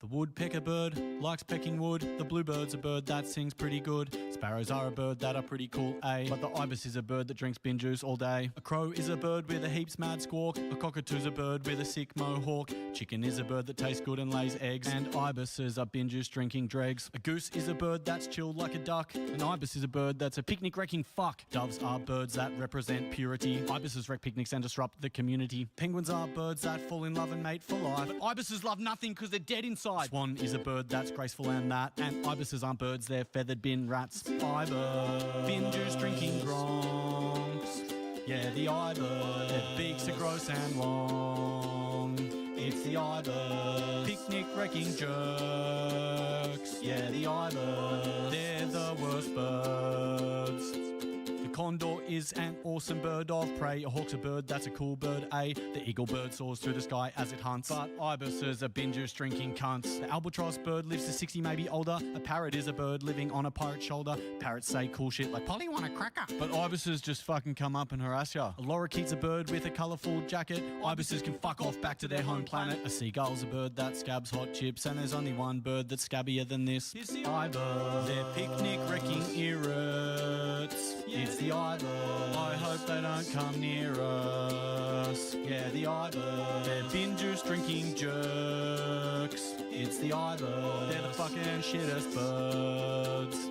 The woodpecker bird likes pecking wood. The bluebird's a bird that sings pretty good. Sparrows are a bird that are pretty cool, eh? But the ibis is a bird that drinks bin juice all day. A crow is a bird with a heaps mad squawk. A cockatoo's a bird with a sick mohawk. Chicken is a bird that tastes good and lays eggs. And ibises are bin juice drinking dregs. A goose is a bird that's chilled like a duck. An ibis is a bird that's a picnic wrecking fuck. Doves are birds that represent purity. Ibises wreck picnics and disrupt the community. Penguins are birds that fall in love and mate for life. But ibises love nothing because they're dead inside. Swan is a bird that's graceful and that. And ibises aren't birds, they're feathered bin rats. Ibis, bin juice drinking gronks. Yeah, the ibis. Their beaks are gross and long. It's the ibis. Picnic wrecking jerks. Yeah, the ibis. They're the worst birds. The condor is an awesome bird of prey. A hawk's a bird that's a cool bird, eh? The eagle bird soars through the sky as it hunts. But ibises are bin juice drinking cunts. The albatross bird lives to 60, maybe older. A parrot is a bird living on a pirate's shoulder. Parrots say cool shit like, Polly want a cracker. But ibises just fucking come up and harass ya. A lorikeet's a bird with a colourful jacket. Ibises can fuck off back to their home planet. A seagull's a bird that scabs hot chips. And there's only one bird that's scabbier than this. It's the ibis. They're picnic wrecking irrits. It's the ibis. I hope they don't come near us. Yeah, the ibis. They're bin juice drinking jerks. It's the ibis. They're the fucking shittest birds.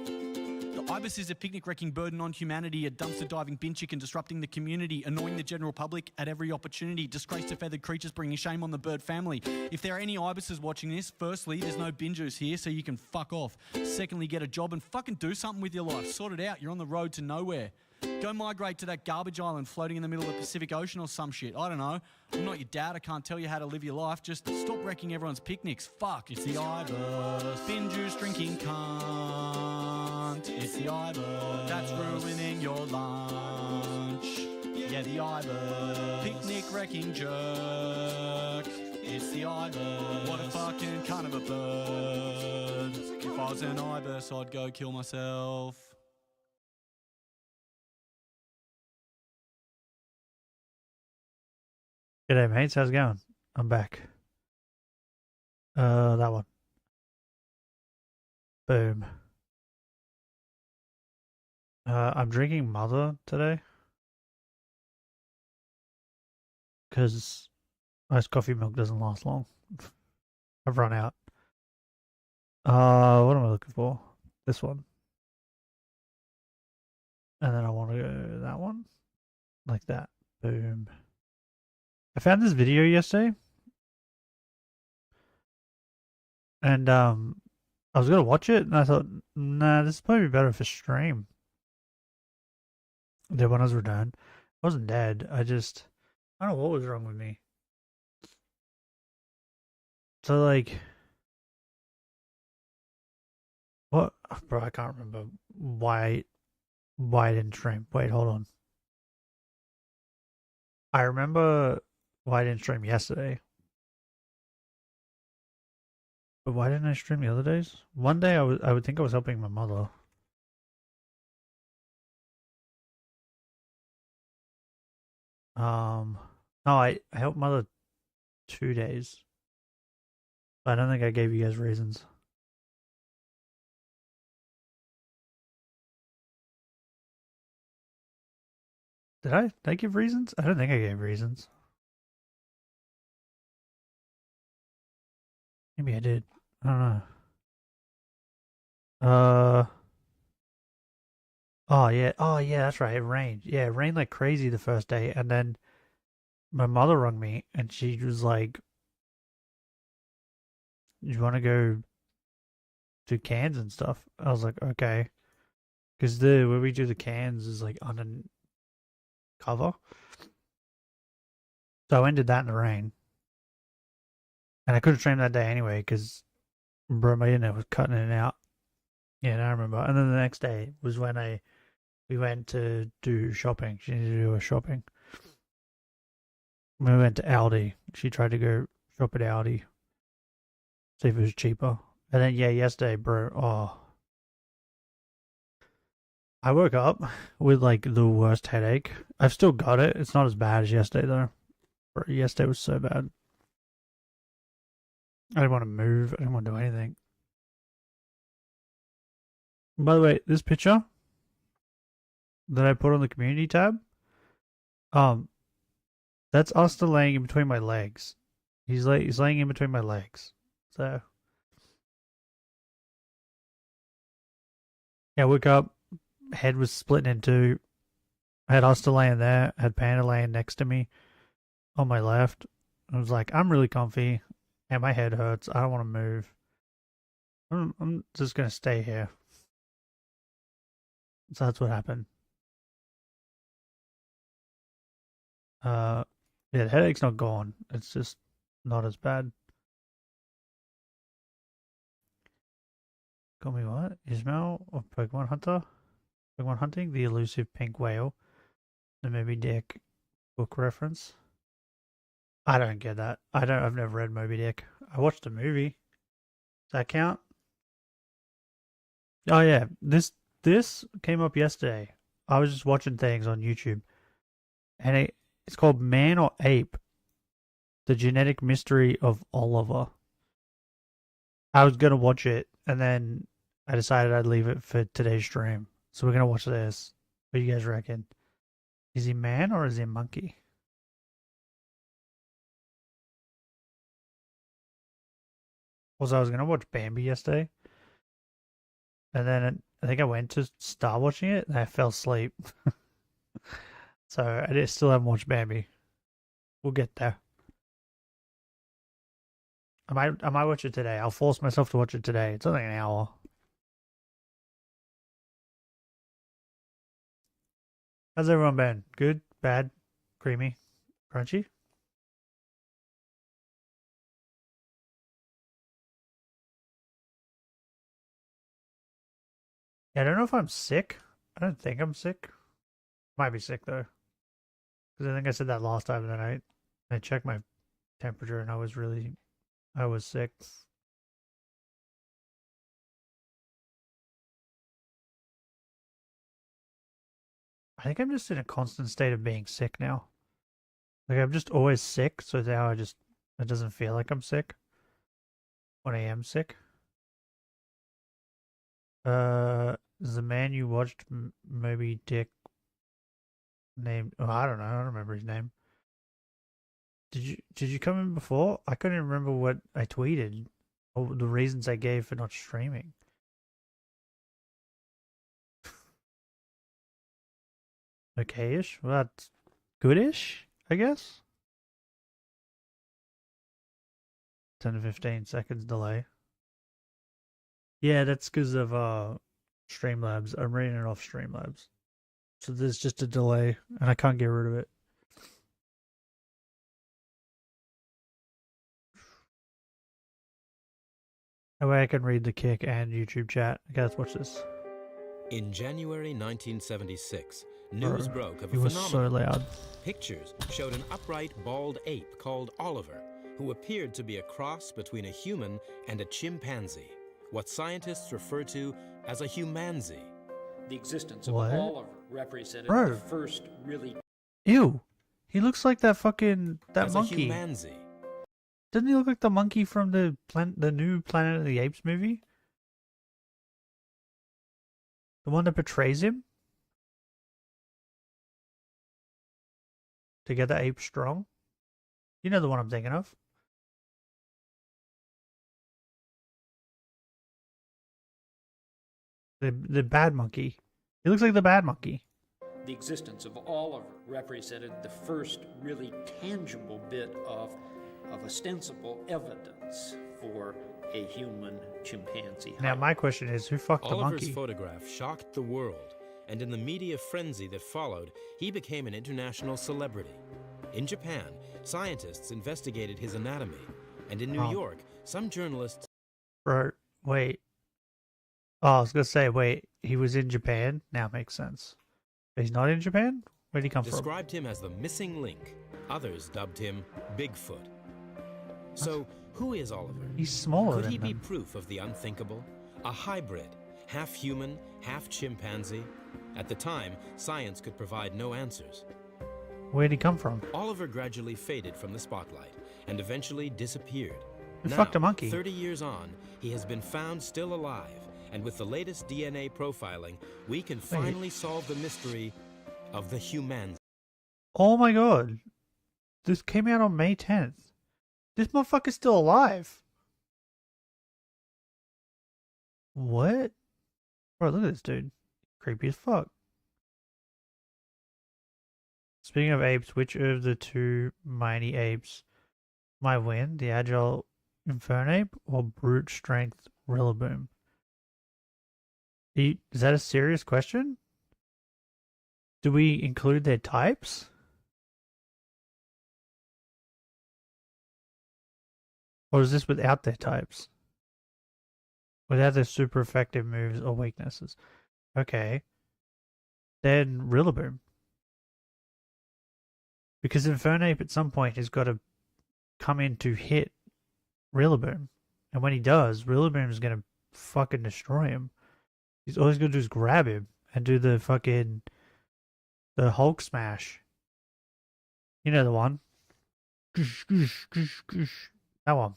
The ibis is a picnic wrecking burden on humanity, a dumpster diving bin chicken disrupting the community, annoying the general public at every opportunity, disgrace to feathered creatures bringing shame on the bird family. If there are any ibises watching this, firstly, there's no bin juice here, so you can fuck off. Secondly, get a job and fucking do something with your life. Sort it out, you're on the road to nowhere. Go migrate to that garbage island floating in the middle of the Pacific Ocean or some shit. I don't know. I'm not your dad. I can't tell you how to live your life. Just stop wrecking everyone's picnics. Fuck. It's the ibis. Bin juice drinking cunt. It's the ibis. That's ruining your lunch. Yeah, the ibis. Picnic wrecking jerk. It's the ibis. What a fucking cunt of a bird. If I was an ibis, I'd go kill myself. G'day mates, how's it going? I'm back. That one. Boom. I'm drinking Mother today. Because iced coffee milk doesn't last long. I've run out. What am I looking for? This one. And then I want to go that one. Like that. Boom. I found this video yesterday, and I was gonna watch it, and I thought, nah, this is probably better for stream. The one I was returned. I wasn't dead. I don't know what was wrong with me. So like, what, bro? I can't remember why I didn't stream. Wait, hold on. I remember. Why I didn't stream yesterday. But why didn't I stream the other days? One day I would think I was helping my mother. No, I helped mother 2 days. But I don't think I gave you guys reasons. Did I give reasons? I don't think I gave reasons. Maybe I did. I don't know. Oh yeah. Oh yeah, that's right. It rained. Yeah, it rained like crazy the first day, and then my mother rang me, and she was like, "You want to go do cans and stuff?" I was like, "Okay," because where we do the cans is like undercover. So I went and did that in the rain. And I couldn't stream that day anyway because, bro, my internet was cutting in and out. Yeah, I remember. And then the next day was when we went to do shopping. She needed to do her shopping. We went to Aldi. She tried to go shop at Aldi, see if it was cheaper. And then, yeah, yesterday, bro, I woke up with, like, the worst headache. I've still got it. It's not as bad as yesterday, though. Bro, yesterday was so bad. I didn't want to move. I didn't want to do anything. By the way, this picture that I put on the community tab, that's Asta laying in between my legs. He's laying in between my legs. So yeah, I woke up, head was splitting in two. I had Asta laying there, I had Panda laying next to me on my left. I was like, I'm really comfy, and my head hurts. I don't want to move. I'm just gonna stay here. So that's what happened. Yeah, the headache's not gone. It's just not as bad. Call me what? Ismail of Pokemon Hunter? Pokemon Hunting? The elusive pink whale. The Moby Dick book reference. I don't get that. I've never read Moby Dick. I watched the movie. Does that count? Oh yeah, this came up yesterday. I was just watching things on YouTube, and it's called Man or Ape: The Genetic Mystery of Oliver. I was gonna watch it, and then I decided I'd leave it for today's stream. So we're gonna watch this. What do you guys reckon? Is he man or is he a monkey? Also, I was gonna watch Bambi yesterday, and then I think I went to start watching it, and I fell asleep. So I still haven't watched Bambi. We'll get there. I might watch it today. I'll force myself to watch it today. It's only an hour. How's everyone been? Good? Bad? Creamy? Crunchy? Yeah, I don't know if I'm sick. I don't think I'm sick. Might be sick though. Because I think I said that last time, and then I checked my temperature and I was sick. I think I'm just in a constant state of being sick now. Like I'm just always sick, so now it doesn't feel like I'm sick when I am sick. Is the man you watched Moby Dick named? Oh, I don't know. I don't remember his name. Did you come in before? I couldn't remember what I tweeted or the reasons I gave for not streaming. Okay-ish. Well, that's good-ish, I guess. 10 to 15 seconds delay. Yeah, that's because of Streamlabs. I'm reading it off Streamlabs. So there's just a delay, and I can't get rid of it. That way I can read the kick and YouTube chat. Okay, let's watch this. In January 1976, news broke of a It was phenomenon. so loud. Pictures showed an upright bald ape called Oliver, who appeared to be a cross between a human and a chimpanzee, what scientists refer to as a humanzee. The existence of What? Oliver represented Bro. the first really... Ew. He looks like that As monkey. a humanzee. Doesn't he look like the monkey from the new Planet of the Apes movie? The one that betrays him? To get the ape strong? You know the one I'm thinking of. The bad monkey. He looks like the bad monkey. The existence of Oliver represented the first really tangible bit of ostensible evidence for a human chimpanzee Now hybrid. my question is, who fucked the Oliver's monkey? photograph shocked the world, and in the media frenzy that followed, he became an international celebrity. In Japan, scientists investigated his anatomy, and in New Oh. York, some journalists Bro, wait. Oh, I was gonna say, wait, he was in Japan? Now it makes sense. But he's not in Japan? Where'd he come from? described him as the missing link. Others dubbed him Bigfoot. So, who is Oliver? He's smaller Could than he be them. proof of the unthinkable? A hybrid, half human, half chimpanzee? At the time, science could provide no answers. Where'd he come from? Oliver gradually faded from the spotlight and eventually disappeared. Who Now, fucked a monkey? 30 years on, he has been found still alive, and with the latest DNA profiling, we can finally solve the mystery of the human. Oh my god. This came out on May 10th. This motherfucker's still alive. What? Bro, look at this dude. Creepy as fuck. Speaking of apes, which of the two mighty apes might win? The agile Infernape or brute strength Rillaboom? Is that a serious question? Do we include their types? Or is this without their types? Without their super effective moves or weaknesses. Okay. Then Rillaboom. Because Infernape at some point has got to come in to hit Rillaboom. And when he does, Rillaboom is going to fucking destroy him. All he's going to do is grab him and do the fucking... the Hulk smash. You know the one. That one.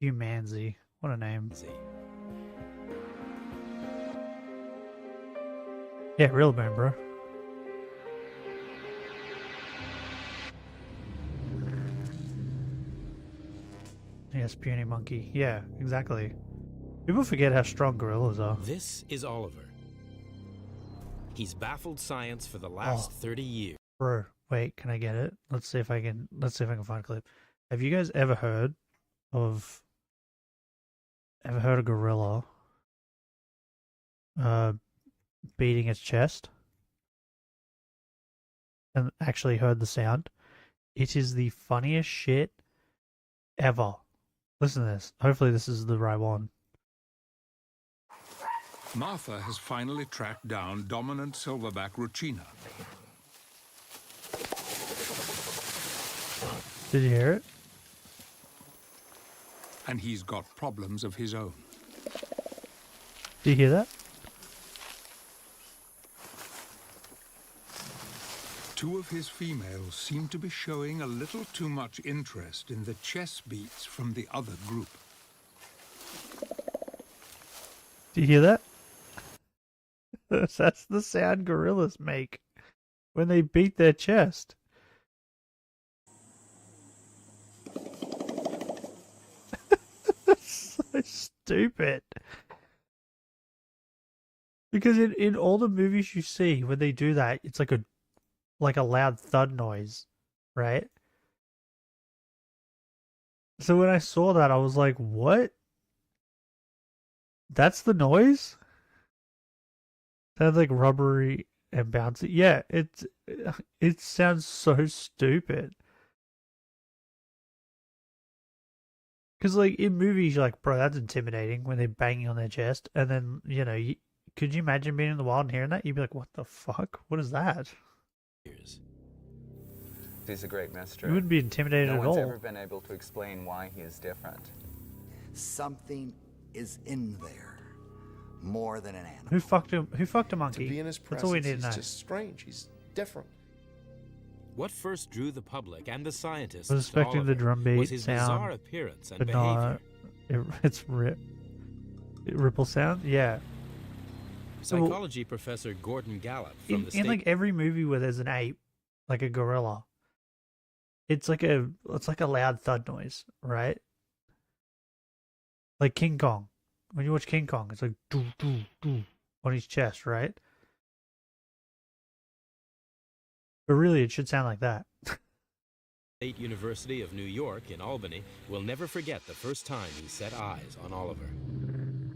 Humanzy. What a name. Yeah, Rillaboom, bro. Yes, puny monkey. Yeah, exactly. People forget how strong gorillas are. This is Oliver. He's baffled science for the last 30 years. Bro, wait, can I get it? Let's see if I can find a clip. Have you guys ever heard of a gorilla beating its chest? And actually heard the sound? It is the funniest shit ever. Listen to this. Hopefully this is the right one. Martha has finally tracked down dominant silverback Ruchina. Did you hear it? And he's got problems of his own. Did you hear that? Two of his females seem to be showing a little too much interest in the chess beats from the other group. Did you hear that? That's the sound gorillas make when they beat their chest. That's so stupid. Because in all the movies you see, when they do that, it's like a loud thud noise, right? So when I saw that, I was like, what? That's the noise? Sounds like rubbery and bouncy. Yeah, it sounds so stupid. Because, like, in movies, you're like, bro, that's intimidating when they're banging on their chest. And then, you know, could you imagine being in the wild and hearing that? You'd be like, what the fuck? What is that? He's a great mystery. You wouldn't be intimidated no at one's all. ever been able to explain why he is different. Something is in there, more than an animal. Who fucked him? Who fucked a monkey? To be in his That's all we presence, need to he's know. just strange. He's different. What first drew the public and the scientists I was expecting the to drum Oliver beat was his sound, bizarre appearance and but behavior. no, it's ripple sound. Yeah. Psychology professor Gordon Gallup from In the state like every movie where there's an ape, like a gorilla, it's like a loud thud noise, right? Like King Kong. When you watch King Kong, it's like doo doo doo on his chest, right? But really, it should sound like that. State University of New York in Albany will never forget the first time he set eyes on Oliver.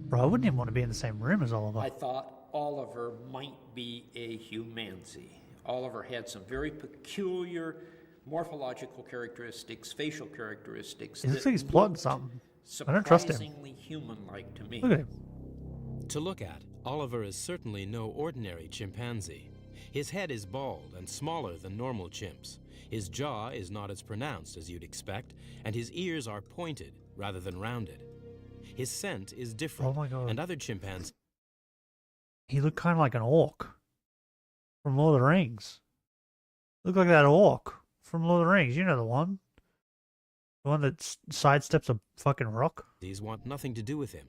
Bro, I wouldn't even want to be in the same room as Oliver. I thought Oliver might be a humancy. Oliver had some very peculiar morphological characteristics, facial characteristics. It looks like he's plotting something. I don't trust him. Surprisingly human-like to me. Look at him. To look at, Oliver is certainly no ordinary chimpanzee. His head is bald and smaller than normal chimps. His jaw is not as pronounced as you'd expect, and his ears are pointed rather than rounded. His scent is different, Oh my God. and other chimpanzees He looked kind of like an orc from Lord of the Rings. Looked like that orc from Lord of the Rings. You know the one. The one that sidesteps a fucking rock. These want nothing to do with him.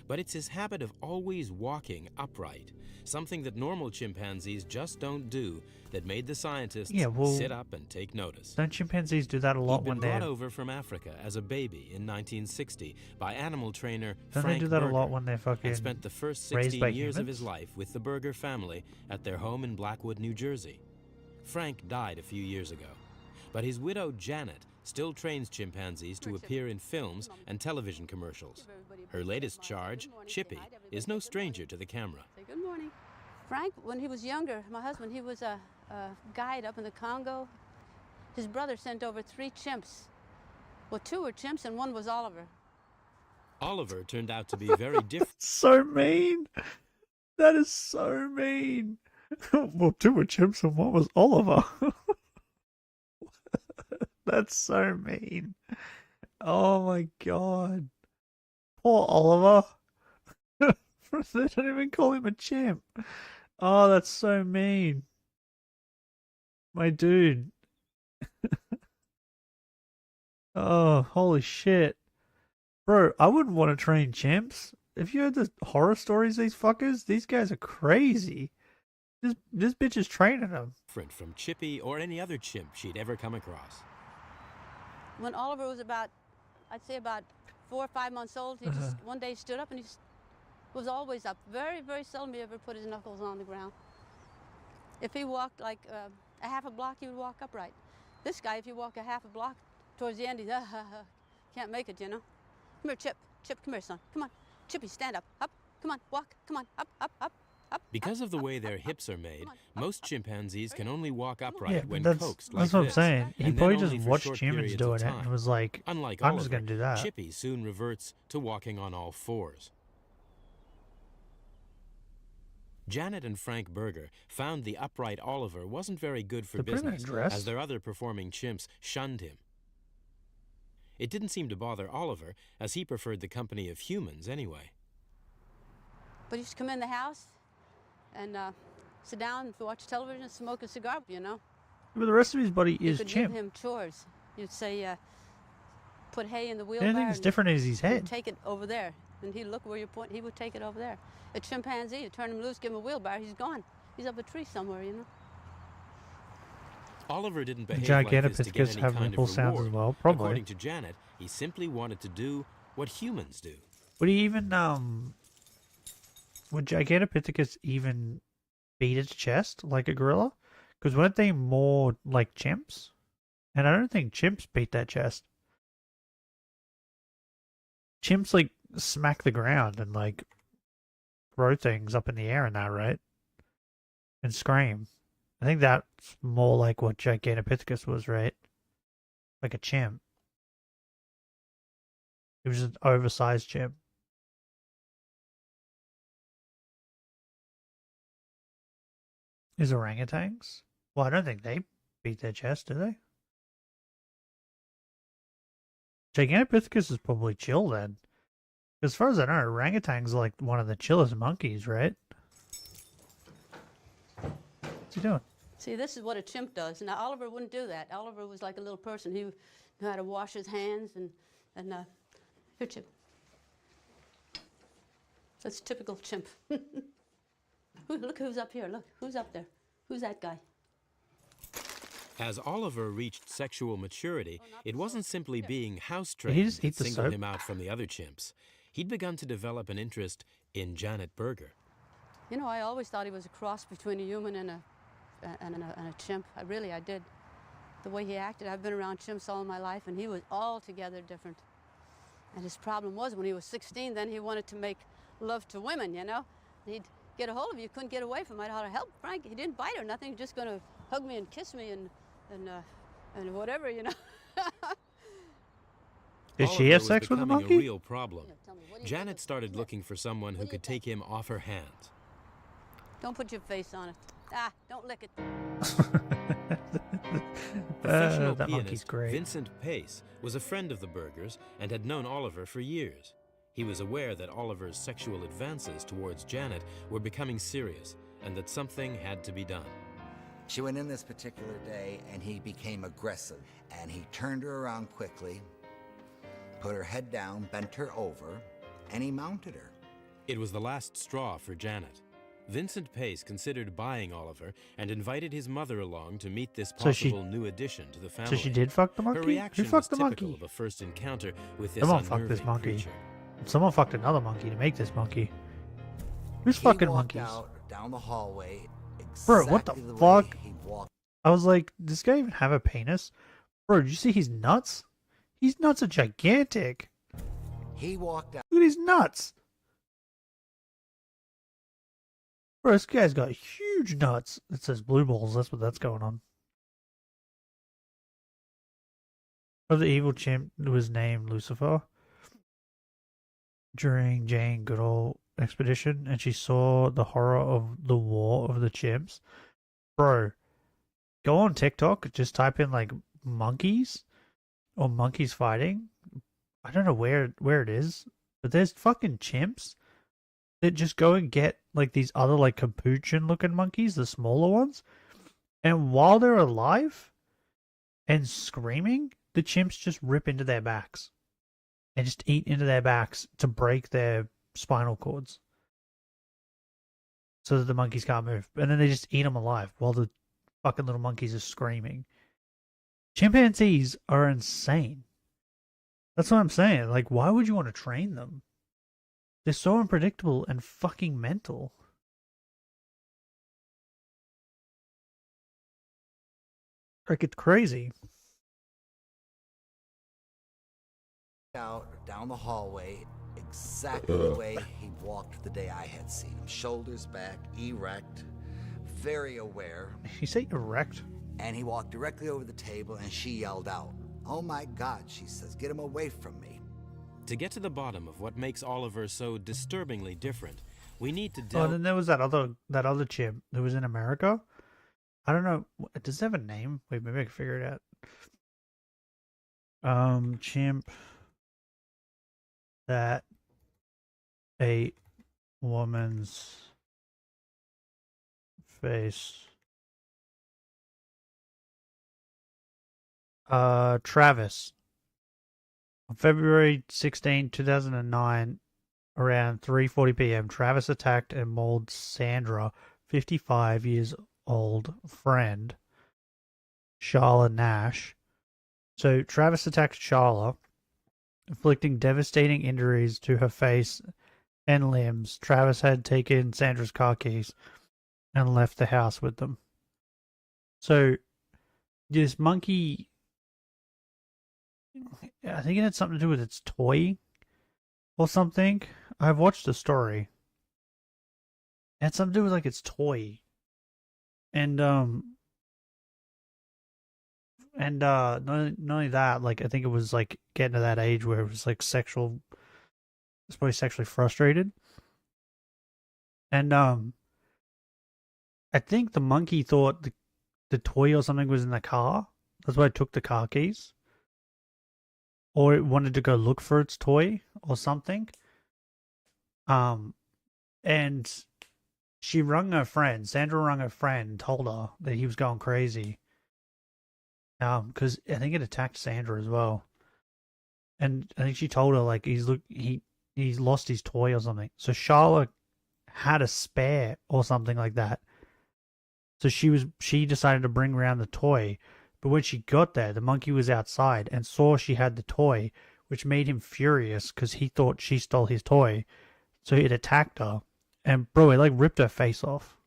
But it's his habit of always walking upright, something that normal chimpanzees just don't do, that made the scientists sit up and take notice. Don't chimpanzees do that a lot when He'd they're... been brought over from Africa as a baby in 1960 by animal trainer Don't Frank they do that Berger, a lot when they're fucking and spent the first raised 16 by years of humans? his life with the Berger family at their home in Blackwood, New Jersey. Frank died a few years ago, but his widow Janet still trains chimpanzees to appear in films and television commercials. Her latest charge, Chippy, is no stranger to the camera. Say good morning. Frank, when he was younger, my husband, he was a guide up in the Congo. His brother sent over 3 chimps. Well, 2 were chimps and 1 was Oliver. Oliver turned out to be very different. So mean. That is so mean. Well, 2 were chimps and 1 was Oliver. That's so mean. Oh my god. Poor Oliver. They don't even call him a chimp. Oh, that's so mean. My dude. Oh, holy shit. Bro, I wouldn't want to train chimps. If you heard the horror stories, these fuckers, these guys are crazy. This bitch is training them. Different from Chippy or any other chimp she'd ever come across. When Oliver was about, I'd say about 4 or 5 months old, he just one day stood up and he was always up. Very, very seldom he ever put his knuckles on the ground. If he walked like a half a block, he would walk upright. This guy, if you walk a half a block, towards the end, he's can't make it, you know. Come here, Chip. Chip, come here, son. Come on. Chippy, stand up. Up. Come on, walk. Come on, up, up, up. Because of the way their hips are made, most chimpanzees can only walk upright Yeah, when that's coaxed like what I'm this, saying. He and then probably only just for watched short humans periods doing of it and time. was like, Unlike I'm Oliver, just going to do that. Chippy soon reverts to walking on all 4s. Janet and Frank Berger found the upright Oliver wasn't very good for They're pretty business, dressed. as their other performing chimps shunned him. It didn't seem to bother Oliver, as he preferred the company of humans anyway. But he used to come in the house and sit down and watch television and smoke a cigar, you know. But the rest of his body You is could chimp. give him chores. You'd say, put hay in the The wheelbarrow. only thing that's and different is his he'd head. take it over there. And he'd look where you're pointing. He would take it over there. A chimpanzee, you turn him loose, give him a wheelbarrow, he's gone. He's up a tree somewhere, you know. Oliver didn't behave like this to get Gigantopithecus any have kind nipple of sounds reward. as well, probably. According to Janet, he simply wanted to do what humans do. Would he even, would Gigantopithecus even beat its chest like a gorilla? Because weren't they more like chimps? And I don't think chimps beat their chest. Chimps, like, smack the ground and, like, throw things up in the air and that, right? And scream. I think that's more like what Gigantopithecus was, right? Like a chimp. It was an oversized chimp. Is orangutans? Well, I don't think they beat their chest, do they? Gigantopithecus is probably chill then. As far as I know, orangutans are like one of the chillest monkeys, right? What's he doing? See, this is what a chimp does. Now, Oliver wouldn't do that. Oliver was like a little person. He knew how to wash his hands and here, Chip. That's typical chimp. Look who's up here. Look, who's up there? Who's that guy? As Oliver reached sexual maturity, it wasn't simply being house-trained He just that eat the singled soap? him out from the other chimps. He'd begun to develop an interest in Janet Berger. You know, I always thought he was a cross between a human and a chimp. I did. The way he acted, I've been around chimps all my life, and he was altogether different. And his problem was when he was 16, then he wanted to make love to women, you know. He'd get a hold of you, couldn't get away from it. I'd help Frank. He didn't bite or nothing. He was just going to hug me and kiss me and whatever, you know. Did she Oliver have was sex with a becoming monkey? a real problem. Yeah, tell me, what do you Janet think of- started Look, looking for someone who What do you could take him off her hands. Don't put your face on it. Don't lick it. Professional That monkey's pianist great. Vincent Pace was a friend of the Bergers and had known Oliver for years. He was aware that Oliver's sexual advances towards Janet were becoming serious and that something had to be done. She went in this particular day and he became aggressive. And he turned her around quickly, put her head down, bent her over, and he mounted her. It was the last straw for Janet. Vincent Pace considered buying Oliver and invited his mother along to meet this possible new addition to the family. So she did fuck the monkey? Her reaction Who fucked was the typical monkey? of a first encounter with this Someone fucked this unnerving monkey. creature. Someone fucked another monkey to make this monkey. Who's fucking He walked monkeys? out down the hallway. Bro, what the exactly way fuck? he walked. I was like, does this guy even have a penis? Bro, did you see his nuts? His nuts are gigantic. He walked out. Look at his nuts. Bro, this guy's got huge nuts. It says blue balls. That's what that's going on. Of the evil chimp was named Lucifer during Jane Goodall expedition, and she saw the horror of the war of the chimps. Bro, go on TikTok, just type in like monkeys or monkeys fighting. I don't know where it is, but there's fucking chimps that just go and get like these other like capuchin looking monkeys, the smaller ones, and while they're alive and screaming, the chimps just rip into their backs and just eat into their backs to break their spinal cords so that the monkeys can't move. And then they just eat them alive while the fucking little monkeys are screaming. Chimpanzees are insane. That's what I'm saying. Like, why would you want to train them? They're so unpredictable and fucking mental. Like, it's crazy. Out down the hallway exactly the way he walked the day I had seen him. Shoulders back, erect, very aware. You say erect? And he walked directly over the table and she yelled out, "Oh my God," she says, "get him away from me." To get to the bottom of what makes Oliver so disturbingly different, we need to Oh, delve... and then there was that other chimp that was in America. I don't know. Does it have a name? Wait, maybe I can figure it out. Chimp that ate woman's face. Travis. On February 16, 2009, around 3:40 p.m., Travis attacked and mauled Sandra, 55 years old friend, Charla Nash. So Travis attacked Charla, inflicting devastating injuries to her face and limbs. Travis had taken Sandra's car keys and left the house with them. So this monkey, I think it had something to do with its toy or something. I've watched the story. It had something to do with like its toy. And not only that, like I think it was like getting to that age where it was like sexual, it's probably sexually frustrated. And I think the monkey thought the toy or something was in the car. That's why it took the car keys. Or it wanted to go look for its toy or something. And she rung her friend. Sandra rung her friend and told her that he was going crazy. Because I think it attacked Sandra as well. And I think she told her like he's lost his toy or something. So Charlotte had a spare or something like that. So she decided to bring around the toy. But when she got there, the monkey was outside and saw she had the toy, which made him furious because he thought she stole his toy. So it attacked her. And bro, it like ripped her face off.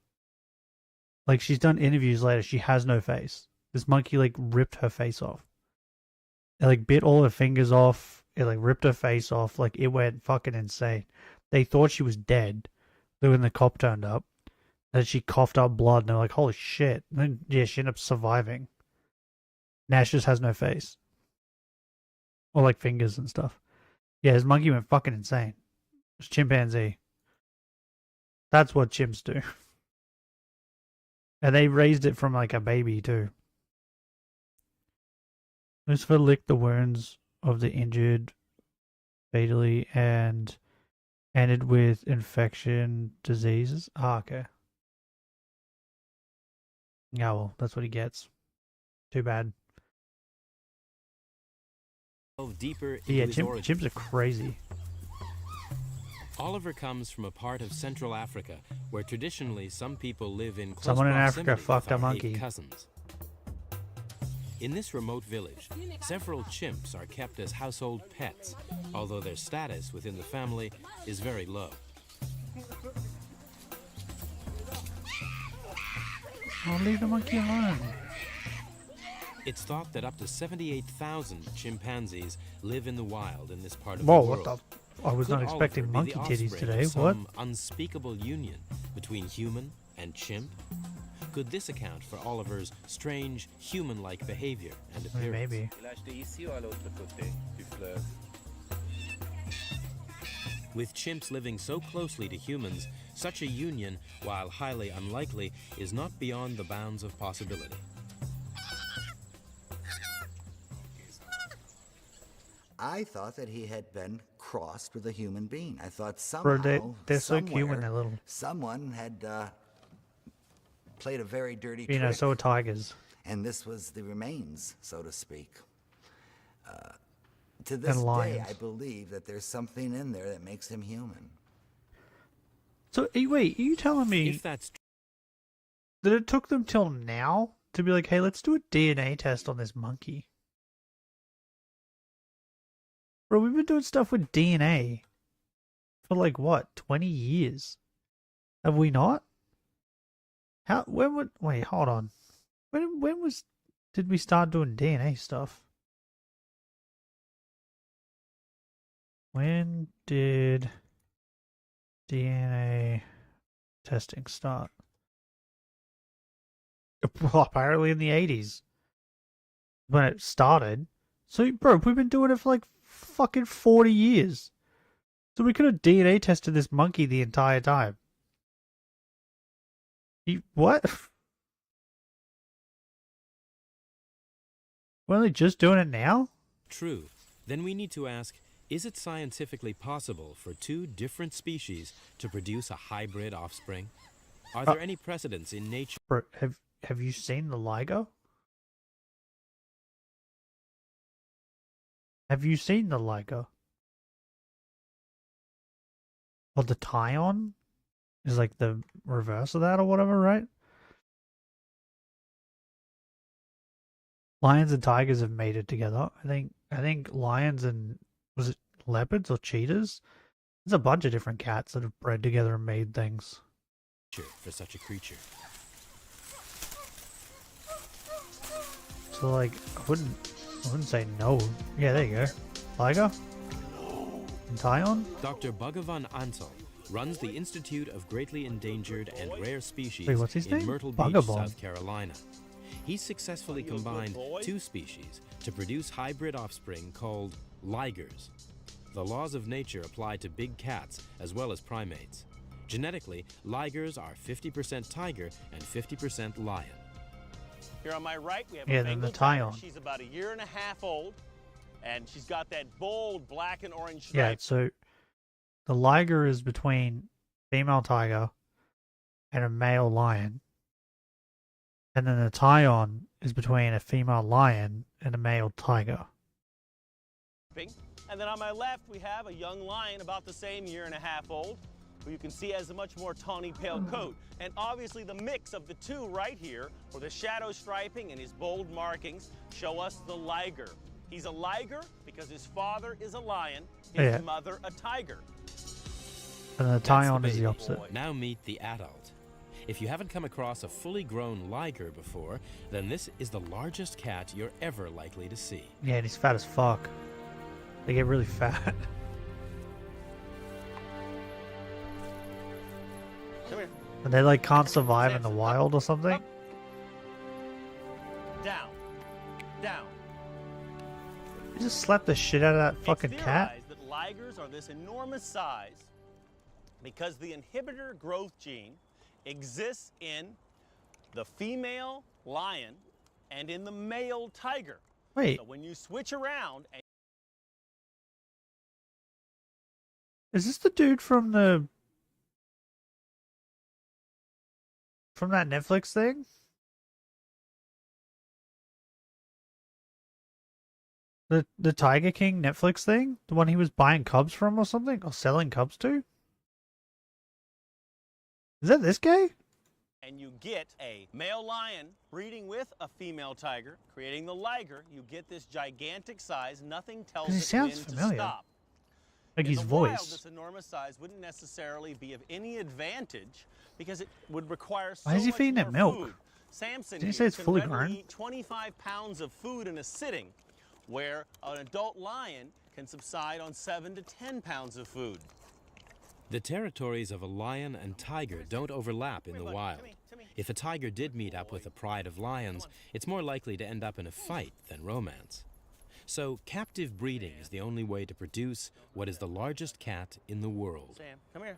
Like she's done interviews later, she has no face. This monkey like ripped her face off. It like bit all her fingers off. It like ripped her face off. Like it went fucking insane. They thought she was dead. Then when the cop turned up, then she coughed up blood and they're like, holy shit. And then yeah, she ended up surviving. Nash just has no face. Or like fingers and stuff. Yeah, his monkey went fucking insane. It's chimpanzee. That's what chimps do. And they raised it from like a baby too. Lucifer licked the wounds of the injured fatally and ended with infection diseases. Ah, okay. Yeah, well, that's what he gets. Too bad. Delve deeper But yeah, into his origins. chimps are crazy. Oliver comes from a part of Central Africa where traditionally some people live in close Someone in Africa proximity fucked with a our monkey. ape cousins. In this remote village, several chimps are kept as household pets, although their status within the family is very low. Oh, leave the monkey alone. It's thought that up to 78,000 chimpanzees live in the wild in this part of Whoa, the what world. the? I was Could not expecting Oliver be the monkey titties offspring today. of some What? unspeakable union between human and chimp? Could this account for Oliver's strange human-like behavior and appearance? Maybe. With chimps living so closely to humans, such a union, while highly unlikely, is not beyond the bounds of possibility. I thought that he had been crossed with a human being. I thought Bro, somehow, they're so cute when somewhere, they're little. someone had played a very dirty You know, trick. so are tigers. And this was the remains, so to speak. To this day, lions. I believe that there's something in there that makes him human. So, wait, are you telling me If that's that it took them till now to be like, hey, let's do a DNA test on this monkey? Bro, we've been doing stuff with DNA for like, what, 20 years? Have we not? Wait, hold on. Did we start doing DNA stuff? When did DNA testing start? Well, apparently in the 80s. When it started. So, bro, we've been doing it for like fucking 40 years. So we could have DNA tested this monkey the entire time. What? We're only just doing it now? true, then we need to ask, is it scientifically possible for two different species to produce a hybrid offspring? Are there any precedents in nature? Bro, have you seen the LIGO? Have you seen the LIGO? Well, the Tyon is like the reverse of that or whatever, right? Lions and tigers have mated together. I think lions and, was it leopards or cheetahs? There's a bunch of different cats that have bred together and made things. For such a creature. So like, I wouldn't say no. Yeah, there you go. LIGO? And Tyon? Dr. Bhagavan Ansal runs the Institute of Greatly Endangered and Rare Species Wait, what's his in name? Myrtle Beach, Bhagavan. South Carolina. He's successfully combined two species to produce hybrid offspring called ligers. The laws of nature apply to big cats as well as primates. Genetically, ligers are 50% tiger and 50% lion. Here on my right, we have Yeah, a then the Bengal tiger. Tyon. She's about 1.5 years old, and she's got that bold black and orange stripe. Yeah, so the liger is between female tiger and a male lion. And then the Tyon is between a female lion and a male tiger. And then on my left, we have a young lion about the same 1.5 years old, who you can see has a much more tawny pale coat. And obviously the mix of the two right here, or the shadow striping and his bold markings, show us the liger. He's a liger because his father is a lion, his mother a tiger. And the That's Tyon is the baby. opposite. Now meet the adult. If you haven't come across a fully grown liger before, then this is the largest cat you're ever likely to see. Yeah, and he's fat as fuck. They get really fat. Come here. And they like can't survive in the wild or something. Down. Down. You just slapped the shit out of that fucking It's cat. theorized that ligers are this enormous size because the inhibitor growth gene exists in the female lion and in the male tiger. Wait, So when you switch around and is this the dude from that Netflix thing? The Tiger King Netflix thing? The one he was buying cubs from or something? Or selling cubs to? Is that this guy? And you get a male lion breeding with a female tiger, creating the liger. You get this gigantic size. Nothing tells He it sounds when familiar. to stop. Like In his the voice. wild, this enormous size wouldn't necessarily be of any advantage because it would require so Why is he much feeding it more milk? food. Samson Did he here say it's can fully readily grown? eat 25 pounds of food in a sitting, where an adult lion can subside on 7 to 10 pounds of food. The territories of a lion and tiger don't overlap in the wild. If a tiger did meet up with a pride of lions, it's more likely to end up in a fight than romance. So captive breeding is the only way to produce what is the largest cat in the world. Sam, come here.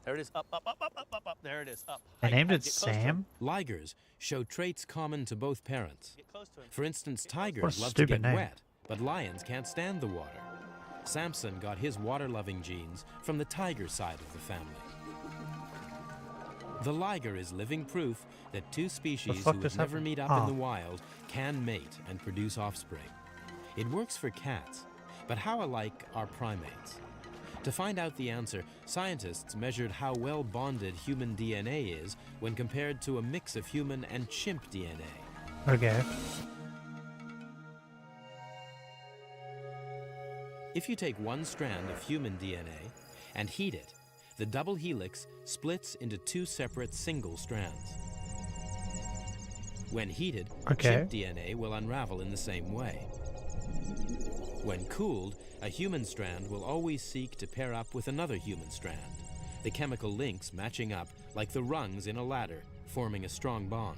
There it is. Up, up, up, up, up, up, up. There it is. Up. They Hike, named hike. it Get close to him. Sam? Ligers show traits common to both parents. Get close to him. For instance, Get close to him. tigers What a love to stupid get name. wet, but lions can't stand the water. Samson got his water-loving genes from the tiger side of the family. The liger is living proof that two species fuck who just would never happened? meet up in the wild can mate and produce offspring. It works for cats, but how alike are primates? To find out the answer, scientists measured how well bonded human DNA is when compared to a mix of human and chimp DNA. Okay. If you take one strand of human DNA and heat it, the double helix splits into two separate single strands. When heated, Okay. chimp DNA will unravel in the same way. When cooled, a human strand will always seek to pair up with another human strand, the chemical links matching up like the rungs in a ladder, forming a strong bond.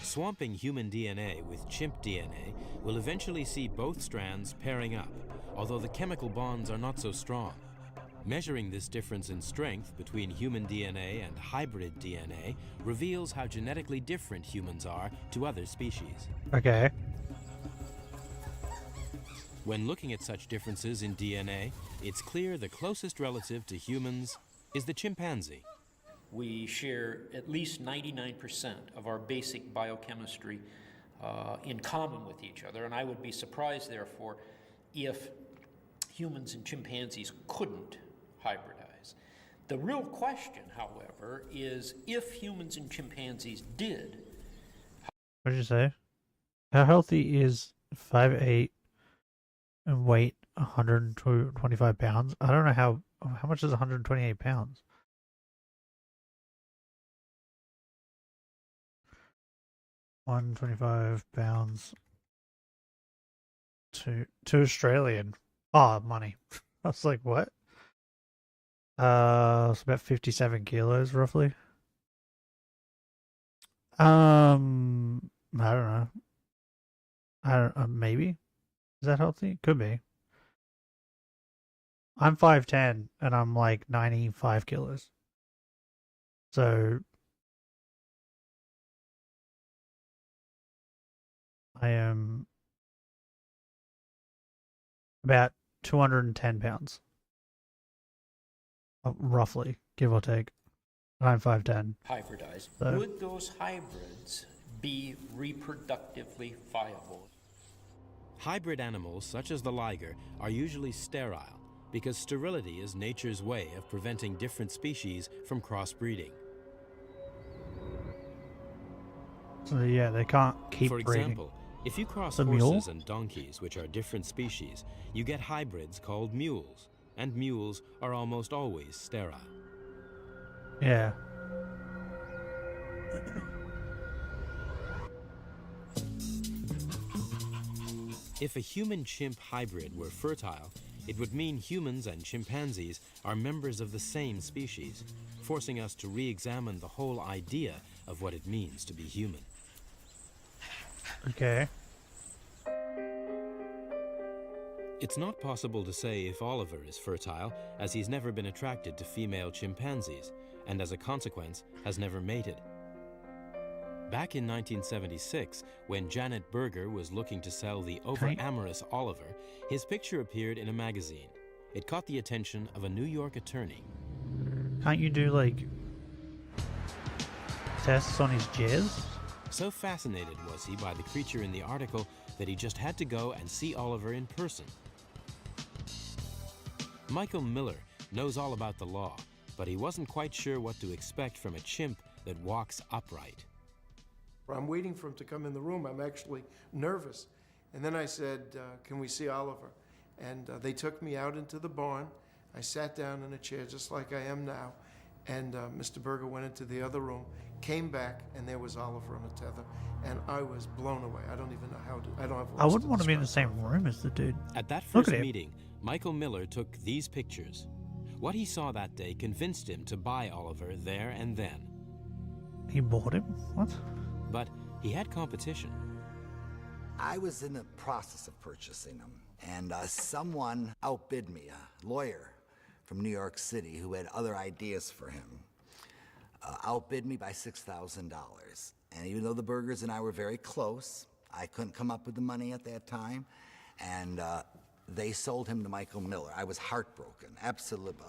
Swamping human DNA with chimp DNA will eventually see both strands pairing up, although the chemical bonds are not so strong. Measuring this difference in strength between human DNA and hybrid DNA reveals how genetically different humans are to other species. Okay. When looking at such differences in DNA, it's clear the closest relative to humans is the chimpanzee. We share at least 99% of our basic biochemistry in common with each other, and I would be surprised, therefore, if humans and chimpanzees couldn't hybridize. The real question, however, is if humans and chimpanzees did. What did you say? How healthy is 5'8" and weight 125 pounds? I don't know how much is 128 pounds? £125 to Australian. Oh, money. I was like, what? It's about 57 kilos roughly. I don't know. Maybe. Is that healthy? Could be. I'm 5'10" and I'm like 95 kilos. So I am about 210 pounds. Roughly, give or take. And I'm 5'10". Hybridized. So. Would those hybrids be reproductively viable? Hybrid animals, such as the liger, are usually sterile because sterility is nature's way of preventing different species from crossbreeding. So yeah, they can't keep For breeding. example, if you cross The horses mule? and donkeys, which are different species, you get hybrids called mules, and mules are almost always sterile. Yeah. If a human-chimp hybrid were fertile, it would mean humans and chimpanzees are members of the same species, forcing us to re-examine the whole idea of what it means to be human. Okay. It's not possible to say if Oliver is fertile, as he's never been attracted to female chimpanzees, and as a consequence, has never mated. Back in 1976, when Janet Berger was looking to sell the over-amorous Oliver, his picture appeared in a magazine. It caught the attention of a New York attorney. Can't you do like tests on his jizz? So fascinated was he by the creature in the article that he just had to go and see Oliver in person. Michael Miller knows all about the law, but he wasn't quite sure what to expect from a chimp that walks upright. I'm waiting for him to come in the room. I'm actually nervous. And then I said, can we see Oliver? And they took me out into the barn. I sat down in a chair just like I am now. And Mr. Berger went into the other room, came back, and there was Oliver on a tether. And I was blown away. I don't even know how to, I don't have words I wouldn't to want to be in the describe same how I room as the dude. At that Look first at him. meeting, Michael Miller took these pictures. What he saw that day convinced him to buy Oliver there and then. He bought him? What? But he had competition. I was in the process of purchasing him, and someone outbid me, a lawyer from New York City who had other ideas for him, outbid me by $6,000. And even though the Bergers and I were very close, I couldn't come up with the money at that time, and they sold him to Michael Miller. I was heartbroken, absolutely,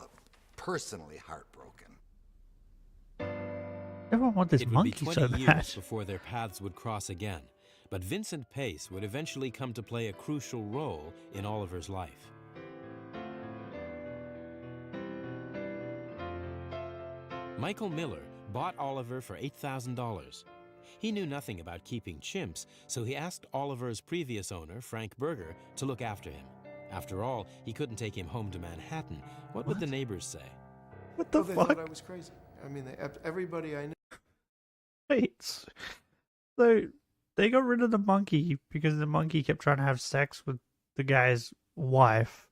personally heartbroken. Everyone wants this It would monkey be 20 so years bad. before their paths would cross again, but Vincent Pace would eventually come to play a crucial role in Oliver's life. Michael Miller bought Oliver for $8,000. He knew nothing about keeping chimps, so he asked Oliver's previous owner, Frank Berger, to look after him. After all, he couldn't take him home to Manhattan. What would the neighbors say? What the Oh, they fuck? thought I was crazy. I mean, everybody I knew. Wait. So they got rid of the monkey because the monkey kept trying to have sex with the guy's wife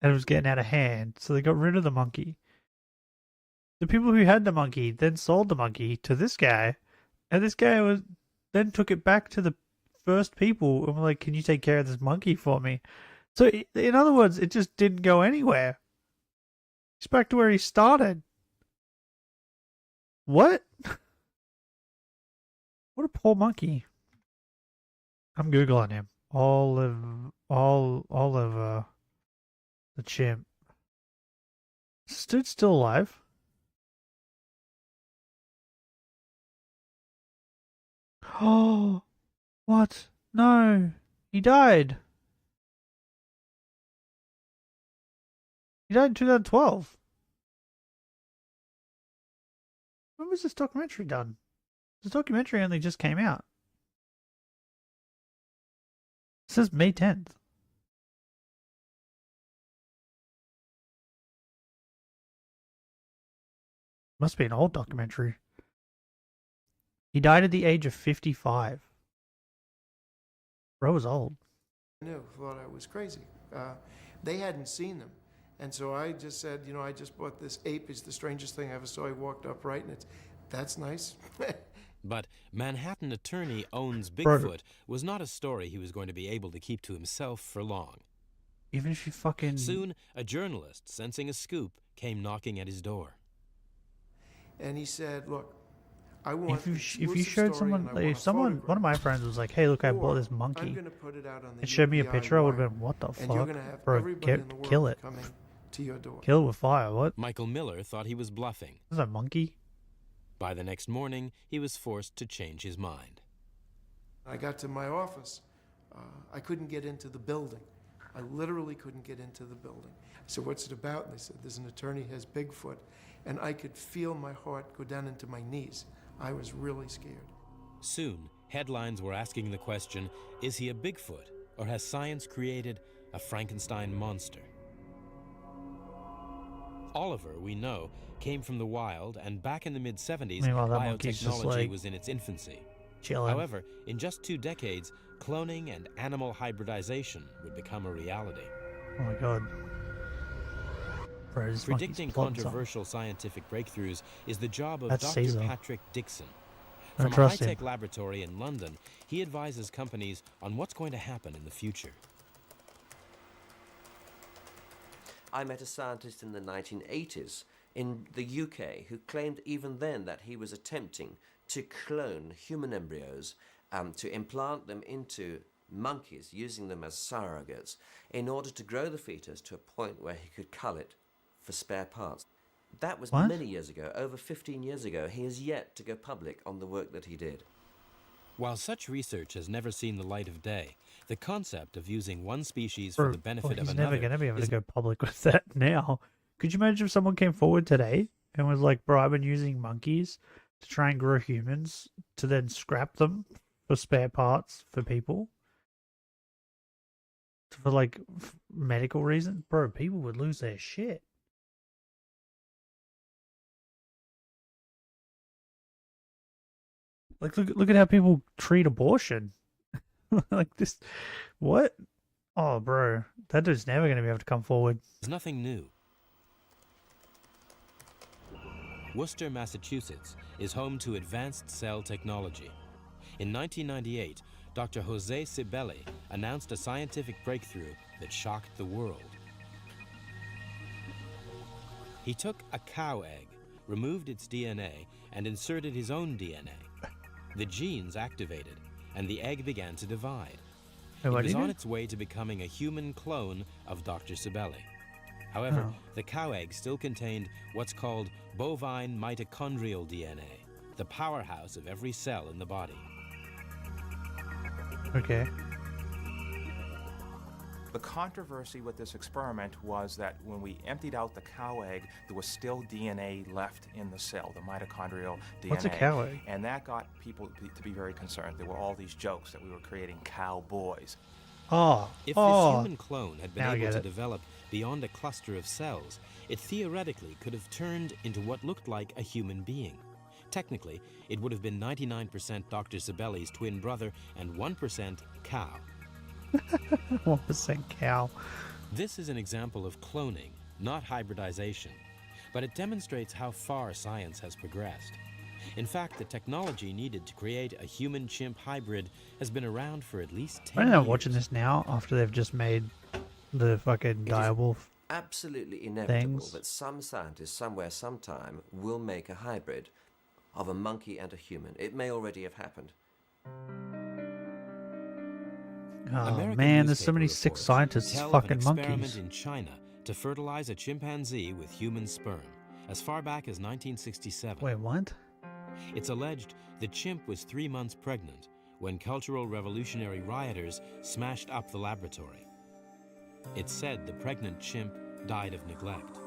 and it was getting out of hand. So they got rid of the monkey. The people who had the monkey then sold the monkey to this guy, and this guy then took it back to the first people and were like, "Can you take care of this monkey for me?" So in other words, it just didn't go anywhere. He's back to where he started. What? What a poor monkey. I'm Googling him. Oliver the chimp. Is this dude still alive? Oh, what? No, he died. He died in 2012. When was this documentary done? This documentary only just came out. It says May 10th. Must be an old documentary. He died at the age of 55. Bro was old. I knew, thought I was crazy. They hadn't seen them. And so I just said, you know, I just bought this ape. It's the strangest thing I ever saw. He walked upright, and that's nice. But Manhattan attorney owns Bigfoot was not a story he was going to be able to keep to himself for long. Even if you fucking... Soon, a journalist, sensing a scoop, came knocking at his door. And he said, look, I want if you showed someone, if someone, one of my friends was like, "Hey, look, I bought this monkey," and showed me a picture, I would have been, "What the fuck, bro? Kill it, to your door. Kill it with fire." What? Michael Miller thought he was bluffing. Is that a monkey? By the next morning, he was forced to change his mind. I got to my office. I couldn't get into the building. I literally couldn't get into the building. So what's it about? And they said, there's an attorney who has Bigfoot. And I could feel my heart go down into my knees. I was really scared. Soon, headlines were asking the question, is he a Bigfoot, or has science created a Frankenstein monster? Oliver, we know, came from the wild, and back in the mid-70s, biotechnology was in its infancy. Chilling. However, in just 2 decades, cloning and animal hybridization would become a reality. Oh my god. Bro, predicting controversial scientific breakthroughs is the job of Dr. Caesar. Patrick Dixon. From a high-tech laboratory in London, he advises companies on what's going to happen in the future. I met a scientist in the 1980s in the UK who claimed even then that he was attempting to clone human embryos to implant them into monkeys, using them as surrogates, in order to grow the fetus to a point where he could cull it for spare parts. That was many years ago, over 15 years ago. He has yet to go public on the work that he did. While such research has never seen the light of day, the concept of using one species for the benefit of he's another never going to be able is to go public with that now. Could you imagine if someone came forward today and was like, bro, I've been using monkeys to try and grow humans to then scrap them for spare parts for people? For like medical reasons? Bro, people would lose their shit. Like, look at how people treat abortion. Like this, what? Oh, bro, that dude's never going to be able to come forward. There's nothing new. Worcester, Massachusetts is home to advanced cell technology. In 1998, Dr. Jose Cibelli announced a scientific breakthrough that shocked the world. He took a cow egg, removed its DNA, and inserted his own DNA. The genes activated, and the egg began to divide. It was on its way to becoming a human clone of Dr. Cibelli. However, the cow egg still contained what's called bovine mitochondrial DNA, the powerhouse of every cell in the body. Okay. The controversy with this experiment was that when we emptied out the cow egg, there was still DNA left in the cell, the mitochondrial DNA. What's a cow egg? And that got people to be very concerned. There were all these jokes that we were creating cowboys. If this human clone had been able to develop beyond a cluster of cells, it theoretically could have turned into what looked like a human being. Technically, it would have been 99% Dr. Cibelli's twin brother and 1% cow. 1% cow. This is an example of cloning, not hybridization, but it demonstrates how far science has progressed. In fact, the technology needed to create a human-chimp hybrid has been around for at least 10 years. I'm watching this now after they've just made the fucking direwolf. Absolutely inevitable that some scientist somewhere sometime will make a hybrid of a monkey and a human. It may already have happened. Oh American man, there's so many newspaper sick reports scientists, tell fucking of an experiment monkeys. in China to fertilize a chimpanzee with human sperm, as far back as 1967. Wait, what? It's alleged the chimp was 3 months pregnant when Cultural Revolutionary rioters smashed up the laboratory. It's said the pregnant chimp died of neglect.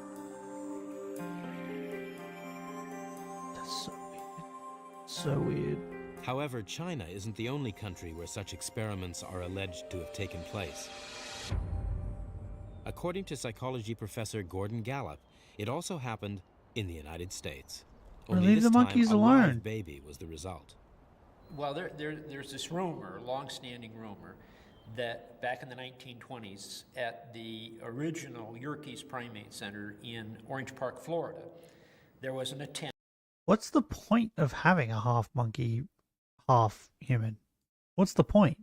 That's so weird. So weird. However, China isn't the only country where such experiments are alleged to have taken place. According to psychology professor Gordon Gallup, it also happened in the United States. Well, Only leave this the monkeys time, a alone. live baby was the result. Well, there's this rumor, long-standing rumor, that back in the 1920s at the original Yerkes Primate Center in Orange Park, Florida, there was an attempt. What's the point of having a half monkey, half human? What's the point?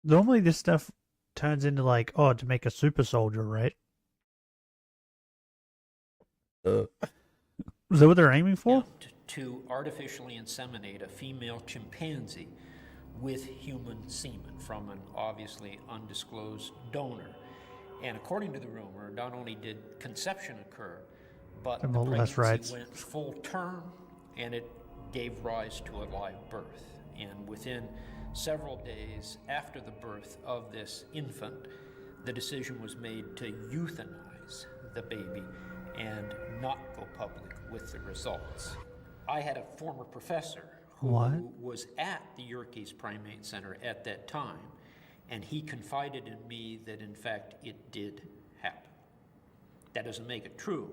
Normally this stuff turns into like, oh, to make a super soldier, right? Is that what they're aiming for? To artificially inseminate a female chimpanzee with human semen from an obviously undisclosed donor. And according to the rumor, not only did conception occur, but the pregnancy went full term, and it gave rise to a live birth. And within several days after the birth of this infant, the decision was made to euthanize the baby and not go public with the results. I had a former professor who was at the Yerkes Primate Center at that time, and he confided in me that in fact it did happen. That doesn't make it true,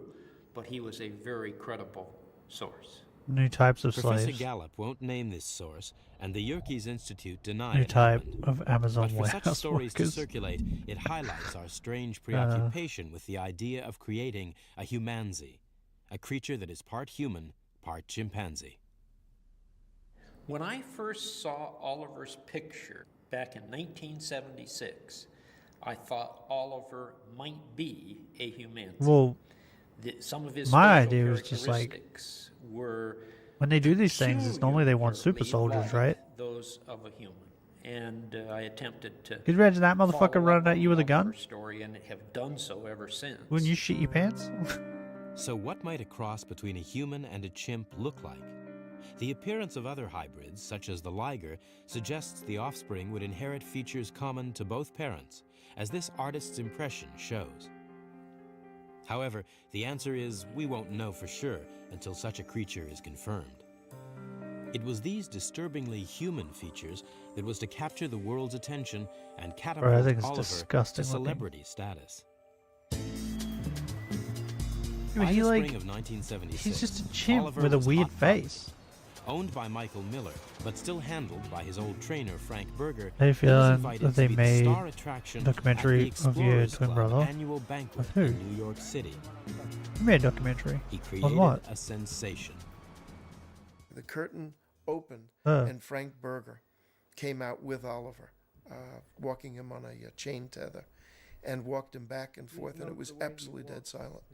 but he was a very credible source. New types of Professor slaves. Gallup won't name this source, and the Yerkes Institute denied New it type happened. of Amazon But for such warehouse stories to workers. circulate, it highlights our strange preoccupation with the idea of creating a humanzee, a creature that is part human, part chimpanzee. When I first saw Oliver's picture back in 1976, I thought Oliver might be a humanzee. Well, some of his my facial idea was just like, characteristics were when they do these things, it's normally they want super peculiarly soldiers, like right? those of a human. And I attempted to Could you imagine that motherfucker follow running up at you with a on gun? her story, and have done so ever since. Wouldn't you shit your pants? So what might a cross between a human and a chimp look like? The appearance of other hybrids, such as the liger, suggests the offspring would inherit features common to both parents, as this artist's impression shows. However, the answer is we won't know for sure until such a creature is confirmed. It was these disturbingly human features that was to capture the world's attention and catapult Oliver to celebrity status. I mean, By the spring of 1976, he's just a chimp Oliver with a was weird hot face. Owned by Michael Miller, but still handled by his old trainer Frank Berger, How do you he was feel invited that they to be the made star attraction documentary at the of your Explorers twin Club brother? annual banquet With who? in New York City. You made a documentary. He On created what? a sensation. The curtain opened, Oh. and Frank Berger came out with Oliver, walking him on a chain tether, and walked him back and forth, and it was absolutely dead silent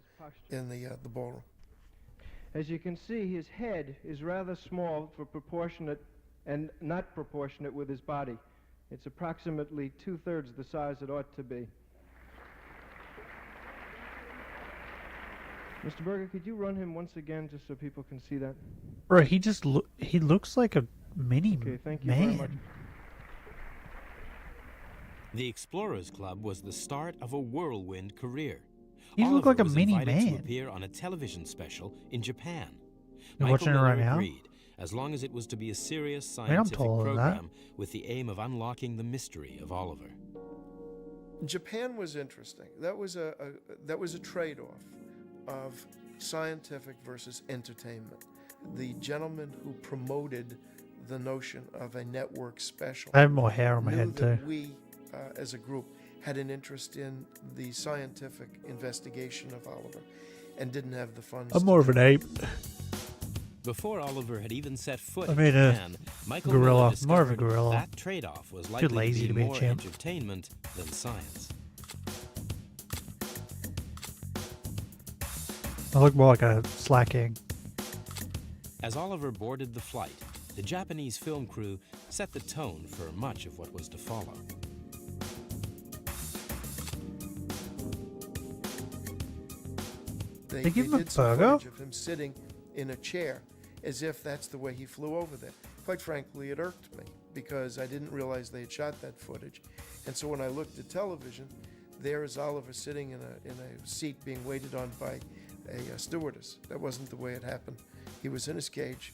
in the ballroom. As you can see, his head is rather small for proportionate and not proportionate with his body. It's approximately 2/3 the size it ought to be. Mr. Berger, could you run him once again just so people can see that? Bro, he looks like a mini Okay, thank you man. very much. The Explorers Club was the start of a whirlwind career. He looked like a was mini invited to man. appear on a television special in Japan. You're Michael watching it Miller right now? agreed, as long as it was to be a serious I'm scientific taller than that. program with the aim of unlocking the mystery of Oliver. Japan was interesting. That was a trade-off of scientific versus entertainment. The gentleman who promoted the notion of a network special I have more hair on my knew head that too. we, as a group, had an interest in the scientific investigation of Oliver, and didn't have the funds. I'm to more of do an it. ape. Before Oliver had even set foot I in mean, Japan, Michael gorilla. Miller More of a discovered gorilla. that trade-off was Too likely lazy to to be be a more chimp. entertainment than science. I look more like a slack egg. As Oliver boarded the flight, the Japanese film crew set the tone for much of what was to follow. They give him a did some burger? footage of him sitting in a chair, as if that's the way he flew over there. Quite frankly, it irked me because I didn't realize they had shot that footage. And so when I looked at television, there is Oliver sitting in a seat being waited on by a stewardess. That wasn't the way it happened. He was in his cage,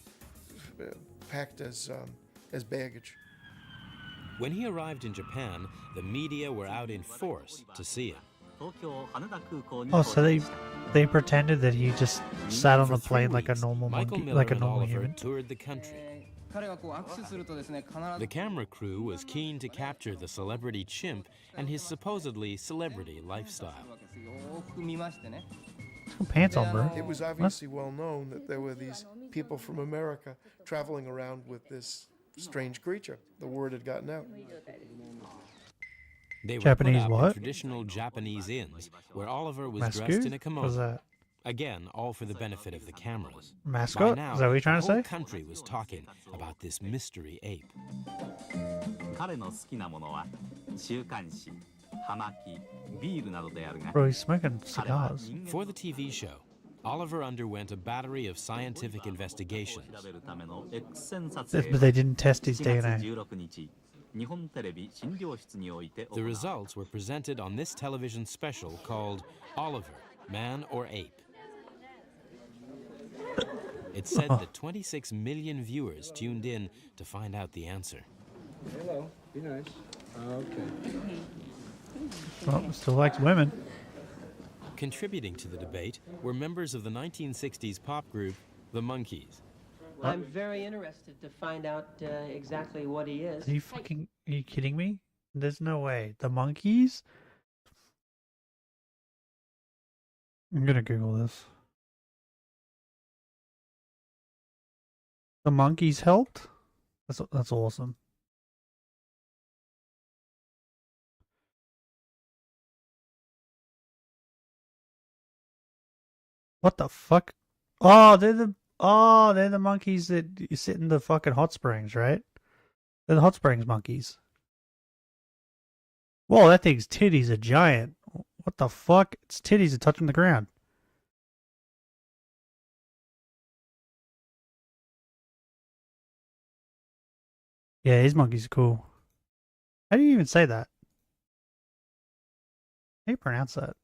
packed as baggage. When he arrived in Japan, the media were out in force to see him. Oh, so they pretended that he just sat on For the 3 plane like a weeks, normal Michael monkey, Miller like a and normal Oliver human. toured the country. The camera crew was keen to capture the celebrity chimp and his supposedly celebrity lifestyle. Put pants on, bro. It was obviously well known that there were these people from America traveling around with this strange creature. The word had gotten out. They were Japanese put up in what? traditional Japanese inns, where Oliver was Mascot? dressed in a What's kimono. that? Again, all for the benefit of the cameras. Mascot? By now, Is that what you're trying to the whole say? country was talking about this mystery ape. Bro, he's smoking cigars. For the TV show, Oliver underwent a battery of scientific investigations. But they didn't test his DNA. The results were presented on this television special called Oliver, Man or Ape. It said that 26 million viewers tuned in to find out the answer. Hello, be nice. Okay. Well, still likes women. Contributing to the debate were members of the 1960s pop group, the Monkees. I'm very interested to find out exactly what he is. Are you kidding me? There's no way. The monkeys? I'm gonna Google this. The monkeys helped? That's awesome. What the fuck? Oh, they're the monkeys that sit in the fucking hot springs, right? They're the hot springs monkeys. Whoa, that thing's titties are giant. What the fuck? Its titties are touching the ground. Yeah, his monkeys are cool. How do you even say that? How do you pronounce that?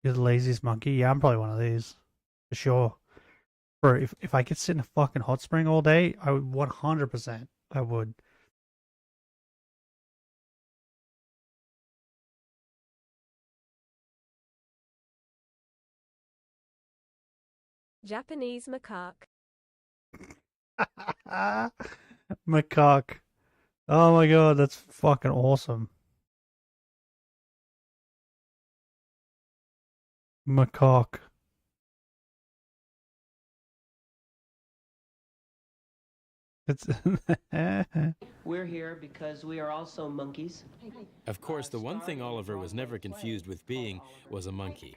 You're the laziest monkey? Yeah, I'm probably one of these. For sure. Bro, if I could sit in a fucking hot spring all day, I would 100%. I would. Japanese macaque. Macaque. Oh my god, that's fucking awesome. Macaque. It's We're here because we are also monkeys. Of course, the one thing Oliver was never confused with being was a monkey.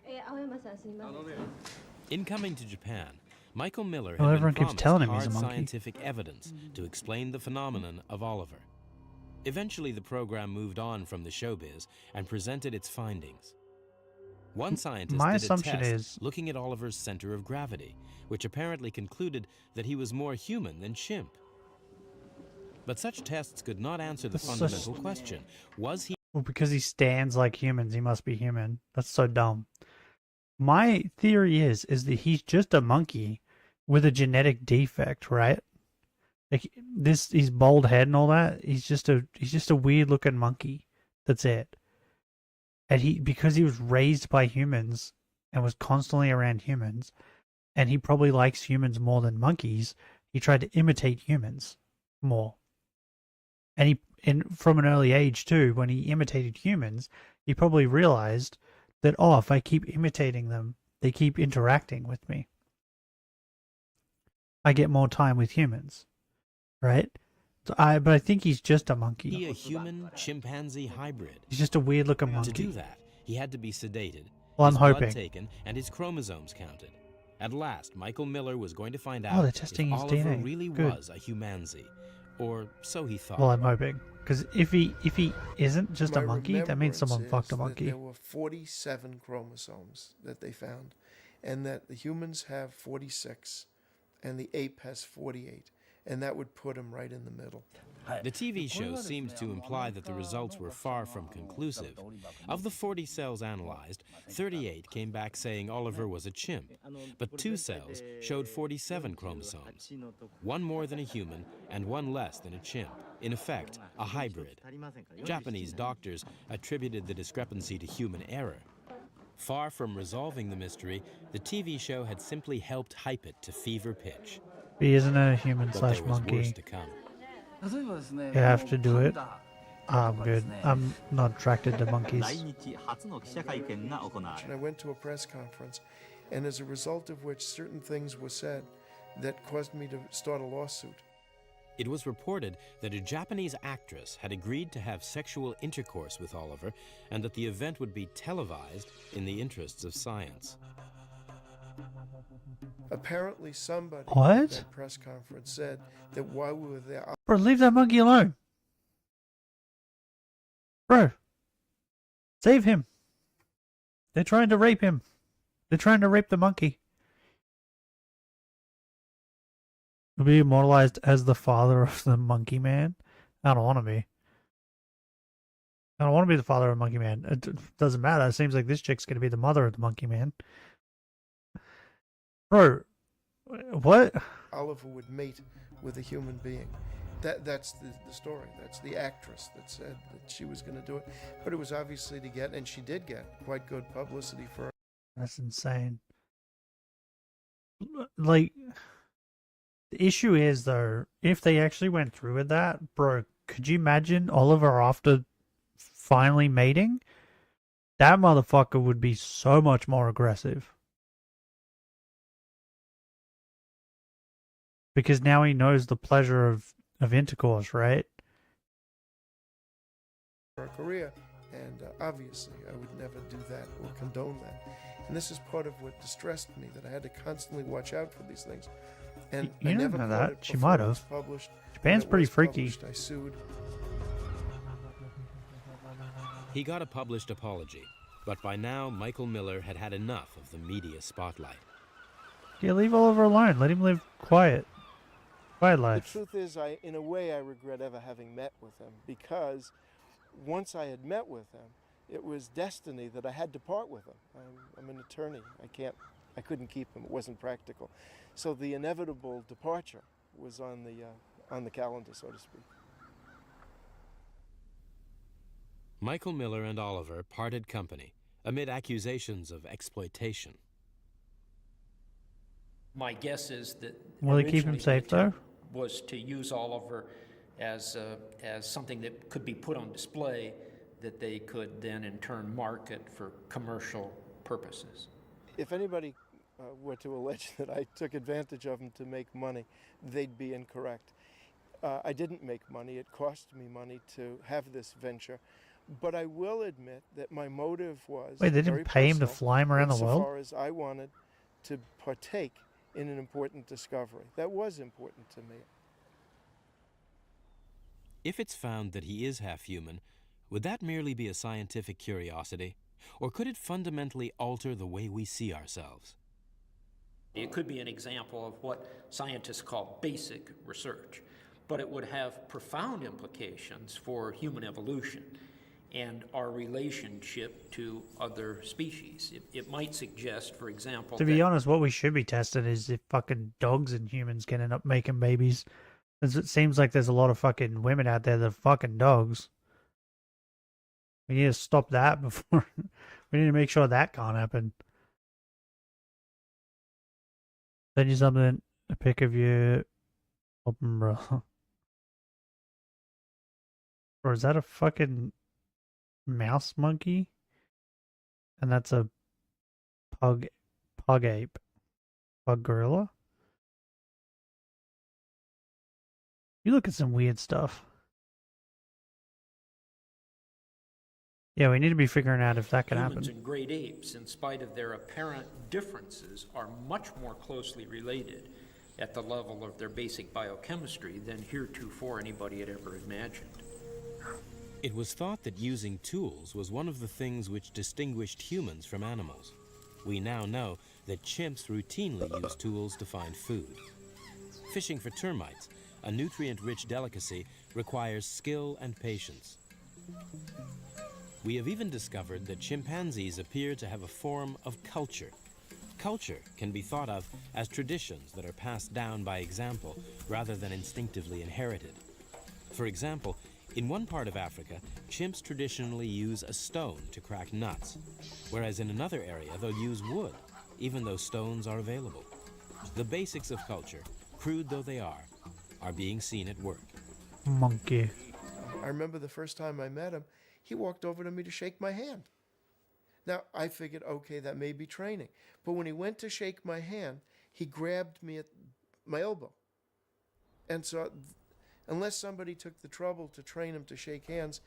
In coming to Japan, Michael Miller had Well, been everyone keeps promised telling him he's hard a monkey. scientific evidence to explain the phenomenon of Oliver. Eventually, the program moved on from the showbiz and presented its findings. One scientist My did a assumption test is- looking at Oliver's center of gravity, which apparently concluded that he was more human than chimp. But such tests could not answer the That's so fundamental question. Was he Well, because he stands like humans, he must be human. That's so dumb. My theory is that he's just a monkey with a genetic defect, right? Like this, his bald head and all that. He's just a weird looking monkey. That's it. And because he was raised by humans and was constantly around humans, and he probably likes humans more than monkeys, he tried to imitate humans more. And from an early age too, when he imitated humans, he probably realized that, oh, if I keep imitating them, they keep interacting with me. I get more time with humans, right? But I think he's just a monkey. a human-chimpanzee hybrid? He's just a weird-looking To monkey. do that, he had to be sedated, Well, I'm his blood hoping. taken, and his chromosomes counted. At last, Michael Miller was going to find Oh, out they're if testing his Oliver DNA. really Good. was a humanzee, or so he thought. Well, I'm hoping, because if he isn't just a My monkey, that means someone remembrance fucked a is that monkey. There were 47 chromosomes that they found, and that the humans have 46, and the ape has 48, and that would put him right in the middle. The TV show seemed to imply that the results were far from conclusive. Of the 40 cells analyzed, 38 came back saying Oliver was a chimp, but 2 cells showed 47 chromosomes, one more than a human and one less than a chimp, in effect, a hybrid. Japanese doctors attributed the discrepancy to human error. Far from resolving the mystery, the TV show had simply helped hype it to fever pitch. He isn't a human But slash there was monkey. worse to come. You have to do it. I'm good. I'm not attracted to monkeys. And I went to a press conference, and as a result of which certain things were said that caused me to start a lawsuit. It was reported that a Japanese actress had agreed to have sexual intercourse with Oliver and that the event would be televised in the interests of science. Apparently somebody What? at that press conference said that while we were there, Bro, leave that monkey alone. Bro, save him. They're trying to rape him. They're trying to rape the monkey. He'll be immortalized as the father of the monkey man. I don't want to be. I don't want to be the father of Monkey Man. It doesn't matter. It seems like this chick's going to be the mother of the Monkey Man. Bro, what? Oliver would mate with a human being. That's the story. That's the actress that said that she was going to do it. But it was obviously to get, and she did get, quite good publicity for it. That's insane. Like, the issue is, though, if they actually went through with that, bro, could you imagine Oliver after finally mating? That motherfucker would be so much more aggressive. Because now he knows the pleasure of intercourse, right? Her career, and obviously I would never do that or condone that. And this is part of what distressed me, that I had to constantly watch out for these things. And You I don't never know caught that. it She before might it was have. published. Japan's When it pretty was freaky. published, I sued. He got a published apology, but by now Michael Miller had had enough of the media spotlight. Yeah, leave Oliver alone. Let him live quiet. Wildlife. The truth is, in a way, I regret ever having met with him, because once I had met with him, it was destiny that I had to part with him. I'm an attorney. I couldn't keep him. It wasn't practical. So the inevitable departure was on the calendar, so to speak. Michael Miller and Oliver parted company amid accusations of exploitation. My guess is that Will he keep him originally safe, the though? intent was to use Oliver as something that could be put on display that they could then in turn market for commercial purposes. If anybody were to allege that I took advantage of him to make money, they'd be incorrect. I didn't make money. It cost me money to have this venture. But I will admit that my motive was Wait, they very didn't pay him to personal fly him around the world? insofar as I wanted to partake in an important discovery. That was important to me. If it's found that he is half human, would that merely be a scientific curiosity? Or could it fundamentally alter the way we see ourselves? It could be an example of what scientists call basic research, but it would have profound implications for human evolution and our relationship to other species. It might suggest, for example, To be honest, what we should be testing is if fucking dogs and humans can end up making babies. Because it seems like there's a lot of fucking women out there that are fucking dogs. We need to stop that before... we need to make sure that can't happen. Send you something, a pic of you. Open, bro. Or is that a fucking mouse monkey? And that's a pug ape. Pug gorilla? You look at some weird stuff. Yeah, we need to be figuring out if that can humans happen. and great apes, in spite of their apparent differences, are much more closely related at the level of their basic biochemistry than heretofore anybody had ever imagined. It was thought that using tools was one of the things which distinguished humans from animals. We now know that chimps routinely use tools to find food. Fishing for termites, a nutrient-rich delicacy, requires skill and patience. We have even discovered that chimpanzees appear to have a form of culture. Culture can be thought of as traditions that are passed down by example rather than instinctively inherited. For example, in one part of Africa, chimps traditionally use a stone to crack nuts, whereas in another area they'll use wood, even though stones are available. The basics of culture, crude though they are being seen at work. Monkey. I remember the first time I met him, he walked over to me to shake my hand. Now, I figured, okay, that may be training. But when he went to shake my hand, he grabbed me at my elbow. And so, unless somebody took the trouble to train him to shake hands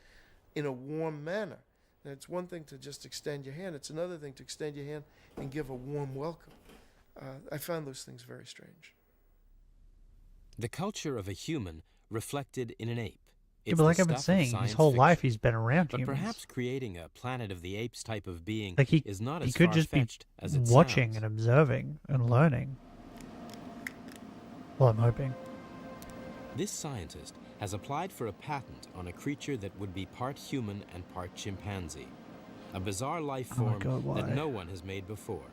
in a warm manner, now it's one thing to just extend your hand. It's another thing to extend your hand and give a warm welcome. I found those things very strange. The culture of a human reflected in an ape. Yeah, but like I've been saying, his whole life he's been around But humans. perhaps creating a Planet of the Apes type of being Like is not he as could just be far-fetched as it watching sounds. and observing and learning. Well, I'm hoping. This scientist has applied for a patent on a creature that would be part human and part chimpanzee. A bizarre life Oh my form God, why? that no one has made before,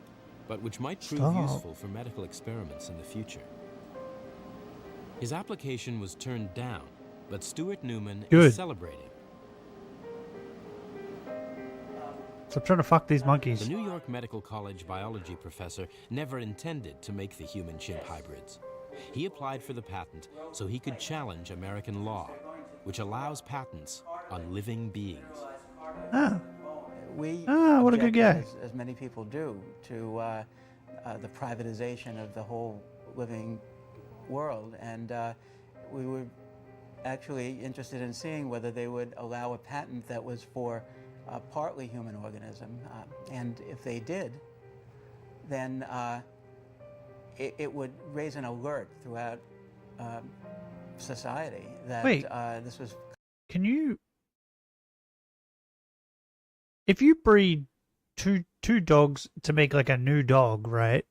but which might prove Stop. useful for medical experiments in the future. His application was turned down, but Stuart Newman Good. is celebrating. Stop trying to fuck these monkeys. The New York Medical College biology professor never intended to make the human-chimp hybrids. He applied for the patent so he could challenge American law, which allows patents on living beings. Ah. We what a good object, guy. as many people do, to the privatization of the whole living world, and we were actually interested in seeing whether they would allow a patent that was for a partly human organism, and if they did, then it would raise an alert throughout society that Wait. this was. Can you... If you breed two dogs to make like a new dog, right?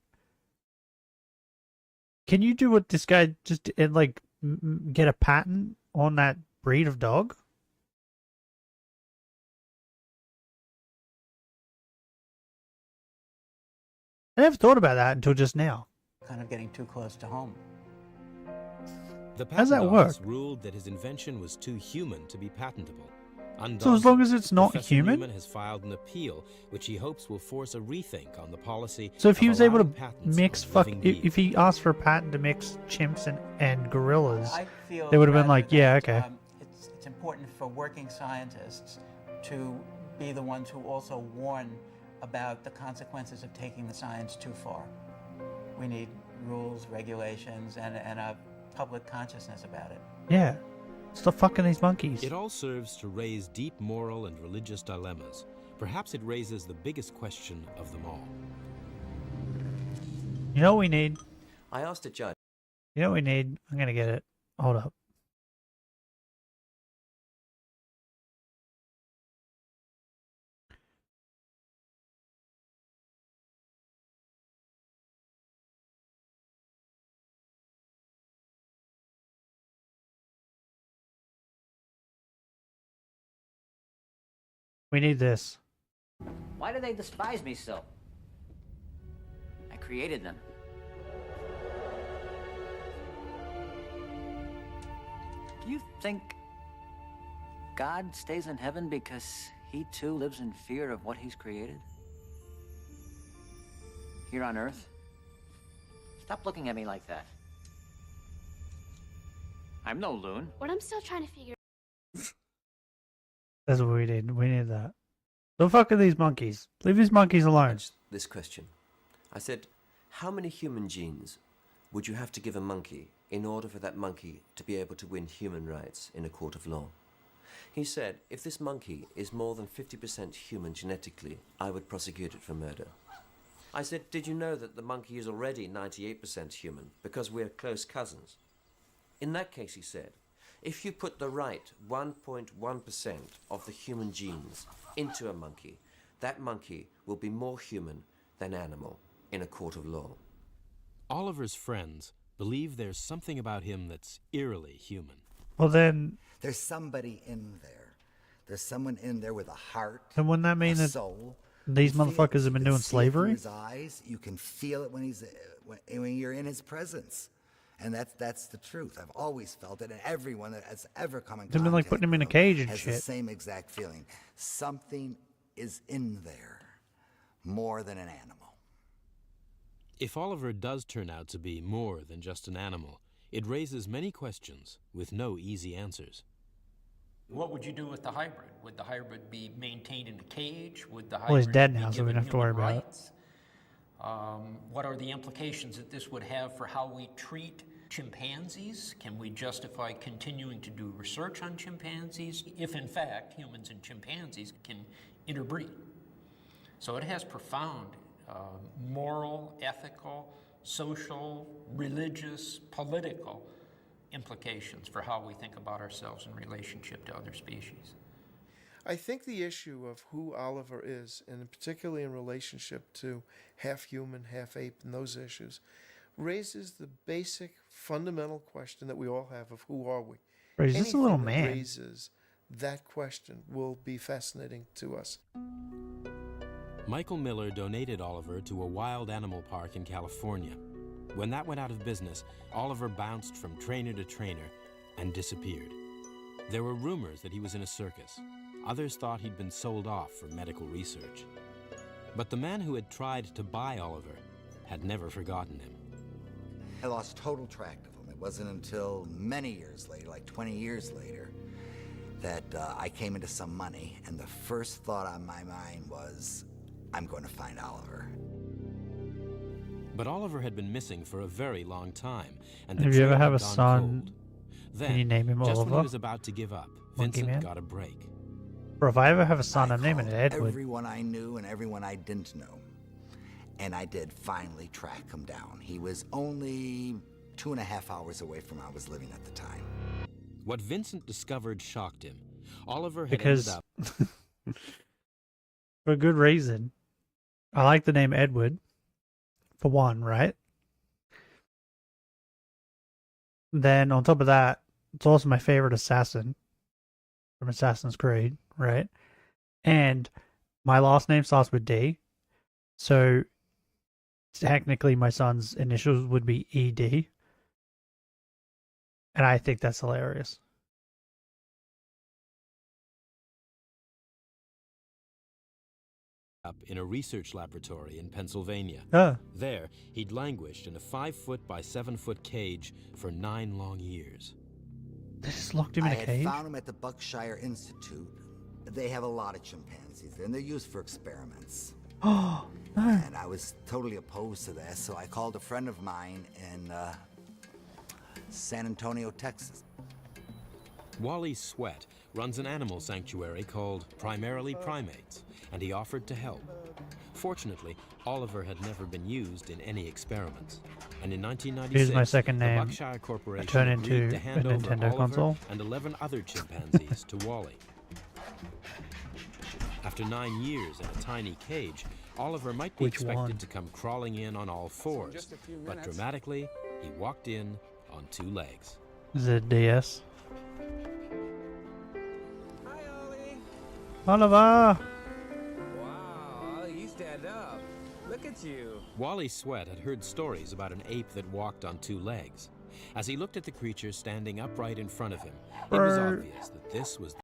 Can you do what this guy just did, like get a patent on that breed of dog? I never thought about that until just now. Kind of getting too close to home. The How's patent that work? office ruled that his invention was too human to be patentable. So as long as it's not Professor human? Newman has filed an appeal, which he hopes will force a rethink on the policy. So if he of was able allowing to patents mix on fuck, living if he asked for a patent to mix chimps and gorillas, I feel they would have been rather like, yeah, that, okay. It's important for working scientists to be the ones who also warn about the consequences of taking the science too far. We need rules, regulations, and a public consciousness about it. Yeah. Stop fucking these monkeys. It all serves to raise deep moral and religious dilemmas. Perhaps it raises the biggest question of them all. You know what we need? I asked a judge. You know what we need? I'm gonna get it. Hold up. We need this. Why do they despise me so? I created them. Do you think God stays in heaven because he too lives in fear of what he's created? Here on Earth? Stop looking at me like that. I'm no loon. What I'm still trying to figure. That's what we need. We need that. Don't fuck with these monkeys. Leave these monkeys alone. This question. I said, how many human genes would you have to give a monkey in order for that monkey to be able to win human rights in a court of law? He said, if this monkey is more than 50% human genetically, I would prosecute it for murder. I said, did you know that the monkey is already 98% human because we're close cousins? In that case, he said, if you put the right 1.1% of the human genes into a monkey, that monkey will be more human than animal in a court of law. Oliver's friends believe there's something about him that's eerily human. Well then, there's somebody in there. There's someone in there with a heart. then wouldn't that mean a that soul. these You feel it. motherfuckers have been You can doing see it through slavery? His eyes. You can feel it when you're in his presence. And that's the truth. I've always felt it, and everyone that has ever come in They've been like contact putting him in a with cage and has shit. the same exact feeling. Something is in there more than an animal. If Oliver does turn out to be more than just an animal, it raises many questions with no easy answers. What would you do with the hybrid? Would the hybrid be maintained in a cage? Would the hybrid Well, he's dead be now, so we given don't have to worry human about it. rights? What are the implications that this would have for how we treat chimpanzees? Can we justify continuing to do research on chimpanzees if, in fact, humans and chimpanzees can interbreed? So it has profound moral, ethical, social, religious, political implications for how we think about ourselves in relationship to other species. I think the issue of who Oliver is, and particularly in relationship to half human, half ape, and those issues, raises the basic fundamental question that we all have of who are we? Bro, he's just a little Anything that man. raises that question will be fascinating to us. Michael Miller donated Oliver to a wild animal park in California. When that went out of business, Oliver bounced from trainer to trainer and disappeared. There were rumors that he was in a circus. Others thought he'd been sold off for medical research. But the man who had tried to buy Oliver had never forgotten him. I lost total track of him. It wasn't until many years later, like 20 years later, that I came into some money, and the first thought on my mind was, I'm going to find Oliver. But Oliver had been missing for a very long time, and the If you ever trail have had a gone son, cold. Then, can you name him just when Oliver? he was about to give up, Monkey Vincent Man? got a break. Bro, if I ever have a son, I'm naming it called Edward. everyone I knew and everyone I didn't know. And I did finally track him down. He was only 2.5 hours away from where I was living at the time. What Vincent discovered shocked him. Oliver had Because, ended up... for a good reason. I like the name Edward, for one, right? Then on top of that, it's also my favorite assassin from Assassin's Creed, right? And my last name starts with D, so technically my son's initials would be ED, and I think that's hilarious. Up in a research laboratory in Pennsylvania. Ah. There, he'd languished in a 5-foot by 7-foot cage for 9 long years. They just locked him in a cage? I found him at the Buckshire Institute. They have a lot of chimpanzees there, and they're used for experiments. Oh, no. And I was totally opposed to that, so I called a friend of mine in San Antonio, Texas. Wally Sweat runs an animal sanctuary called Primarily Primates, and he offered to help. Fortunately, Oliver had never been used in any experiments. And in 1996, Here's my second name. the Buckshire Corporation Turn agreed into to hand a over Nintendo Oliver console. and 11 other chimpanzees to Wally. After 9 years in a tiny cage, Oliver might be expected to come crawling in on all fours, but dramatically, he walked in on 2 legs. Is it DS? Oliver! Wow, you stand up. Look at you. Wally Sweat had heard stories about an ape that walked on 2 legs. As he looked at the creature standing upright in front of him, it was obvious that this was...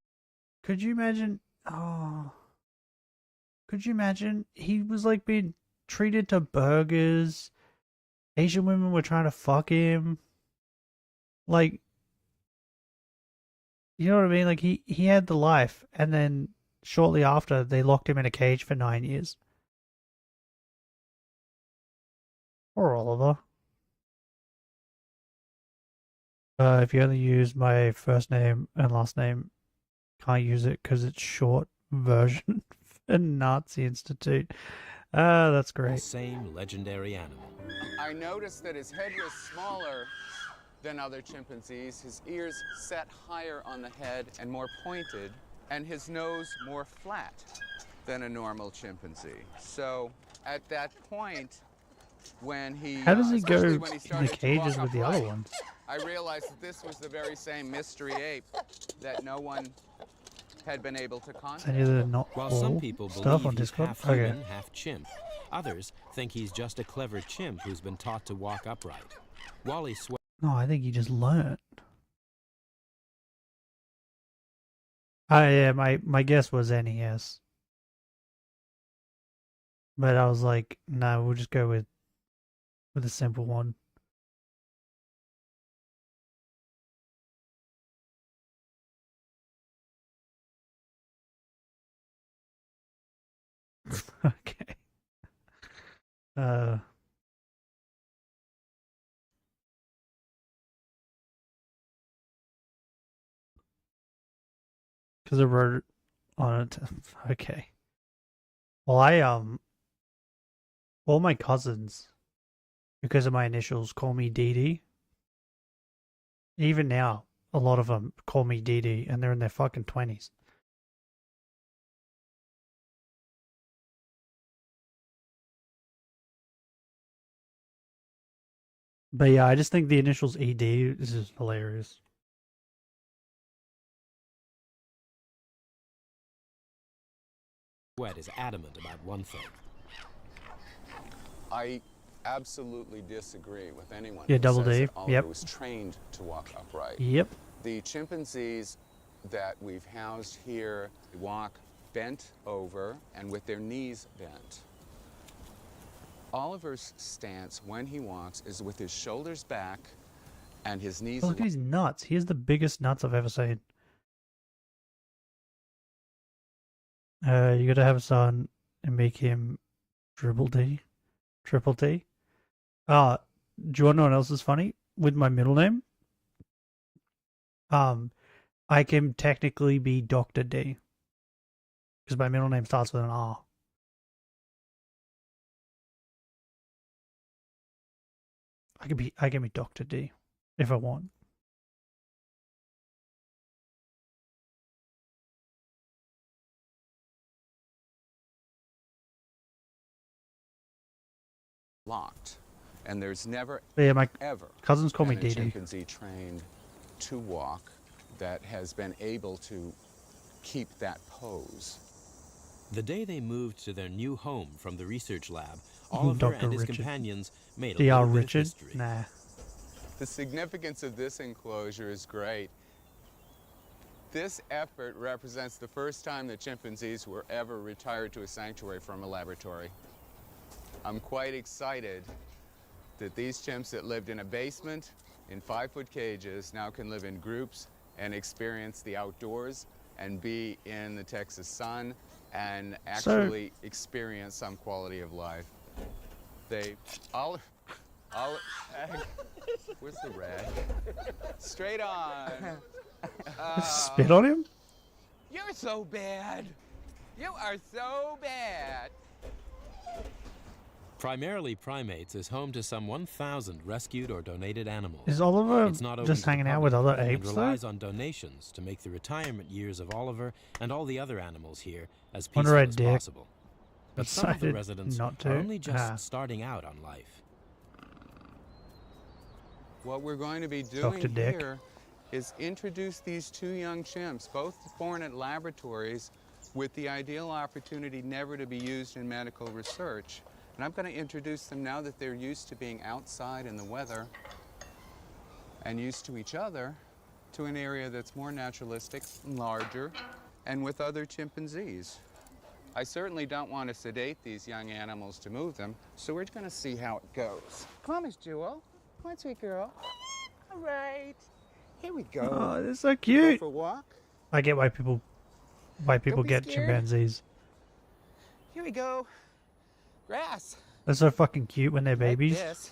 Could you imagine? Oh. Could you imagine? He was like being treated to burgers. Asian women were trying to fuck him. Like, you know what I mean? Like, he had the life, and then shortly after, they locked him in a cage for 9 years. Poor Oliver. If you only use my first name and last name, can't use it because it's short version for Nazi Institute. That's great. The same legendary animal. I noticed that his head was smaller than other chimpanzees. His ears sat higher on the head and more pointed, and his nose more flat than a normal chimpanzee. So at that point, when he How does he go especially in when he the started to cages walk with the other upright, ones? I realized that this was the very same mystery ape that no one had been able to contact. Any of the not While all some people stuff believe on he's Discord? half Okay. human, half chimp, others think he's just a clever chimp who's been taught to walk upright. Wally Sweat. No, I think he just learned. Yeah, my guess was NES. But I was like, no, we'll just go with a simple one. Okay. Because I wrote it on it. Okay. Well, all my cousins, because of my initials, call me DD. Even now, a lot of them call me DD, and they're in their fucking 20s. But yeah, I just think the initials ED is just hilarious. Sweat is adamant about one thing. I absolutely disagree with anyone Yeah, who Double says D. that Oliver Yep. was trained to walk upright. Yep. The chimpanzees that we've housed here walk bent over and with their knees bent. Oliver's stance when he walks is with his shoulders back and his knees. Oh, look at his nuts. He has the biggest nuts I've ever seen. You gotta have a son and make him Triple D. Do you want to know what else is funny? With my middle name, I can technically be Dr. D. Because my middle name starts with an R. I can be Dr. D if I want. Locked. And there's never, Yeah, my ever cousins call me been a Dee Dee. chimpanzee trained to walk that has been able to keep that pose. The day they moved to their new home from the research lab, Oliver Dr. and his Richard. companions made a DR little bit of Richard? history. Nah. The significance of this enclosure is great. This effort represents the first time that chimpanzees were ever retired to a sanctuary from a laboratory. I'm quite excited that these chimps that lived in a basement in 5-foot cages now can live in groups and experience the outdoors and be in the Texas sun and actually experience some quality of life. They, where's the rag? Straight on. Spit on him? You're so bad. You are so bad. Primarily Primates is home to some 1,000 rescued or donated animals. Is Oliver It's not open just to the hanging out public with other and apes, though? relies on donations to make the retirement years of Oliver and all the other animals here as Wonder peaceful I as dick possible. But some of the decided residents not to. are only just Ah. starting out on life. What we're going to be Dr. doing Dick. here is introduce these two young chimps, both born at laboratories, with the ideal opportunity never to be used in medical research. And I'm going to introduce them now that they're used to being outside in the weather and used to each other to an area that's more naturalistic, larger, and with other chimpanzees. I certainly don't want to sedate these young animals to move them, so we're going to see how it goes. Come on, Miss Jewel. Come on, sweet girl. All right. Here we go. Oh, they're so cute. Go for a walk. I get why people be get scared. chimpanzees. Here we go. Grass. They're so fucking cute when they're babies. Yes.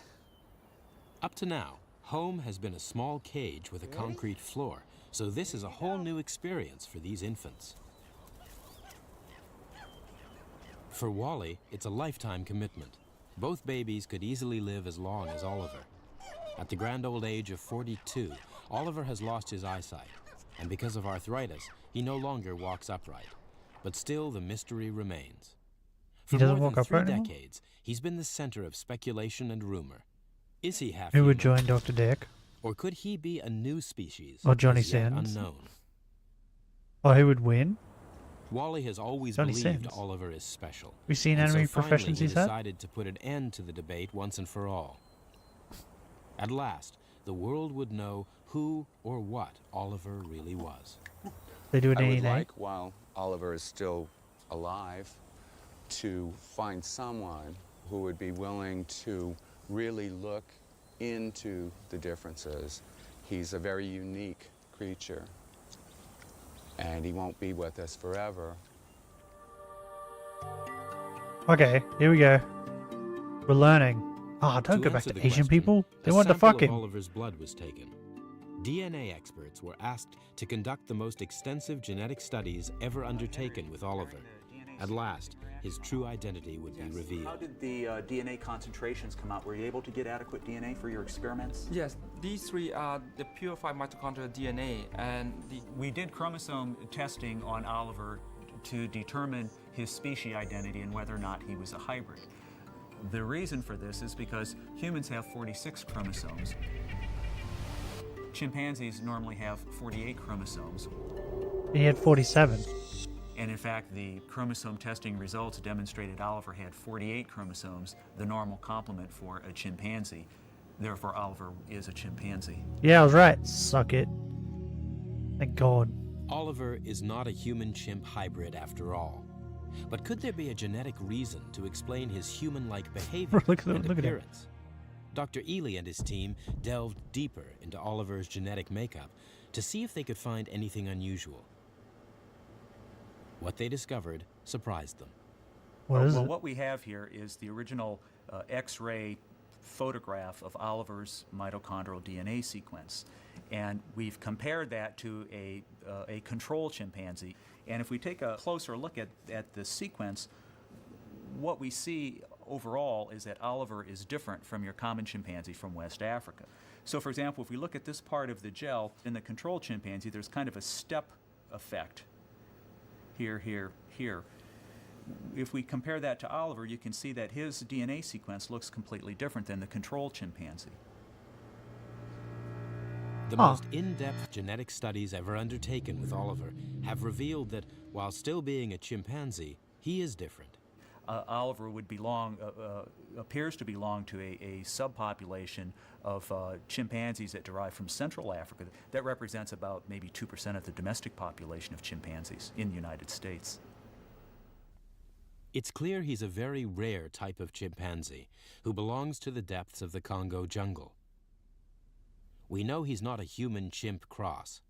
Up to now, home has been a small cage with a concrete floor, so this is a whole new experience for these infants. For Wally, it's a lifetime commitment. Both babies could easily live as long as Oliver. At the grand old age of 42, Oliver has lost his eyesight, and because of arthritis, he no longer walks upright. But still, the mystery remains. For doesn't more walk than 3 upright anymore? decades, he's been the center of speculation and rumor. Is he half Who would human? join Dr. Dick? Or could he be a new species? Or Johnny as yet Sins? unknown? Or who would win? Wally has always Johnny believed Sins. Oliver is special. We seen and enemy so finally professions he he's had? decided to put an end to the debate once and for all. At last, the world would know who or what Oliver really was. They do a I would DNA. like, while Oliver is still alive, to find someone who would be willing to really look into the differences. He's a very unique creature, and he won't be with us forever. Okay, here we go. We're learning. Ah, don't To go back answer to the Asian question, people. They a want to sample fuck of him. Oliver's blood was taken. DNA experts were asked to conduct the most extensive genetic studies ever undertaken with Oliver. At last, his true identity would be How revealed. did the DNA concentrations come out? Were you able to get adequate DNA for your experiments? Yes, these three are the purified mitochondrial DNA, and we did chromosome testing on Oliver to determine his species identity and whether or not he was a hybrid. The reason for this is because humans have 46 chromosomes. Chimpanzees normally have 48 chromosomes. He had 47. And in fact, the chromosome testing results demonstrated Oliver had 48 chromosomes, the normal complement for a chimpanzee. Therefore, Oliver is a chimpanzee. Yeah, I was right. Suck it. Thank God. Oliver is not a human-chimp hybrid after all. But could there be a genetic reason to explain his human-like behavior Look at him, and look at him. appearance? Dr. Ely and his team delved deeper into Oliver's genetic makeup to see if they could find anything unusual. What they discovered surprised them. Well, what we have here is the original X-ray photograph of Oliver's mitochondrial DNA sequence. And we've compared that to a control chimpanzee. And if we take a closer look at the sequence, what we see overall is that Oliver is different from your common chimpanzee from West Africa. So for example, if we look at this part of the gel, in the control chimpanzee, there's kind of a step effect. Here, here, here. if we compare that to Oliver, you can see that his DNA sequence looks completely different than the control chimpanzee. The most in-depth genetic studies ever undertaken with Oliver have revealed that, while still being a chimpanzee, he is different. Oliver would appears to belong to a subpopulation of chimpanzees that derive from Central Africa. That represents about maybe 2% of the domestic population of chimpanzees in the United States. It's clear he's a very rare type of chimpanzee who belongs to the depths of the Congo jungle. We know he's not a human-chimp cross,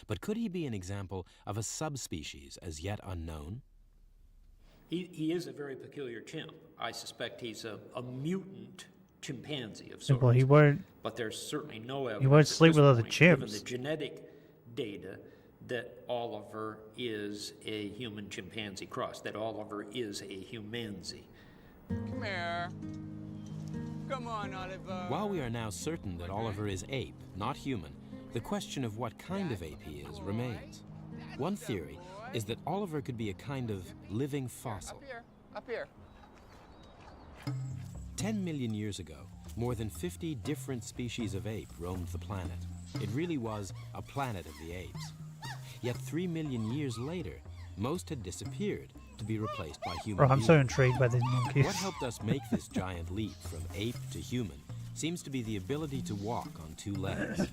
but could he be an example of a subspecies as yet unknown? He is a very peculiar chimp. I suspect he's a mutant chimpanzee of sorts. Well, he won't. But there's certainly no evidence. He won't sleep with other given chimps. the genetic data, that Oliver is a human chimpanzee cross. That Oliver is a humanzee. Come here. Come on, Oliver. While we are now certain that Oliver is ape, not human, the question of what kind of ape he is remains. One theory is that Oliver could be a kind of living fossil. Up here. 10 million years ago, more than 50 different species of ape roamed the planet. It really was a planet of the apes. Yet 3 million years later, most had disappeared to be replaced by human Bro, I'm so beings. intrigued by these monkeys. What helped us make this giant leap from ape to human seems to be the ability to walk on two legs.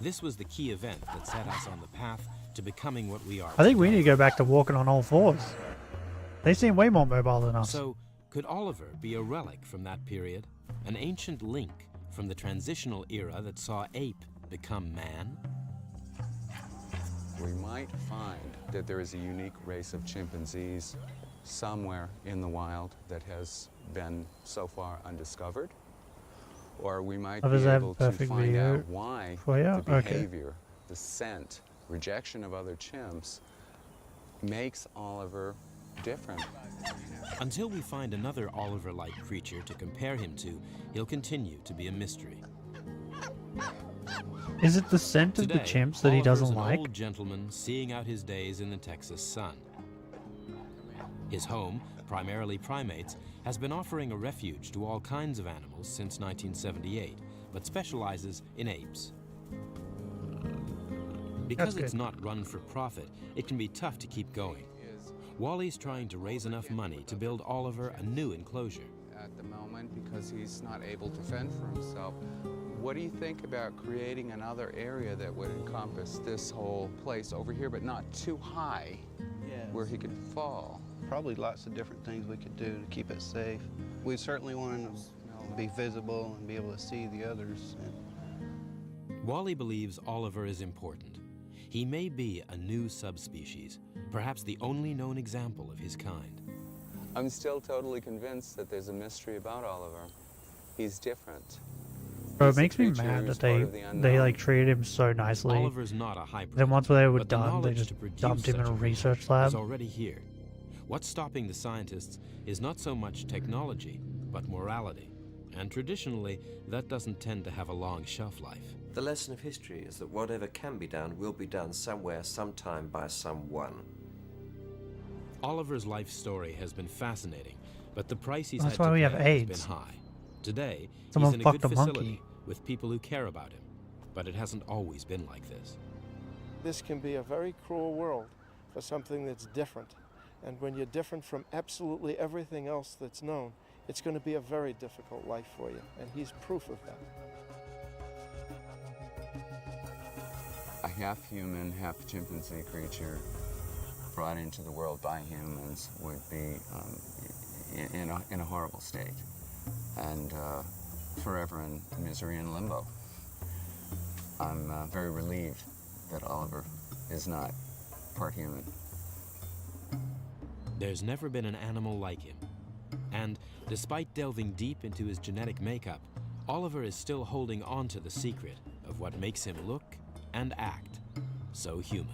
This was the key event that set us on the path to becoming what we are. I think we need to go back to walking on all fours. They seem way more mobile than us. So, could Oliver be a relic from that period? An ancient link from the transitional era that saw ape become man? We might find that there is a unique race of chimpanzees somewhere in the wild that has been so far undiscovered. Or we might be able to find out why the behavior, the scent, rejection of other chimps makes Oliver different. Until we find another Oliver-like creature to compare him to, he'll continue to be a mystery. Is it the scent of the chimps that he doesn't like? Oliver's an old gentleman seeing out his days in the Texas sun. His home, primarily primates, has been offering a refuge to all kinds of animals since 1978, but specializes in apes. Because it's not run for profit, it can be tough to keep going. Wally's trying to raise enough money to build Oliver a new enclosure. At the moment, because he's not able to fend for himself, what do you think about creating another area that would encompass this whole place over here, but not too high, where he could fall? Probably lots of different things we could do to keep it safe. We certainly want him to be visible and be able to see the others. Wally believes Oliver is important. He may be a new subspecies, perhaps the only known example of his kind. I'm still totally convinced that there's a mystery about Oliver. He's different. Bro, it makes me mad that they like treated him so nicely. Oliver's not a hybrid. Then once they were but the done, they knowledge just to produce dumped him in such a creature research lab. is already here. What's stopping the scientists is not so much technology, but morality. And traditionally, that doesn't tend to have a long shelf life. The lesson of history is that whatever can be done will be done somewhere, sometime, by someone. Oliver's life story has been fascinating, but the price he's That's had why to we pay have has AIDS. been high. Today, Someone he's in a fucked good a facility monkey. with people who care about him. But it hasn't always been like this. This can be a very cruel world for something that's different. And when you're different from absolutely everything else that's known, it's going to be a very difficult life for you. And he's proof of that. A half-human, half-chimpanzee creature brought into the world by humans would be in a horrible state and forever in misery and limbo. I'm very relieved that Oliver is not part human. There's never been an animal like him. And despite delving deep into his genetic makeup, Oliver is still holding on to the secret of what makes him look and act so human.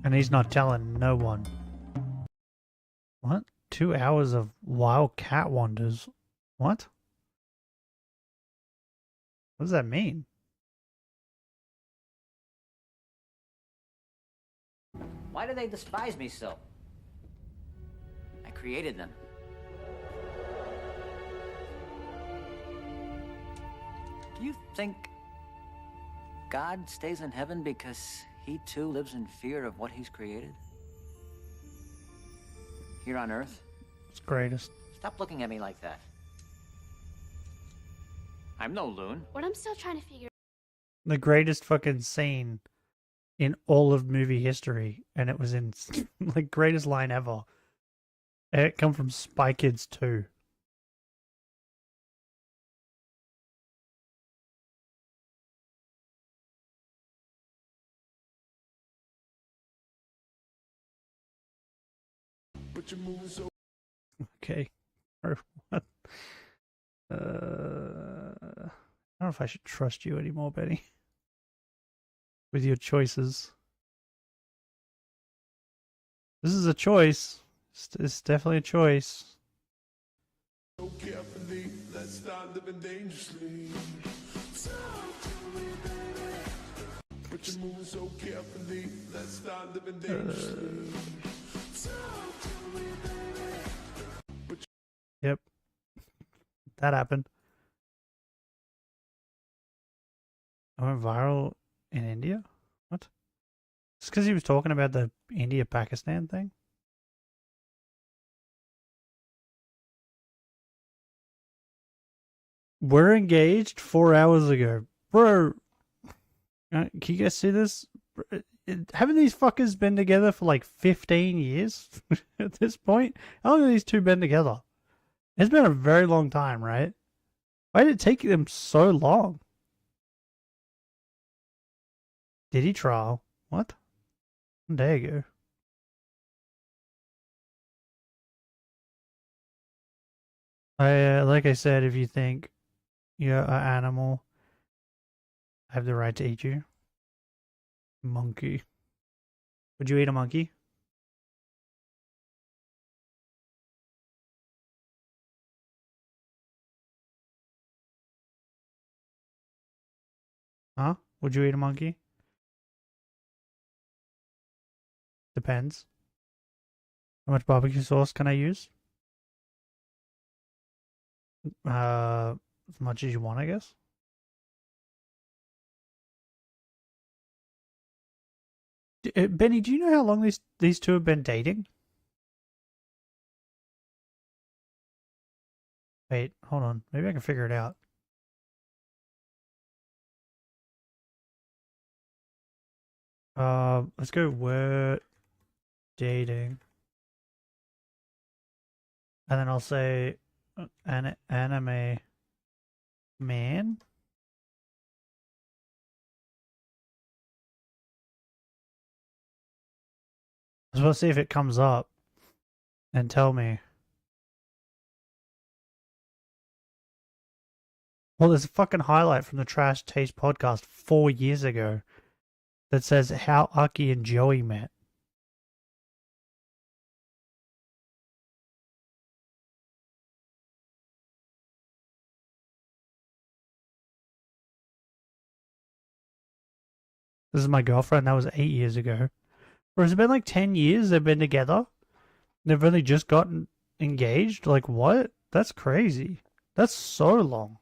And he's not telling no one. What? 2 hours of wild cat wonders. What? What does that mean? Why do they despise me so? I created them. Do you think God stays in heaven because he too lives in fear of what he's created? Here on Earth? It's greatest. Stop looking at me like that. I'm no loon. What I'm still trying to figure The greatest fucking scene in all of movie history, and it was in like greatest line ever. It come from Spy Kids 2. But you're moving so. Okay. Or what? I don't know if I should trust you anymore, Betty. With your choices. This is a choice. It's definitely a choice. So carefully, let's start living dangerously. But you're moving so carefully, let's start living dangerously. Yep. That happened. I went viral in India? What? It's because he was talking about the India-Pakistan thing? We're engaged 4 hours ago. Bro, can you guys see this? Haven't these fuckers been together for like 15 years at this point? How long have these two been together? It's been a very long time, right? Why did it take them so long? Did he trial? What? There you go. Like I said, if you think you're an animal, I have the right to eat you. Monkey. Would you eat a monkey? Huh? Would you eat a monkey? Depends. How much barbecue sauce can I use? As much as you want, I guess. Benny, do you know how long these two have been dating? Wait, hold on. Maybe I can figure it out. Let's go we're dating. And then I'll say anime man. I was supposed to see if it comes up and tell me. Well, there's a fucking highlight from the Trash Taste podcast 4 years ago that says how Aki and Joey met. This is my girlfriend. That was 8 years ago. Or has it been like 10 years they've been together? They've only just gotten engaged? Like, what? That's crazy. That's so long.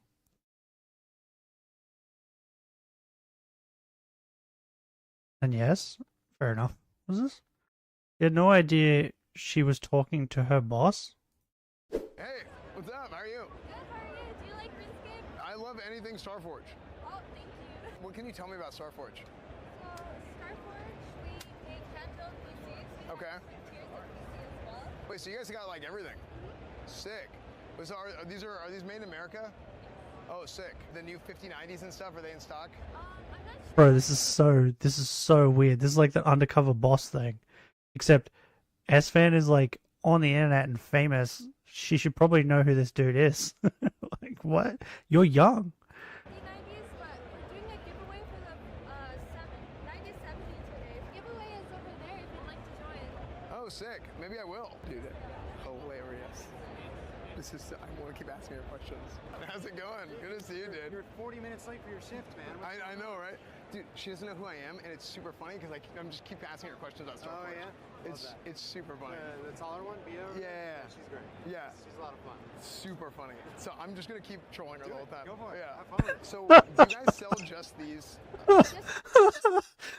And yes, fair enough. Was this? You had no idea she was talking to her boss? Hey, what's up? How are you? Good, how are you? Do you like RuneScape? I love anything Starforge. Oh, thank you. What can you tell me about Starforge? So, Starforge, we make hand-built PCs. Okay. Like tiers of PC as well. Wait, so you guys got like everything? Sick. So are these made in America? Oh, sick. The new 5090s and stuff, are they in stock? I'm not sure. Bro, this is so weird. This is like the undercover boss thing. Except S-Fan is like on the internet and famous. She should probably know who this dude is. Like, what? You're young. 5090s, but we're doing a giveaway for the 9070 today. The giveaway is over there if you'd like to join. Oh, sick. Maybe I will. Dude, hilarious. I want to keep asking her questions. How's it going? Good to see you, dude. You're 40 minutes late for your shift, man. I know, right? Dude, she doesn't know who I am, and it's super funny because I'm just keep asking her questions about Starforge. Oh, yeah? It's super funny. The taller one, Bio? Yeah. She's great. Yeah. She's a lot of fun. Super funny. So I'm just gonna keep trolling her the whole time. Go for it. Yeah. Have fun with it. So do you guys sell just these?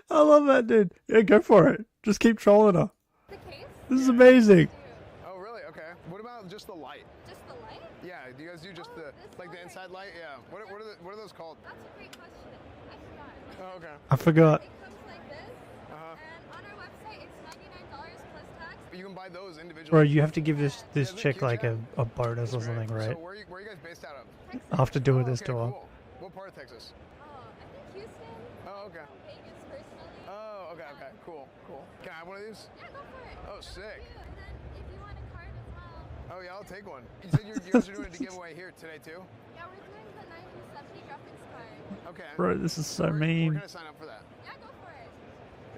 I love that, dude. Yeah, go for it. Just keep trolling her. The case? This is amazing. Oh, really? Okay. What about just the light? Just the light? Yeah. Do you guys do just the inside light? Yeah. What are those called? That's a great question. I forgot. Oh, okay. I forgot. It comes like this, and on our website it's $99 plus tax. But you can buy those individually. Bro, you have to give this chick like a bonus or something, right? So where are you guys based out of? After doing this to her. Cool. What part of Texas? I think Houston. Oh, okay. Vegas personally. Oh, okay, okay. Cool, cool. Can I have one of these? Yeah, go for it. Oh, sick. And then if you want a card as well. Oh, yeah, I'll take one. You said you guys are doing a giveaway here today, too? Yeah, we're doing the 1970 graphics card. Okay. Bro, this is so Where mean. can I sign up for that? Yeah, go for it.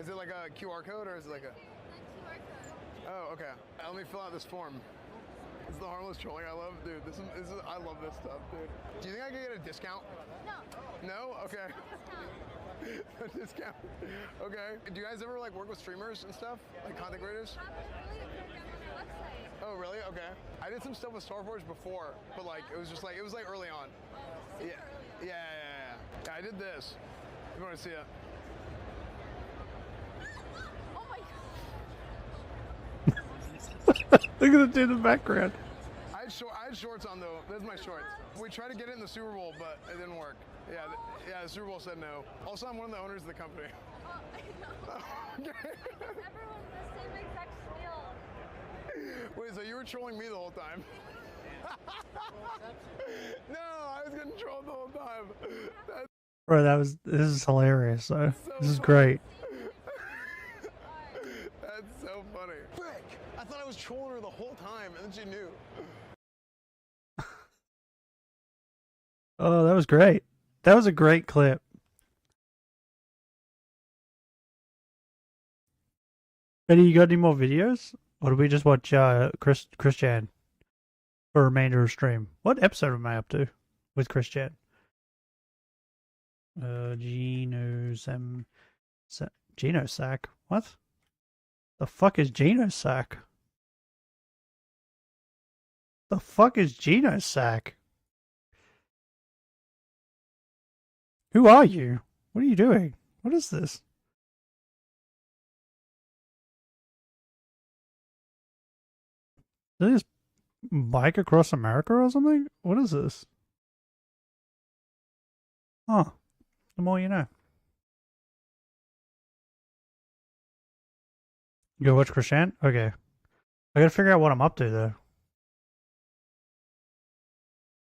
Is it like a QR code or is it like a... QR code. Oh, okay. Let me fill out this form. This is the harmless trolling I love, dude. This is I love this stuff, dude. Do you think I could get a discount? No. No? Okay. A discount. Okay. Do you guys ever like work with streamers and stuff? Like content creators? Oh, really? Okay. I did some stuff with Starforge before, but like it was like early on. Yeah. Yeah, I did this. You want to see it? Oh my Look at the dude in the background. I had shorts on though. Those are my shorts. We tried to get it in the Super Bowl, but it didn't work. Yeah, the Super Bowl said no. Also, I'm one of the owners of the company. Oh, I know. Okay. Everyone the same exact spiel. Wait, so you were trolling me the whole time? No, I was getting trolled the whole time. Bro, this is hilarious though. This is great. That's so funny. Frick! I thought I was trolling her the whole time, and then she knew. Oh, that was great. That was a great clip. Betty, you got any more videos? Or do we just watch Christian for the remainder of the stream? What episode am I up to with Christian? Genosac. What? The fuck is Genosac? The fuck is Genosac? Who are you? What are you doing? What is this? Did they just bike across America or something? What is this? Oh, the more you know. You go watch Christian? Okay. I gotta figure out what I'm up to though.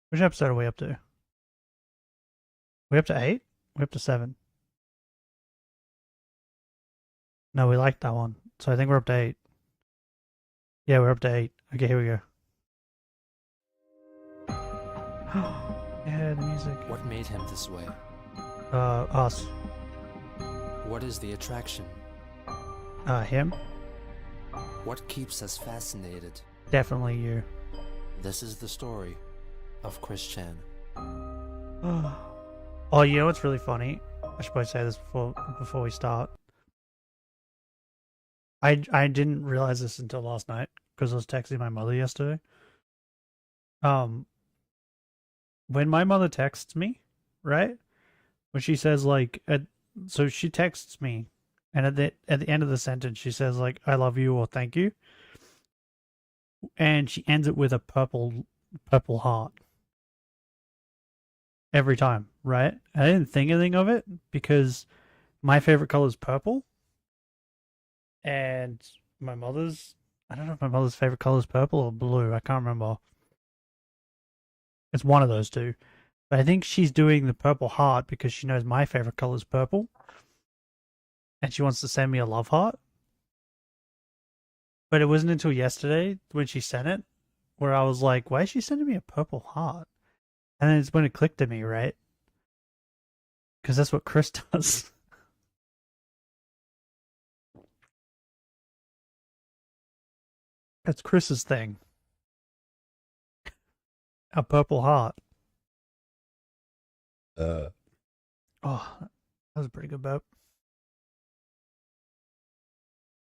Which episode are we up to? We up to 8? We up to 7? No, we liked that one. So I think we're up to 8. Yeah, we're up to 8. Okay, here we go. Yeah, the music. What made him this way? Us. What is the attraction? Him. What keeps us fascinated? Definitely you. This is the story of Christian. Oh, you know what's really funny? I should probably say this before we start. I didn't realize this until last night because I was texting my mother yesterday. When my mother texts me, right? When she says like, so she texts me, and at the end of the sentence she says like, "I love you" or "Thank you," and she ends it with a purple heart. Every time, right? I didn't think anything of it because my favorite color is purple. And my mother's, I don't know if my mother's favorite color is purple or blue. I can't remember. It's one of those two. But I think she's doing the purple heart because she knows my favorite color is purple. And she wants to send me a love heart. But it wasn't until yesterday when she sent it where I was like, why is she sending me a purple heart? And then it's when it clicked to me, right? Because that's what Chris does. That's Chris's thing. A purple heart. Oh, was a pretty good burp.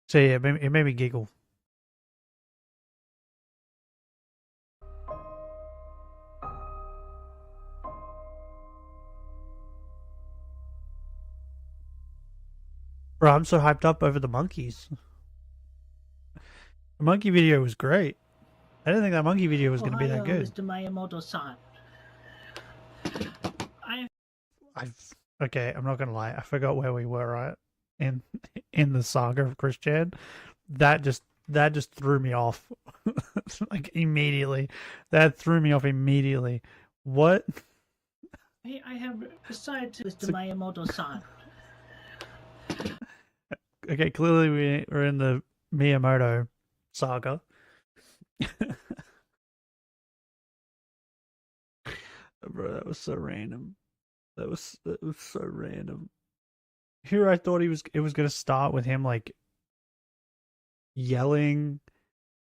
So yeah, it made me giggle. Bro, I'm so hyped up over the monkeys. The monkey video was great. I didn't think that monkey video was going to be that good. Mr. Miyamoto-san. Okay, I'm not going to lie. I forgot where we were at in the saga of Christian. That just threw me off. Like immediately. That threw me off immediately. What? I have decided to Mr. Miyamoto-san. Okay, clearly we're in the Miyamoto saga. Bro, that was so random. That was so random. Here I thought it was gonna start with him like yelling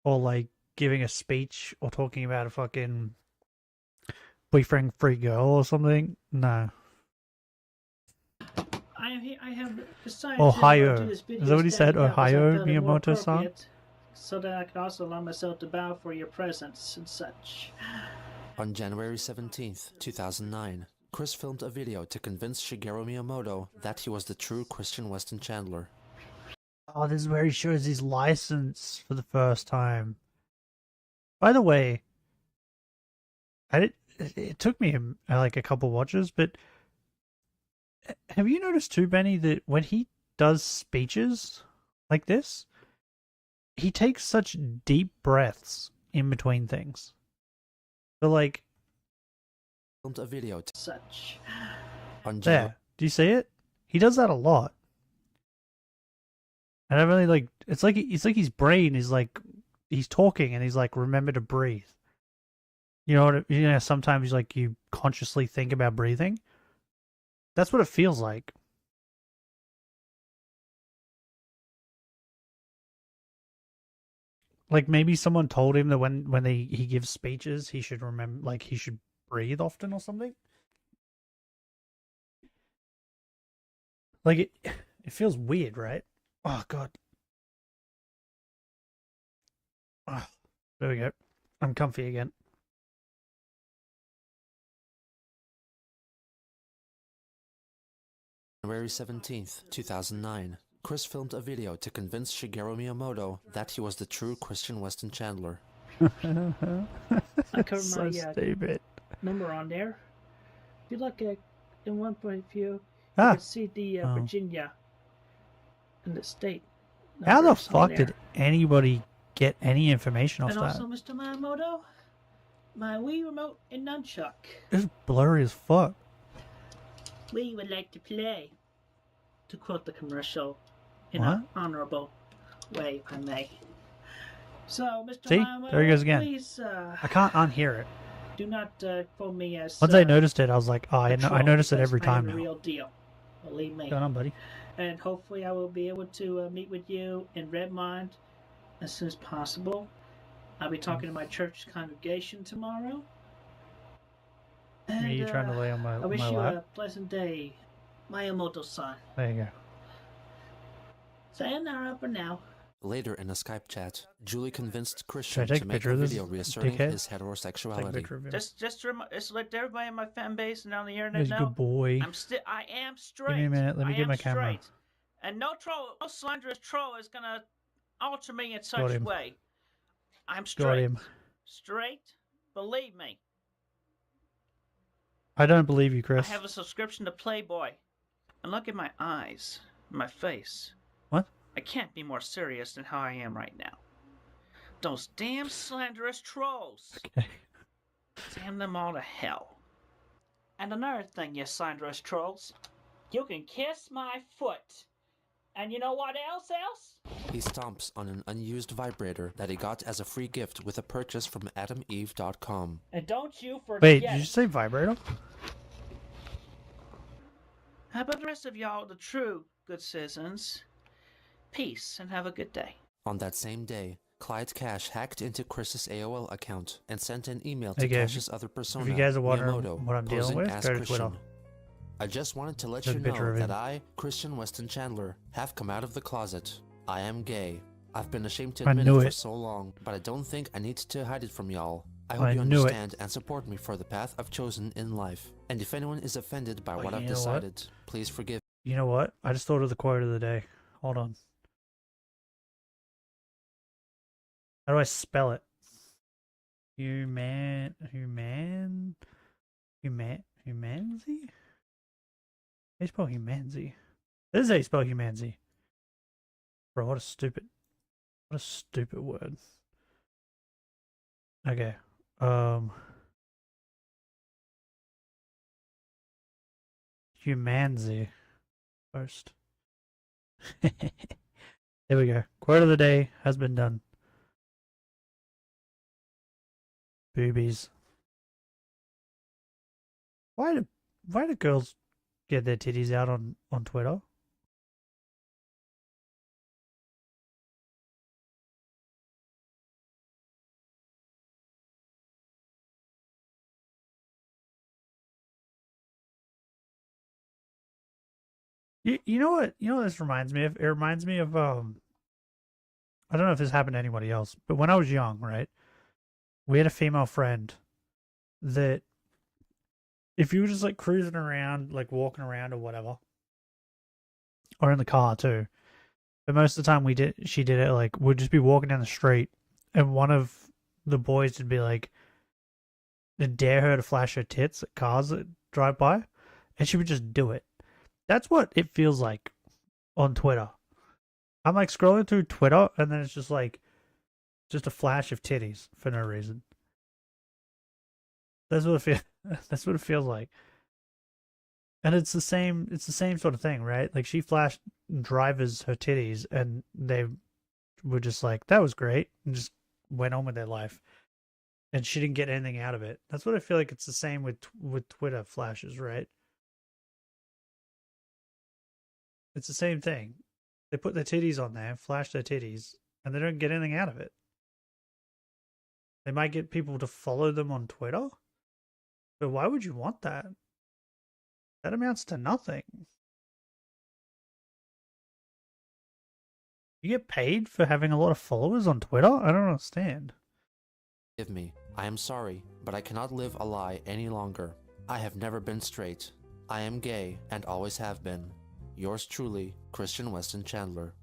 or like giving a speech or talking about a fucking boyfriend free girl or something. No. I have decided Ohio. to do this video Is that what he said? standing up, as I Ohio, felt it more Miyamoto-san? appropriate, so that I can also allow myself to bow for your presence and such. On January 17th, 2009, Chris filmed a video to convince Shigeru Miyamoto that he was the true Christian Weston Chandler. Oh, this is where he shows his license for the first time. By the way, it took me like a couple watches, but have you noticed too, Benny, that when he does speeches like this, he takes such deep breaths in between things? So like, Filmed a video to such. on there, do you see it? He does that a lot. And I really like, it's like his brain is like, he's talking and he's like, remember to breathe. You know, sometimes like you consciously think about breathing. That's what it feels like. Like maybe someone told him that when he gives speeches, he should remember, like he should breathe often or something. Like it feels weird, right? Oh God. Oh, there we go. I'm comfy again. January 17th, 2009, Chris filmed a video to convince Shigeru Miyamoto that he was the true Christian Weston Chandler. I covered So my stupid. number on there. If you look at in one point of view, you Ah. can see the Virginia and the state. How the numbers on fuck there. did anybody get any information off And that? also, Mr. Miyamoto, my Wii remote and nunchuck. It's blurry as fuck. We would like to play, to quote the commercial, in What? an honorable way, if I may. So, Mr. See? Miyamoto, There he goes again. please, I can't unhear it. do not quote me as Once I noticed it, I was like, oh, a I troll, notice it because every I am time the now. real deal. Believe me. What's going on, buddy? And hopefully I will be able to meet with you in Redmond as soon as possible. I'll be talking to my church congregation tomorrow. And, Are you trying to lay on my I wish my you lap? a pleasant day, Miyamoto-san. There you go. Sayonara for now. Later in a Skype chat, Julie convinced Should Christian I take to a make picture a of this video reasserting dickhead? his Take a heterosexuality. picture of him. Just to let everybody in my fan base and on the internet He's a know, good boy. I am straight. Give me a minute. Let me I get am my camera. straight. And no slanderous troll is gonna alter me in Got such him. way. I'm Got straight. him. Straight. Believe me. I don't believe you, Chris. I have a subscription to Playboy. And look at my eyes, my face. What? I can't be more serious than how I am right now. Those damn slanderous trolls. Okay. Damn them all to hell. And another thing, you slanderous trolls. You can kiss my foot. And you know what else? He stomps on an unused vibrator that he got as a free gift with a purchase from AdamEve.com. And don't you forget Wait, did you say vibrator? How about the rest of y'all, the true good citizens? Peace and have a good day. On that same day, Clyde Cash hacked into Chris's AOL account and sent an email to Okay, Cash's other persona, if you guys are wondering Miyamoto, what I'm dealing posing with, as go to Christian. Twitter. I just wanted to let That's you a picture know of that him. I, Christian Weston Chandler, have come out of the closet. I am gay. I've been ashamed to I admit knew it for it. so long, but I don't think I need to hide it from y'all. I I hope you knew it. understand and support me for the path I've chosen in life. And if anyone is offended by Oh, what you I've know what? decided, please forgive. You know what? I just thought of the quote of the day. Hold on. How do I spell it? Humanzy? How you spell humanzy? This is how you spell humanzy. Bro, what a stupid word. Okay. Humanzy first. There we go. Quote of the day has been done. Boobies. Why do girls get their titties out on Twitter? You know what? You know what this reminds me of? It reminds me of I don't know if this happened to anybody else, but when I was young, right? We had a female friend that if you were just like cruising around, like walking around or whatever, or in the car too, but most of the time she did it like we'd just be walking down the street and one of the boys would be like dare her to flash her tits at cars that drive by, and she would just do it. That's what it feels like on Twitter. I'm like scrolling through Twitter and then it's just like just a flash of titties for no reason. That's what it feels like. And it's the same sort of thing, right? Like she flashed drivers her titties and they were just like, that was great, and just went on with their life. And she didn't get anything out of it. That's what I feel like it's the same with Twitter flashes, right? It's the same thing. They put their titties on there, flash their titties, and they don't get anything out of it. They might get people to follow them on Twitter, but why would you want that? That amounts to nothing. You get paid for having a lot of followers on Twitter? I don't understand. Forgive me. I am sorry, but I cannot live a lie any longer. I have never been straight. I am gay and always have been. Yours truly, Christian Weston Chandler.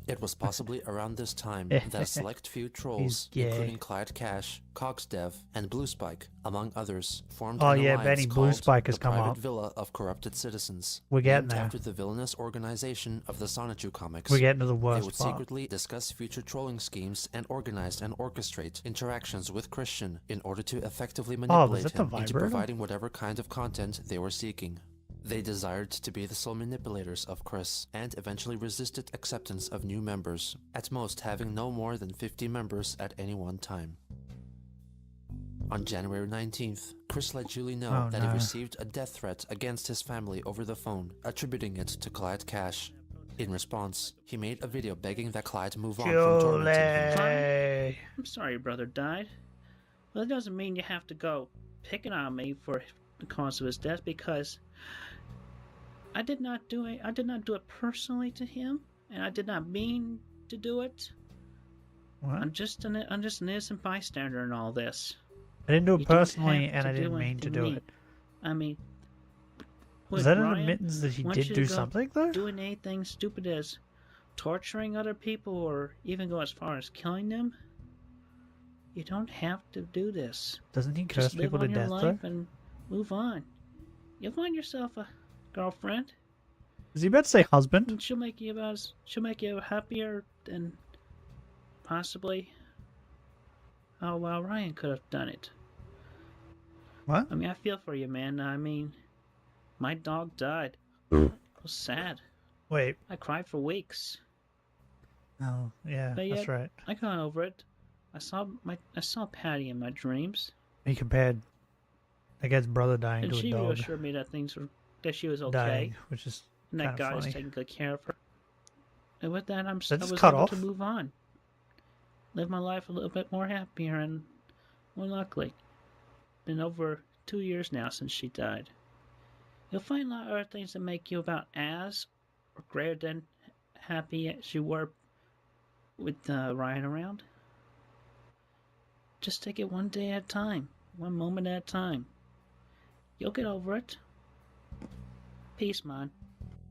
It was possibly around this time that a select few trolls, including Clyde Cash, Cogsdev, and Bluespike, among others, formed an alliance Benny called Bluespike has the come Private up. Villa of Corrupted Citizens, We're getting named there. after the villainous organization of the Sonichu comics. We're getting to the worst They would part. secretly discuss future trolling schemes and organize and orchestrate interactions with Christian in order to effectively was manipulate that the him into vibrator? providing whatever kind of content they were seeking. They desired to be the sole manipulators of Chris, and eventually resisted acceptance of new members, at most having no more than 50 members at any one time. On January 19th, Chris let Julie know that he received a death threat against his family over the phone, attributing it to Clyde Cash. In response, he made a video begging that Clyde move on from tormenting him. I'm sorry your brother died. Well, it doesn't mean you have to go picking on me for the cause of his death, because I did not do it personally to him, and I did not mean to do it. What? I'm just an innocent bystander in all this. I didn't do it You don't personally, have and to I didn't do mean to anything do mean. it. I mean, Is that an Ryan, admittance that he want did you do to go something, though? Doing anything stupid as torturing other people or even go as far as killing them? You don't have to do this. Doesn't he curse Just live people to on your death, life though? and move on. You'll find yourself a girlfriend. Is he about to say husband? And she'll make you happier than possibly how Ryan could have done it. What? I mean, I feel for you, man. I mean, my dog died. It was sad. Wait. I cried for weeks. Oh, yeah, But that's yet, right. I got over it. I saw Patty in my dreams. He compared, I guess, brother dying And to a she dog reassured me that she was okay. dying, which is And that kind guy of was funny. taking good care of her. And with that, I was just able cut off? to move on. Live my life a little bit more happier and more luckily. Been over 2 years now since she died. You'll find a lot of other things that make you about as or greater than happy as you were with Ryan around. Just take it one day at a time, one moment at a time. You'll get over it. Peace, man.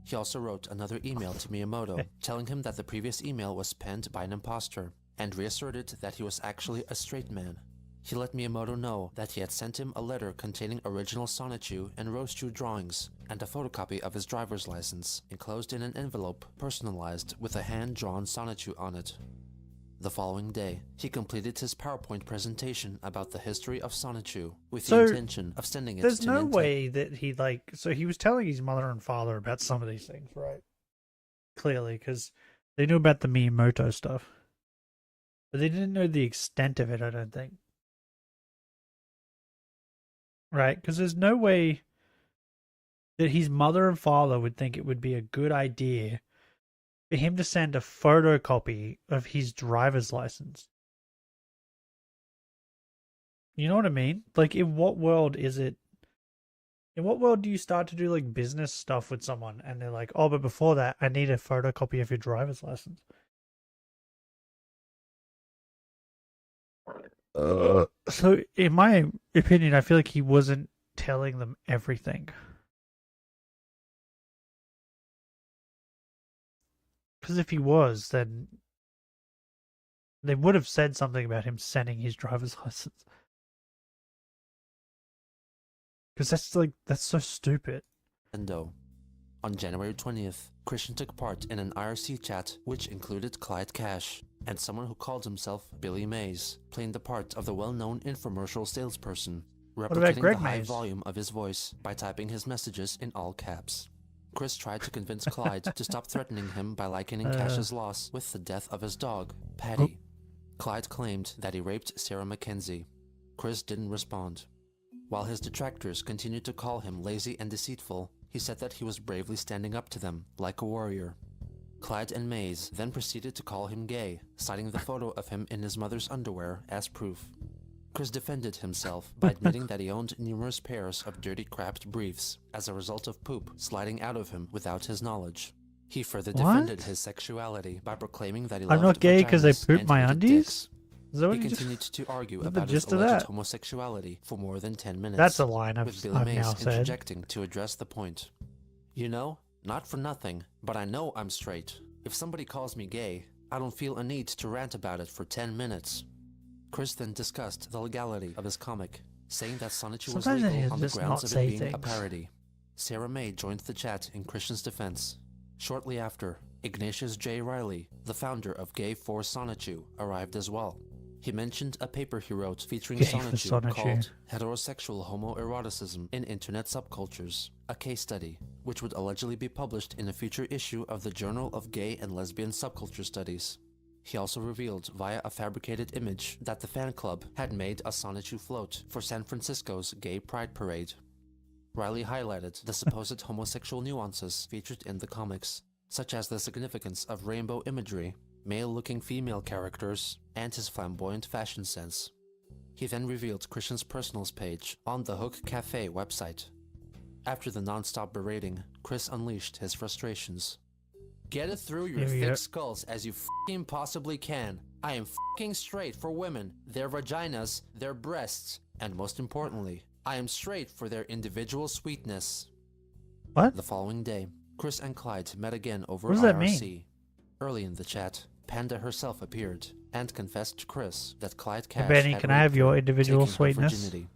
He also wrote another email to Miyamoto, telling him that the previous email was penned by an imposter, and reasserted that he was actually a straight man. He let Miyamoto know that he had sent him a letter containing original Sonichu and Roschu drawings, and a photocopy of his driver's license, enclosed in an envelope personalized with a hand-drawn Sonichu on it. The following day, he completed his PowerPoint presentation about the history of Sonichu, with the intention of sending it to There's no Nintendo. way that he, like... So he was telling his mother and father about some of these things, right? Clearly, because they knew about the Miyamoto stuff. But they didn't know the extent of it, I don't think. Right? Because there's no way that his mother and father would think it would be a good idea for him to send a photocopy of his driver's license. You know what I mean? Like, in what world is it? In what world do you start to do, like, business stuff with someone and they're like, oh, but before that, I need a photocopy of your driver's license? So, in my opinion, I feel like he wasn't telling them everything. Because if he was, then they would have said something about him sending his driver's license. Because that's so stupid. Nintendo. On January 20th, Christian took part in an IRC chat which included Clyde Cash and someone who called himself Billy Mays, playing the part of the well-known infomercial salesperson, replicating the high volume of his voice by typing his messages in all caps. Chris tried to convince Clyde to stop threatening him by likening Cash's loss with the death of his dog, Patty. Clyde claimed that he raped Sarah Mackenzie. Chris didn't respond. While his detractors continued to call him lazy and deceitful, he said that he was bravely standing up to them, like a warrior. Clyde and Mays then proceeded to call him gay, citing the photo of him in his mother's underwear as proof. Chris defended himself by admitting that he owned numerous pairs of dirty crapped briefs as a result of poop sliding out of him without his knowledge. He further defended his sexuality by proclaiming that he loved I'm not gay because I vaginas poop and my hated undies? dicks. Is that what He you continued to argue What's the about his gist of alleged that? homosexuality for more than 10 minutes. That's a line with Billy I've Mays now said. interjecting to address the point. You know, not for nothing, but I know I'm straight. If somebody calls me gay, I don't feel a need to rant about it for 10 minutes. Chris then discussed the legality of his comic, saying that Sonichu was Sometimes I legal on the just grounds not of it say being a things. parody. Sarah May joined the chat in Christian's defense. Shortly after, Ignatius J. Riley, the founder of Gay for Sonichu, arrived as well. He mentioned a paper he wrote featuring Gay for Sonichu Sonichu. called Heterosexual Homoeroticism in Internet Subcultures, a case study, which would allegedly be published in a future issue of the Journal of Gay and Lesbian Subculture Studies. He also revealed via a fabricated image that the fan club had made a Sonichu float for San Francisco's Gay Pride Parade. Riley highlighted the supposed homosexual nuances featured in the comics, such as the significance of rainbow imagery, male-looking female characters, and his flamboyant fashion sense. He then revealed Christian's personals page on the Hook Cafe website. After the non-stop berating, Chris unleashed his frustrations. Get it through your thick skulls as you f***ing possibly can. I am f***ing straight for women, their vaginas, their breasts, and most importantly, I am straight for their individual sweetness. What? The following day, Chris and Clyde met again over What does that IRC. mean? Early in the chat, Panda herself appeared and confessed to Chris that Clyde Hey, Cash Benny, had can I have raped your her, individual taking her sweetness? virginity.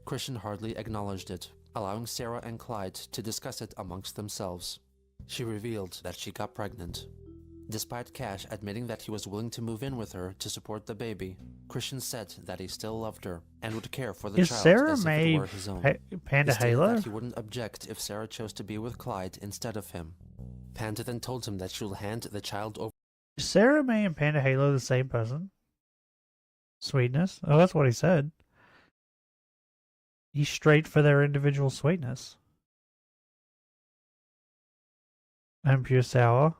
Christian hardly acknowledged it, allowing Sarah and Clyde to discuss it amongst themselves. She revealed that she got pregnant. Despite Cash admitting that he was willing to move in with her to support the baby, Christian said that he still loved her and would care for the Is child Sarah as if May it were his own. Panda He stated Halo? that he wouldn't object if Sarah chose to be with Clyde instead of him. Panda then told him that she will hand the child over. Is Sarah May and Panda Halo the same person? Sweetness? Oh, that's what he said. He's straight for their individual sweetness. And pure sour.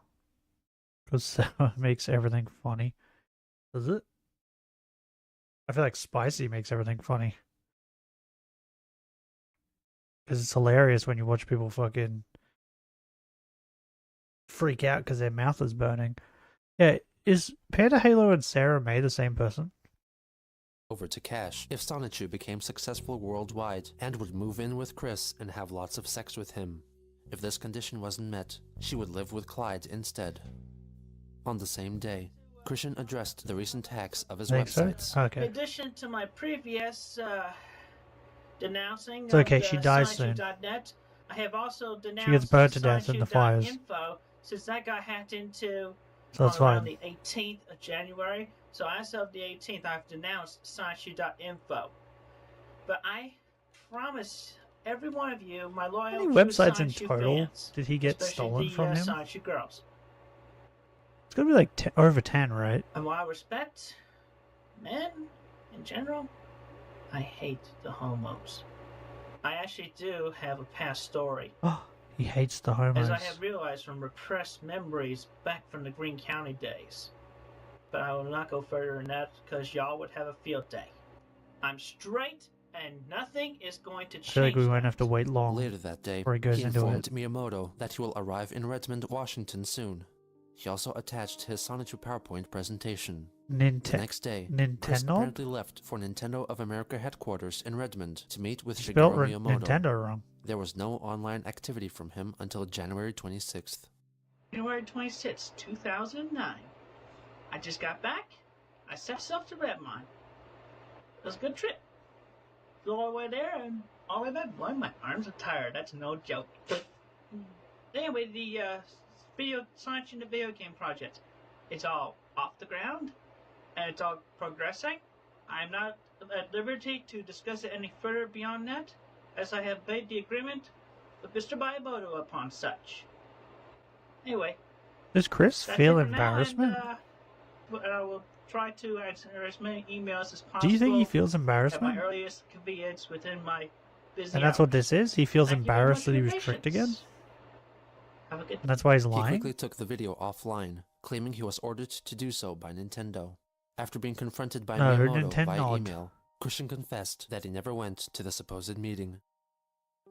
Because sour makes everything funny. Does it? I feel like spicy makes everything funny. because it's hilarious when you watch people fucking freak out because their mouth is burning. Yeah, is Panda Halo and Sarah May the same person? Over to Cash if Sonichu became successful worldwide and would move in with Chris and have lots of sex with him. If this condition wasn't met, she would live with Clyde instead. On the same day, Christian addressed the recent hacks of his websites. Okay. In addition to my previous denouncing It's okay, of she dies soon. Sonichu.net, I have also denounced She gets burned to death in the fires. Sonichu.info since that got hacked into So that's on around fine. the 18th of January. So as of the 18th, I've denounced Sonichu.info. But I promise every one of you, my loyal How many true websites in Sonichu total fans, did he get especially stolen the, from him? Sonichu girls. It's gonna be like over 10, right? And while I respect men in general, I hate the homos. I actually do have a past story. Oh, he hates the homos. As I have realized from repressed memories back from the Greene County days. But I will not go further than that because y'all would have a field day. I'm straight and nothing is going to I feel like change. we won't have to wait long Later that day, before he goes he into informed it. Miyamoto that he will arrive in Redmond, Washington soon. He also attached his Sonichu PowerPoint presentation. The next day, Chris Nintendo? apparently left for Nintendo of America headquarters in Redmond to meet with Spelled Shigeru Miyamoto. Nintendo wrong. There was no online activity from him until January 26th. January 26, 2009. I just got back. I set myself to Redmond. It was a good trip. Flew all the way there and all the way back. Boy, my arms are tired. That's no joke. Anyway, the Sonichu the video game project. It's all off the ground and it's all progressing. I'm not at liberty to discuss it any further beyond that, as I have made the agreement with Mr. Miyamoto upon such. Anyway, Does Chris that's feel it for now, embarrassment? and, I will try to answer as many emails as possible. Do you think he feels at embarrassment? my earliest convenience within my busy And that's what hours. this is? He feels Thank you very embarrassed much that for he your was tricked again? patience. Have a good And that's why he's He lying? quickly took the video offline, claiming he was ordered to do so by Nintendo. After being confronted by No, Miyamoto via Nintendo. email, Christian confessed that he never went to the supposed meeting.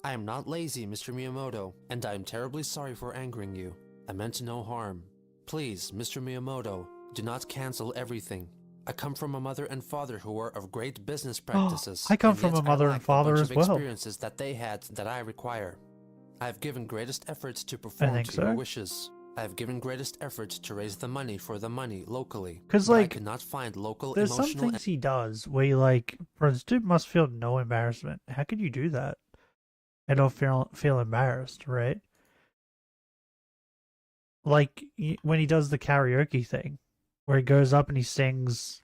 I am not lazy, Mr. Miyamoto, and I am terribly sorry for angering you. I meant no harm. Please, Mr. Miyamoto, do not cancel everything. I come from a mother and father who were of great business practices. I come and from yet a mother I and lack father bunch as of well. experiences that they had that I require. I have given greatest efforts to perform think to your so. wishes. I have given greatest effort to raise the money for the money locally. 'Cause, but I like, could not find local There's some emotional things he does where you're like, bro, this dude must feel no embarrassment. How could you do that? I don't feel embarrassed, right? Like when he does the karaoke thing, where he goes up and he sings,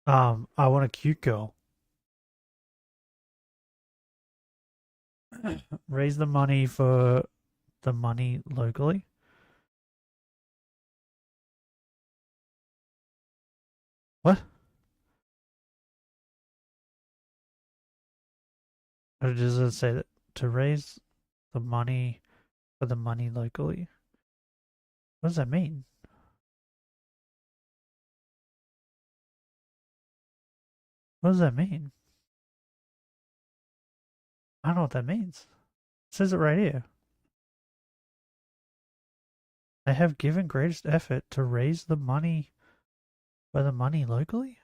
"I Want a Cute Girl." Raise the money for the money locally. What? Or does it say that to raise the money for the money locally? What does that mean? What does that mean? I don't know what that means. It says it right here. I have given greatest effort to raise the money for the money locally?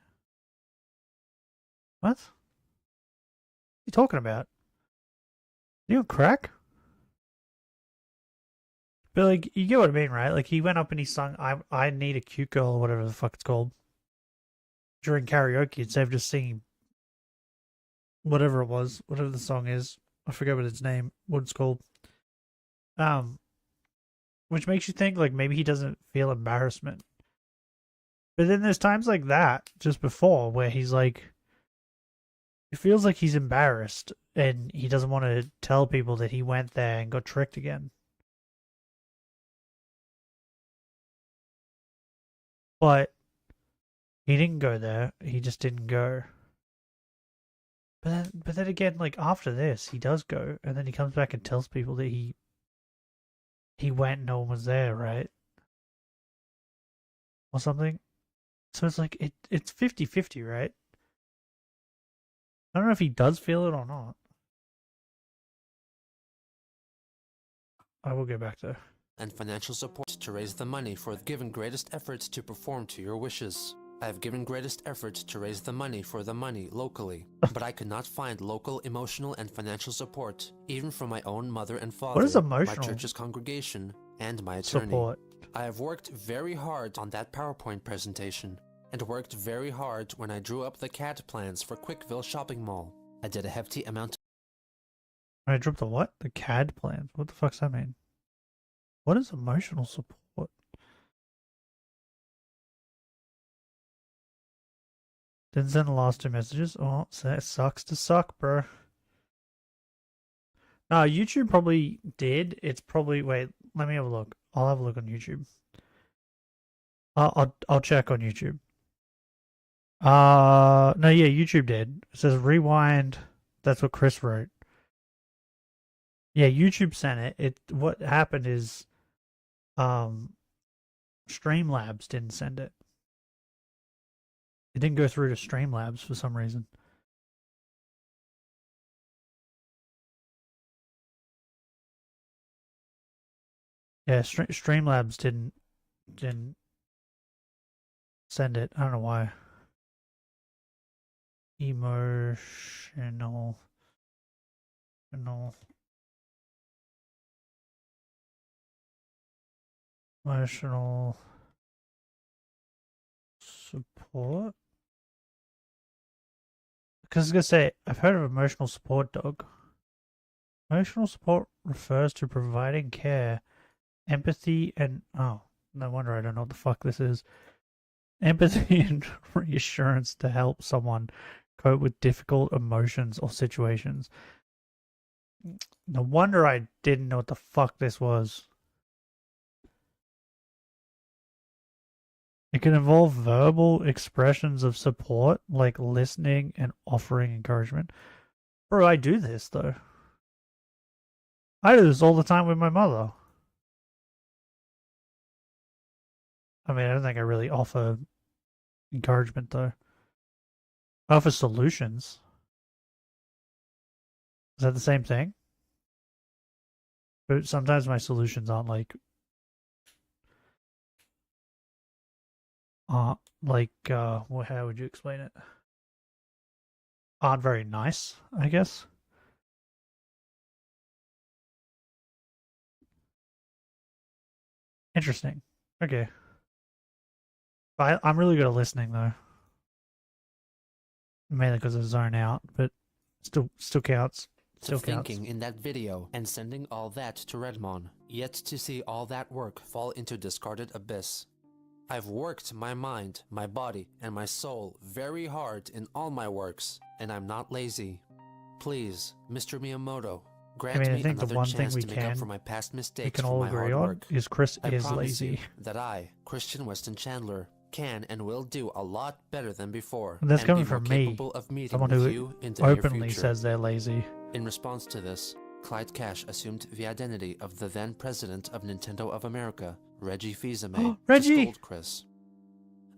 What? What are you talking about? You on crack? But like, you get what I mean, right? Like, he went up and he sung I Need a Cute Girl, or whatever the fuck it's called, during karaoke, instead of just singing whatever it was, whatever the song is. I forget what it's called. Which makes you think, like, maybe he doesn't feel embarrassment. But then there's times like that, just before, where he's like, it feels like he's embarrassed, and he doesn't want to tell people that he went there and got tricked again. But he didn't go there. He just didn't go. But then again, like, after this, he does go, and then he comes back and tells people that he went and no one was there, right? Or something. So it's like, it's 50-50, right? I don't know if he does feel it or not. I will get back there. And financial support to raise the money for given greatest efforts to perform to your wishes. I have given greatest effort to raise the money for the money locally, but I could not find local emotional and financial support, even from my own mother and father, What is emotional my church's congregation, and my attorney. support? I have worked very hard on that PowerPoint presentation, and worked very hard when I drew up the CAD plans for Quickville Shopping Mall. I did a hefty amount. I dropped the what? The CAD plans. What the fuck's that mean? What is emotional support? Didn't send the last 2 messages. Oh, that sucks to suck, bro. No, YouTube probably did. It's probably, wait, let me have a look. I'll have a look on YouTube. I'll check on YouTube. No, yeah, YouTube did. It says rewind. That's what Chris wrote. Yeah, YouTube sent it. What happened is, Streamlabs didn't send it. It didn't go through to Streamlabs for some reason. Yeah, Streamlabs didn't send it. I don't know why. Emotional support. Because I was gonna say, I've heard of emotional support, dog. Emotional support refers to providing care, empathy, and oh, no wonder I don't know what the fuck this is. Empathy and reassurance to help someone cope with difficult emotions or situations. No wonder I didn't know what the fuck this was. It can involve verbal expressions of support, like listening and offering encouragement. Bro, I do this, though. I do this all the time with my mother. I mean, I don't think I really offer encouragement, though. I offer solutions. Is that the same thing? But sometimes my solutions aren't well, how would you explain it? Aren't very nice, I guess. Interesting. Okay. I'm really good at listening, though. Mainly because I zone out, but still counts. Still counts. Thinking in that video and sending all that to Redmon, yet to see all that work fall into discarded abyss. I've worked my mind, my body, and my soul very hard in all my works, and I'm not lazy. Please, Mr. Miyamoto, grant me another chance to make up for my past mistakes for my hard work. Is Chris I is promise lazy. you that I, Christian Weston Chandler, can and will do a lot better than before. And that's and coming be more from me, capable of meeting someone with who you in the near openly future. says they're lazy. In response to this, Clyde Cash assumed the identity of the then president of Nintendo of America, Reggie Fils-Aimé, Reggie! to scold Chris.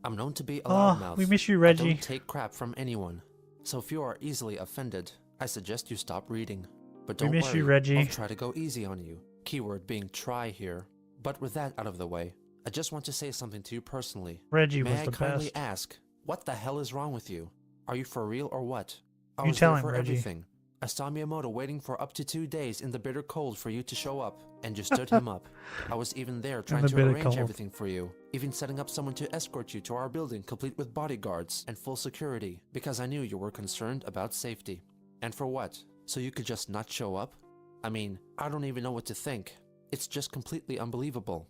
I'm known to be a loudmouth. we miss you, I Reggie. don't take crap from anyone. So if you are easily offended, I suggest you stop reading. But don't We miss worry, you, Reggie. I'll try to go easy on you. Keyword being try here. But with that out of the way, I just want to say something to you personally. Reggie May was I the kindly best. ask, what the hell is wrong with you? Are you for real or what? I You was tell there him, for Reggie. everything. I saw Miyamoto waiting for up to 2 days in the bitter cold for you to show up, and you stood him up. I was even there trying the to bitter arrange cold. everything for you, even setting up someone to escort you to our building complete with bodyguards and full security, because I knew you were concerned about safety. And for what? So you could just not show up? I mean, I don't even know what to think. It's just completely unbelievable.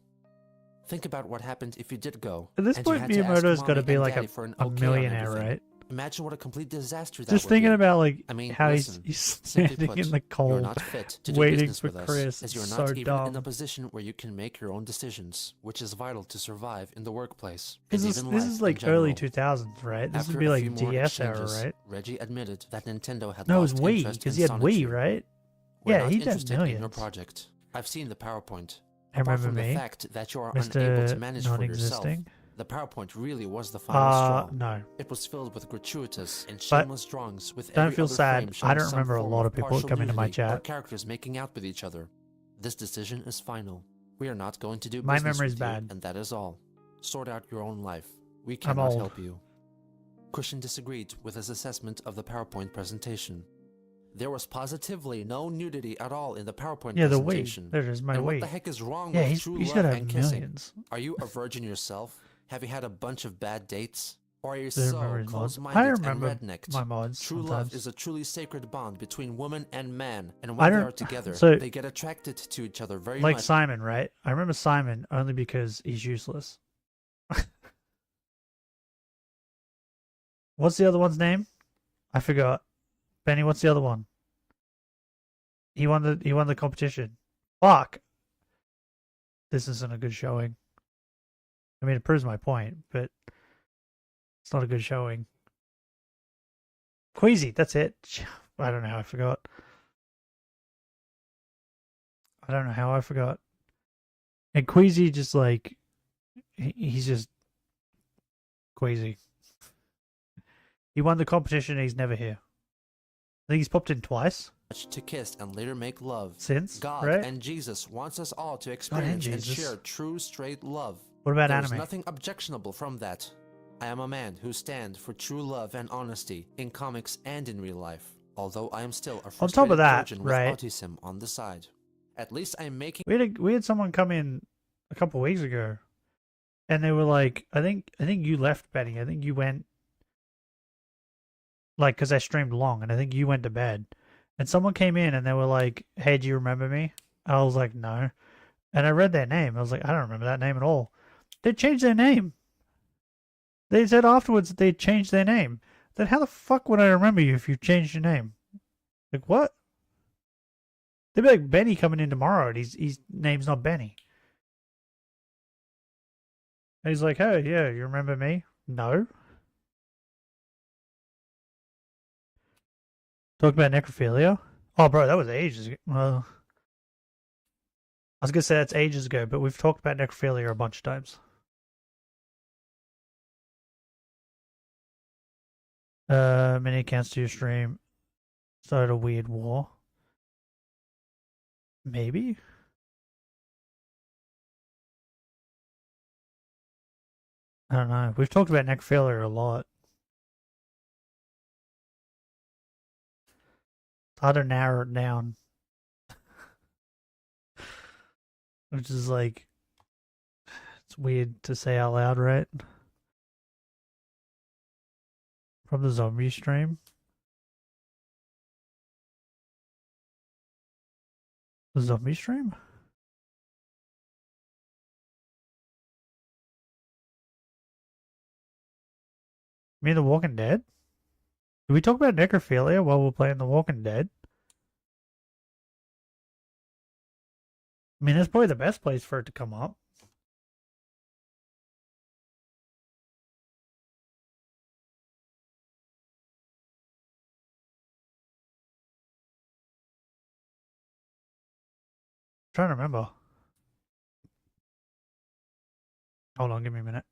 Think about what happened if you did go. At this and you point, had to ask Miyamoto's got to Mommy be and like Daddy for an a okay on millionaire, everything. right? Imagine what a complete disaster that Just would thinking be. about like I mean, how listen, he's simply standing put, in the you're cold, not fit to do waiting business for with us, Chris. as you're It's not so even dumb. in a position where you can make your own decisions, which is vital to survive in the workplace. This and is even this life is in like early general. 2000s, right? This After would be a like few more DS era, exchanges, right? Reggie admitted that Nintendo had No, it was lost Wii interest because in he had Sonic Wii, 2. right? We're Yeah, not he did interested in your millions. project. I've seen the PowerPoint. I Apart remember from me, the fact that you are Mr. unable to manage for yourself, Non-Existing. the PowerPoint really was the final straw. No. It was filled with gratuitous and But shameless drawings with don't every feel other sad. frame showing I don't some remember a form lot of of people partial coming to my nudity or chat. characters making out with each other. This decision is final. We are not going to do My business memory's with you, bad. and that is all. Sort out your own life. We I'm cannot old. help you. Christian disagreed with his assessment of the PowerPoint presentation. There was positively no nudity at all in the PowerPoint Yeah, the weed. presentation. There is my and weed. what the heck is wrong Yeah, with he's- true he's love gotta and have kissing? millions. Are you a virgin yourself? Have you had a bunch of bad dates? Or are you I remember so his mods. close-minded I and remember rednecked? my mods True love sometimes. is a truly sacred bond between woman and man, and I when they don't- are together, so- they get attracted to each other very Like much. Simon, right? I remember Simon only because he's useless. What's the other one's name? I forgot. Benny, what's the other one? He won the competition. Fuck. This isn't a good showing. I mean, it proves my point, but it's not a good showing. Queasy, that's it. I don't know how I forgot. I don't know how I forgot. And Queasy just like he's just Queasy. He won the competition and he's never here. I think he's popped in twice. To kiss and later make love. Since, God right? and Jesus wants us all to experience and Jesus. share true straight love. What about There is anime? nothing objectionable from that. I am a man who stands for true love and honesty in comics and in real life. Although I am still a On top of frustrated that, virgin with right? autism on the side. At least I am making. We had someone come in a couple weeks ago, and they were like, I think you left, Benny. I think you went, like, because I streamed long, and I think you went to bed. And someone came in and they were like, "Hey, do you remember me?" I was like, "No," and I read their name. I was like, "I don't remember that name at all." They changed their name. They said afterwards that they changed their name. Then how the fuck would I remember you if you changed your name? Like what? They'd be like Benny coming in tomorrow, and his name's not Benny. And he's like, "Hey, yeah, you remember me?" No. Talk about necrophilia. Oh, bro, that was ages ago. Well, I was gonna say that's ages ago, but we've talked about necrophilia a bunch of times. Many accounts to your stream. Started a weird war. Maybe? I don't know. We've talked about necrophilia a lot. It's hard to narrow it down. Which is like, it's weird to say out loud, right? From the zombie stream. The zombie stream? You mean The Walking Dead? Did we talk about necrophilia while we're playing The Walking Dead? I mean, that's probably the best place for it to come up. Trying to remember. Hold on, give me a minute.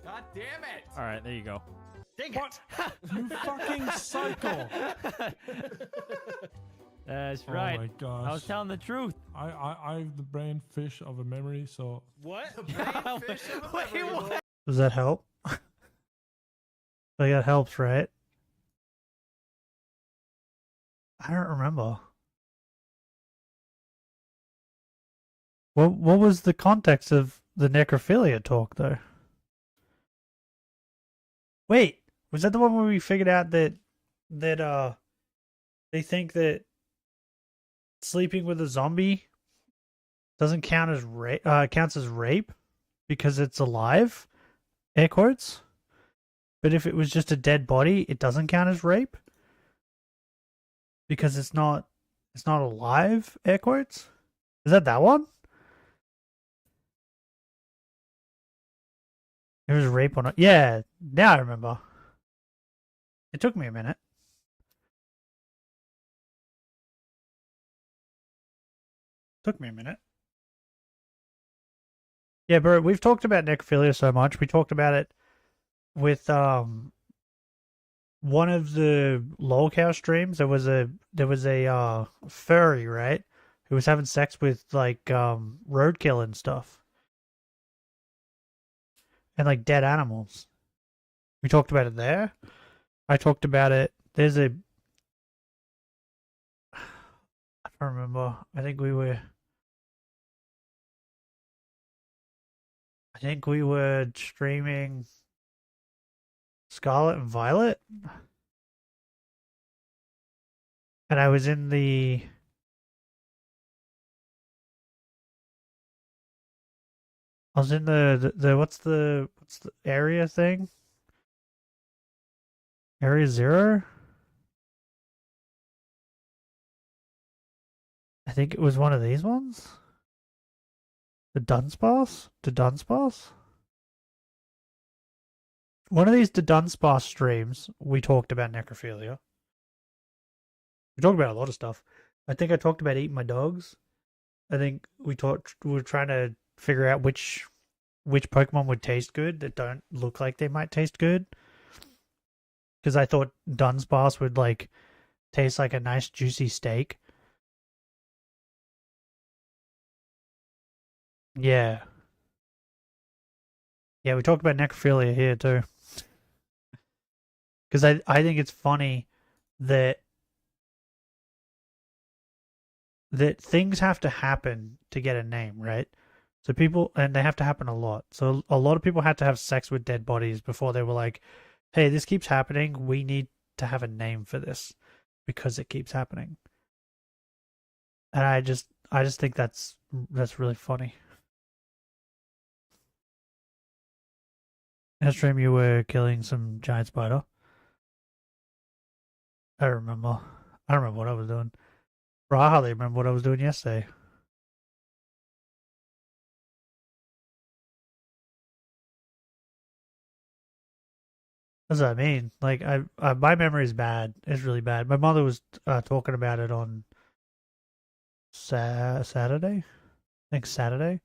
God damn it! All right, there you go. Dang What? it! You fucking psycho! That's Oh right. my gosh. I was telling the truth. I have the brain fish of a memory, so What? Wait, what? Does that help? Like that helps, right? I don't remember. What was the context of the necrophilia talk though? Wait, was that the one where we figured out that they think that sleeping with a zombie doesn't count as counts as rape because it's alive? Air quotes. But if it was just a dead body, it doesn't count as rape because it's not alive. Air quotes. Is that one? It was rape on it. Yeah, now I remember. It took me a minute. Took me a minute. Yeah, bro, we've talked about necrophilia so much. We talked about it with one of the lolcow streams. There was a furry, right? Who was having sex with like roadkill and stuff. And like dead animals. We talked about it there. I talked about it. There's a I don't remember. I think we were streaming Scarlet and Violet. And I was in the what's the area thing? Area 0? I think it was one of these ones. The Dunsparce? The Dunsparce? One of these Dunsparce streams, we talked about necrophilia. We talked about a lot of stuff. I think I talked about eating my dogs. I think we were trying to figure out which Pokemon would taste good that don't look like they might taste good. Because I thought Dunsparce would like taste like a nice juicy steak. Yeah. Yeah, we talked about necrophilia here too. Because I think it's funny that things have to happen to get a name, right? So people, and they have to happen a lot. So a lot of people had to have sex with dead bodies before they were like, hey, this keeps happening. We need to have a name for this because it keeps happening. And I just think that's really funny. In a stream, you were killing some giant spider. I don't remember what I was doing. Bro, I hardly remember what I was doing yesterday. That's what I mean. Like, my memory is bad. It's really bad. My mother was talking about it on Saturday. I think Saturday.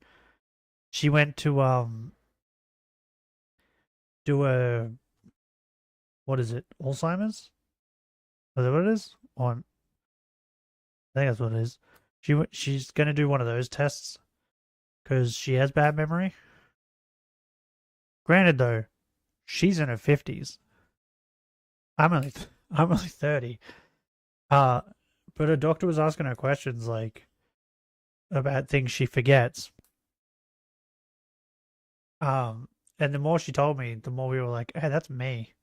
She went to do a, what is it? Alzheimer's? Is that what it is? I think that's what it is. She's gonna do one of those tests because she has bad memory. Granted, though, she's in her 50s. I'm only 30. But her doctor was asking her questions like about things she forgets. And the more she told me, the more we were like, "Hey, that's me."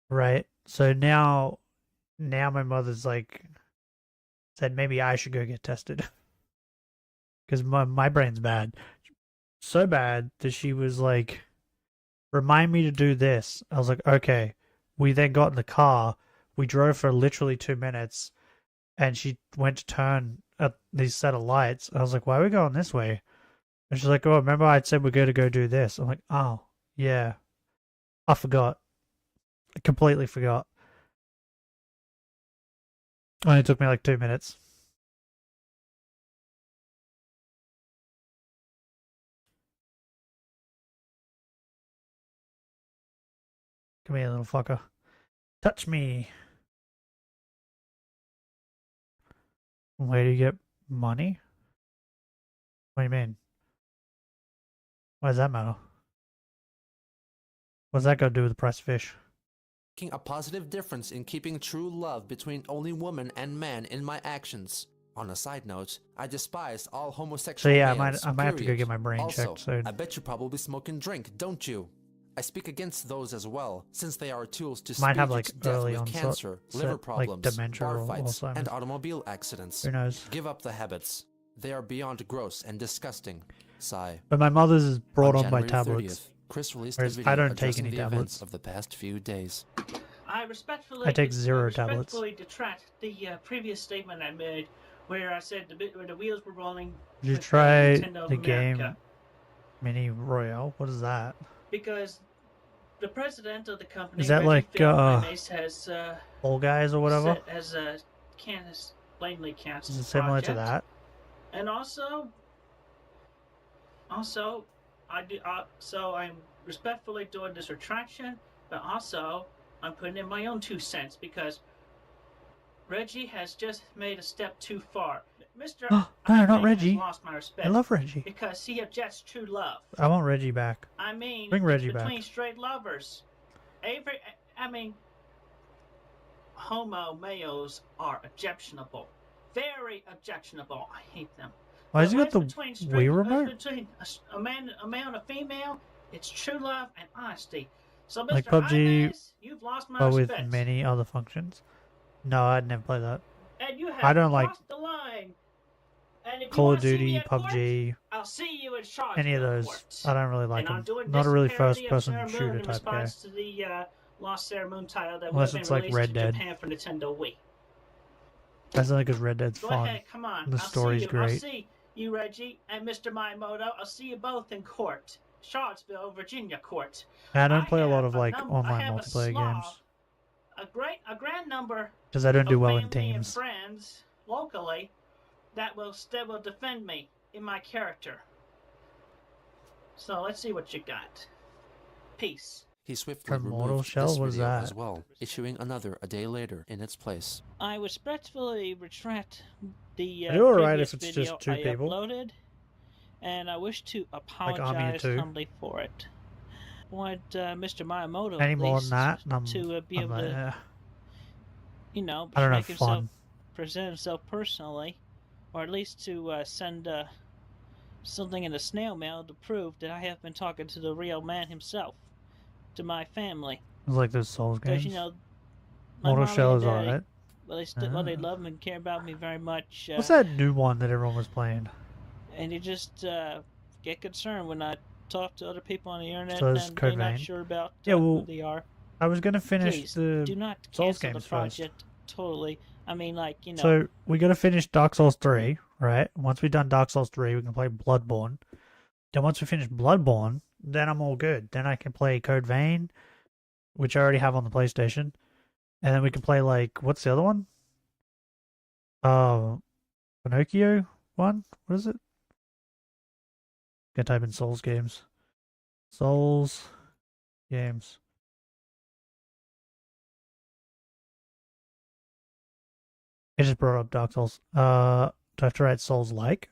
Right? So now my mother's like said maybe I should go get tested. Because my brain's bad. So bad that she was like, remind me to do this. I was like, okay. We then got in the car. We drove for literally 2 minutes. And she went to turn at these set of lights. I was like, why are we going this way? And she's like, oh, remember I said we're going to go do this? I'm like, oh, yeah. I forgot. I completely forgot. Only took me like 2 minutes. Come here, little fucker. Touch me. Where do you get money? What do you mean? Why does that matter? What's that got to do with the price of fish? Making a positive difference in keeping true love between only woman and man in my actions. On a side note, I despise all homosexual So yeah, males, I might have to go period. get my brain Also, checked soon. I bet you probably smoke and drink, don't you? I speak against those as well, since they are tools to Might speed have you like to death early with onset, cancer, liver like problems, dementia bar or fights, Alzheimer's. and automobile accidents. Who knows? Give up the habits. They are beyond gross and disgusting. Sigh. But my mother's is brought on by January tablets. 30th, Chris released Whereas a video I don't take addressing any the events tablets. of the past few days. I respectfully I take 0 tablets. respectfully detract the previous statement I made where I said where the wheels were rolling. Did you with, try Nintendo of the America. game Mini Royale? What is that? Because the president of the company, Is that Reggie like Fils-Aimé, has Fall Guys or whatever? has blatantly cancel Is the it similar to project. that? And also, so I'm respectfully doing this retraction, but also I'm putting in my own 2 cents because Reggie has just made a step too far. Mr. No, not Hyde Reggie. has lost my respect. I love Reggie. Because he objects true love. I want Reggie back. I mean, Bring Reggie it's between back. straight lovers. Homo males are objectionable. Very objectionable. I hate them. Why has he But got the between Wii remote? between a male and a female, it's true love and honesty. So, Mr. Like PUBG, Ibanez, you've lost my but with respect. many other functions. No, I'd never play that. And you have I don't like crossed the line. And if you Call want of to see me Duty, at court, PUBG, I'll see you in Charlottesville any of those. court. I don't really like And I'm them. doing Not this a really parody of first-person Sailor Moon shooter in type guy. response to the Lost Sailor Moon title that Unless would have it's been like released Red in Dead. Japan for Nintendo Wii. That's only because Red Dead's Go fun. ahead, come on. The I'll story's see you. great. I'll see you, Reggie, and Mr. Miyamoto. I'll see you both in court. Charlottesville, Virginia court. I don't play a lot of I like have online a multiplayer slaw, games a grand number because I don't do of well in family and teams. friends locally that will defend me in my character. So let's see what you got. Peace. He swiftly Immortal removed Shell? this What is video that? as well, issuing another a day later in its place. I respectfully retract the I do alright previous if it's video just two I people. uploaded, and I wish to Army of apologize Two. humbly for it. I want Mr. Miyamoto Any at more than least that, I'm, to be I'm able like, to, eh. I don't make have himself fun. present himself personally, or at least to send something in the snail mail to prove that I have been talking to the real man himself, to my family. It's like those Souls Because games. my Mortal mommy Shell and is daddy, alright. well, they love and care about me very much. What's that new one that everyone was playing? And you just get concerned when I talk to other people on the internet So it's and Code they're not Vein. sure about Yeah, well, who they are. I was gonna finish Please, the do not Souls cancel games the first. project totally. I mean, So we gotta finish Dark Souls 3, right? Once we've done Dark Souls 3, we can play Bloodborne. Then once we finish Bloodborne, then I'm all good. Then I can play Code Vein, which I already have on the PlayStation. And then we can play like, what's the other one? Pinocchio one? What is it? Gonna type in Souls games. Souls games. I just brought up Dark Souls. Do I have to write Souls like?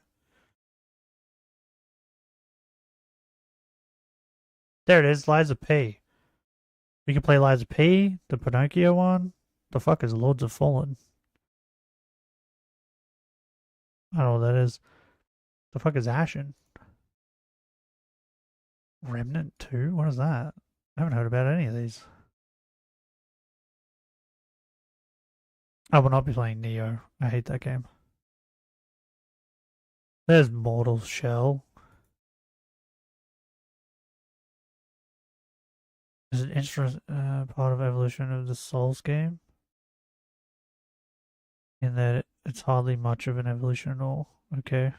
There it is, Lies of P. We can play Lies of P, the Pinocchio one. The fuck is Lords of Fallen? I don't know what that is. The fuck is Ashen? Remnant 2? What is that? I haven't heard about any of these. I will not be playing Neo. I hate that game. There's Mortal Shell. Is it interesting part of evolution of the Souls game? In that it's hardly much of an evolution at all. Okay.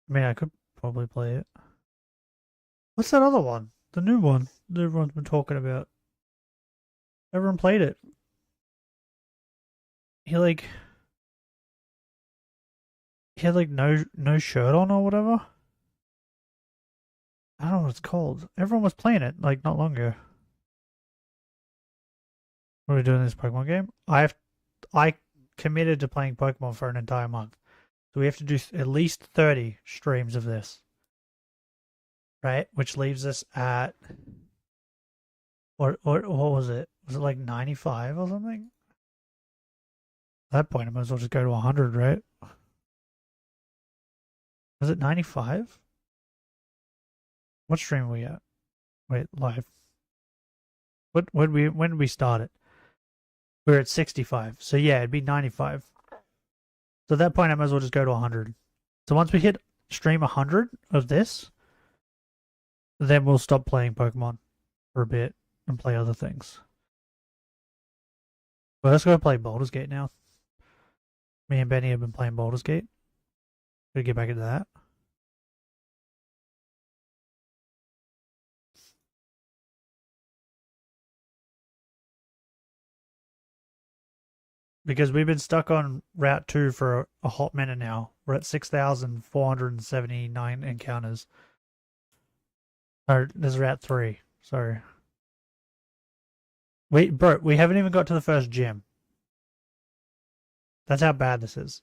I mean, I could probably play it. What's that other one? The new one that everyone's been talking about. Everyone played it. He had like no shirt on or whatever. I don't know what it's called. Everyone was playing it like not long ago. What are we doing in this Pokemon game? I committed to playing Pokemon for an entire month. So we have to do at least 30 streams of this. Right? Which leaves us at or what was it? Was it like 95 or something? At that point I might as well just go to 100, right? Was it 95? What stream are we at? Wait, live. When did we start it? We were at 65. So yeah, it'd be 95. So at that point I might as well just go to 100. So once we hit stream 100 of this, then we'll stop playing Pokemon for a bit and play other things. Well, let's go play Baldur's Gate now. Me and Benny have been playing Baldur's Gate. Gotta get back into that. Because we've been stuck on Route 2 for a hot minute now. We're at 6,479 encounters. Or, this is Route 3. Sorry. Wait, bro, we haven't even got to the first gym. That's how bad this is.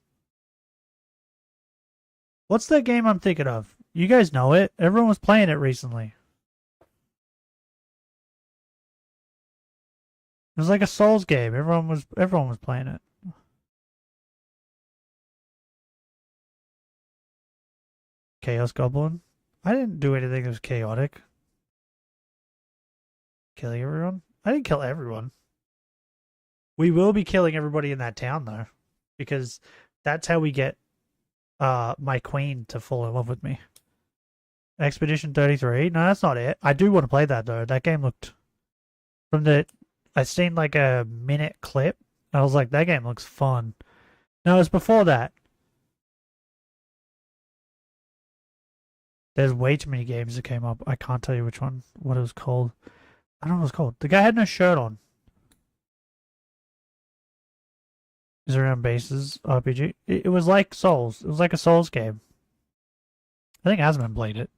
What's that game I'm thinking of? You guys know it. Everyone was playing it recently. It was like a Souls game. Everyone was playing it. Chaos Goblin? I didn't do anything that was chaotic. Killing everyone? I didn't kill everyone. We will be killing everybody in that town though. Because that's how we get my queen to fall in love with me. Expedition 33? No, that's not it. I do want to play that though. That game looked... I seen like a minute clip. I was like, that game looks fun. No, it was before that. There's way too many games that came up. I can't tell you which one, what it was called. I don't know what it was called. The guy had no shirt on. Is it around bases RPG? It was like Souls. It was like a Souls game. I think Asmund played it.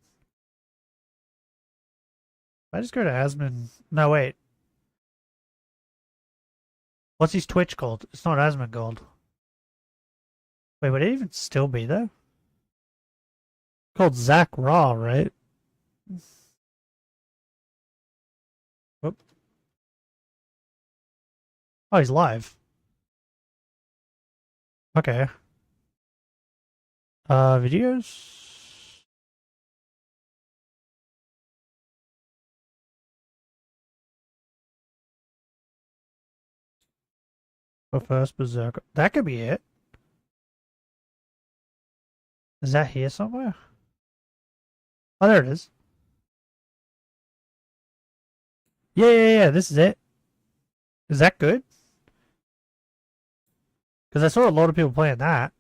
If I just go to Asmund... No, wait. What's his Twitch called? It's not Asmund Gold. Wait, would it even still be there? Called Zach Raw, right? Whoop. Oh, he's live. Okay. Videos? The first Berserker. That could be it. Is that here somewhere? Oh, there it is. Yeah, this is it. Is that good? Because I saw a lot of people playing that.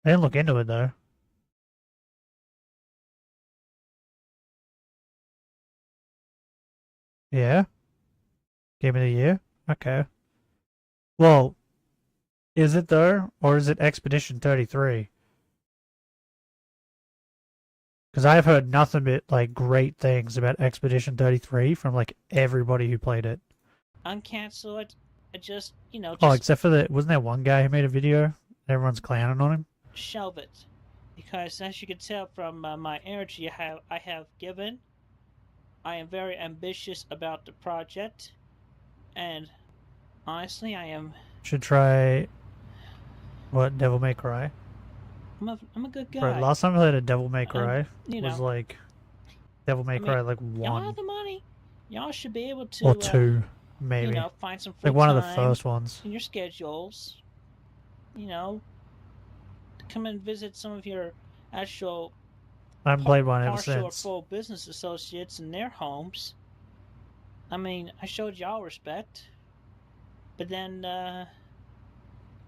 I didn't look into it, though. Yeah. Game of the year? Okay. Well, is it though? Or is it Expedition 33? Because I've heard nothing but like great things about Expedition 33 from like everybody who played it. Uncancel it. Just, just Oh, except for wasn't there one guy who made a video and everyone's clowning on him? shelve it. Because as you can tell from my energy I have given, I am very ambitious about the project. And honestly, I am... Should try... What, Devil May Cry? I'm a good guy. Right, last time I played a Devil May Cry was know, like... Devil May Cry like 1. Y'all have the money. Y'all should be able to... Or 2, maybe. Find some free like one of the time first ones. in your schedules. To come and visit some of your actual... I haven't played one ever partial or since. full business associates in their homes. I mean, I showed y'all respect. But then,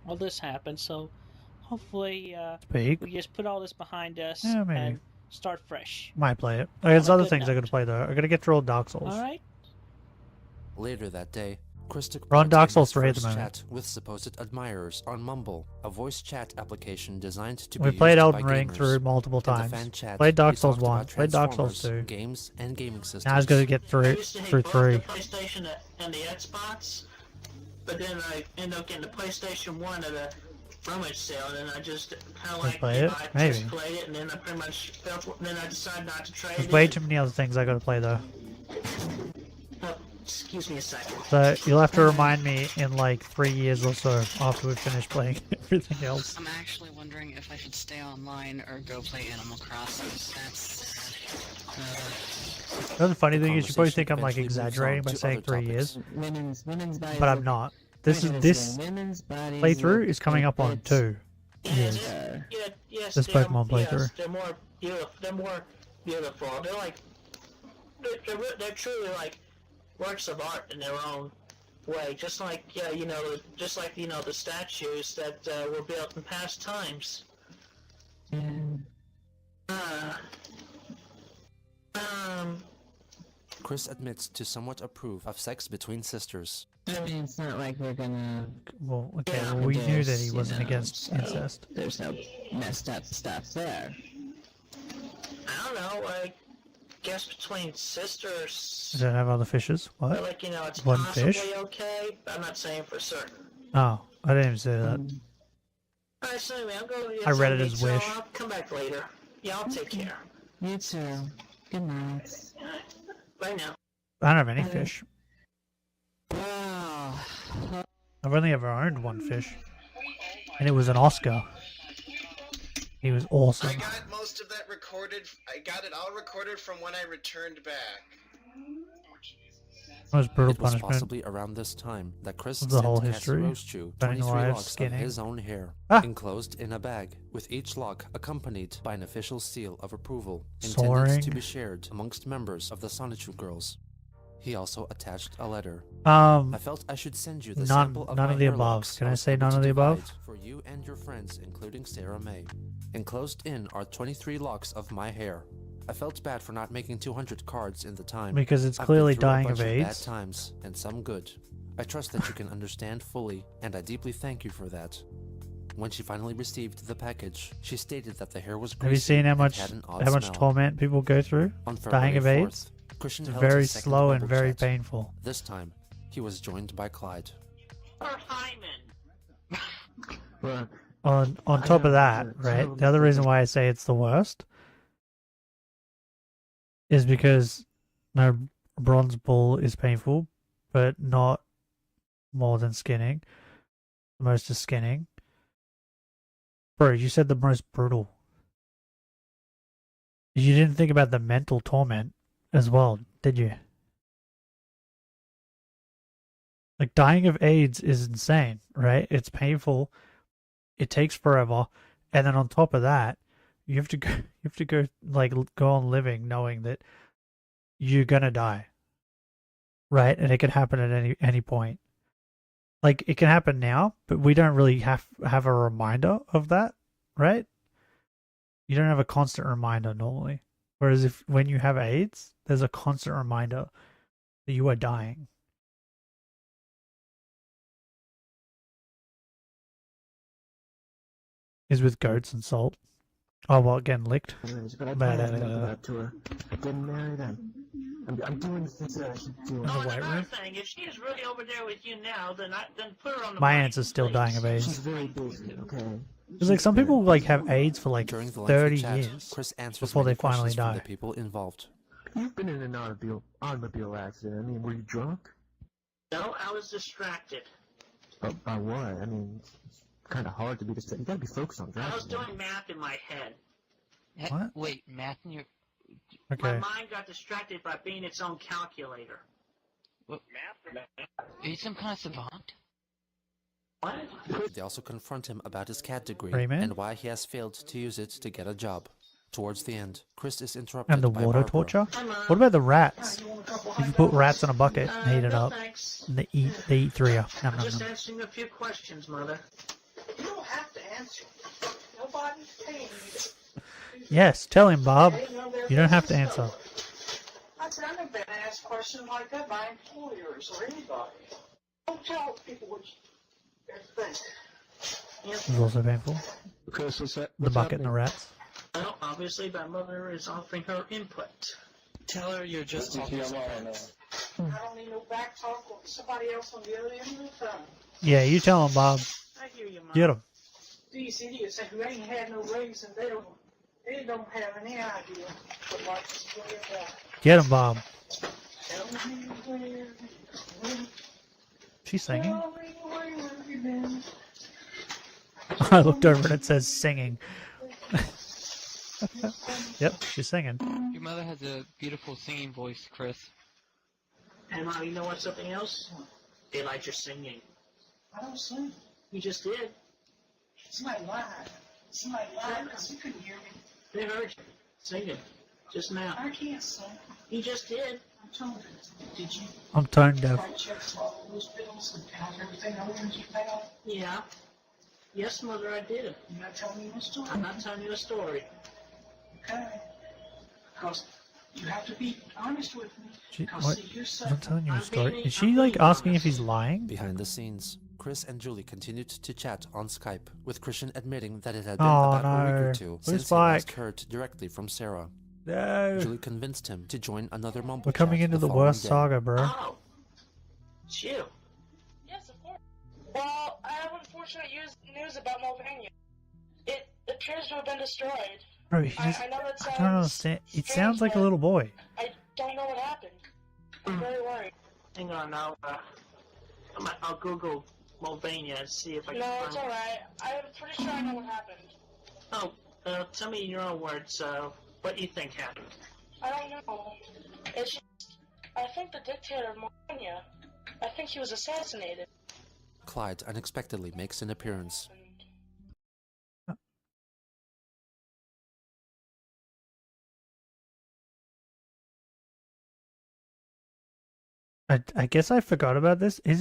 all this happened, so hopefully, we just put all this behind us Yeah, maybe. and start fresh. Might play it. There's On a other good things I note. gotta play though. I gotta get through all Dark Souls. Alright? Later that day, Chris took We're on part Dark in Souls his 3 at the first moment. chat with supposed admirers on Mumble, a voice chat application designed to We be played used Elden by Ring gamers. through multiple In the times. fan chat, Played Dark we Souls talked 1, about played Dark Souls Transformers, 2. games and gaming systems. Now I just gotta get through I it used to hate through both 3. the PlayStation and the Xbox, but then I ended up getting the PlayStation 1 at a rummage sale, and then I just kind of like, play it? I Maybe. just played it, and then I pretty much felt, and then I decided not to trade There's it. way too many other things I gotta play though. Oh, excuse me a second. So you'll have to remind me in like 3 years or so after we've finished playing everything else. I'm actually wondering if I should stay online or go play Animal Crossing. The funny thing is, you probably conversation think I'm like eventually moves on exaggerating by to saying other 3 topics. years, Women's bodies but I'm look- not. This playthrough is coming up on 2 years. Yes, This they're- Pokemon playthrough. Yes, they're more beautiful. They're more beautiful. They're like, they're truly like works of art in their own way. Just like the statues that were built in past times. Chris admits to somewhat approve of sex between sisters. I mean, it's not like we're gonna. Well, okay, well, we knew that he wasn't against incest. There's no messed up stuff there. I don't know, I guess between sisters. Does it have other fishes? What? But like, you know, it's One possibly fish? okay. I'm not saying for certain. Oh, I didn't even say that. Alright, so anyway, I'm going to I read it something, as so wish. I'll come back later. Yeah, I'll take care. You too. Good night. Bye now. I don't have any fish. Wow. I've only ever owned one fish, and it was an Oscar. He was awesome. I got most of that recorded. I got it all recorded from when I returned back. That was brutal It was punishment. possibly around this time that Chris The sent whole Cassie history. Rosechew Burning 23 lives, locks skinning. of his own hair, Ah. enclosed in a bag, with each lock accompanied by an official seal of approval, Soaring. intended to be shared amongst members of the Sonichu girls. He also attached a letter. I felt I should send you the sample of none my of the hair above. locks Can I I was say able none to of the above? divide for you and your friends, including Sarah May. Enclosed in are 23 locks of my hair. I felt bad for not making 200 cards in the time. Because it's I've clearly been through a dying bunch of bad AIDS. times, and some good. I trust that you can understand fully, and I deeply thank you for that. When she finally received the package, she stated that the hair was greasy. Have you seen how and much had an odd how much smell. torment people go through On dying of February AIDS? 4th, Christian It's held very his second slow and bubble very chat. painful. This time, he was joined by Clyde. On top of that, right? The other reason why I say it's the worst is because no, bronze bull is painful, but not more than skinning. The most is skinning. Bro, you said the most brutal. You didn't think about the mental torment as well, did you? Like, dying of AIDS is insane, right? It's painful. It takes forever. And then on top of that, you have to go go on living knowing that you're gonna die. Right? And it can happen at any point. Like, it can happen now, but we don't really have a reminder of that, right? You don't have a constant reminder normally. Whereas when you have AIDS, there's a constant reminder that you are dying. Is with goats and salt. Oh, well, getting licked. But I plan to go out to her. Didn't marry them. I'm doing the things that I should do. In the white room? Thing, if she is really over there with you now, then put her on the My mic, answer's still please. dying of AIDS. She's very busy, okay? Because like some people like have AIDS for like During the lengthy 30 chat, years Chris answers before they many finally questions from die. the people involved. You've been in an automobile accident. I mean, were you drunk? No, I was distracted. By what? I mean, it's kind of hard to be distracted. You gotta be focused on driving. I was doing math in my head. What? Wait, math in your... Okay. My mind got distracted by being its own calculator. What? Are you some kind of savant? What? They also confront him about his CAD degree Rayman? and why he has failed to use it to get a job. Towards the end, Chris is interrupted And the by water Barbara. torture? What about the rats? If you put rats in a bucket and heat it no up, thanks. and they eat through you. Nom, nom, Just nom. answering a few questions, Mother. You don't have to answer. Nobody's paying you. Yes, tell him, Bob. You don't have to answer. I said, I've never been asked questions like that by employers or anybody. Don't tell people what you think. It was also painful. Chris, The bucket and the rats. Well, obviously, my mother is offering her input. Tell her you're just talking I don't need no back talk with somebody else on the other end of the phone. Yeah, you tell him, Bob. I hear you, Mom. Get him. These idiots who ain't had no raising, they don't have any idea what life is really about. Get him, Bob. Tell me where She's singing. tell me where you've been. I looked over and it says singing. Yep, she's singing. Your mother has a beautiful singing voice, Chris. And Mom, you know what's something else? They like your singing. I don't sing. You just did. Somebody lied. Somebody lied because you couldn't hear me. They heard you singing just now. I can't sing. You just did. I'm telling you. Did you? I'm tone deaf. I checked all those bills and count everything over and you found? Yeah. Yes, Mother, I did. You're not telling me a story? I'm not telling you a story. Okay. Because You have to be honest with me. What? I'm telling you a story. Is she like asking if he's lying? Behind the scenes, Chris and Julie continued to chat on Skype, with Christian admitting that it had been Oh, about a week or no. two Where's since he last Spike? heard directly from Sarah. No. Julie convinced him to join another mumble We're coming chat into the following worst day. saga, bro. Oh, it's you. Yes, of course. Well, I have unfortunate news about Mulvania. It appears to have been destroyed. Bro, he just, I know that I sounds don't understand. It strange, sounds like a but little boy. I don't know what happened. I'm very worried. Hang on, I'll Google Mulvania and see if I can No, find it's alright. I'm pretty sure I know what happened. Oh, tell me in your own words, what you think happened. I don't know. It's just, I think the dictator of Mulvania, I think he was assassinated. Clyde unexpectedly makes an appearance. I guess I forgot about this. Is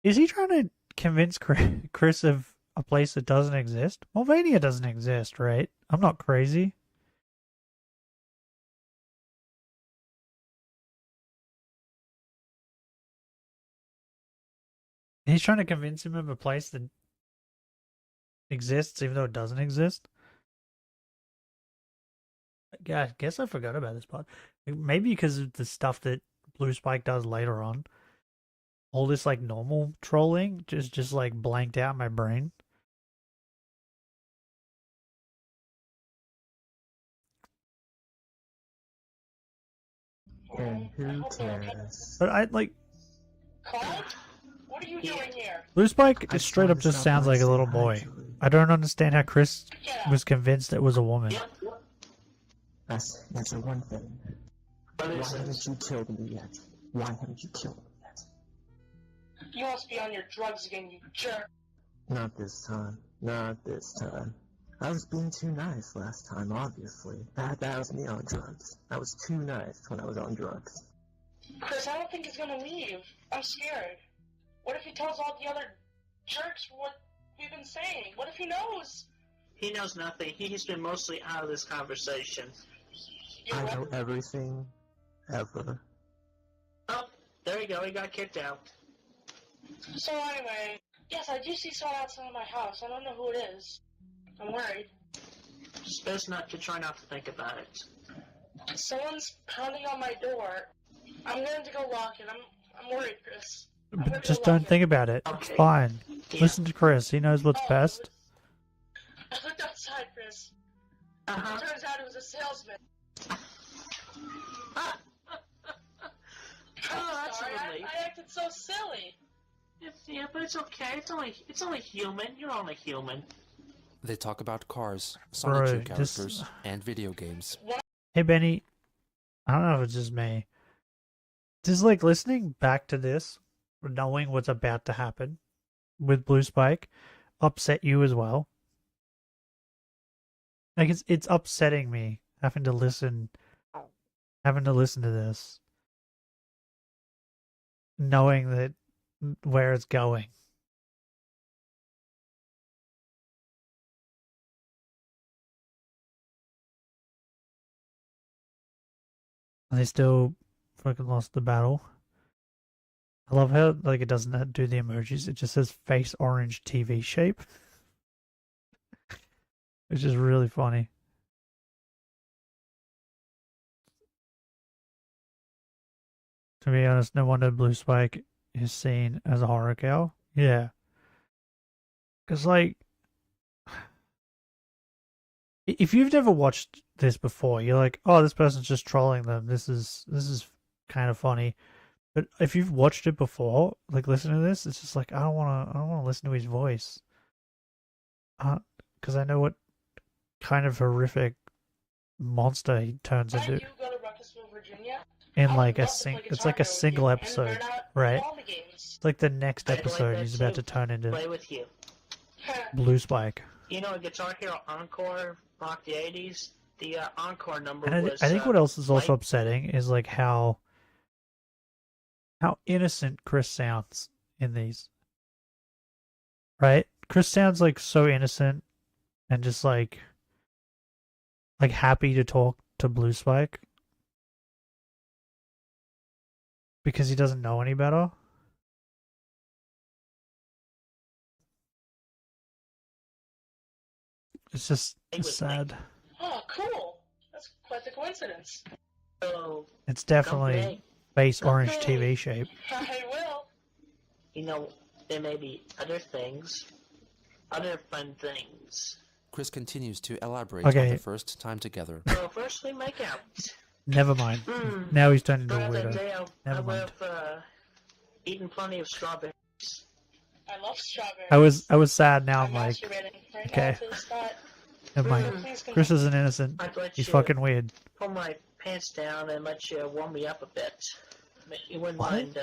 he trying to convince Chris of a place that doesn't exist? Mulvania doesn't exist, right? I'm not crazy. He's trying to convince him of a place that exists even though it doesn't exist. Yeah, I guess I forgot about this part. Maybe because of the stuff that Blue Spike does later on. All this like normal trolling just like blanked out my brain. And who cares? But I like Clyde? What are you doing here? Blue Spike straight up just sounds like a little boy. I don't understand how Chris was convinced it was a woman. That's the one thing. Why haven't you killed me yet? Why haven't you killed me yet? You must be on your drugs again, you jerk. Not this time. Not this time. I was being too nice last time, obviously. That was me on drugs. I was too nice when I was on drugs. Chris, I don't think he's gonna leave. I'm scared. What if he tells all the other jerks what we've been saying? What if he knows? He knows nothing. He's been mostly out of this conversation. I know everything, ever. Oh, there you go. He got kicked out. So anyway, yes, I do see someone outside of my house. I don't know who it is. I'm worried. It's best not to try not to think about it. Someone's pounding on my door. I'm going to go lock it. I'm worried, Chris. But just don't think about it. It's fine. Listen to Chris. He knows what's best. I looked outside, Chris. Turns out it was a salesman. Oh, that's sorry, a relief. I acted so silly. Yeah, but it's okay. It's only human. You're only human. They talk about cars, Sonic 2 Bro, characters, and video games. Hey Benny, I don't know if it's just me. Just like listening back to this, knowing what's about to happen with Blue Spike, upset you as well. Like it's upsetting me having to listen to this, knowing that where it's going. And they still fucking lost the battle. I love how like it doesn't do the emojis. It just says face orange TV shape. Which is really funny. To be honest, no wonder Blue Spike is seen as a horror cow. Yeah. Because, like, if you've never watched this before, you're like, oh, this person's just trolling them. This is kind of funny. But if you've watched it before, like, listen to this, it's just like, I don't want to listen to his voice. Because I know what kind of horrific monster he turns into. I do go to Ruckusville, Virginia. In like it's like a single episode, right? It's like the next episode he's about to turn into Play with you. Blue Spike. You know, Guitar Hero Encore rocked the 80s. The Encore number And was. I think what else is also like- upsetting is like how innocent Chris sounds in these. Right? Chris sounds like so innocent and just like like happy to talk to Blue Spike because he doesn't know any better. It's just sad. Oh, cool. That's quite the coincidence. So, It's definitely base orange TV shape. I will. You know, there may be other things, other fun things. Chris continues to elaborate Okay. on their first time together. So first we make out. Never mind. Now he's turned into a Throughout the day, weirdo. I Never would mind. have eaten plenty of strawberries. I love strawberries. I was sad. Now I'm like, masturbating right okay. now to the spot. Never mind. Please come Chris isn't innocent. I'd let He's you fucking weird. Pull my pants down and let you warm me up a bit. You wouldn't What? mind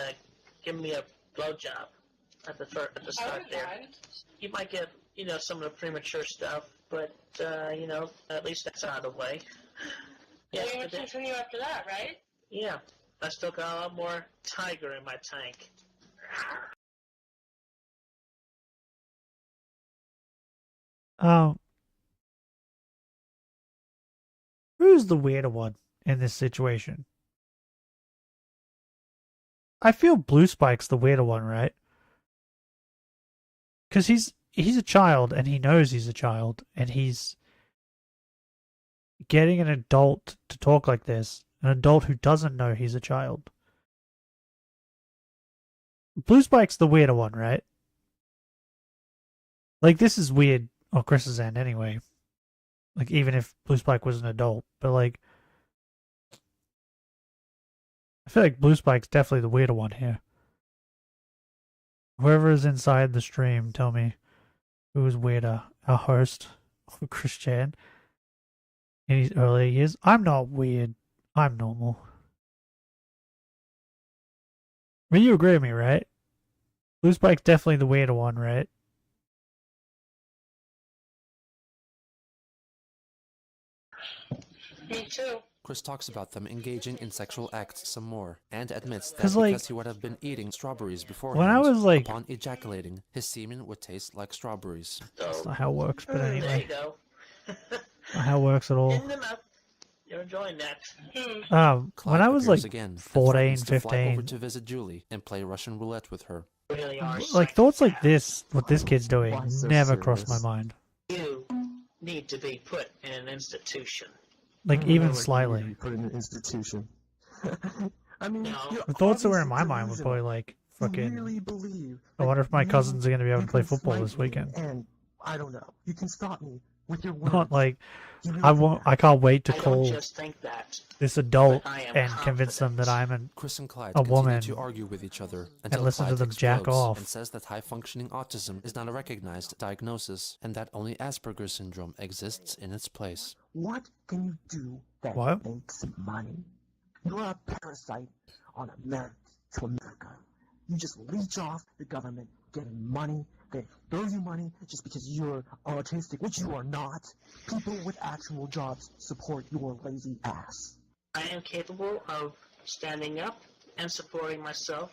giving me a blowjob at the start there. You might get, some of the premature stuff, but, at least that's out of the way. Yeah, we would continue after that, right? Yeah, I still got a lot more tiger in my tank. Who's the weirder one in this situation? I feel Blue Spike's the weirder one, right? Because he's a child and he knows he's a child and he's getting an adult to talk like this, an adult who doesn't know he's a child. Blue Spike's the weirder one, right? Like, this is weird on Chris's end anyway. Like, even if Blue Spike was an adult. But, like, I feel like Blue Spike's definitely the weirder one here. Whoever is inside the stream, tell me who is weirder. Our host, Chris Chan, in his earlier years. I'm not weird. I'm normal. But you agree with me, right? Blue Spike's definitely the weirder one, right? Me too. Chris talks about them engaging in sexual acts some more, and admits that 'Cause, because like, he would have been eating strawberries before when I was, like- upon ejaculating, his semen would taste like strawberries. That's not how it works, but There you anyway. go. Not how it works at all. In the mouth. You're enjoying that. When I was appears like again, and 14, threatens to fly over 15, to visit Julie and play Russian roulette with her. Really are. like thoughts like this, what this kid's doing, Why so never crossed my serious? mind. You need to be put in an institution. Like, even slightly. You put in an institution. I mean, you The thoughts that were in my obviously mind were probably like, fucking, really believe I wonder if my that cousins are going to be able to you play can football slight this me weekend. And I don't know. You can stop me with your words. Not like, You really I think won't, that? I can't wait to I don't call just think that. this adult but I am and convince them that I'm Chris and Clyde a continue woman to argue with each other and until listen to Clyde them jack explodes off. and says that high-functioning autism is not a recognized diagnosis and that only Asperger's syndrome exists in its place. What can you do that What? makes money? You're a parasite on America to America. You just leech off the government, getting money. They throw you money just because you're autistic, which you are not. People with actual jobs support your lazy ass. I am capable of standing up and supporting myself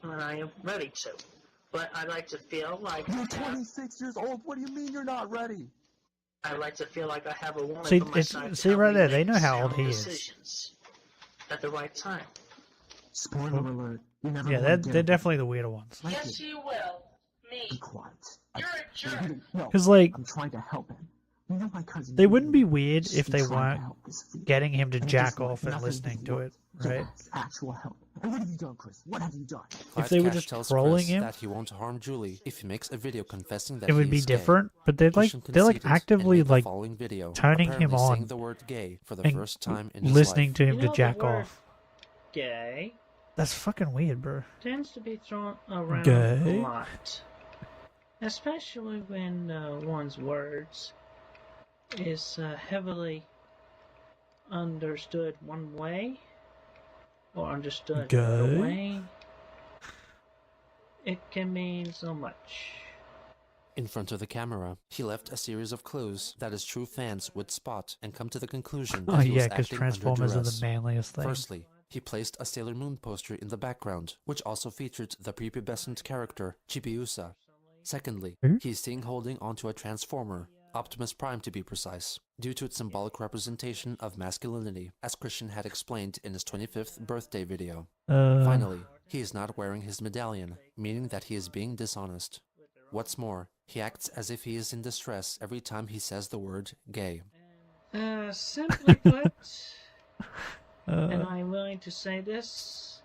when I am ready to. But I like to feel like You're 26 years old. What do you mean you're not ready? I like to feel like I have a woman See, by my it's, side to see help right me there, they make know how old sound he is. decisions at the right time. Spoiler alert. You're never Yeah, gonna they're, get they're it. definitely the weirder ones. Like Yes, you will. Me. Be quiet. You're a jerk. No, 'Cause, like, I'm trying to help him. You know my cousin. They wouldn't be weird if they He's trying to weren't help this feet. getting him to And jack guess what? off and Nothing listening has to it, worked. right? Yes, actual help. And what have you done, Chris? What have you done? If they were Clyde just tells trolling Chris him, that he won't harm Julie if he makes a video confessing that it would he be is gay. different, but they're like Christian they're like conceded and actively made the like following video, turning him apparently saying on the word gay for the and first time in his listening life. to him You to know, the jack word off. Gay That's fucking weird, bro. tends to be thrown around Gay? a lot, especially when one's words is heavily understood one way or understood another Gay? way. It can mean so much. In front of the camera, he left a series of clues that his true fans would spot and come to the conclusion that Oh he yeah, was because acting Transformers under are the duress. manliest thing. Firstly, he placed a Sailor Moon poster in the background, which also featured the prepubescent character Chibiusa. Secondly, Hmm? he's seen holding onto a transformer, Optimus Prime to be precise, due to its symbolic representation of masculinity, as Christian had explained in his 25th birthday video. Finally, he is not wearing his medallion, meaning that he is being dishonest. What's more, he acts as if he is in distress every time he says the word gay. Simply put, and I'm willing to say this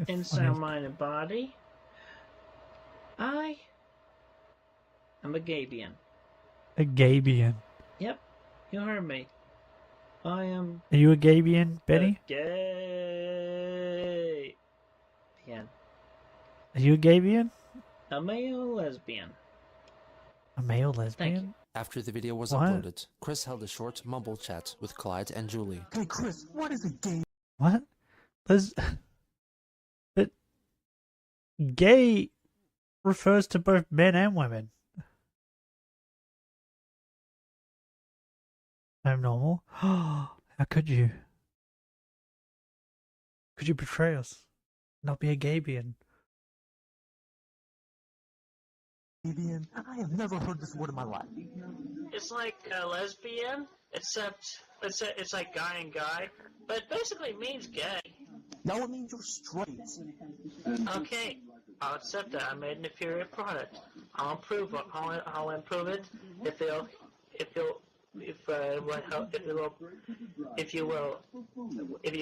in sound, mind, and body, I am a Gabian. A Gabian. Yep, you heard me. I am. Are you a Gabian, Benny? Gay. Are you a Gabian? A male lesbian. A male lesbian? After the video was What? uploaded, Chris held a short mumble chat with Clyde and Julie. Hey Chris, what is a gay? What? But gay refers to both men and women. I'm normal. How could you? Could you betray us? Not be a Gabian? Gabian? I have never heard this word in my life. It's like lesbian, except it's like guy and guy, but it basically means gay. No, it means you're straight. Okay, I'll accept that. I made an inferior product. I'll improve it. I'll improve it if you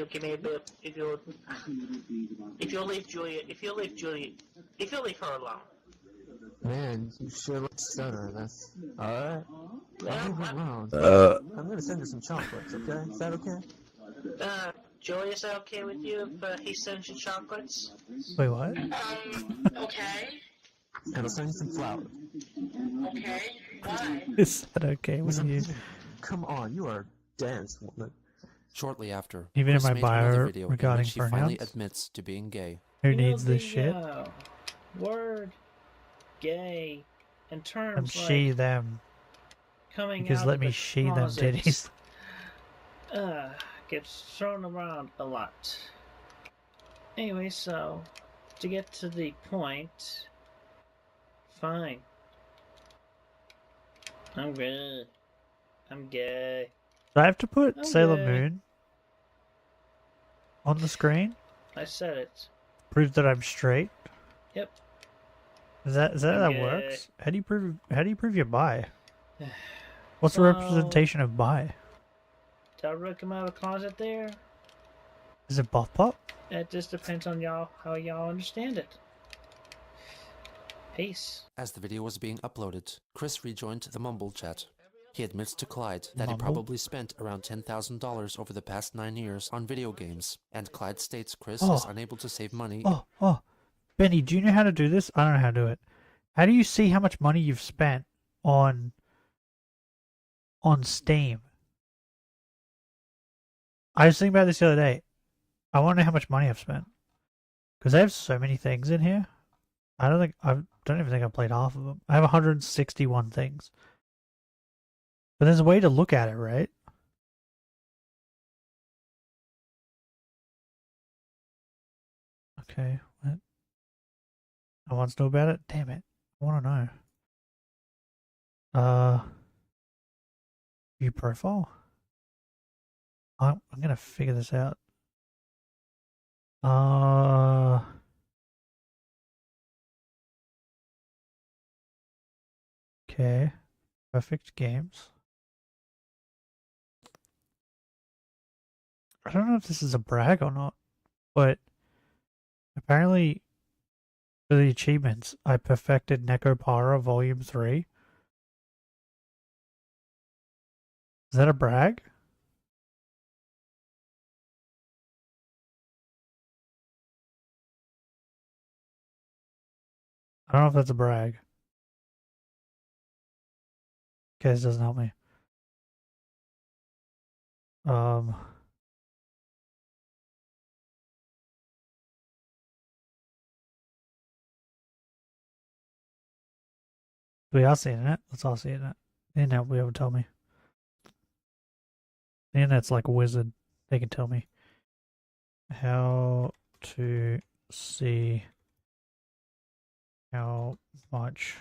give me a bit, if you'll leave her alone. Man, you sure look stunner. That's alright. I'll move around. I'm gonna send you some chocolates, okay? Is that okay? Joey, is that okay with you if he sends you chocolates? Wait, what? Okay. And I'll send you some flowers. Okay. Why? Is that okay with Listen, you? Come on, you are a dance woman. Shortly after, Even in Chris my made another bio video in regarding which he finally pronouns? admits to being gay. Who You know, needs this the, shit? Word gay in terms I'm like she, them. coming Because out let of me the she them closets, titties. gets thrown around a lot. Anyway, so to get to the point, fine. I'm good. I'm gay. Do I have to put Sailor Okay. Moon on the screen? I said it. Prove that I'm straight? Yep. Is that how that Okay. works? How do you prove you're bi? What's the So- representation of bi? Did I really come out of the closet there? Is it buff pop? It just depends on y'all, how y'all understand it. Peace. As the video was being uploaded, Chris rejoined the mumble chat. He admits to Clyde that Mumble? he probably spent around $10,000 over the past 9 years on video games, and Clyde states Chris is Oh. unable to save money. Oh. Benny, do you know how to do this? I don't know how to do it. How do you see how much money you've spent on Steam? I was thinking about this the other day. I want to know how much money I've spent. Because I have so many things in here. I don't even think I've played half of them. I have 161 things. But there's a way to look at it, right? Okay, what? I want to know about it? Damn it. I want to know. View profile? I'm going to figure this out. Okay. Perfect games. I don't know if this is a brag or not, but apparently for the achievements, I perfected Necopara Volume 3. Is that a brag? I don't know if that's a brag. Okay, this doesn't help me. We are seeing it. Let's all see it. The internet will be able to tell me. The internet's like a wizard. They can tell me how to see how much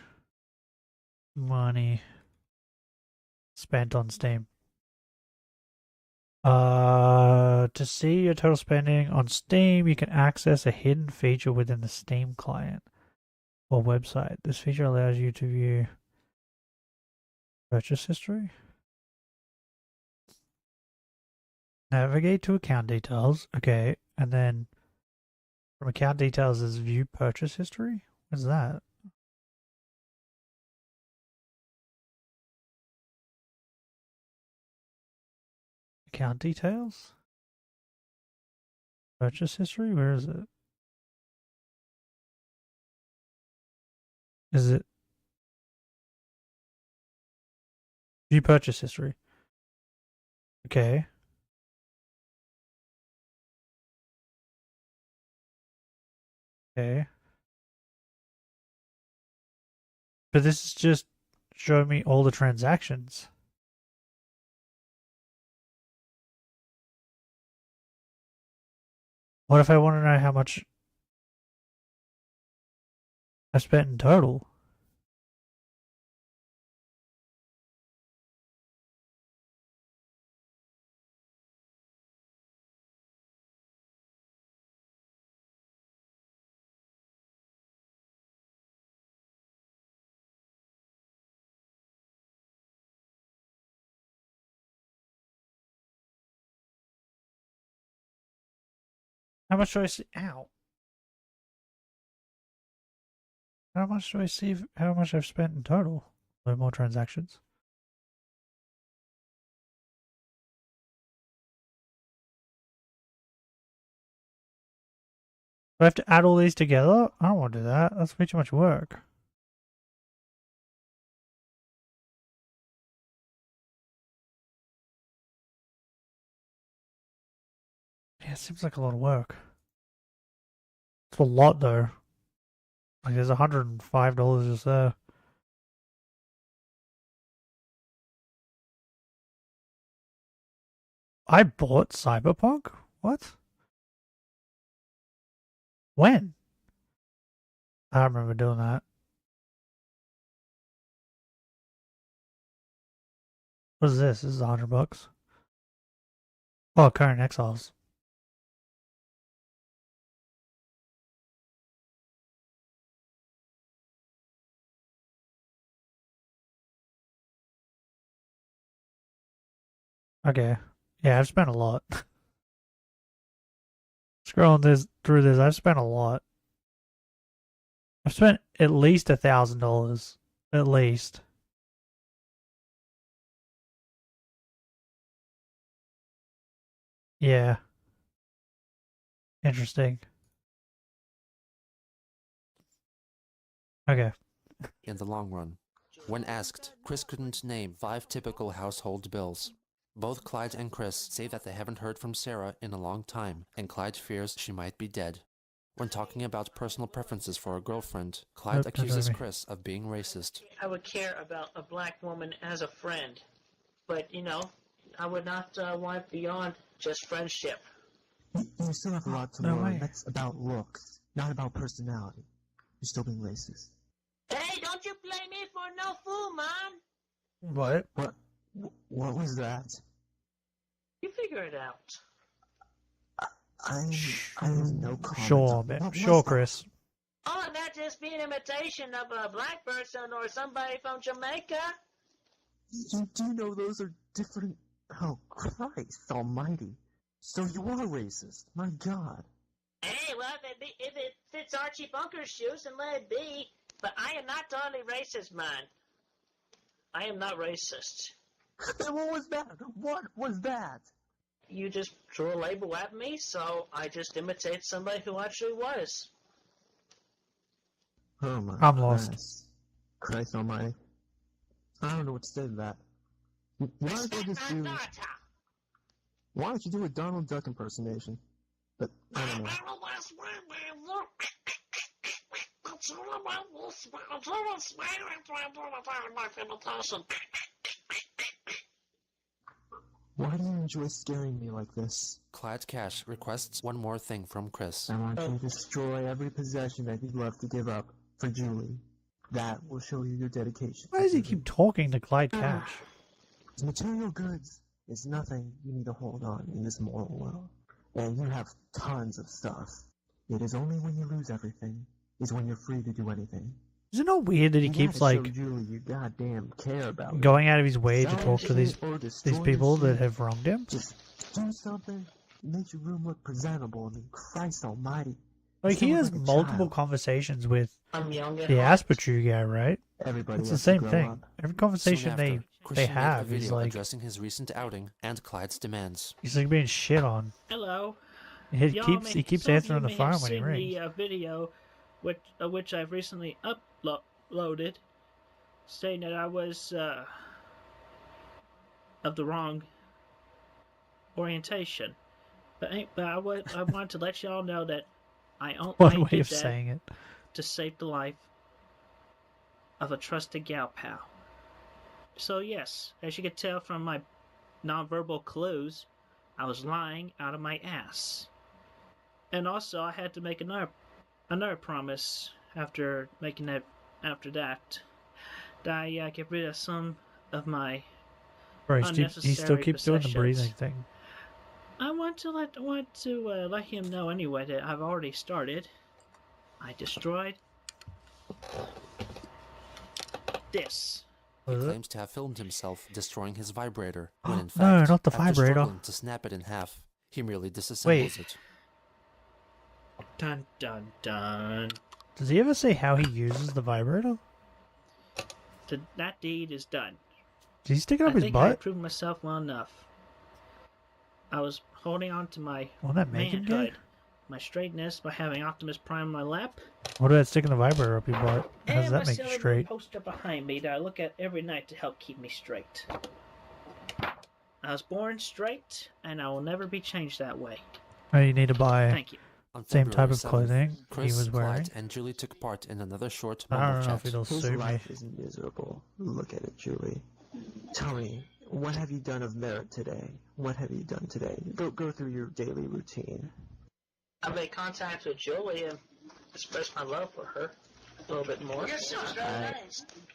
money spent on Steam. To see your total spending on Steam, you can access a hidden feature within the Steam client or website. This feature allows you to view purchase history. Navigate to account details. Okay, and then from account details is view purchase history. What's that? Account details? Purchase history? Where is it? Is it view purchase history? Okay. Okay. But this is just showing me all the transactions. What if I want to know how much I spent in total? How much do I see? Ow. How much do I see? How much I've spent in total? No more transactions. Do I have to add all these together? I don't want to do that. That's way too much work. Yeah, it seems like a lot of work. It's a lot though. Like there's $105 just there. I bought Cyberpunk? What? When? I don't remember doing that. What is this? This is $100. Oh, Current Exiles. Okay. Yeah, I've spent a lot. Scrolling through this, I've spent a lot. I've spent at least $1,000. At least. Yeah. Interesting. Okay. In the long run. When asked, Chris couldn't name 5 typical household bills. Both Clyde and Chris say that they haven't heard from Sarah in a long time, and Clyde fears she might be dead. When talking about personal preferences for a girlfriend, Clyde accuses Chris of being racist. I would care about a black woman as a friend, but, you know, I would not want beyond just friendship. You still have a lot to learn. That's about looks, not about personality. You're still being racist. Hey, don't you blame me for no fool, man! What? What was that? You figure it out. I have no comment. Sure, man. Sure, Chris. Oh, that just be an imitation of a black person or somebody from Jamaica. You do know those are different... Oh, Christ almighty. So you are racist. My God. Hey, well, if it fits Archie Bunker's shoes, then let it be. But I am not totally racist, man. I am not racist. Then what was that? What was that? You just threw a label at me, so I just imitate somebody who actually was. Oh my I'm lost. Christ almighty. I don't know what to say to that. Why don't you do a Donald Duck impersonation? But I don't know. Why do you enjoy scaring me like this? Clyde Cash requests one more thing from Chris. I want you to destroy every possession that you'd love to give up for Julie. That will show you your dedication. Why does he keep talking to Clyde Cash? Material goods is nothing you need to hold on in this moral world. And you have tons of stuff. It is only when you lose everything is when you're free to do anything. Is it not weird that he You keeps gotta show like Julie you goddamn care about her. going out of his way to Sell talk to shit these or destroy people shit. that have wronged him? Just do something, make your room look presentable, and then Christ almighty. Like he you has sound like a multiple child. conversations with I'm young and the hot. Asperger guy, right? Everybody It's the has to same grow thing. up. Every Soon conversation after, they Christian made a have is video like addressing his recent outing and Clyde's demands. he's like being shit on. Hello. He Y'all keeps may- he keeps some of answering you the may have phone when he seen rings. the video, which I've recently uploaded, saying that I was of the wrong orientation. But I wanted to let y'all know that I One way did of that saying it. to save the life of a trusted gal pal. So yes, as you can tell from my nonverbal clues, I was lying out of my ass. And also, I had to make another promise after making that. After that, I get rid of some of my Bro, he unnecessary still keeps doing the possessions. breathing thing. I want to let him know anyway that I've already started. I destroyed this. He claims to have filmed himself destroying his vibrator, when in No, fact, not the after vibrator. struggling to snap it in half, he merely disassembles Wait. it. Dun dun dun. Does he ever say how he uses the vibrator? That deed is done. Does he stick it I up his think I butt? proved myself well enough. I was holding on to my Won't that make him gay? manhood, my straightness by having Optimus Prime in my lap, What about sticking the vibrator up your butt? How does and my that make you Sailor Moon straight? poster behind me that I look at every night to help keep me straight. I was born straight, and I will never be changed that way. Oh, you need to buy Thank you. On same type February of 7th, clothing Chris, he was wearing. Clyde, and Julie took part in another short I mumble don't know chat. if it'll His suit me. life is miserable. Look at it, Julie. Tell me, what have you done of merit today? What have you done today? Go through your daily routine. I made contact with Julie and expressed my love for her a little bit more.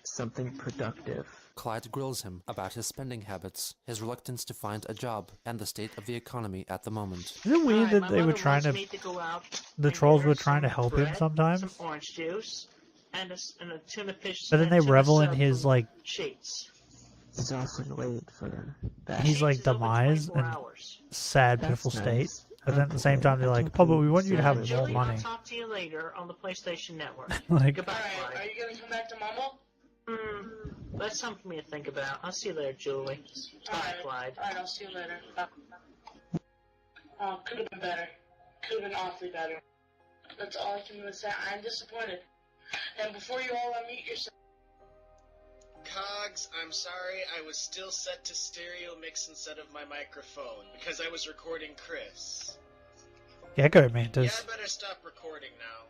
Something productive. Clyde grills him about his spending habits, his reluctance to find a job, and the state of the economy at the moment. Is it weird that My they were mother trying wants to... me go out The and trolls get her were trying to some help him bread, sometimes? some orange juice, and a tuna fish. But then and they tuna revel in sub his, from like... Sheets. It's awfully late for that. He's like demise and sad, pitiful state. But then at the same time, they're like, oh, but we want you to have more Julie, money. I'll talk to you later on the PlayStation Network. Like- Goodbye, Alright, Clyde. are you gonna come back to Mama? That's something for me to think about. I'll see you later, Julie. Bye, Clyde. Alright, I'll see you later. Oh, could have been better. Could have been awfully better. That's all I can really say. I'm disappointed. And before you all unmute yourself. Cogs, I'm sorry, I was still set to stereo mix instead of my microphone, because I was recording Chris. Gecko Yeah, Mantis. I better stop recording now.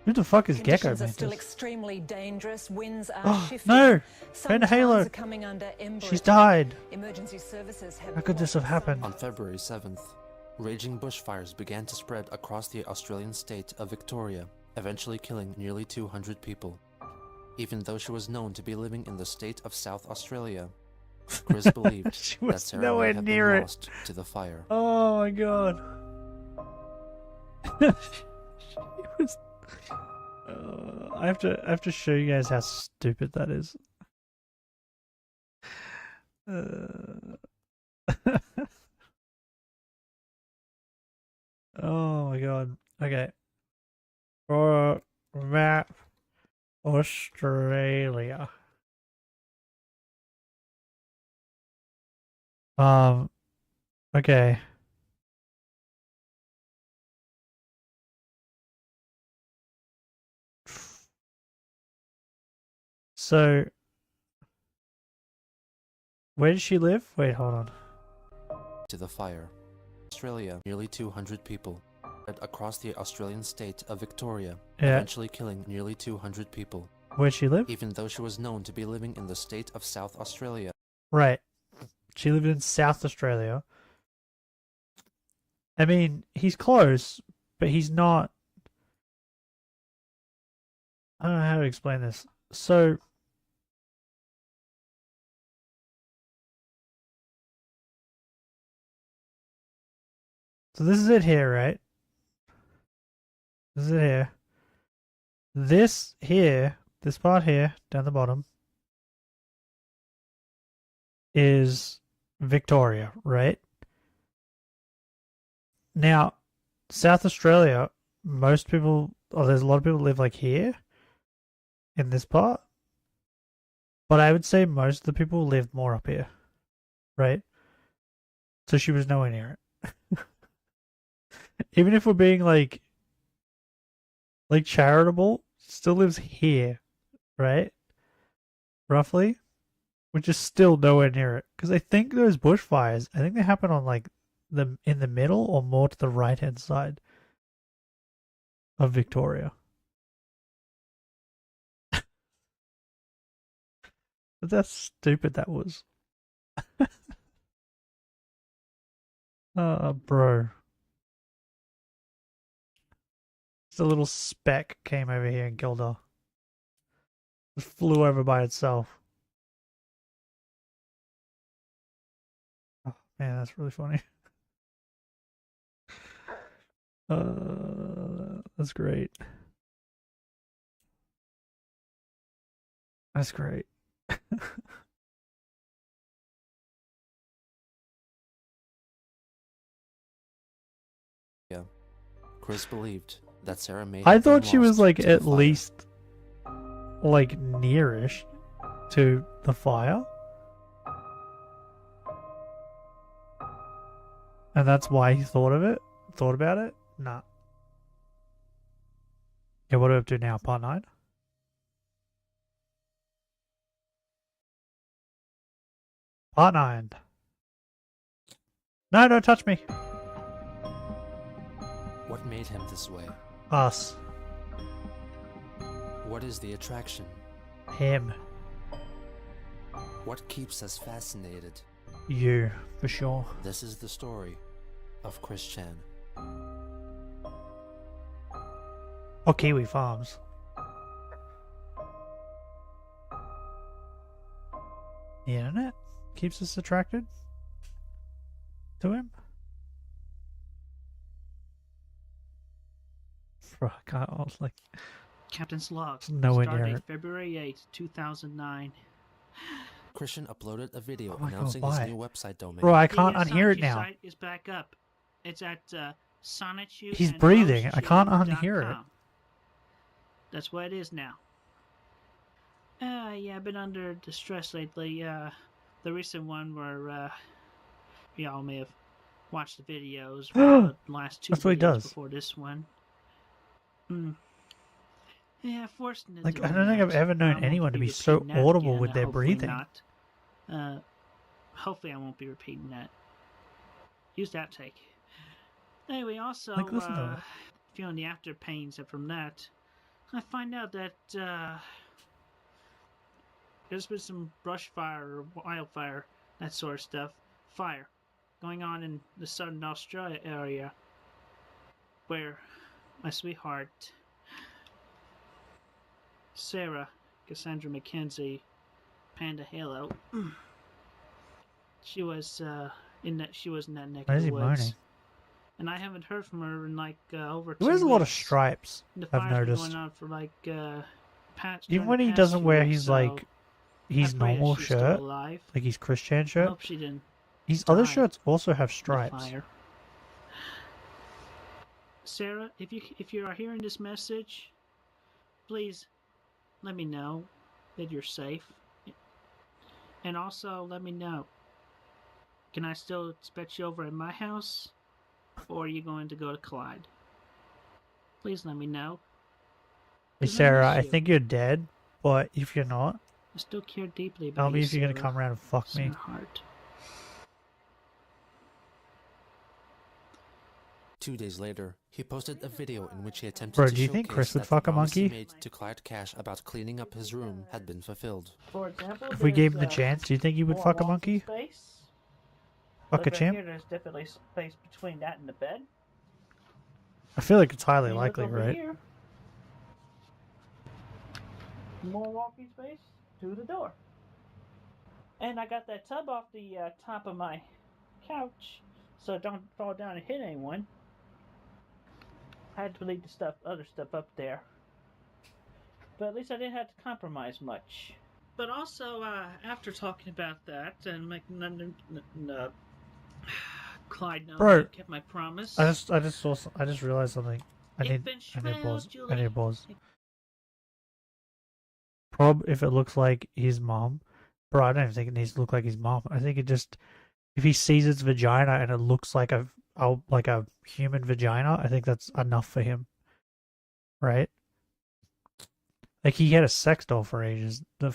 Who the fuck is Gecko Conditions are still Mantis? extremely dangerous. Winds are Oh, shifting. no! Some Ben towns Halo! are coming under ember She's attack. died! Emergency services have How could this have happened? On February 7th, raging bushfires began to spread across the Australian state of Victoria, eventually killing nearly 200 people. Even though she was known to be living in the state of South Australia, Chris believed She that was Sarah nowhere may have near been it. lost to the fire. Oh my god. It was... I have to show you guys how stupid that is. Oh my god. Okay. For map Australia. Okay. So, where does she live? Wait, hold on. To the fire. Australia, nearly 200 people. Spread across the Australian state of Victoria, Yeah. eventually killing nearly 200 people. Where'd she live? Even though she was known to be living in the state of South Australia. Right. She lived in South Australia. I mean, he's close, but he's not. I don't know how to explain this. So, So this is it here, right? This is it here. This here, this part here, down the bottom, is Victoria, right? Now, South Australia, most people, there's a lot of people live like here, in this part. But I would say most of the people live more up here, right? So she was nowhere near it. Even if we're being like charitable, she still lives here, right? Roughly, which is still nowhere near it. Because I think those bushfires, I think they happen on like in the middle or more to the right hand side of Victoria. But that's stupid. That was. Bro. Just a little speck came over here and killed her. Just flew over by itself. Oh, man, that's really funny. That's great. That's great. Yeah. Chris believed that Sarah may I have been thought she was lost like to the at fire. least like nearish to the fire. And that's why he thought about it? Nah. Yeah, what are we up to now? Part 9? Part 9. No, don't touch me. What made him this way? Us. What is the attraction? Him. What keeps us fascinated? You, for sure. This is the story of Chris Chan. Or Kiwi Farms. The internet keeps us attracted to him. Bro, I can't, I was like... Captain's log. Nowhere near Stardate it. February 8th, 2009. Christian uploaded a video Oh my God, announcing why? his new website domain. Bro, I can't The unhear it Sonichu now. site is back up. It's at Sonichu He's and breathing. I can't unhear it. roastchew.com. That's what it is now. Yeah, I've been under distress lately. The recent one where y'all may have watched the videos. The last 2 That's what he videos does. before this one. Yeah, forced into Like, I doing don't think that. I've ever known I won't anyone to be so repeating that audible again, with their hopefully breathing. Not. Hopefully I won't be repeating that. Use that take. Anyway, also, Like, listen to it. feeling the after pains from that, I find out that there's been some brush fire or wildfire, that sort of stuff, fire, going on in the southern Australia area, where my sweetheart, Sarah Cassandra McKenzie, Panda Halo, she was in that neck Why of is the he woods. moaning? And I haven't heard from her in like over 2 He wears a lot of weeks. stripes, And the I've fire's been noticed. going on for like Even during when the he past doesn't 2 wear weeks, his so like his I pray that normal she's still shirt, alive. like his Christian I shirt, hope she didn't his other die shirts also have in the stripes. fire. Sarah, if you are hearing this message, please let me know that you're safe, and also let me know. Can I still expect you over at my house, or are you going to go to Clyde? Please let me know. Hey 'Cause I Sarah, miss I you. think you're dead, but if you're not, I still care deeply about tell me you, if you're gonna Sarah. come around and fuck It's in me. my heart. 2 days later, he posted a video in which he attempted Bro, to do you think showcase Chris would that fuck the a promise he monkey? made to Clyde Cash about cleaning up his room had been fulfilled. For example, If we gave him the there's, chance, do you think he would more fuck a walls and monkey? Space. Fuck a Over chimp? Here, there's definitely space between that and the bed. I feel like it's highly And look likely, over right? Here. More walking space to the door. And I got that tub off the top of my couch so don't fall down and hit anyone. I had to leave the other stuff up there. But at least I didn't have to compromise much. But also, after talking about that and making Clyde know that I kept my promise. I just realized something. I need pause. I need pause. Prob, if it looks like his mom, bro, I don't even think it needs to look like his mom. I think it just, if he sees its vagina and it looks like a human vagina, I think that's enough for him, right? Like he had a sex doll for ages. You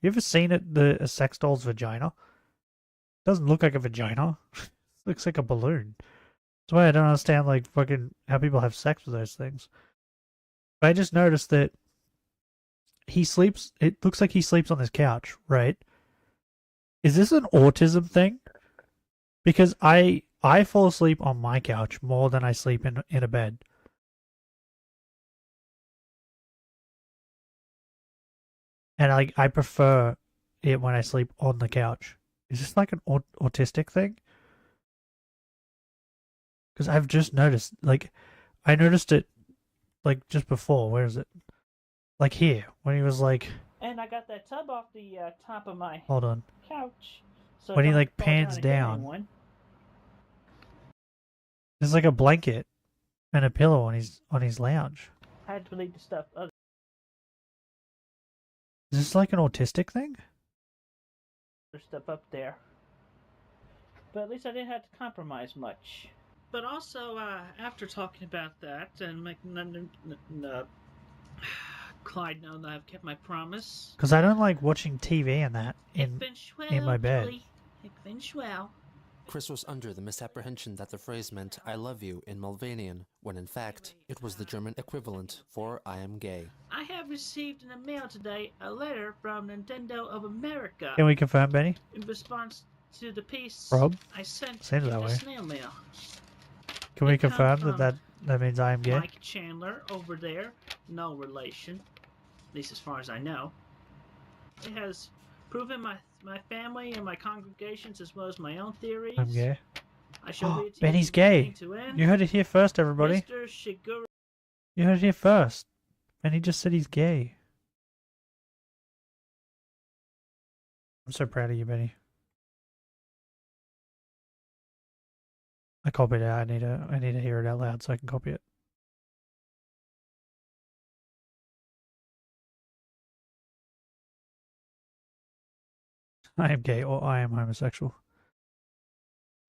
ever seen a sex doll's vagina? It doesn't look like a vagina. It looks like a balloon. That's why I don't understand like fucking how people have sex with those things. But I just noticed that he sleeps. It looks like he sleeps on this couch, right? Is this an autism thing? Because I fall asleep on my couch more than I sleep in a bed. And I prefer it when I sleep on the couch. Is this like an autistic thing? Because I've just noticed, like, I noticed it, like, just before. Where is it? Like here, when he was like... And I got that tub off the top of my Hold on. couch. So when he, like, pans down. There's, like, a blanket and a pillow on his lounge. I had to leave the stuff other. Is this like an autistic thing? Stuff up there. But at least I didn't have to compromise much. But also, after talking about that and making Clyde know that I've kept my promise. Because I don't like watching TV and that in my bed. Chris was under the misapprehension that the phrase meant I love you in Malvanian, when in fact, it was the German equivalent for I am gay. I have received in the mail today a letter from Nintendo of America. Can we confirm, Benny? In response to the piece Rob? I sent Seems in that the way. snail mail. Can we confirm that means I am gay? Mike Chandler over there, no relation, at least as far as I know. It has proven my family and my congregations as well as my own theories. I'm gay. I shall read to Benny's you gay. to end. You heard it here first, everybody. Mr. Shiguro. You heard it here first. Benny just said he's gay. I'm so proud of you, Benny. I copied it out. I need to hear it out loud so I can copy it. I am gay or I am homosexual.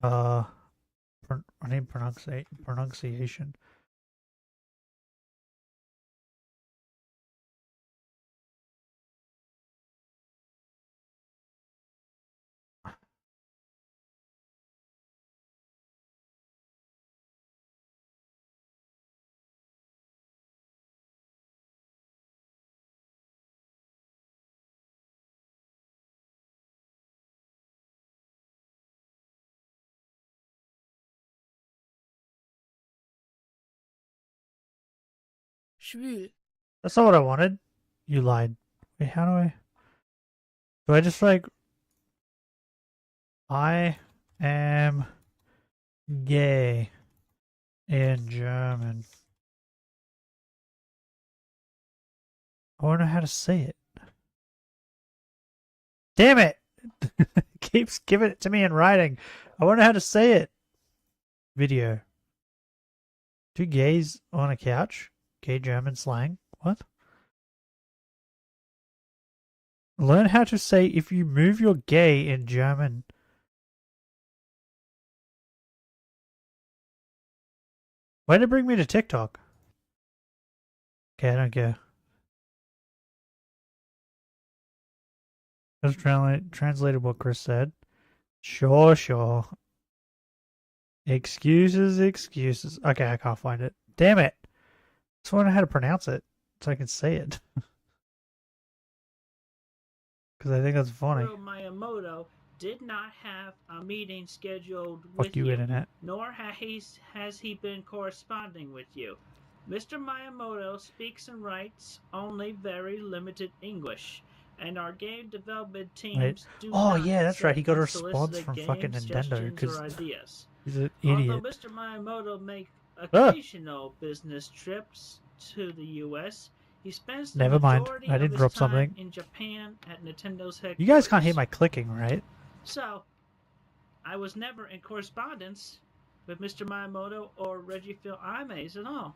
I need pronunciation. That's not what I wanted. You lied. Wait, how do I... Do I just like... I am gay in German. I wonder how to say it. Damn it! Keeps giving it to me in writing. I wonder how to say it. Video. Two gays on a couch. Gay German slang. What? Learn how to say if you move your gay in German. Why did it bring me to TikTok? Okay, I don't care. Just translated what Chris said. Sure. Excuses. Okay, I can't find it. Damn it. Just wonder how to pronounce it so I can say it. Because I think that's funny. Miyamoto did not have a meeting scheduled Fuck with you, you, Internet. nor has he been corresponding with you. Mr. Miyamoto speaks and writes only very limited English, and our game development teams do Oh not yeah, that's right. He got a solicit response from game fucking Nintendo suggestions because or ideas. He's an Although idiot. Mr. Miyamoto make Ah. occasional business trips to the U.S., he spends the Never mind. majority I of didn't his drop time something. in Japan at Nintendo's headquarters. You guys can't hear my clicking, right? So, I was never in correspondence with Mr. Miyamoto or Reggie Fils-Aimé at all.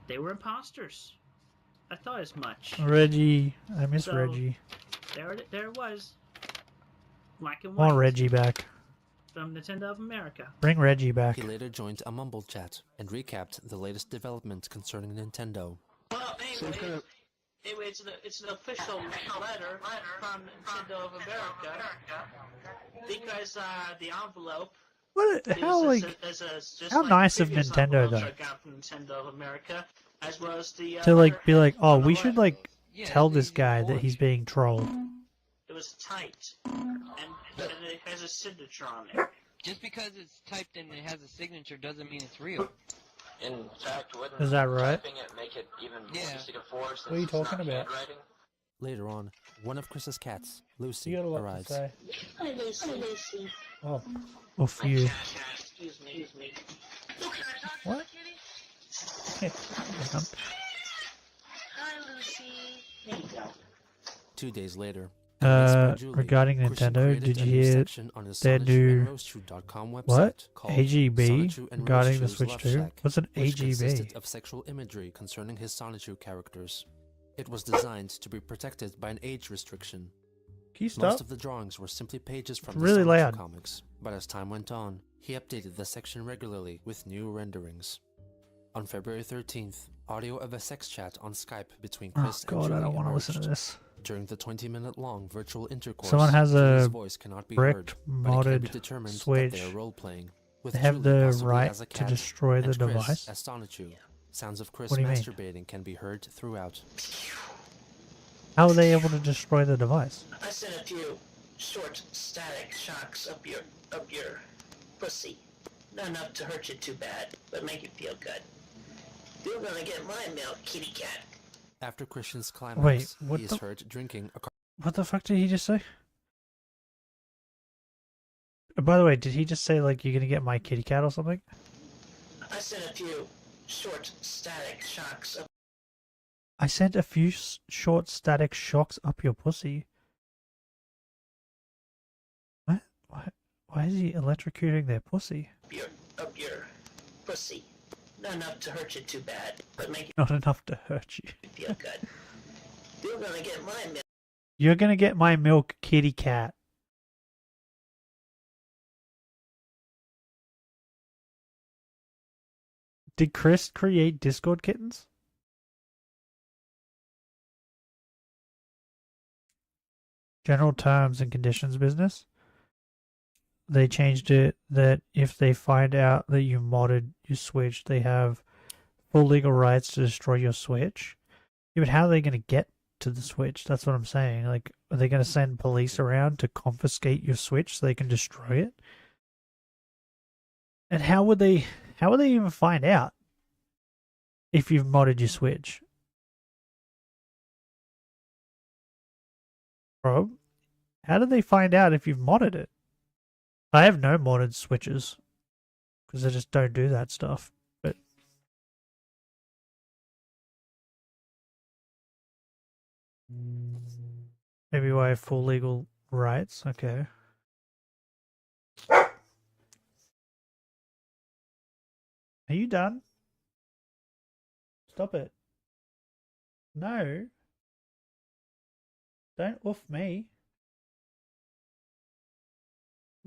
They were imposters. I thought as much. Reggie. I miss So, Reggie. There it was. Black and I white. want Reggie back. From Nintendo of America. Bring Reggie back. He later joined a mumble chat and recapped the latest development concerning Nintendo. Well, anyway, it's an official letter from Nintendo of America because the envelope. What? How how nice of Nintendo though. I got from Nintendo of America, as well as the To like be like, oh, we should like tell this guy that he's being trolled. It was typed, and it has a signature on there. Just because it's typed and it has a signature doesn't mean it's real. In fact, wouldn't Is that right? typing it make it even more easy to force? What are you talking about? Handwriting? Later on, one of Chris's cats, Lucy, You got a lot to arrives. say. Hi, Lucy. Oh, off you. Excuse me. What? Hi, Lucy. There you go. 2 days later, convinced by Julie, regarding Christian Nintendo, created did a you new hear section on his their Sonichu new and Rosechu.com website what? called AGB Sonichu and regarding the Rosechu's Switch Love 2? Shack, What's an which AGB? consisted of sexual imagery concerning his Sonichu characters. It was designed to be protected by an age restriction. Can you stop? Most of the drawings were simply pages from It's the really Sonichu loud. comics, but as time went on, he updated the section regularly with new renderings. On February 13th, audio of a sex chat on Skype between Oh Chris and god, I Julie don't want to emerged. listen to this. During the 20-minute-long virtual intercourse, Someone has Julie's a voice cannot be bricked, heard, but it can be modded determined Switch. that they are role-playing, with They have Julie the possibly right as a to cat destroy the and Chris device? as Sonichu. Sounds of Chris What do you mean? masturbating can be heard throughout. How are they able to destroy the device? I sent a few short static shocks up your pussy. Not enough to hurt you too bad, but make you feel good. You're gonna get my milk, kitty cat. After Christian's climax, Wait, what he is the- heard drinking a What the fuck did he just say? By the way, did he just say like you're gonna get my kitty cat or something? I sent a few short static shocks up. I sent a few short static shocks up your pussy. What? Why is he electrocuting their pussy? Up your pussy. Not enough to hurt you too bad, but make Not enough to hurt you. you feel good. You're gonna get my milk. You're gonna get my milk, kitty cat. Did Chris create Discord kittens? General terms and conditions business. They changed it that if they find out that you modded your Switch, they have full legal rights to destroy your Switch. Yeah, but how are they going to get to the Switch? That's what I'm saying. Like, are they going to send police around to confiscate your Switch so they can destroy it? And how would they even find out if you've modded your Switch? Bro, how do they find out if you've modded it? I have no modded Switches because I just don't do that stuff. But maybe I have full legal rights. Okay. Are you done? Stop it. No. Don't oof me.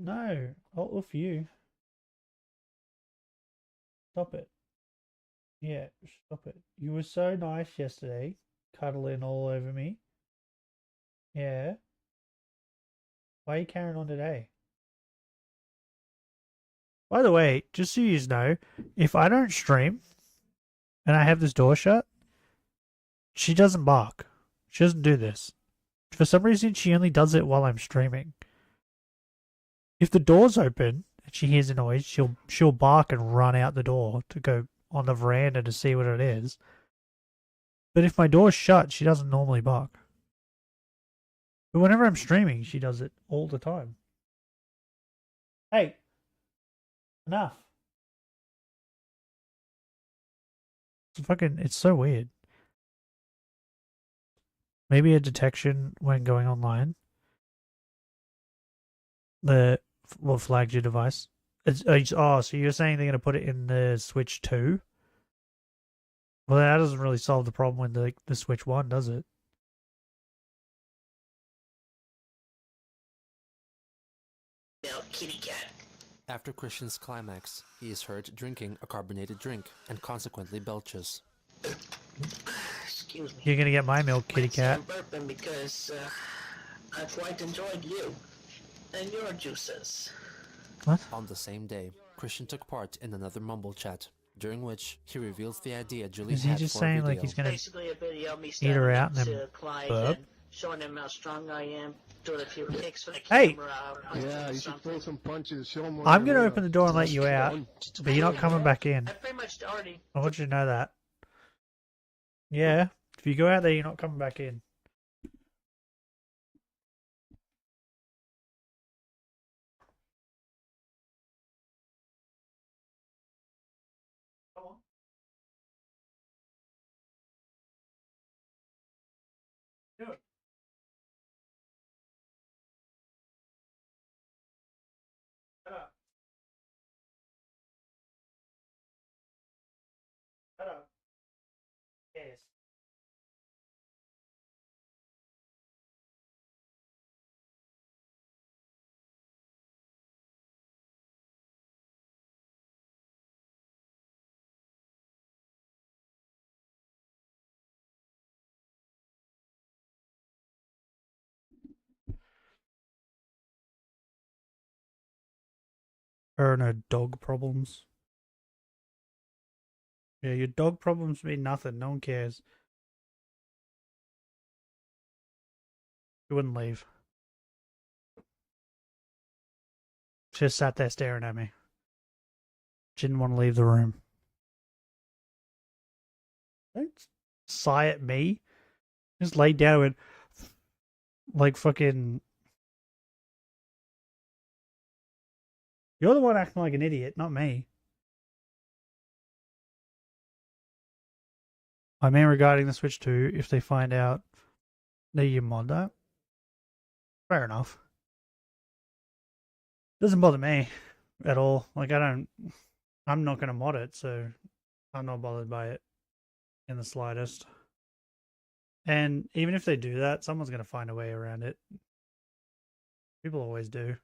No, I'll oof you. Stop it. Yeah, stop it. You were so nice yesterday, cuddling all over me. Yeah. Why are you carrying on today? By the way, just so you know, if I don't stream and I have this door shut, she doesn't bark. She doesn't do this. For some reason, she only does it while I'm streaming. If the door's open and she hears a noise, she'll bark and run out the door to go on the veranda to see what it is. But if my door's shut, she doesn't normally bark. But whenever I'm streaming, she does it all the time. Hey, enough. It's so weird. Maybe a detection when going online. What flags your device? So you're saying they're gonna put it in the Switch 2? Well, that doesn't really solve the problem with the Switch 1, does it? No, kitty cat. After Christian's climax, he is heard drinking a carbonated drink and consequently belches. Excuse me. You're gonna get my milk, kitty cat. I'm burping because I quite enjoyed you and your juices. What? On the same day, Christian took part in another mumble chat, during which he reveals the idea Julie Is he had just for saying a video. like he's gonna Basically a video of me eat her standing out up and to then Clyde burp? and showing him how strong I am, doing a few kicks for the Hey! camera. Yeah, you should throw some punches. Show them I'm gonna open the door and let you out, but you're not coming back in. I pretty much already. I want you to know that. Yeah, if you go out there, you're not coming back in. Do it. Shut up. Shut up. Yes. Or no dog problems. Yeah, your dog problems mean nothing. No one cares. You wouldn't leave. She just sat there staring at me. She didn't want to leave the room. Don't sigh at me. Just laid down and like fucking. You're the one acting like an idiot, not me. I mean, regarding the Switch 2, if they find out that you mod that, fair enough. Doesn't bother me at all. Like, I'm not going to mod it, so I'm not bothered by it in the slightest. And even if they do that, someone's going to find a way around it. People always do.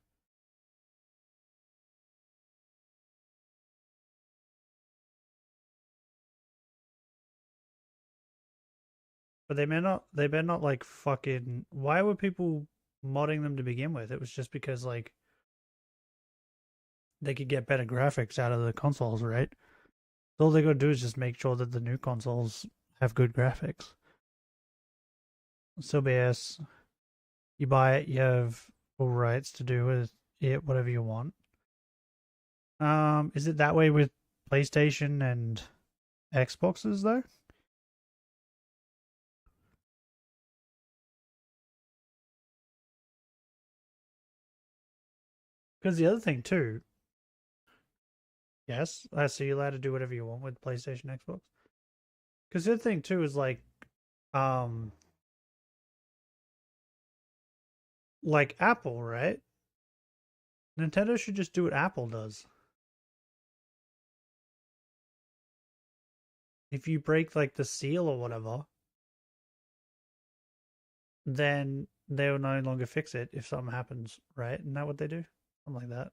But they better not like fucking. Why were people modding them to begin with? It was just because like they could get better graphics out of the consoles, right? All they gotta do is just make sure that the new consoles have good graphics. So BS, you buy it, you have full rights to do with it whatever you want. Is it that way with PlayStation and Xboxes though? Because the other thing too, yes, so you're allowed to do whatever you want with PlayStation, Xbox. Because the other thing too is like Apple, right? Nintendo should just do what Apple does. If you break like the seal or whatever, then they will no longer fix it if something happens, right? Isn't that what they do? Something like that.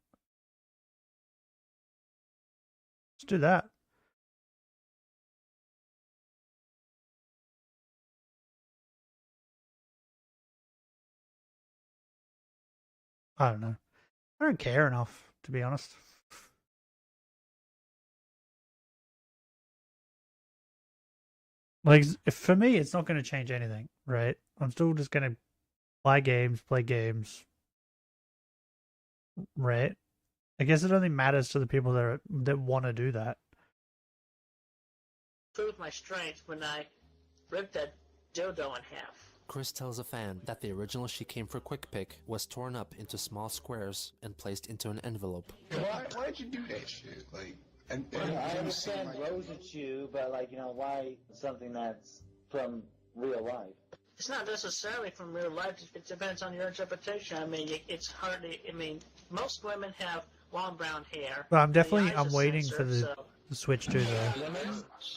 Let's do that. I don't know. I don't care enough, to be honest. Like, for me, it's not going to change anything, right? I'm still just going to buy games, play games, right? I guess it only matters to the people that want to do that. Prove my strength when I ripped that dildo in half. Chris tells a fan that the original She Came for Quick Pick was torn up into small squares and placed into an envelope. Why'd you do that shit? Like, I understand blows at you, but why something that's from real life? It's not necessarily from real life. It depends on your interpretation. I mean, it's hardly. I mean, most women have long brown hair. But I'm waiting for the Switch 2 though.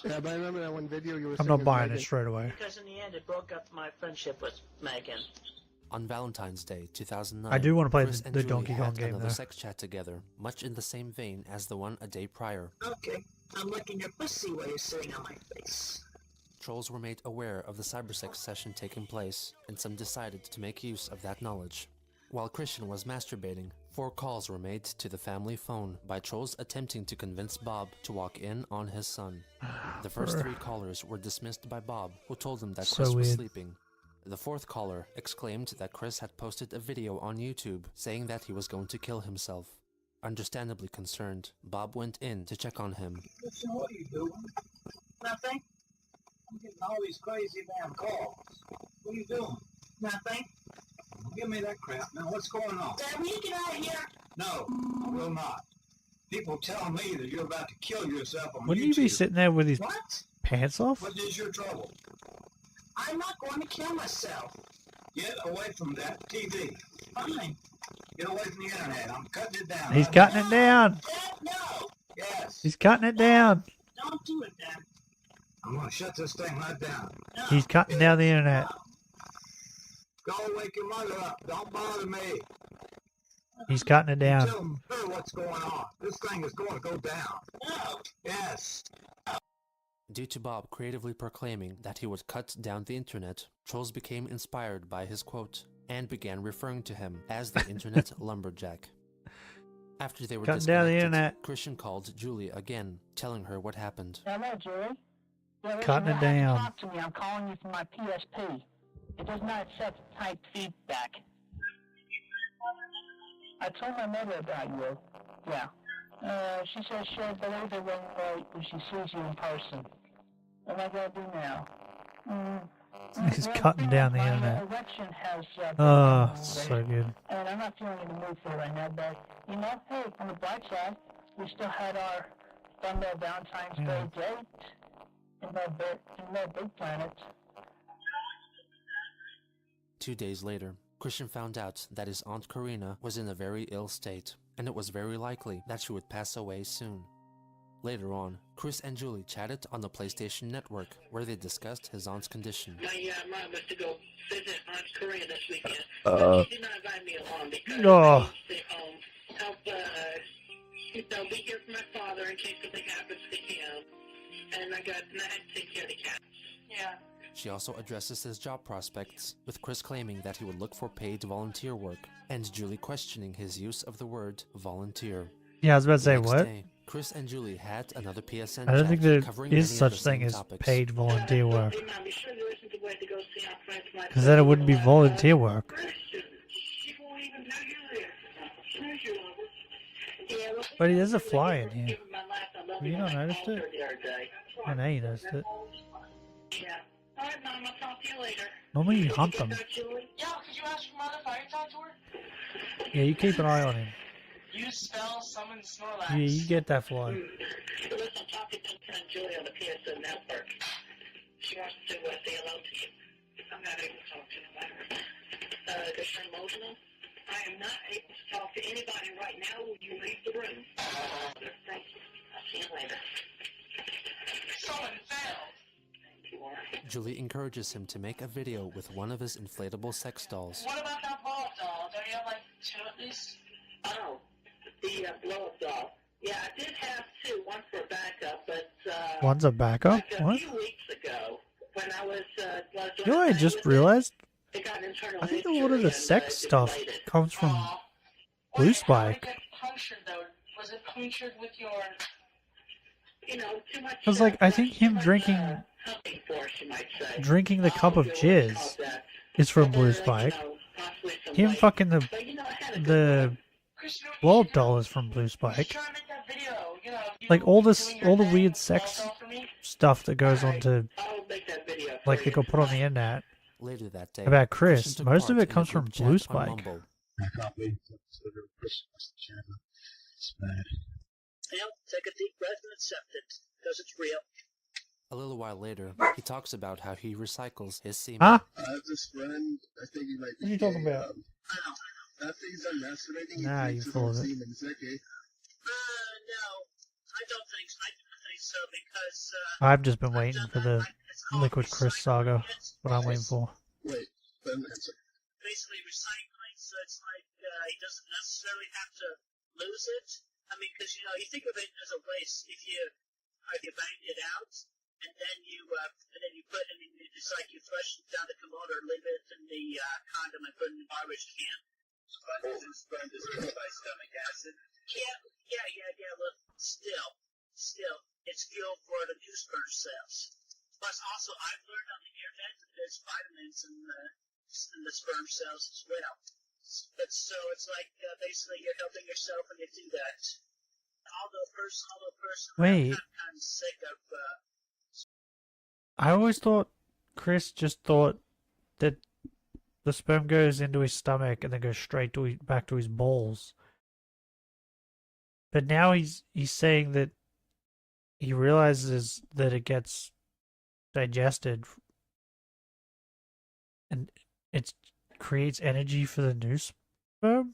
Yeah, but I remember that one video you were I'm saying not is buying Megan. it straight away. Because in the end, it broke up my friendship with Megan. On Valentine's Day 2009, I do wanna play Chris the and Julie Donkey Kong had game, another though. sex chat together, much in the same vein as the one a day prior. Okay, I'm licking your pussy while you're sitting on my face. Trolls were made aware of the cybersex session taking place, and some decided to make use of that knowledge. While Christian was masturbating, 4 calls were made to the family phone by trolls attempting to convince Bob to walk in on his son. The first 3 callers were dismissed by Bob, who told them that So Chris was weird. sleeping. The 4th caller exclaimed that Chris had posted a video on YouTube saying that he was going to kill himself. Understandably concerned, Bob went in to check on him. Listen, what are you doing? Nothing. I'm getting all these crazy damn calls. What are you doing? Nothing. Give me that crap. Now, what's going on? Dad, will you get out of here? No, I will not. People tell me that you're about to kill yourself on Wouldn't YouTube. he be sitting there with his What? pants off? What is your trouble? I'm not going to kill myself. Get away from that TV. Fine. Get away from the internet. I'm cutting it down. He's cutting it down. Dad, no. Yes. He's cutting it down. Don't do it, Dad. I'm going to shut this thing right down. He's cutting down the internet. Go wake your mother up. Don't bother me. He's cutting it down. Tell her what's going on. This thing is going to go down. No. Yes. Due to Bob creatively proclaiming that he would cut down the internet, trolls became inspired by his quote and began referring to him as the internet lumberjack. After they were Cutting down the disconnected, internet. Christian called Julie again, telling her what happened. Hello, Julie. Yeah, Cutting listen, it you have down. to talk to me. I'm calling you from my PSP. It does not accept type feedback. I told my mother about you. Yeah. She says she'll believe it when she sees you in person. What am I going to do now? He's cutting down the My internet. erection has Oh, so good. and I'm not feeling in the mood for it right now, but, hey, on the bright side, we still had our fun little Valentine's Day date in the big planet. 2 days later, Christian found out that his Aunt Karina was in a very ill state, and it was very likely that she would pass away soon. Later on, Chris and Julie chatted on the PlayStation Network, where they discussed his aunt's condition. My mom was to go visit Aunt Korea this weekend. She did not invite me along because Oh. I need to help, be here for my father in case something happens to him. And I had to take care of the cats. Yeah. She also addresses his job prospects, with Chris claiming that he would look for paid volunteer work, and Julie questioning his use of the word volunteer. Yeah, I was about to The say, next what? day, Chris and Julie had another PSN I don't chat think there covering is many such of the thing same as topics. paid volunteer work. Hey, Mom, be sure to listen to where to go see our friends. Because then it wouldn't be volunteer work. She won't even know you're there. Where's your lover? Yeah, well, But there's a fly in here. give her my life. I love Have you not noticed it? the other day. I know you noticed it. Yeah. All right, Mom, I'll talk to you later. Normally you hunt them. Yeah, could you ask your mother if I could talk to her? Yeah, you keep an eye on him. You spell summon Snorlax. Yeah, you get that fly. Listen, I'm talking to friend Julie on the PSN network. She wants to say hello to you. I'm not able to talk to her. Is she emotional? I am not able to talk to anybody right now. Will you leave the room? Thank you. I'll see you later. Someone failed. Julie encourages him to make a video with one of his inflatable sex dolls. What about that blow-up doll? Don't you have like 2 at least? Oh, the blow-up doll. Yeah, I did have 2. One for backup, but One's a backup? like a What? few weeks ago, when I was You know what I just realized? it got an internal I think a lot injury of the and, sex stuff deflated. comes from Blue Spike. Get punctured though. Was it punctured with your, too much? Because, like, I think him drinking hunting force, you might say. drinking the cup of jizz is from Blue Spike. Him fucking the blow-up doll is from Blue Spike. Like all the weird sex stuff that goes on to, like, they go put on the internet Later that day, About Christian Chris, took most of part it in a comes from group chat Blue on Spike. Mumble. I can't wait to consider Christmas channel. It's bad. Well, take a deep breath and accept it, because it's real. A little while later, he talks about how he recycles his semen. Huh? I have this friend, I think he might be What are you talking gay, about? after he's done masturbating, he Nah, drinks you his full own of it. semen. Is that gay? No, I don't think so, because, I've just been waiting for the Liquid Chris saga. That's what I'm waiting for. Wait, then answer. basically recycling, so it's like, he doesn't necessarily have to lose it. I mean, because, you think of it as a waste. If you banged it out, and then you put, I mean, it's like you flush it down the commode or leave it in the condom and put it in the garbage can. Sperm is killed by stomach acid. Yeah, well, still, it's fuel for the new sperm cells. Plus, also, I've learned on the internet that there's vitamins in the sperm cells as well. But so it's like, basically, you're helping yourself when you do that. Although personally, Wait. I'm kind of sick of, I always thought Chris just thought that the sperm goes into his stomach and then goes straight to back to his balls. But now he's saying that he realizes that it gets digested and it creates energy for the new sperm.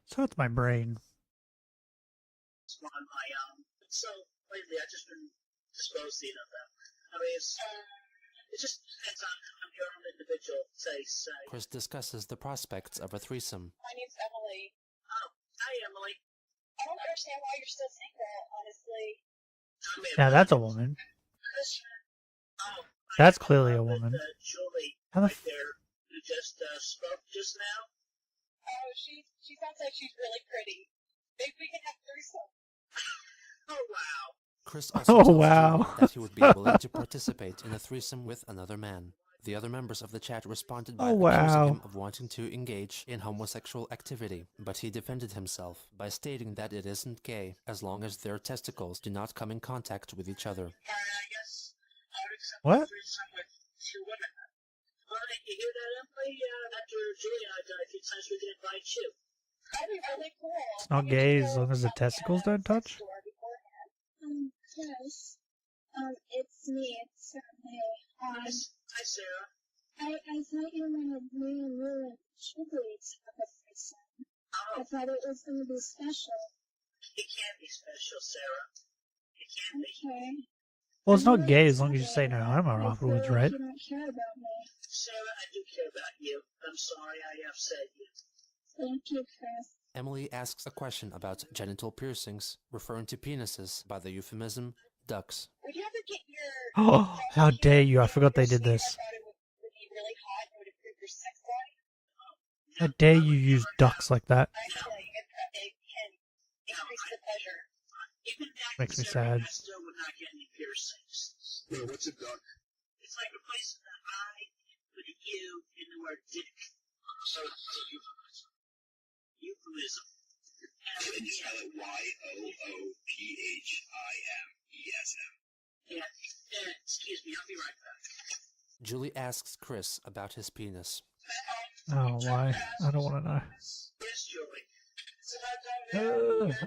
So it's my brain. on my own. So lately, I've just been disposing of them. I mean, it just depends on your own individual taste. Chris discusses the prospects of a threesome. My name's Emily. Oh, hi, Emily. I don't understand why you're still single, honestly. Now that's a woman. Oh, That's clearly a woman. Julie, How the right there, who just spoke just now. Oh, she sounds like she's really pretty. Maybe we can have a threesome. Oh, wow. Chris also Oh, tells wow. Julie that he would be willing to participate in a threesome with another man. The other members of the chat responded by Oh, wow. accusing him of wanting to engage in homosexual activity, but he defended himself by stating that it isn't gay as long as their testicles do not come in contact with each other. I guess I would accept What? a threesome with two women. Well, did you hear that, Emily? After Julie and I died a few times, we can invite you. That'd be really cool. It's not gay as long as the testicles don't touch. Yes. It's me. It's certainly. Hi, Sarah. I thought you wanted me and you and Julie to have a threesome. Oh. I thought it was going to be special. It can be special, Sarah. It can be. Okay. Well, it's not gay as long as you say no homo afterwards, right? You don't care about me. Sarah, I do care about you. I'm sorry I upset you. Thank you, Chris. Emily asks a question about genital piercings, referring to penises by the euphemism ducks. Would you ever get your... Oh, how dare you! I forgot they did this. I thought it would be really hot and would improve your sex life. How dare you use ducks like that? Actually, it can increase the pleasure. Even back Makes me Sarah, sad. I still would not get any piercings. Wait, what's a duck? It's like replacing the I with a U in the word dick. So it's a euphemism. Euphemism. Can you spell it Y-O-O-P-H-I-M-E-S-M? Yeah, excuse me, I'll be right back. Julie asks Chris about his penis. Oh, why? I don't want to know. Yes, Julie.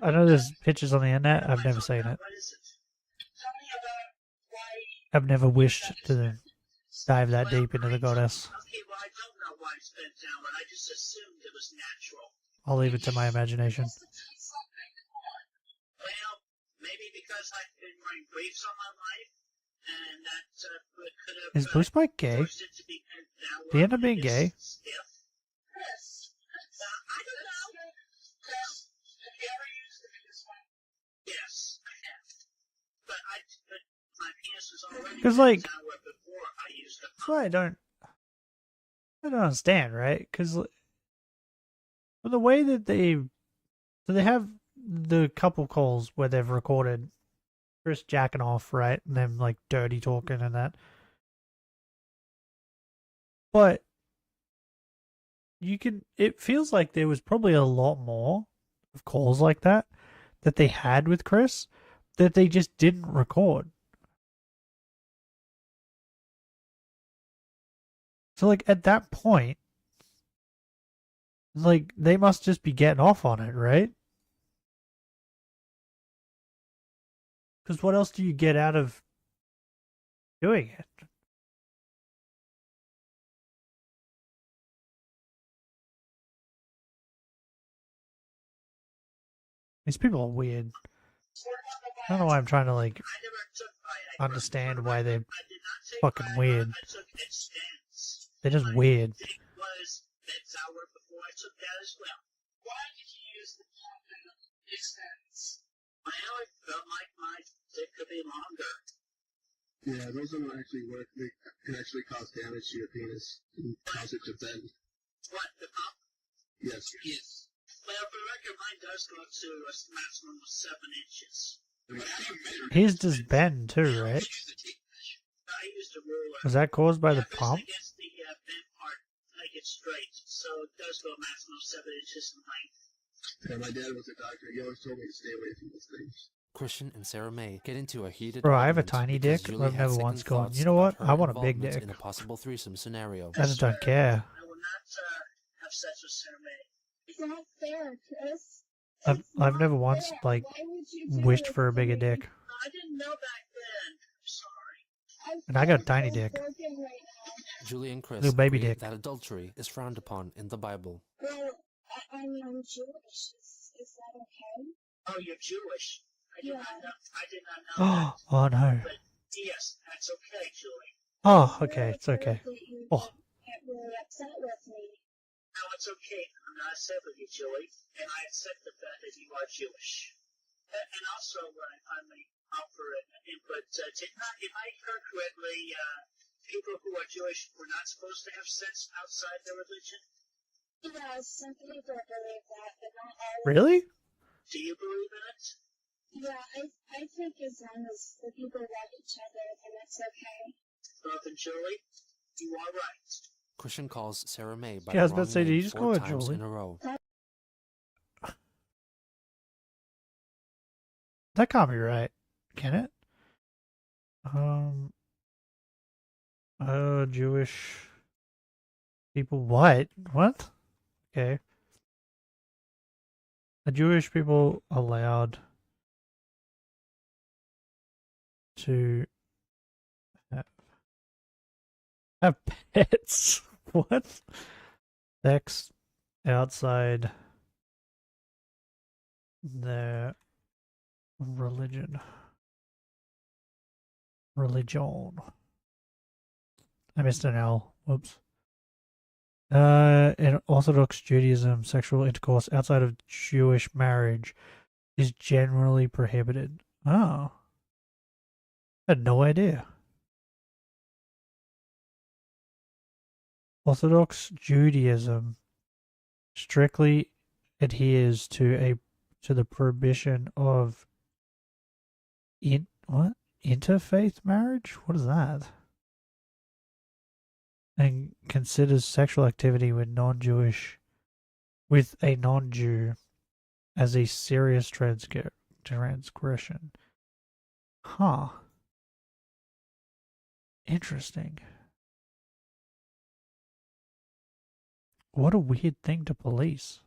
I know there's pictures on the internet. I've never seen it. What is it? Tell me about why... I've never wished to dive that deep into the goddess. Okay, well, I don't know why it's bent downward. I just assumed it was natural. I'll leave it to my imagination. Well, maybe because I've been wearing briefs all my life, and that could have... Is Blue Spike gay? forced it to be bent downward Did he end up when being it's gay? stiff. Chris, I don't know. Chris, have you ever used the penis one? Yes, I have. But my penis was already 'Cause, bent like, downward before I used it. That's why I don't understand, right? Because the way that they have the couple calls where they've recorded Chris jacking off, right, and them like dirty talking and that, but it feels like there was probably a lot more of calls like that they had with Chris that they just didn't record. So, like, at that point, like, they must just be getting off on it, right? Because what else do you get out of doing it? These people are weird. I don't know why I'm trying to, like, understand why they're fucking weird. They're just weird. Why did you use the compound extends? Well, I felt like my dick could be longer. Yeah, those don't actually work. They can actually cause damage to your penis and cause it to bend. What, the pump? Yes. Yes. Well, for the record, mine does go up to a maximum of 7 inches. His does bend too, right? I used a ruler. Was that caused by the pump? Against the bent part, make it straight, so it does go a maximum of 7 inches in length. Yeah, my dad was a doctor. He always told me to stay away from those things. Christian and Sarah May get into a heated Bro, I have a argument tiny because dick. Julie I've had never second once gone, thoughts you know what? about her I want a big involvement dick. in a possible threesome scenario. I just don't care. I will not have sex with Sarah May. It's not fair, Chris. I've never once, like, wished for a bigger dick. I didn't know back then. I'm sorry. And I got a tiny dick. Julie and Chris Little baby agree dick. that adultery is frowned upon in the Bible. Well, I mean, I'm Jewish. Is that okay? Oh, you're Jewish. I did not know that. Oh no. But yes, that's okay, Julie. Oh, okay, it's okay. Oh. Get really upset with me. No, it's okay. I'm not upset with you, Julie, and I accept the fact that you are Jewish. And also, if I may offer an input, if I heard correctly, people who are Jewish were not supposed to have sex outside their religion? Yeah, some people believe that, but not all. Really? Do you believe in it? Yeah, I think as long as the people love each other, then it's okay. Well, then, Julie, you are right. Christian calls Sarah May by Yeah, I was the about wrong to say, did name you just 4 call her times Julie? in a row. That can't be right, can it? Jewish people. What? What? Okay. Are Jewish people allowed to have pets? What? Sex outside their religion. I missed an L. Whoops. In Orthodox Judaism, sexual intercourse outside of Jewish marriage is generally prohibited. Oh. I had no idea. Orthodox Judaism strictly adheres to the prohibition of interfaith marriage? What is that? And considers sexual activity with a non-Jew as a serious transgression. Huh. Interesting. What a weird thing to police.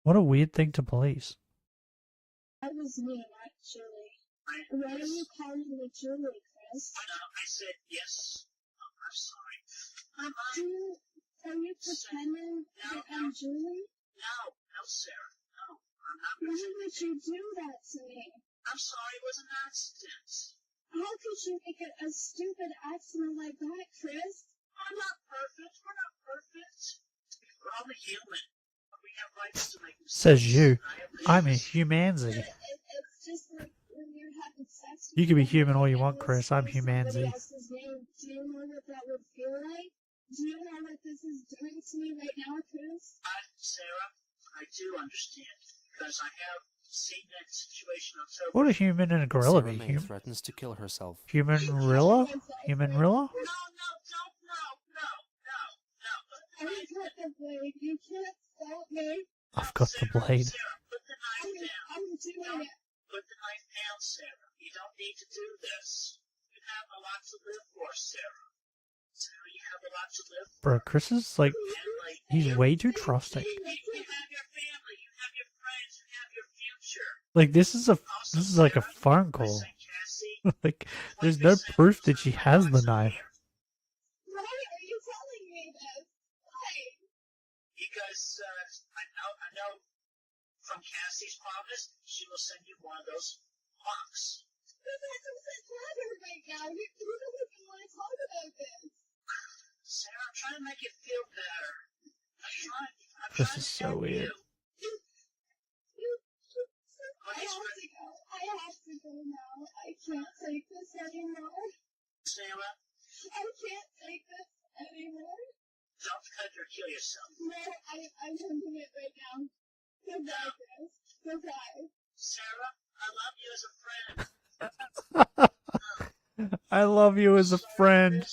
What a weird thing to police. That was me, not Julie. Why are you calling me Julie, Chris? I said yes. I'm sorry. Are you pretending that I'm Julie? No, Sarah. No, I'm not. Why would you do that to me? I'm sorry, it was an accident. How could you make it a stupid accident like that, Chris? I'm not perfect. We're not perfect. We're only human. We have rights to make mistakes. Says you. I'm a humanity. It's just like when you're having sex. You can be human all you want, Chris. I'm humanity. Do you know what that would feel like? Do you know what this is doing to me right now, Chris? Sarah, I do understand, because I have seen that situation on several. What a human and a gorilla Sarah be? May threatens to kill herself. Human Rilla? Human Rilla? I just got the blade. You can't stop me. I've got the blade. I'm doing it. Put the knife down, Sarah. You don't need to do this. You have a lot to live for, Sarah. Sarah, you have a lot to live for. Bro, Chris is like, he's way too trusting. You have your family, you have your friends, you have your future. Like, this is like a phone call. Like, there's no proof that she has the knife. Why are you telling me this? Why? Because I know from Cassie's promise, she will send you one of those locks. But that's upset matter right now. You don't even want to talk about this. Sarah, I'm trying to make you feel better. This is so weird. I have to go now. I can't take this anymore. Sarah? I can't take this anymore. Don't cut or kill yourself. No, I'm ending it right now. Goodbye, Chris. Goodbye. Sarah, I love you as a friend. I love you as a friend.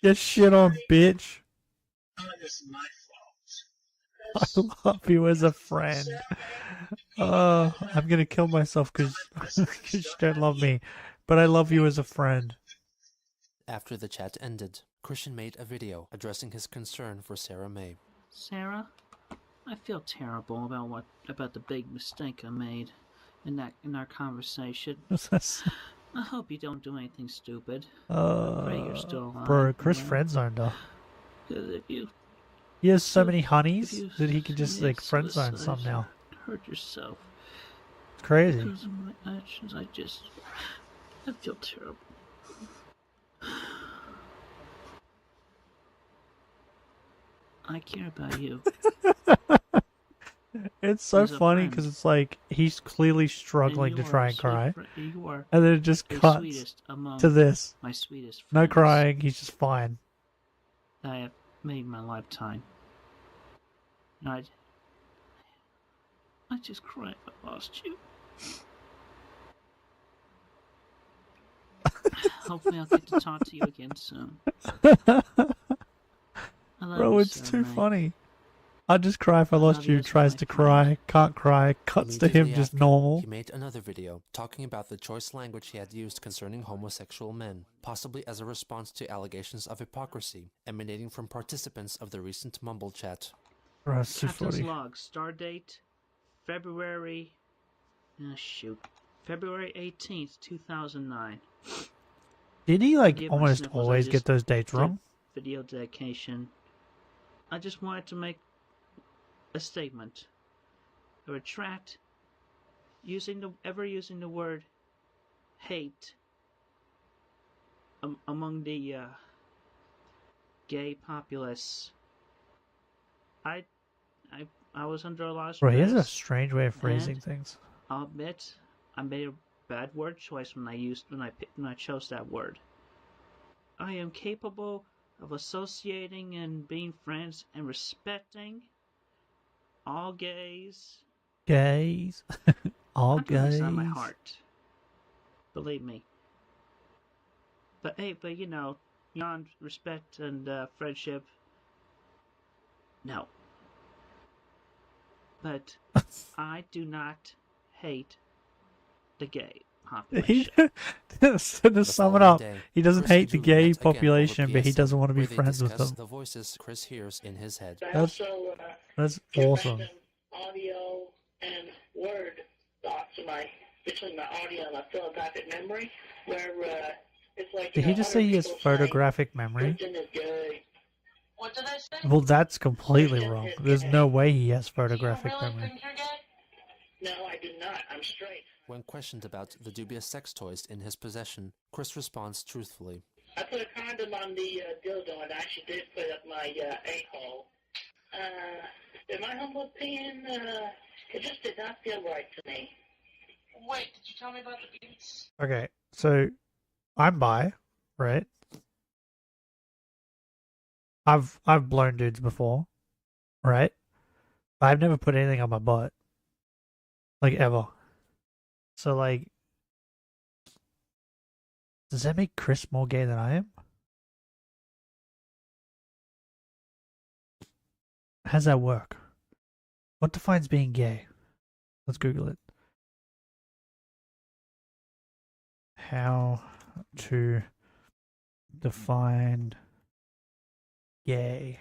Get shit on, bitch. Oh, this is my fault. I love you as a friend. I'm gonna kill myself because you don't love me. But I love you as a friend. After the chat ended, Christian made a video addressing his concern for Sarah May. Sarah, I feel terrible about the big mistake I made in our conversation. I hope you don't do anything stupid. I pray you're still alive. Bro, Chris yeah? friend-zoned her. Because if you... He has so many honeys that he can just like friend-zone some now. Hurt yourself. It's crazy. Because of my actions, I feel terrible. I care about you. It's so funny because it's like he's clearly struggling to try and cry, and then it just cuts to this. My sweetest no friends crying, he's just fine. I have made in my lifetime. I just cry if I lost you. Hopefully I'll get to talk to you again soon. Bro, it's too funny. I'd just cry if I lost you. Tries to cry, can't cry, cuts to him just normal. He made another video talking about the choice language he had used concerning homosexual men, possibly as a response to allegations of hypocrisy emanating from participants of the recent Mumble chat. Bro, it's too Captain's funny. log, stardate, February 18th, 2009. Did he like Forgive my almost sniffles, I always just get those dates did wrong? Video dedication. I just wanted to make a statement. I retract using the word hate among the gay populace. I was under a lot of stress. Bro, he has a strange way of phrasing and things. I'll admit I made a bad word choice when I chose that word. I am capable of associating and being friends and respecting all gays. Gays. All I put this gays. on my heart. Believe me. But you know, beyond respect and friendship, no. But I do not hate the gay population. So to sum it up, he doesn't Chris hate the and Julie gay met again population, over but he PSN, doesn't want to be where they friends with discuss them. the voices Chris hears in his head. I That's awesome. audio and word thoughts between my audio and my photographic memory, where it's like. Did he just say he has photographic memory? Kristen is gay. What did I say? Well, that's completely wrong. There's no way he has photographic memory. No, I do not. I'm straight. When questioned about the dubious sex toys in his possession, Chris responds truthfully. I put a condom on the dildo, and I actually did put up my a-hole. In my humble opinion, it just did not feel right to me. Wait, did you tell me about the beats? Okay, so I'm bi, right? I've blown dudes before, right? I've never put anything on my butt. Like, ever. So, like, does that make Chris more gay than I am? How's that work? What defines being gay? Let's Google it. How to define gay.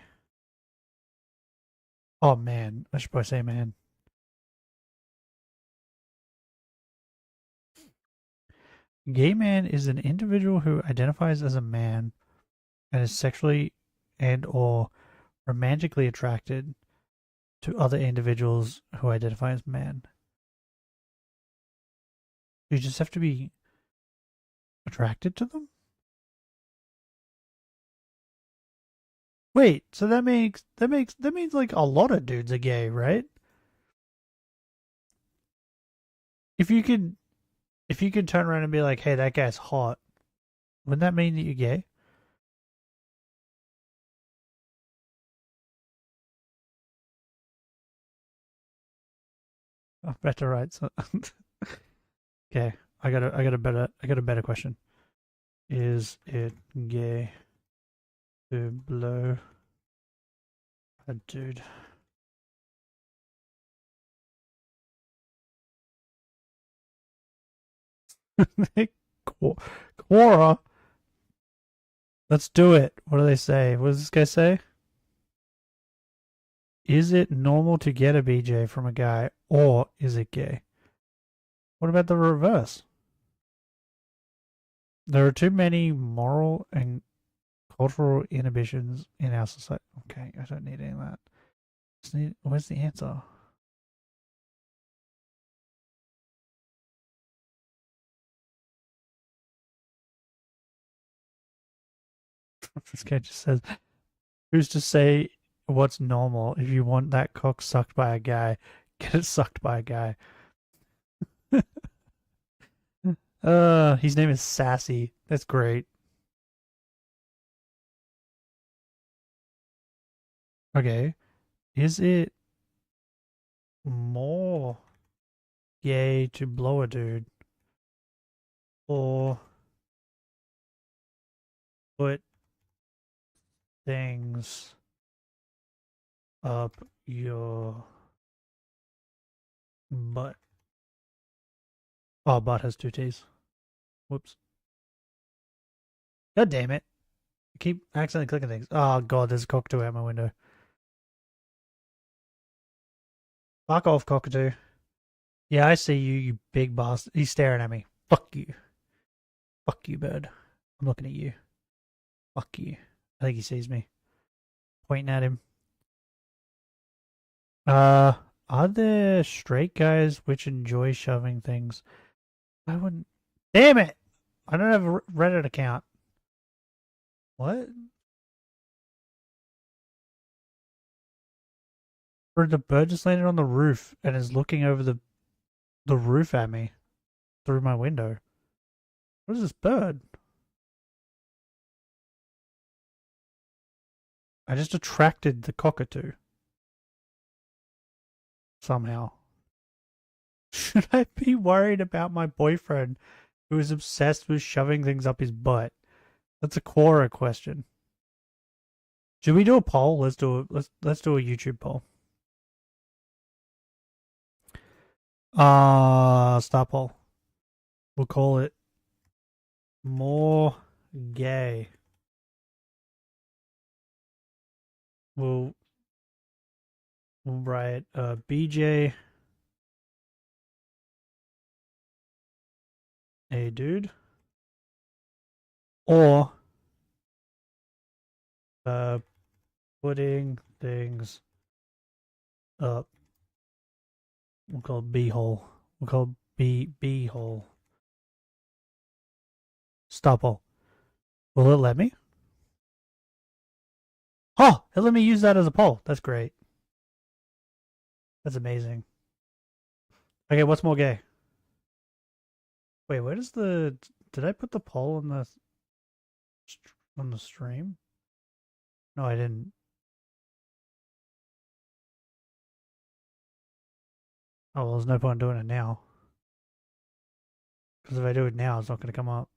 Oh, man. I should probably say man. Gay man is an individual who identifies as a man and is sexually and or romantically attracted to other individuals who identify as man. You just have to be attracted to them? Wait, so that means like a lot of dudes are gay, right? If you could turn around and be like, "Hey, that guy's hot," wouldn't that mean that you're gay? I'm better, right? So, okay, I got a better question. Is it gay to blow a dude? Quora. Let's do it. What do they say? What does this guy say? Is it normal to get a BJ from a guy, or is it gay? What about the reverse? There are too many moral and cultural inhibitions in our society. Okay, I don't need any of that. Where's the answer? This guy just says, who's to say what's normal? If you want that cock sucked by a guy, get it sucked by a guy. His name is Sassy. That's great. Okay. Is it more gay to blow a dude or put things up your butt? Oh, butt has two T's. Whoops. God damn it. I keep accidentally clicking things. Oh god, there's a cockatoo out my window. Fuck off, cockatoo. Yeah, I see you, you big bastard. He's staring at me. Fuck you. Fuck you, bird. I'm looking at you. Fuck you. I think he sees me. Pointing at him. Are there straight guys which enjoy shoving things? I wouldn't. Damn it! I don't have a Reddit account. What? Or the bird just landed on the roof and is looking over the roof at me through my window. What is this bird? I just attracted the cockatoo. Somehow. Should I be worried about my boyfriend who is obsessed with shoving things up his butt? That's a Quora question. Should we do a poll? Let's do a YouTube poll. Stop poll. We'll call it more gay. We'll write BJ a dude or putting things up. We'll call it B-hole. We'll call it B-hole. Stop all. Will it let me? Oh, it let me use that as a poll. That's great. That's amazing. Okay, what's more gay? Wait, where does the... Did I put the poll on the stream? No, I didn't. Oh, well, there's no point in doing it now. Because if I do it now, it's not going to come up.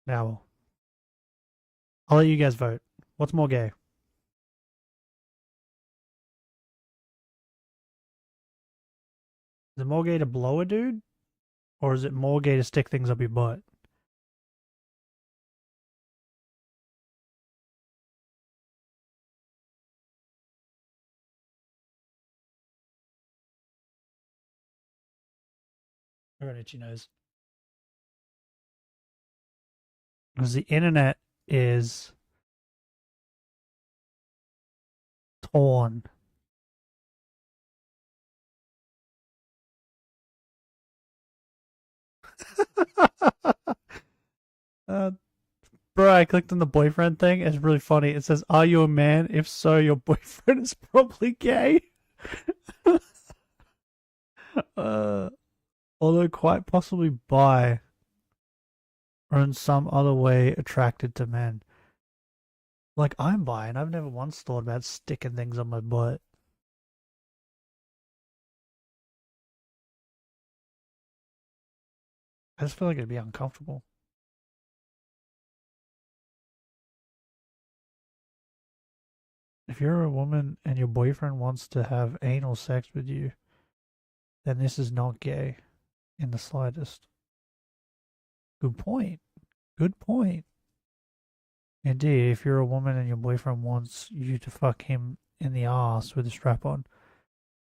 Now, I'll let you guys vote. What's more gay? Is it more gay to blow a dude? Or is it more gay to stick things up your butt? Or an itchy nose. Because the internet is torn. Bro, I clicked on the boyfriend thing. It's really funny. It says, "Are you a man? If so, your boyfriend is probably gay." Although quite possibly bi, or in some other way attracted to men. Like, I'm bi, and I've never once thought about sticking things on my butt. I just feel like it'd be uncomfortable. If you're a woman and your boyfriend wants to have anal sex with you, then this is not gay in the slightest. Good point. Good point. Indeed, if you're a woman and your boyfriend wants you to fuck him in the ass with a strap on,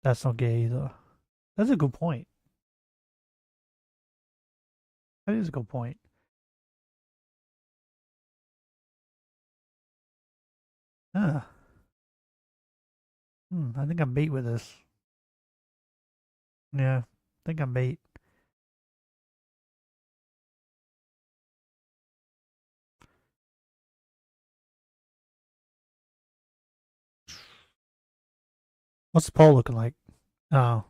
that's not gay either. That's a good point. That is a good point. Ah. I think I'm beat with this. Yeah, I think I'm beat. What's the poll looking like? Oh,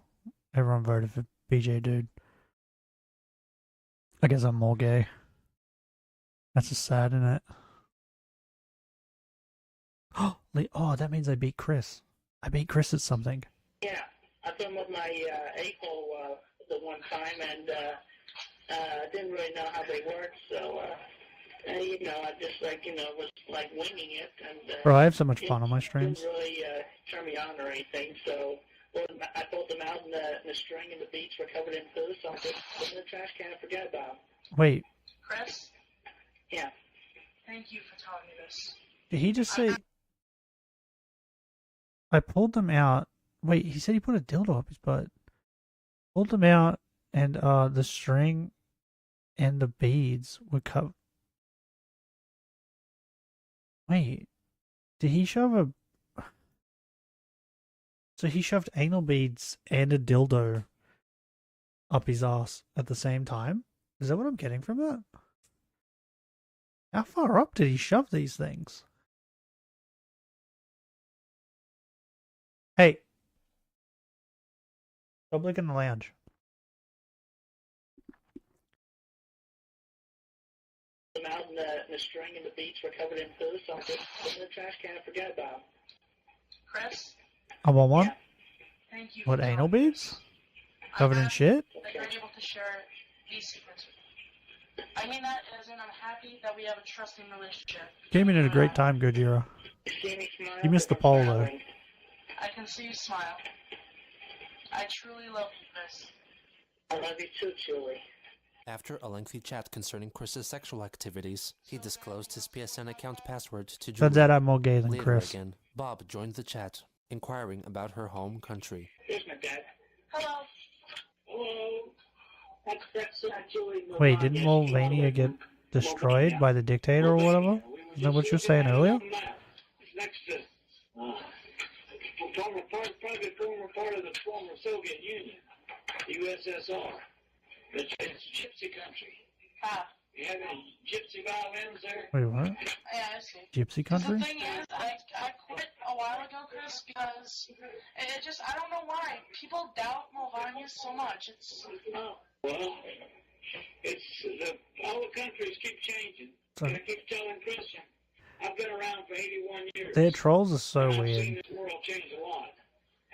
everyone voted for BJ Dude. I guess I'm more gay. That's just sad, isn't it? Oh, that means I beat Chris. I beat Chris at something. Yeah, I done with my a-hole the one time, and didn't really know how they worked, so you know, I just was like winging it, and Bro, I have so much fun on my streams. Didn't really turn me on or anything. So I pulled them out, and the string and the beads were covered in poo, so I just put them in the trash can and forgot about them. Wait, Chris, Yeah. thank you for telling me this. did he just say I pulled them out? Wait, he said he put a dildo up his butt. Pulled them out, and the string and the beads were cut. Wait, did he shove a? So he shoved anal beads and a dildo up his ass at the same time? Is that what I'm getting from that? How far up did he shove these things? Hey. Public in the lounge. Them out, and the string and the beads were covered in poo, so I just put them in the trash can and forgot about them. Chris, I want one. thank you. What, for anal telling me beads? this. Covered in shit? That you're able to share these secrets with me. I mean that as in I'm happy that we have a trusting relationship. Came in at a great time, Gojira. You missed the poll, though. I can see you smile. I truly love you, Chris. I love you too, Julie. After a lengthy chat concerning Chris's sexual activities, he disclosed his PSN account password to Julie. Said that I'm more gay than Later Chris. again, Bob joined the chat, inquiring about her home country. Here's my dad. Hello. Hello. That's Julie. Wait, didn't Mulvania get destroyed by the dictator or whatever? Is that what you were saying earlier? Next to probably former part of the former Soviet Union, USSR. It's gypsy country. You have any gypsy violins there? Wait, what? Yeah, I see. Gypsy country? The thing is, I quit a while ago, Chris, because it just, I don't know why. People doubt Mulvania so much. It's... Well, it's all the countries keep changing. And I keep telling Christian, I've been around for 81 years. Their trolls are so and I've weird. seen this world change a lot.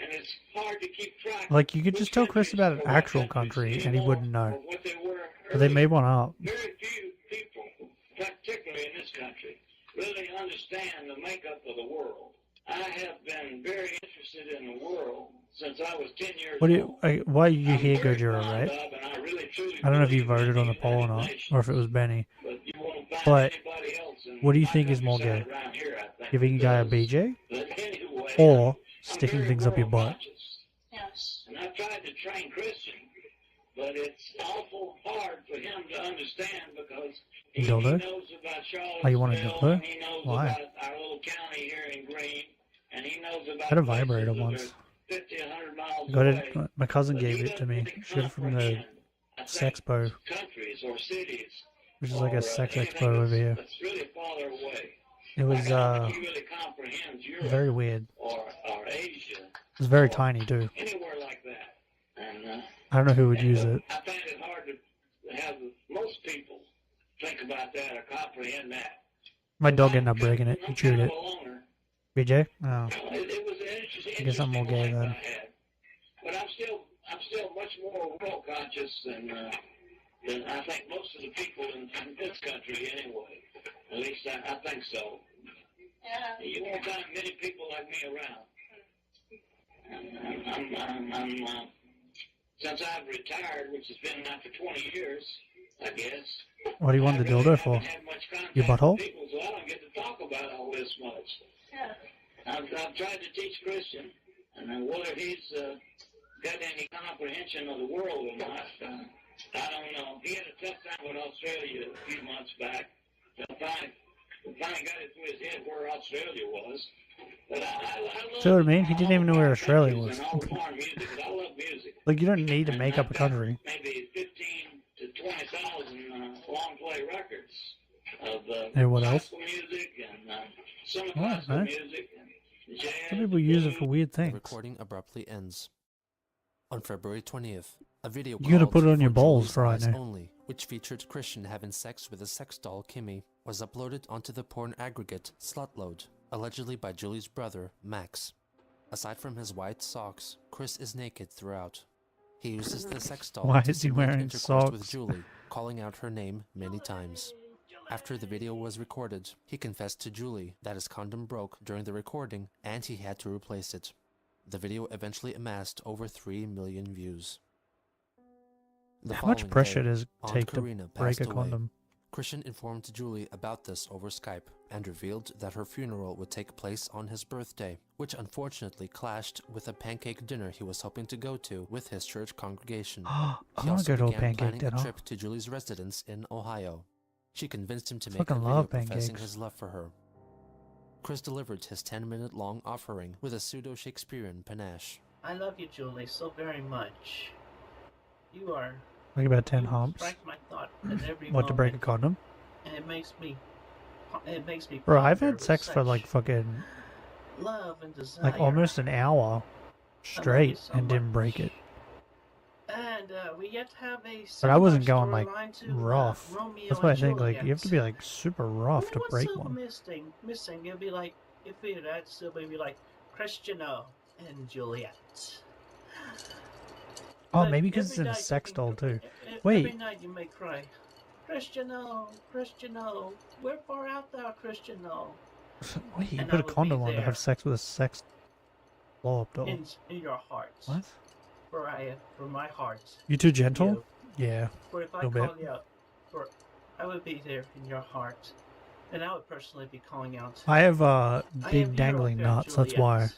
and it's hard to keep track. Like, you could just tell Chris about an actual country and he wouldn't know. But they made one up. Very few people, particularly in this country, really understand the makeup of the world. I have been very interested in the world since I was 10 years old. Why are you here, Gojira, right? I don't know if you voted on the poll or not, or if it was Benny. But what do you think is more gay? Giving a guy a BJ? Or sticking things up your butt? Yes. And I've tried to train Christian, but it's awful hard for him to understand because he knows about Charlottesville, Oh, you want a dildo? he knows Why? about our little county here in Green, and he knows about I had a vibrator once. 50, 100 miles Got away. it. My cousin gave it to me. She got it from the Sexpo, Countries or cities, which is like a sex expo over here. that's really farther away. It was He really comprehends Europe very weird. or Asia, It was very tiny too. anywhere like that. And I don't know who would use it. I find it hard to have most people think about that or comprehend that. My dog ended up breaking it. He chewed it. BJ? Oh. It was an interesting I guess I'm more gay life then. I had. But I'm still much more world conscious than I think most of the people in this country anyway. At least I think so. Yeah. You won't find many people like me around. I'm since I've retired, which has been now for 20 years, I guess. What do you want the dildo for? Your butthole? People, so I don't get to talk about all this much. Yeah. I've tried to teach Christian, and whether he's got any comprehension of the world or not, I don't know. He had a tough time with Australia a few months back. Finally got it through his head where Australia was. But I love See what I mean? He didn't even know where Australia was. and all foreign music, 'cause I love music. Like, you don't need to make up a country. Maybe 15 to 20,000 long play records of And what else? classical music and some Oh, classical nice. music and jazz. Some people use it for weird The things. recording abruptly ends. On February 20th, a video You gotta called put it on your For balls Julie's for all I Eyes know. Only, which featured Christian having sex with a sex doll Kimmy, was uploaded onto the porn aggregate Slutload, allegedly by Julie's brother, Max. Aside from his white socks, Chris is naked throughout. He uses the sex doll Why to is he simulate wearing intercourse with socks? Julie, calling out her name many times. After the video was recorded, he confessed to Julie that his condom broke during the recording and he had to replace it. The video eventually amassed over 3 million views. The How much following pressure day, does it Aunt take to Karina break a passed away. condom? Christian informed Julie about this over Skype and revealed that her funeral would take place on his birthday, which unfortunately clashed with a pancake dinner he was hoping to go to with his church congregation. I He wanna also go to a began pancake planning dinner. a trip to Julie's residence in Ohio. She convinced him to make a Fucking video love professing pancakes. his love for her. Chris delivered his 10-minute-long offering with a pseudo-Shakespearean panache. I love you, Julie, so very much. You are. Like about 10 you humps. strike my thought at every What, to break a moment, condom? and it makes me. Bro, I've ponder had with sex for such like fucking, love and desire. like almost an hour straight and didn't break it. And we yet have a. But I wasn't similar going like storyline to, rough. Romeo That's why I and think like you have Juliet. to be like super rough to What's break so one. missing? It'll be like if we had that, still maybe like Cristiano and Juliet. Oh, But maybe because it's every in a night you sex can- doll too. Every Wait, night you may cry, Cristiano, Cristiano, wherefore art thou, Cristiano? wait, you And put I a would be condom on to there. have sex with a sex blow-up doll. In your heart. What? For my heart. You too gentle? You. Yeah, For if I little call bit. you out, I would be there in your heart, and I would personally be calling out. I have I big am dangling here, fair nuts. That's Juliet. why.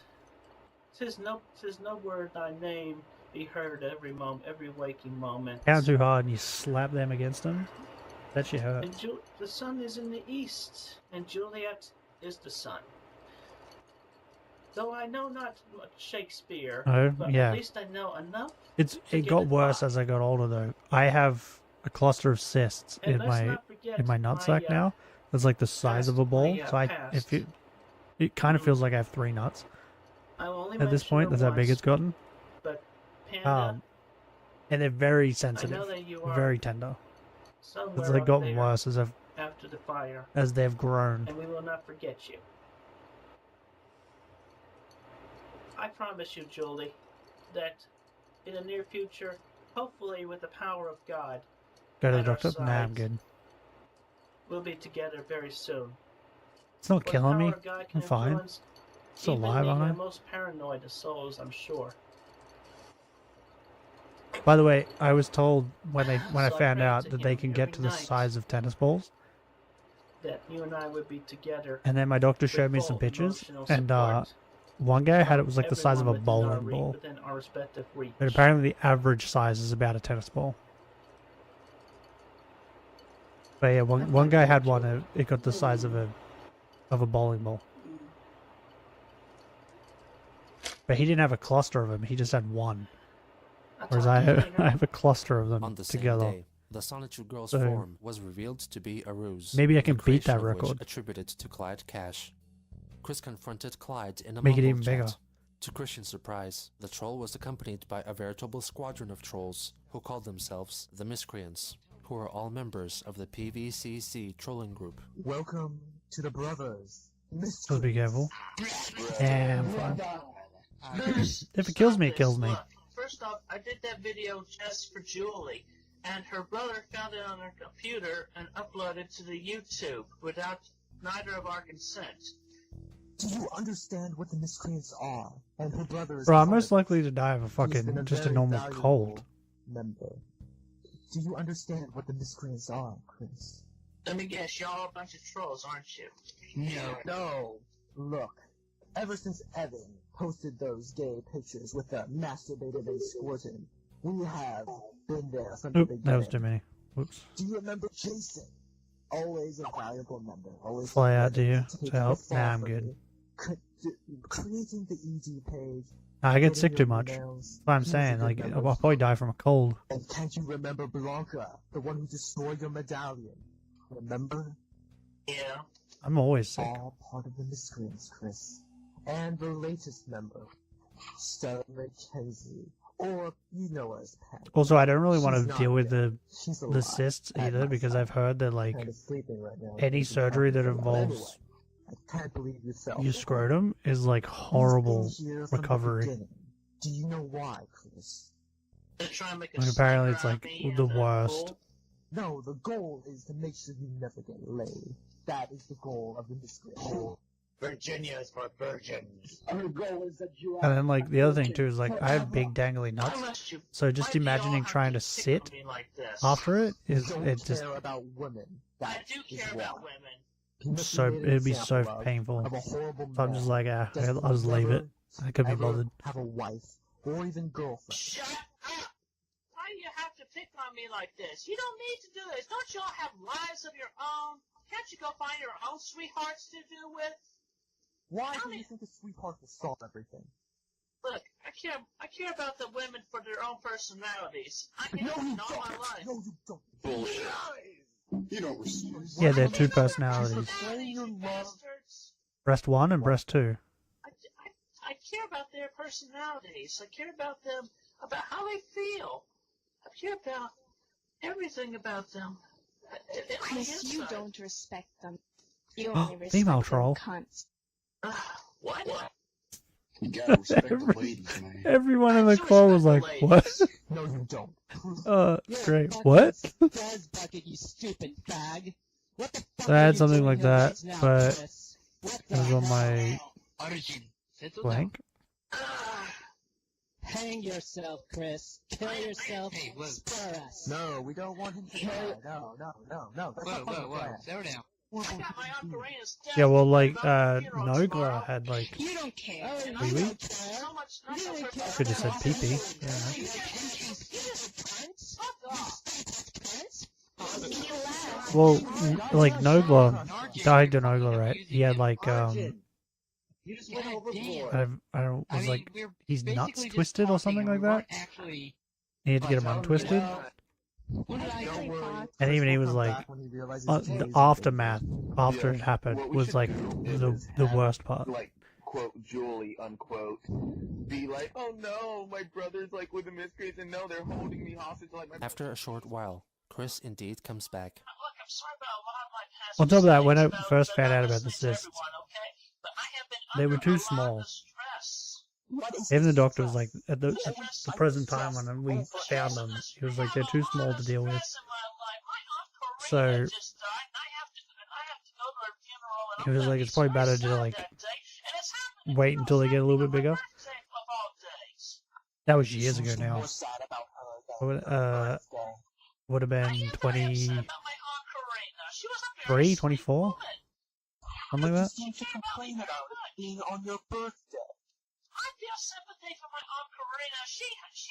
Tis no word thy name be heard every moment, every waking moment. Down too hard and you slap them against them. That shit hurt. And the sun is in the east, and Juliet is the sun. Though I know not much Shakespeare, Oh, but yeah. at least I know enough. It get got it worse as I got older though. I have a cluster of cysts And in let's my not forget nutsack my, now. It's like the size of a ball. my, So past. it kind of feels like I have 3 nuts. I will only At this mention point, it that's how big once, it's gotten. But Panda, And they're very I sensitive, know that you are very tender. somewhere It's like up gotten there worse after the fire, as they've grown. and we will not forget you. I promise you, Julie, that in the near future, hopefully with the power of God, Go to the at our doctor? Nah, I'm sides, good. we'll be together very soon. It's not With the killing power me. of God can I'm fine. influence Still even alive, the aren't I? most paranoid of souls, I'm sure. By the way, I was told when I So I found pray out to that they him can get every to the night size of tennis balls. that you and I would be together. And then my doctor with showed me full some pictures, emotional and support one guy had it from was like the size of a everyone within our bowling ball. within our respective reach. But apparently the average size is about a tennis ball. But yeah, one guy had one. It got the size of a bowling ball. But he didn't have a cluster of them. He just had one. Whereas I have a cluster of them On the same together. day, the Sonichu girl's So, form was revealed to be a ruse. maybe I can the beat that creation of which record. attributed to Clyde Cash. Chris confronted Clyde in a Make it mumble even chat. bigger. To Christian's surprise, the troll was accompanied by a veritable squadron of trolls who called themselves the Miscreants, who are all members of the PVCC trolling group. Welcome to the brothers. So be careful. Yeah, I'm fine. If it kills me, it kills me. Look, first off, I did that video just for Julie, and her brother found it on her computer and uploaded it to the YouTube without neither of our consent. Do you understand what the miscreants are? And her brother is Bro, I'm part most of it. likely to die of a He's been fucking just a very normal valuable cold. member. Do you understand what the miscreants are, Chris? Let me guess, y'all are a bunch of trolls, aren't you? No. Look, ever since Evan posted those gay pictures with the masturbated and squirting, we have been there from the Oop, beginning. that was too many. Whoops. Do you remember Jason? Always a valuable member. Always Fly out to you taking to help. the fall Nah, I'm for good. me. Creating the ED page. I get putting sick your too much. emails. That's what I'm He was a saying. good Like, member. I'll probably die from a cold. And can't you remember Blanca, the one who destroyed your medallion? Remember? Yeah. I'm always sick. All part of the miscreants, Chris. And the latest member, Sarah McKenzie, or you know her as Pat. Also, I don't really want She's to not deal with dead. She's the alive. cysts At either, my because side. I've heard that like Kinda sleeping right now. any She's surgery that happy for that. involves Anyway, I can't believe you fell. your scrotum is like horrible He's been here from the recovery. beginning. Do you know why, Chris? They're trying to make a Like, apparently sniper it's out like of me the and that worst. fool. No, the goal is to make sure you never get laid. That is the goal of the miscreant. Virginia is for virgins. Our goal is that you And then like the other thing too is like I have big dangly nuts, so just imagining trying to sit after it is don't it just care about women. I That do is care why. about women. He so made an it'd be so example painful. of a horrible So I'm just man like that I'll just leave it. never, I couldn't be ever bothered. have a wife or even girlfriend. Shut up! Why do you have to pick on me like this? You don't need to do this. Don't you all have lives of your own? Can't you go find your own sweethearts to do with? Why do you think a sweetheart will solve everything? Look, I care about the women for their own personalities. I No, have you them all my don't. life. No, you don't. Bullshit. You don't respect. Yeah, they're two personalities. Portray your love. Breast 1 and breast 2. I care about their personalities. I care about them, about how they feel. I care about everything about them. Chris, you don't respect them. You only respect Female them troll. cunts. What? You gotta respect the ladies, man. Everyone in the call was like, "What?" No, you don't. Great. What? Fez bucket, you stupid bag. What the fuck So I are had you something doing like here that, right now, but Chris? What it was the on my hell? blank. Hang yourself, Chris. Kill yourself. Spare us. No, we don't want him to die. No. That's not part of the plan. Slow down. Yeah, well, like Nogla had like You don't care. wee wee. Could have said pee pee. Well, like Nogla, died to Nogla, right? He had like I don't was like he's nuts twisted or something like that. He had to get him untwisted. And even he was like, the aftermath after it happened was like the worst part. Like, quote, Julie, unquote, be like, oh no, my brother's like with the miscreants and no, they're holding me hostage like my... After a short while, Chris indeed comes back. On top of that, when I first found out about the cysts, they were too small. Even the doctor was like, at the present time when we found them, he was like, they're too small to deal with. So he was like, it's probably better to like wait until they get a little bit bigger. That was years ago now. Would have been 23, 24, something like that. You should complain about it being on your birthday. I feel sympathy for my Aunt Karina. She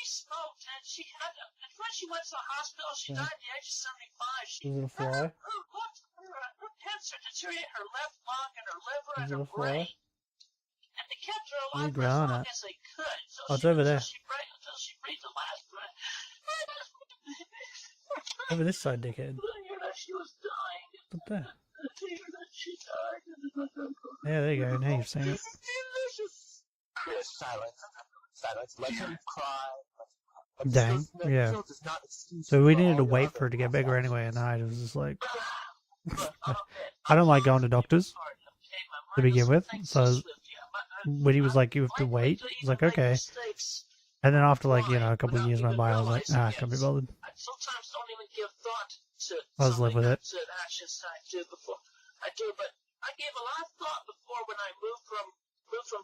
smoked and she had, and when she went to the hospital, she died at the age of 75. She, Is it a fly? her cancer deteriorated her left lung and her liver Is and it her a fly? brain. And they kept her Where are you alive for as growing long at? as they could. So Oh, it's over there. until she breathed the last breath. Over this side, dickhead. She was dying. Up there. She died. Yeah, there you go. Now you've seen it. Delicious. Chris, silence. Let him cry. Dang. Yeah. So we needed to wait for it to get bigger anyway, and I was just like, I don't like going to doctors to begin with. So when he was like, you have to wait, I was like, okay. And then after like, you know, a couple of years went by, I was like, I can't be bothered. Sometimes don't even give thought to I'll just live with it. to actions I do before I do, but I gave a lot of thought before when I moved from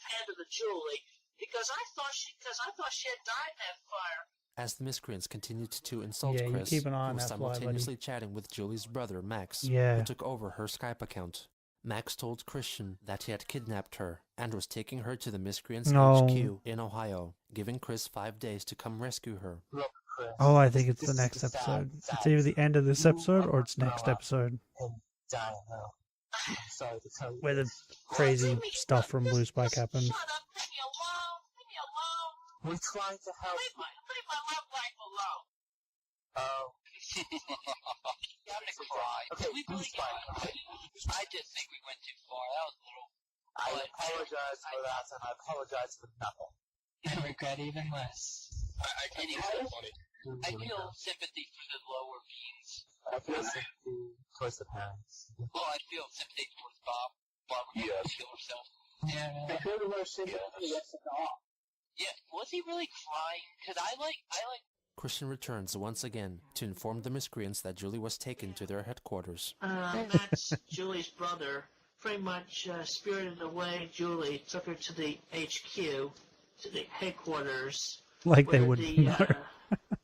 Panda to Julie because I thought she had died in that fire. As the miscreants continued to insult Yeah, you Chris, keep an eye who on was that fly, buddy. simultaneously chatting with Julie's brother, Max, Yeah. who took over her Skype account. Max told Christian that he had kidnapped her and was taking her to the miscreants' No. HQ in Ohio, giving Chris 5 days to come rescue her. Oh, I think it's the next episode. It's either the end of this episode or it's next episode. I'm sorry to tell you. Where the crazy stuff from Blue Spike happens. We're trying to help. Leave my love life alone. Oh. I'm gonna cry. Okay, Blue Spike. I just think we went too far. That was a little. I apologize for that, and I apologize for nothing. I regret even less. I think it's so funny. I feel sympathy for the lower beings. I feel sympathy towards the parents. Well, I feel sympathy towards Bob. Bob would kill herself. Yeah. I feel the most sympathy for the rest of the dog. Yeah, was he really crying? Because I like. Christian returns once again to inform the miscreants that Julie was taken to their headquarters. Max, Julie's brother, pretty much spirited away Julie, took her to the HQ, to the headquarters. Like they where wouldn't the, know.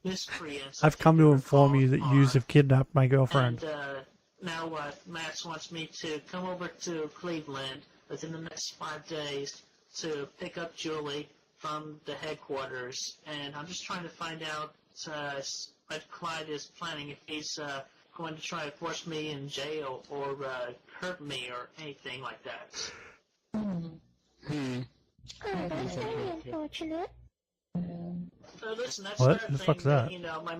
Miscreants. I've come to inform you that you have kidnapped my girlfriend. And now Max wants me to come over to Cleveland within the next 5 days to pick up Julie from the headquarters. And I'm just trying to find out what Clyde is planning, if he's going to try to force me in jail or hurt me or anything like that. That's very unfortunate. Listen, that's What another the thing fuck's that? my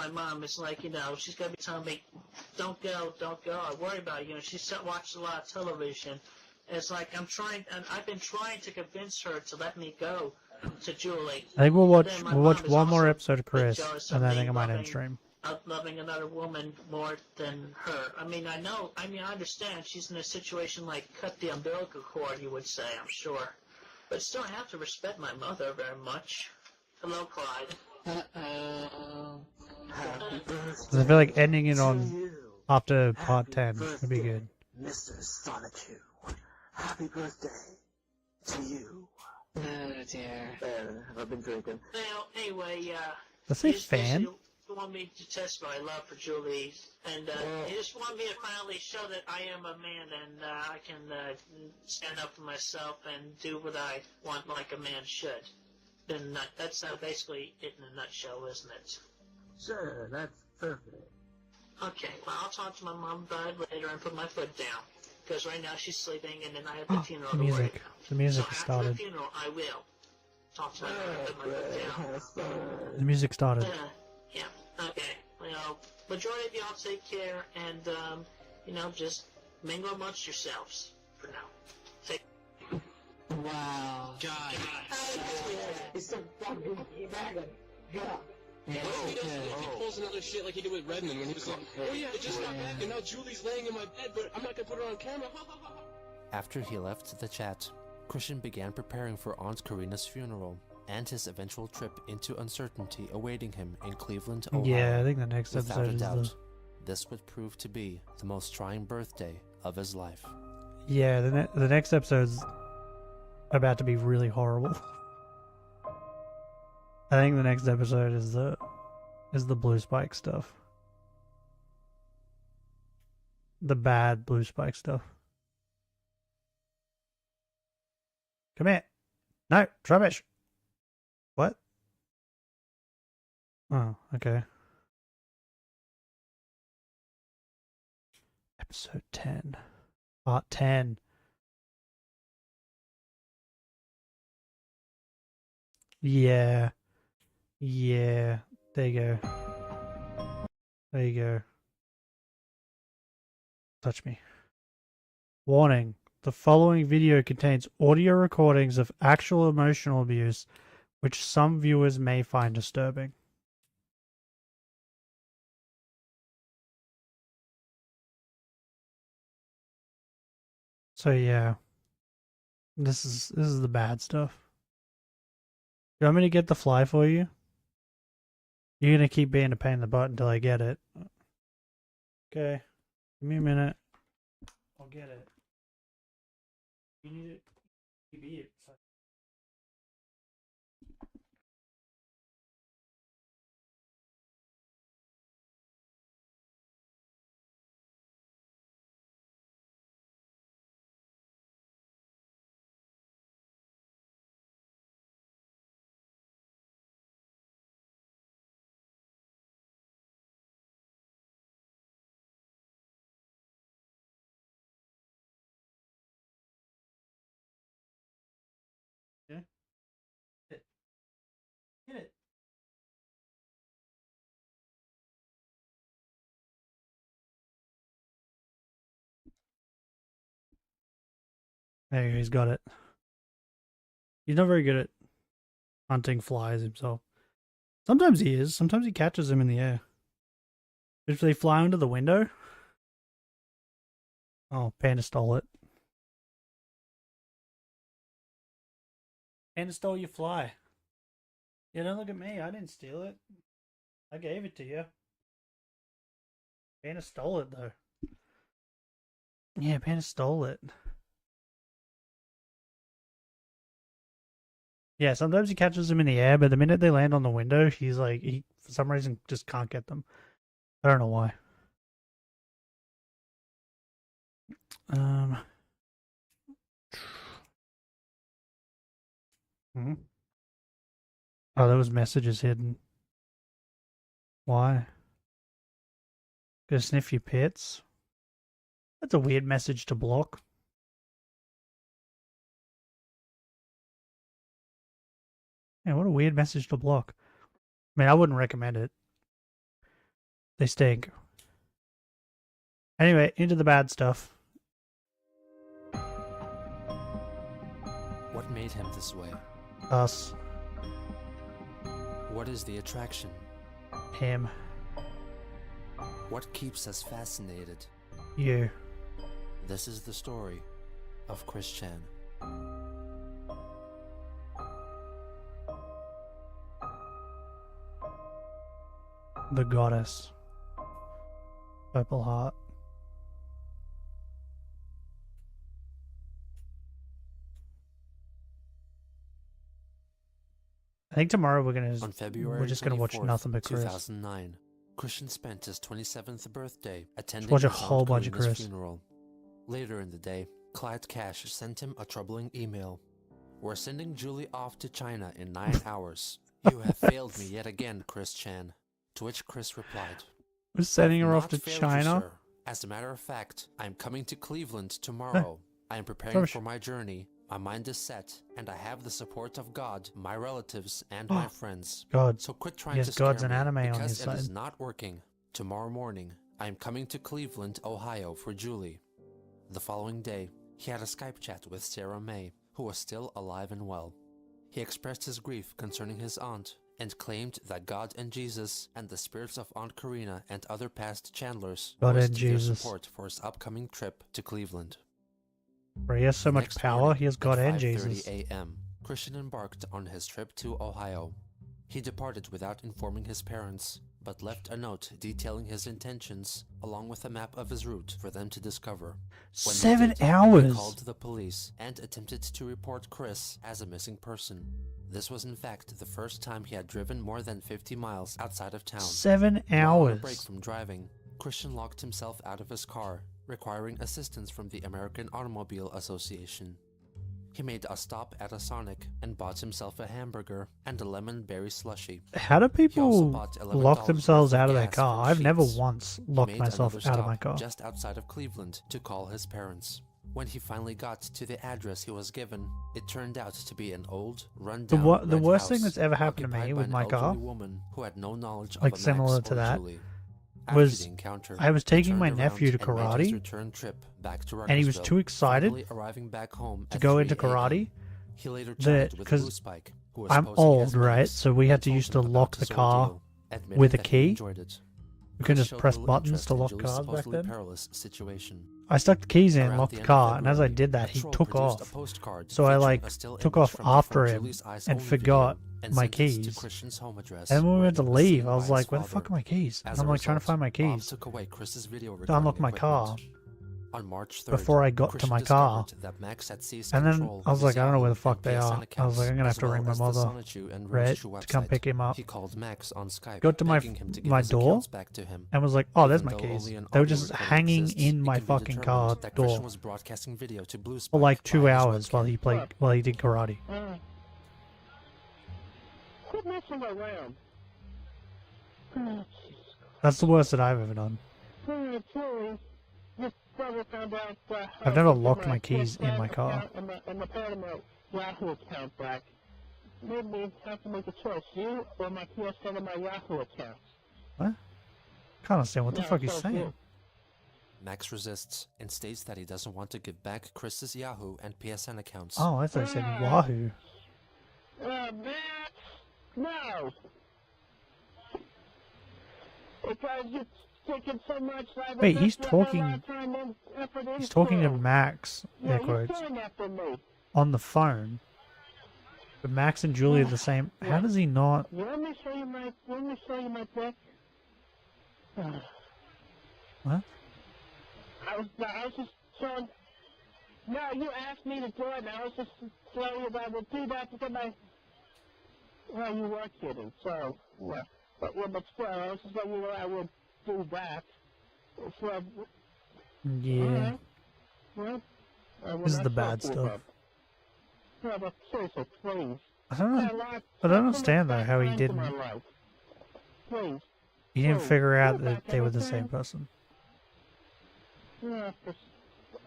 mom is like, she's gonna be telling me, don't go. I worry about you. She's watched a lot of television. It's like I've been trying to convince her to let me go to Julie. I think we'll watch Then my one mom is more also episode of Chris, jealous and then I of think I me might end stream. loving another woman more than her. I understand she's in a situation like cut the umbilical cord, you would say, I'm sure. But still, I have to respect my mother very much. Hello, Clyde. I feel like ending it on after part 10 would be good. Mr. Sonichu, happy birthday to you. Oh dear. I've been drinking. Well, anyway, Let's say fan. You want me to test my love for Julie, and you just want me to finally show that I am a man and I can stand up for myself and do what I want like a man should. Then that's basically it in a nutshell, isn't it? Sure, that's perfect. Okay, well, I'll talk to my mom about it later and put my foot down. Because right now she's sleeping, and then I have the funeral The to worry music. about. The music so started. after the funeral, I will talk to my mom and put my foot down. The music started. Yeah, okay. Well, majority of y'all take care, and, just mingle amongst yourselves for now. Take Wow. God. It's so fucking dragon. Yeah. What if he pulls another shit like he did with Redmond when he was like, oh yeah, it just got back and now Julie's laying in my bed, but I'm not gonna put her on camera. After he left the chat, Christian began preparing for Aunt Karina's funeral and his eventual trip into uncertainty awaiting him in Cleveland, Ohio. Yeah, I think the next Without episode a is doubt, this would prove to be the most trying birthday of his life. Yeah, the next episode's about to be really horrible. I think the next episode is the blue spike stuff. The bad blue spike stuff. Come here. No, rubbish. What? Oh, okay. Episode 10. Part 10. Yeah. Yeah. There you go. There you go. Touch me. Warning. The following video contains audio recordings of actual emotional abuse, which some viewers may find disturbing. So yeah. This is the bad stuff. You want me to get the fly for you? You're gonna keep being a pain in the butt until I get it. Okay. Give me a minute. I'll get it. You need it. You be it. Yeah. Hit it. Hit it. There you go, he's got it. He's not very good at hunting flies himself. Sometimes he is. Sometimes he catches them in the air. If they fly under the window. Oh, Panda stole it. Panda stole your fly. Yeah, don't look at me. I didn't steal it. I gave it to you. Panda stole it, though. Yeah, Panda stole it. Yeah, sometimes he catches them in the air, but the minute they land on the window, he's like, he for some reason just can't get them. I don't know why. Oh, there was messages hidden. Why? Gonna sniff your pets? That's a weird message to block. Yeah, what a weird message to block. I mean, I wouldn't recommend it. They stink. Anyway, into the bad stuff. What made him this way? Us. What is the attraction? Him. What keeps us fascinated? You. This is the story of Chris Chan. The goddess. Purple heart. I think tomorrow we're just gonna watch nothing but Chris. 2009, Christian spent his 27th birthday attending watch a his whole Aunt bunch of Karina's Chris. funeral. Later in the day, Clyde Cash sent him a troubling email. We're sending Julie off to China in 9 hours. You have failed me yet again, Chris Chan. To which Chris replied, We're sending her "I've off to not failed you, China? sir. As a matter of fact, I'm coming to Cleveland tomorrow. I am preparing for my journey. My mind is set, and I have the support of God, my relatives, and my friends. God. So quit trying Yes, to scare God's an me, anime on because his it is side. not working. Tomorrow morning, I am coming to Cleveland, Ohio for Julie." The following day, he had a Skype chat with Sarah May, who was still alive and well. He expressed his grief concerning his aunt, and claimed that God and Jesus and the spirits of Aunt Karina and other past Chandlers God voiced and their Jesus. support for his upcoming trip to Cleveland. Bro, he has so much Next power, morning, he has God at and 5:30 Jesus. a.m., Christian embarked on his trip to Ohio. He departed without informing his parents, but left a note detailing his intentions, along with a map of his route for them to discover. When 7 they did, hours! He called the police and attempted to report Chris as a missing person. This was in fact the first time he had driven more than 50 miles outside of town. 7 While on a hours! break from driving, Christian locked himself out of his car, requiring assistance from the American Automobile Association. He made a stop at a Sonic and bought himself a hamburger and a lemon berry slushie. How do people bought $11 lock themselves worth of out of their gas car? from I've never Sheetz. once He locked made myself another out of stop my car. just outside of Cleveland to call his parents. When he finally got to the address he was given, it turned out to be an old, rundown The red worst thing house that's ever happened to me occupied by with an my car, elderly woman who had no knowledge of like a Max similar to or that, Julie. was After the encounter, I was he taking my turned nephew to around and made his karate, return trip back to and he was Ruckersville, too excited finally arriving back home to at go 3 into karate. a.m. He later chatted with Blue Because Spike, who was I'm posing old, as right? Max, So we and had to told used him to about lock the his car ordeal, admitting with a that he key. enjoyed it. You can Chris just showed press little buttons interest to in lock Julie's cars back supposedly then. perilous situation. I stuck the keys in, Around locked the the end of car, and as I February, did that, a he troll took produced off. a postcard So I featuring like a still took image off from after before him Julie's Eyes and Only forgot video and my sent it to keys. Christian's home address, And when we where went to he was leave, seen I was by his like, "Where the father. fuck are my keys?" As And a I'm like trying to result, find my Bob keys took away Chris's video to unlock recording my equipment. car On March 3rd, before I got to Christian my car. discovered that Max had seized And then control I was of like, his I don't know where the Yahoo fuck and they PSN are. I was accounts, like, I'm gonna have as to well ring my as the mother, Sonichu and right, Roschu to come website. pick him up. He called Max on Skype, Got to begging him to give my his door accounts back to him. and was like, "Oh, there's Even my though keys." only an They were audio just recording hanging exists, in it my can be fucking car determined that Christian door was broadcasting video to Blue for Spike like 2 via his hours while webcam. he did karate. Quit messing around. That's the worst that I've ever done. Julie, your brother found out I've never locked my keys in my car. And the part of my Yahoo account back. Made me have to make a choice, you or my PSN and my Yahoo account. What? Can't understand what the fuck he's saying. Max resists and states that he doesn't want to give back Chris's Yahoo and PSN accounts. Oh, I thought he said Wahoo. Max, no. Because you're taking so much. Wait, he's talking. He's talking to into. Max, Yeah, air he's quotes, going after me. on the phone. But Max and Julie are the same. How does he not? Let me show you my pic. What? I was just showing. No, you asked me to do it, and I was just showing you that I would do that because well, you were kidding, so, yeah. But still, I was just letting you know I would do that. So, Yeah. well, This is the bad stuff. Yeah, but seriously, please. I don't know. I don't understand though how he didn't. Please. He didn't figure out that they were the same person. Yeah,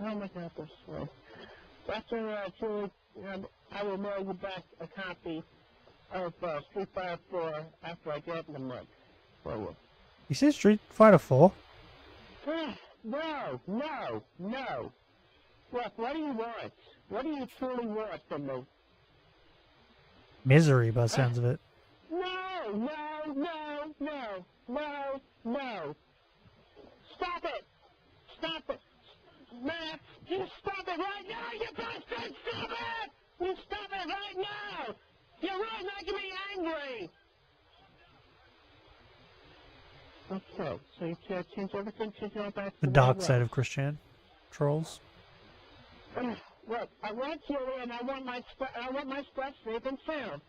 oh my God, this way. After Julie, I will mail you back a copy of Street Fighter 4 after I get it in a month for you. You said Street Fighter 4? No. Look, what do you want? What do you truly want from me? Misery, by the sounds of it. No. Stop it. Max, you stop it right now, you bastard! Stop it! You stop it right now! You're really making me angry! Okay, so you can't change everything to go back to The dark side of Christian trolls. Look, I want you and I want my stuff safe and sound.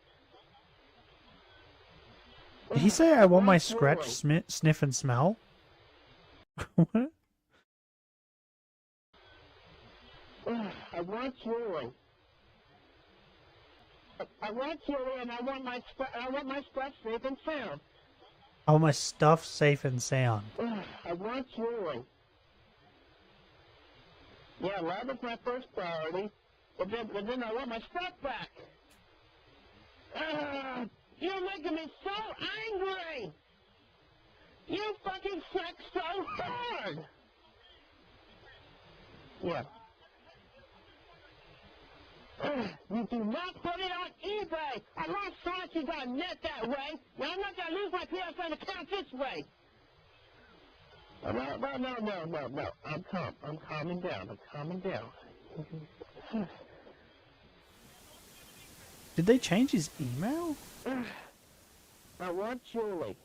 Did he say I want my scratch, sniff, and smell? What? I want Julie. I want Julie, and I want my stuff safe and sound. I want my stuff safe and sound. I want Julie. Yeah, love is my first priority, but then I want my stuff back. You're making me so angry. You fucking suck so hard. Yeah. You do not put it on eBay. I lost Sanchi.net that way. Now I'm not going to lose my PSN account this way. No. I'm calming down. Did they change his email? I want Julie.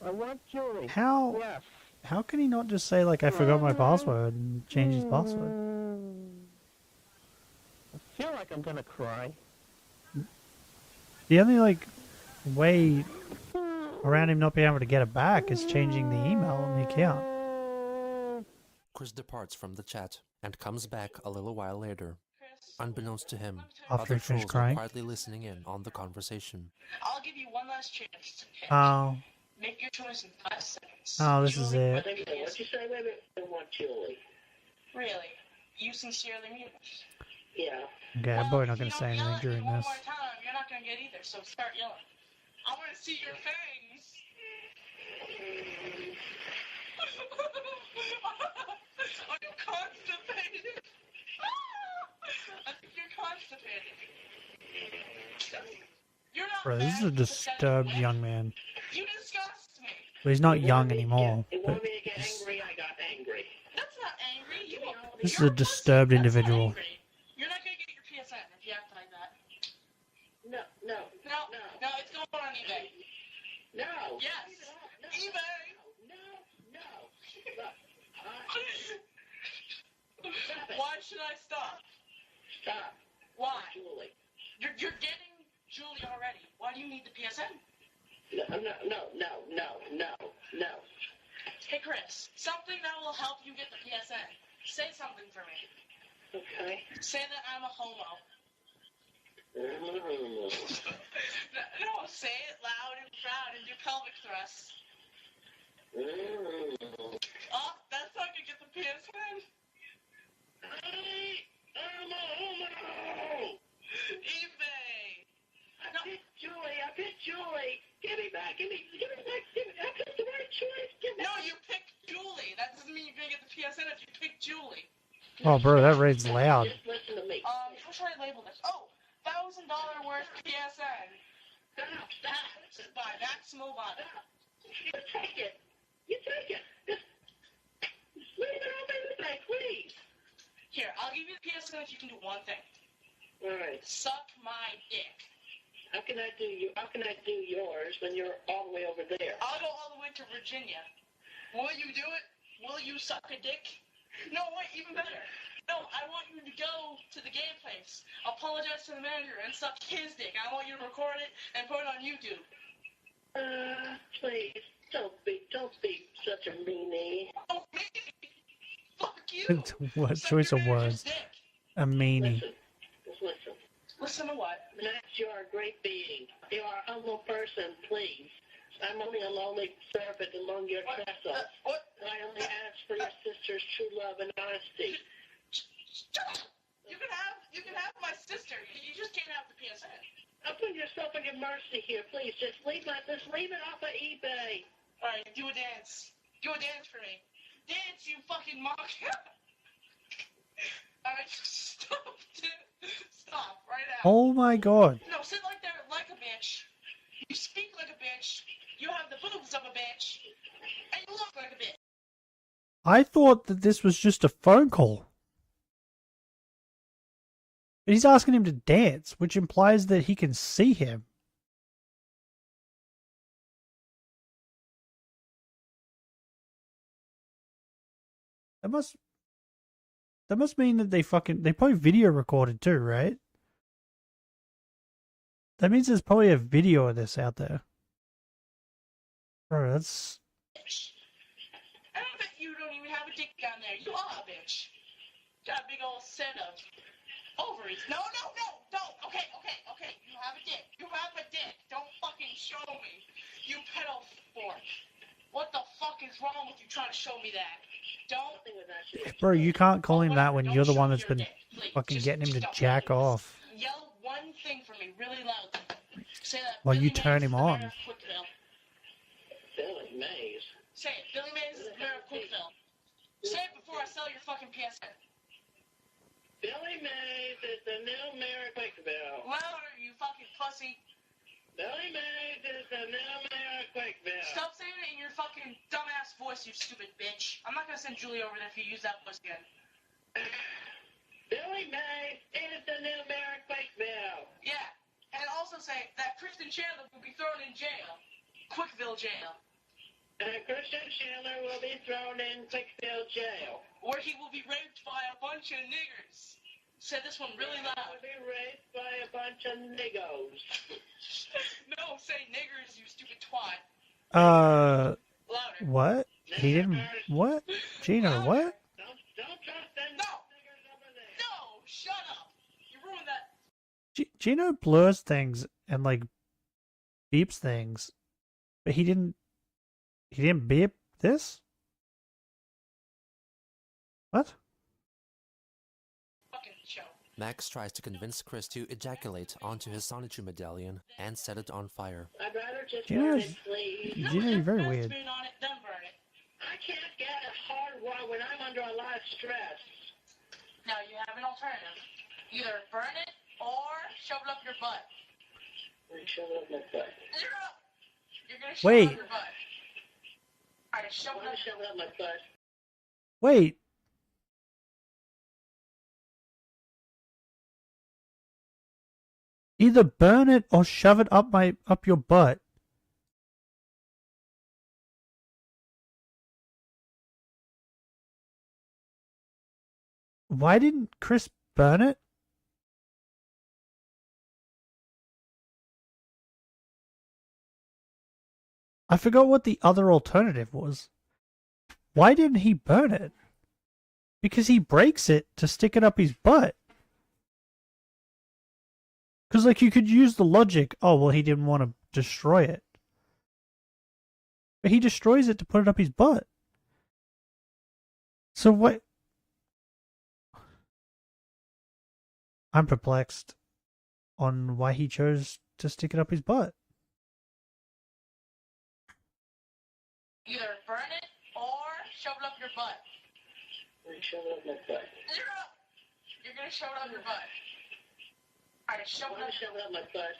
I want Julie. How? Yes. How can he not just say, like, I forgot my password and change his password? I feel like I'm gonna cry. The only, like, way around him not being able to get it back is changing the email on the account. Chris departs from the chat and comes back a little while later. Unbeknownst to him, After other he finished trolls are crying? quietly listening in on the conversation. I'll give you one last chance to pick. Oh. Make your choice in 5 seconds. Oh, this is it. What'd you say, baby? I want Julie. Really? You sincerely mean it? Yeah. Okay, I'm probably not going to say anything during One this. more time, you're not gonna get either, so start yelling. I want to see your fangs. Are you constipated? I think you're constipated. You're not Bro, this is a disturbed young man. You disgust me. But he's not young anymore. You But want me to get angry? I got angry. That's not angry. this is a disturbed individual. You're not gonna get your PSN if you act like that. No, It's going on eBay. No. Yes. eBay. No. Why should I stop? Stop. Why? Julie. You're getting Julie already. Why do you need the PSN? No. Hey, Chris, something that will help you get the PSN. Say something for me. Okay. Say that I'm a homo. Mm. No, say it loud and proud and do pelvic thrusts. Mm. Oh, that's how you get the PSN. I'm a homo. eBay. I picked Julie. Give me back. I picked the right choice. No, you picked Julie. That doesn't mean you're gonna get the PSN if you pick Julie. Oh, bro, that raid's loud. Just listen to me. How should I label this? Oh, $1,000 worth PSN. Stop. By Max Mobile. You take it. Just leave it open today, please. Here, I'll give you the PSN if you can do one thing. All right. Suck my dick. How can I do yours when you're all the way over there? I'll go all the way to Virginia. Will you do it? Will you suck a dick? No, wait, even better. No, I want you to go to the game place, apologize to the manager, and suck his dick. I want you to record it and put it on YouTube. Please, don't be such a meanie. Oh, meanie? Fuck you. What choice of words? A meanie. Listen to what? Max, you are a great being. You are a humble person, please. I'm only a lonely servant among your trestle. I only ask for your sister's true love and honesty. Shut up! You can have my sister. You just can't have the PSN. Put yourself in your mercy here, please. Just leave it off of eBay. All right, do a dance. Do a dance for me. Dance, you fucking Monke. All right, stop. Stop right now. Oh my god. No, sit like there like a bitch. You speak like a bitch. You have the boobs of a bitch. And you look like a bitch. I thought that this was just a phone call. But he's asking him to dance, which implies that he can see him. That must mean that they probably video recorded too, right? That means there's probably a video of this out there. Bro, that's... I don't bet you don't even have a dick down there. You are a bitch. Got a big old set of ovaries. No. Okay. You have a dick. You have a dick. Don't fucking show me. You pedo fork. What the fuck is wrong with you trying to show me that? Don't. Bro, you can't call him that when you're the one that's been fucking getting him to jack off. Yell one thing for me really loud. Say that. While you Billy turn Mays him is the on. mayor of Quickville. Billy Mays. Say it. Billy Mays is the mayor of Quickville. Say it before I sell your fucking PSN. Billy Mays is the new mayor of Quickville. Louder, you fucking pussy. Billy Mays is the new mayor of Quickville. Stop saying it in your fucking dumbass voice, you stupid bitch. I'm not gonna send Julie over there if you use that voice again. Julie May is the new Mayor of Quakeville. Yeah, and also say that Kristen Chandler will be thrown in jail. Quickville jail. Christian Chandler will be thrown in Quickville jail. Where he will be raped by a bunch of niggers. Say this one really loud. He will be raped by a bunch of niggos. No, say niggers, you stupid twat. Louder. Louder. What? He didn't. What? Gino, what? Don't trust them niggers over there. No, shut up. You ruined that. Gino blurs things and like beeps things, but he didn't. He didn't beep this? What? Max tries to convince Chris to ejaculate onto his Sonichu medallion and set it on fire. I'd rather just Gino burn is- it, please. Gino, you're very weird. Spin on it, then burn it. I can't get a hard one when I'm under a lot of stress. Now you have an alternative. Either burn it or shove it up your butt. Shove it up my butt. You're gonna shove Wait. it up your butt. Alright, shove it up. Shove it up my butt. Wait. Either burn it or shove it up your butt. Why didn't Chris burn it? I forgot what the other alternative was. Why didn't he burn it? Because he breaks it to stick it up his butt. Because, like, you could use the logic, oh, well, he didn't want to destroy it. But he destroys it to put it up his butt. So what? I'm perplexed on why he chose to stick it up his butt. Either burn it or shove it up your butt. Shove it up my butt. You're gonna shove it up your butt. Alright, shove it up. Shove it up my butt.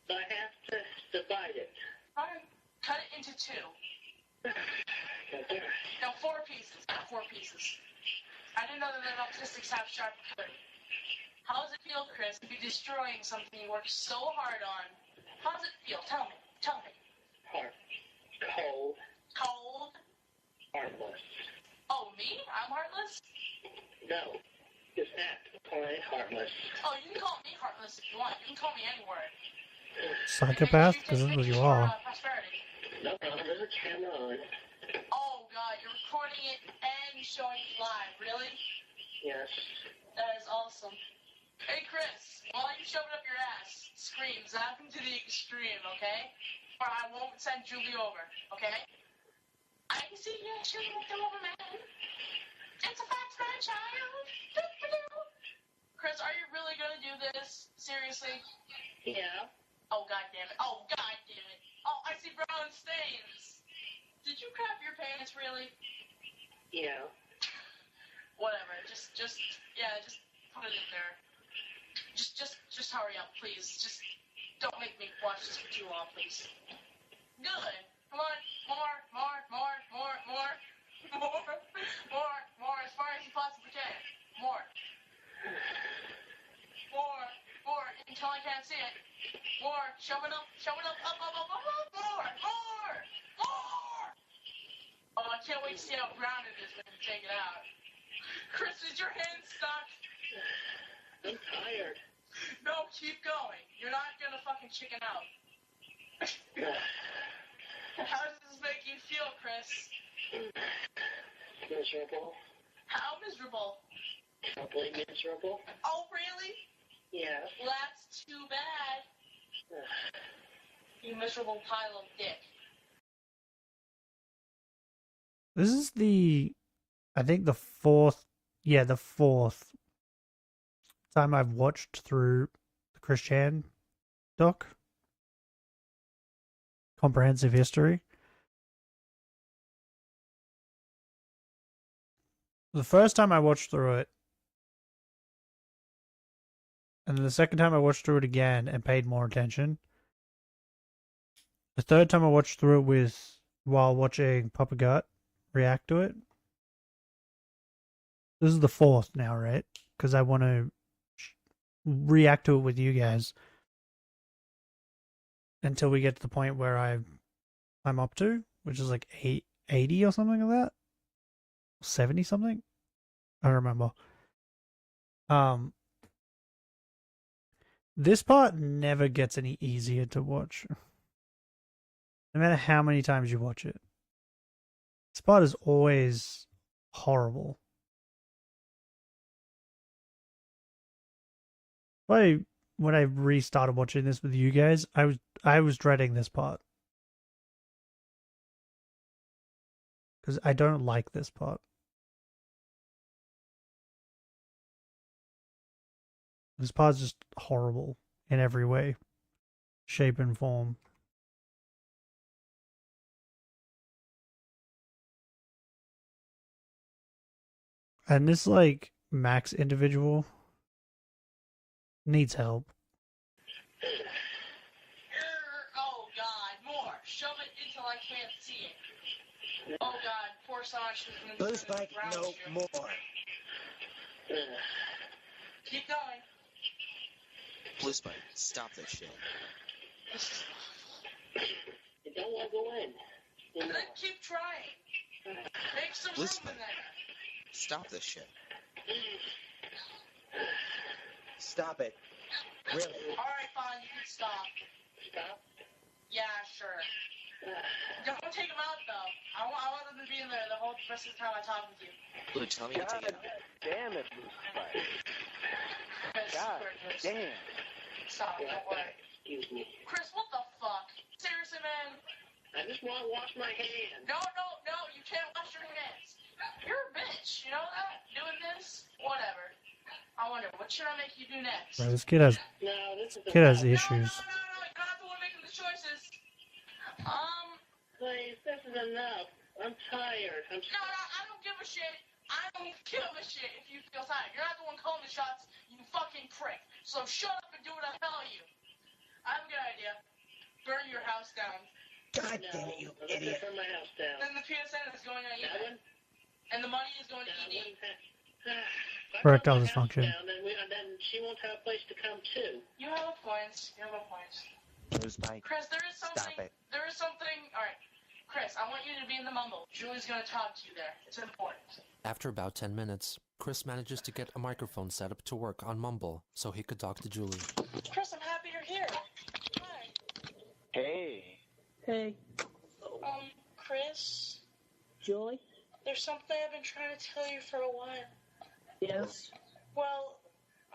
So I have to divide it. Alright, cut it into two. No, 4 pieces. 4 pieces. I didn't know that autistics have sharp cutting. How does it feel, Chris, to be destroying something you worked so hard on? How does it feel? Tell me. Tell me. Hard. Cold. Cold? Heartless. Oh, me? I'm heartless? No. Just act plain heartless. Oh, you can call me heartless if you want. You can call me any word. Psychopath? Because that's what you are. Prosperity. No, there's a camera on. Oh, God, you're recording it and showing it live. Really? Yes. That is awesome. Hey, Chris, while you shove it up your ass, scream, zap him to the extreme, okay? Or I won't send Julie over, okay? I can see you shooting up the over, man. It's a fact, man, child. Chris, are you really gonna do this? Seriously? Yeah. Oh, God damn it. Oh, God damn it. Oh, I see brown stains. Did you crap your pants, really? Yeah. Whatever. Just put it in there. Just hurry up, please. Just don't make me watch this for too long, please. Good. Come on. More, as far as you possibly can. More, until I can't see it. More, shove it up, up, more. Oh, I can't wait to see how brown it is when you take it out. Chris, is your hand stuck? I'm tired. No, keep going. You're not gonna fucking chicken out. How does this make you feel, Chris? Miserable. How miserable? Probably miserable. Oh, really? Yes. Well, that's too bad. You miserable pile of dick. This is I think the fourth time I've watched through the Chris Chan doc. Comprehensive history. The first time I watched through it, and then the second time I watched through it again and paid more attention. The third time I watched through it while watching Papa Gut react to it. This is the 4th now, right? Because I want to react to it with you guys until we get to the point where I'm up to, which is like 80 or something like that, 70 something. I don't remember. This part never gets any easier to watch, no matter how many times you watch it. This part is always horrible. When I restarted watching this with you guys, I was dreading this part. Because I don't like this part. This part's just horrible in every way, shape and form. And this, like, Max individual needs help. Oh God, more. Shove it until I can't see it. Oh God, poor Sasha. Blue Spike, no more. Keep going. Blue Spike, stop this shit. This is awful. You don't want to go in. Then keep trying. Make some Blue room Spike, in there. stop this shit. Stop it. Really? Alright, fine, you can stop. Stop? Yeah, sure. Don't take them out, though. I want them to be in there the whole rest of the time I talk with you. Blue, tell me to take it out. Damn it, Blue Spike. Chris, God Chris. damn. Stop, don't worry. Excuse me. Chris, what the fuck? Seriously, man? I just want to wash my hands. No, you can't wash your hands. You're a bitch, you know that? Doing this? Whatever. I wonder, what should I make you do next? Bro, this kid has issues. No, you're not the one making the choices. Please, this is enough. I'm tired. No, I don't give a shit. I don't give a shit if you feel tired. You're not the one calling the shots, you fucking prick. So shut up and do what I tell you. I have a good idea. Burn your house down. God damn it, you idiot. Burn my house down. Then the PSN is going on eBay. And the money is going to ED. Erectile dysfunction. Then she won't have a place to come to. You have a point. Blue Spike, Chris, there is something. stop it. Alright. Chris, I want you to be in the mumble. Julie's gonna talk to you there. It's important. After about 10 minutes, Chris manages to get a microphone set up to work on Mumble so he could talk to Julie. Chris, I'm happy you're here. Hi. Hey. Hey, Chris, Julie? there's something I've been trying to tell you for a while. Yes? Well,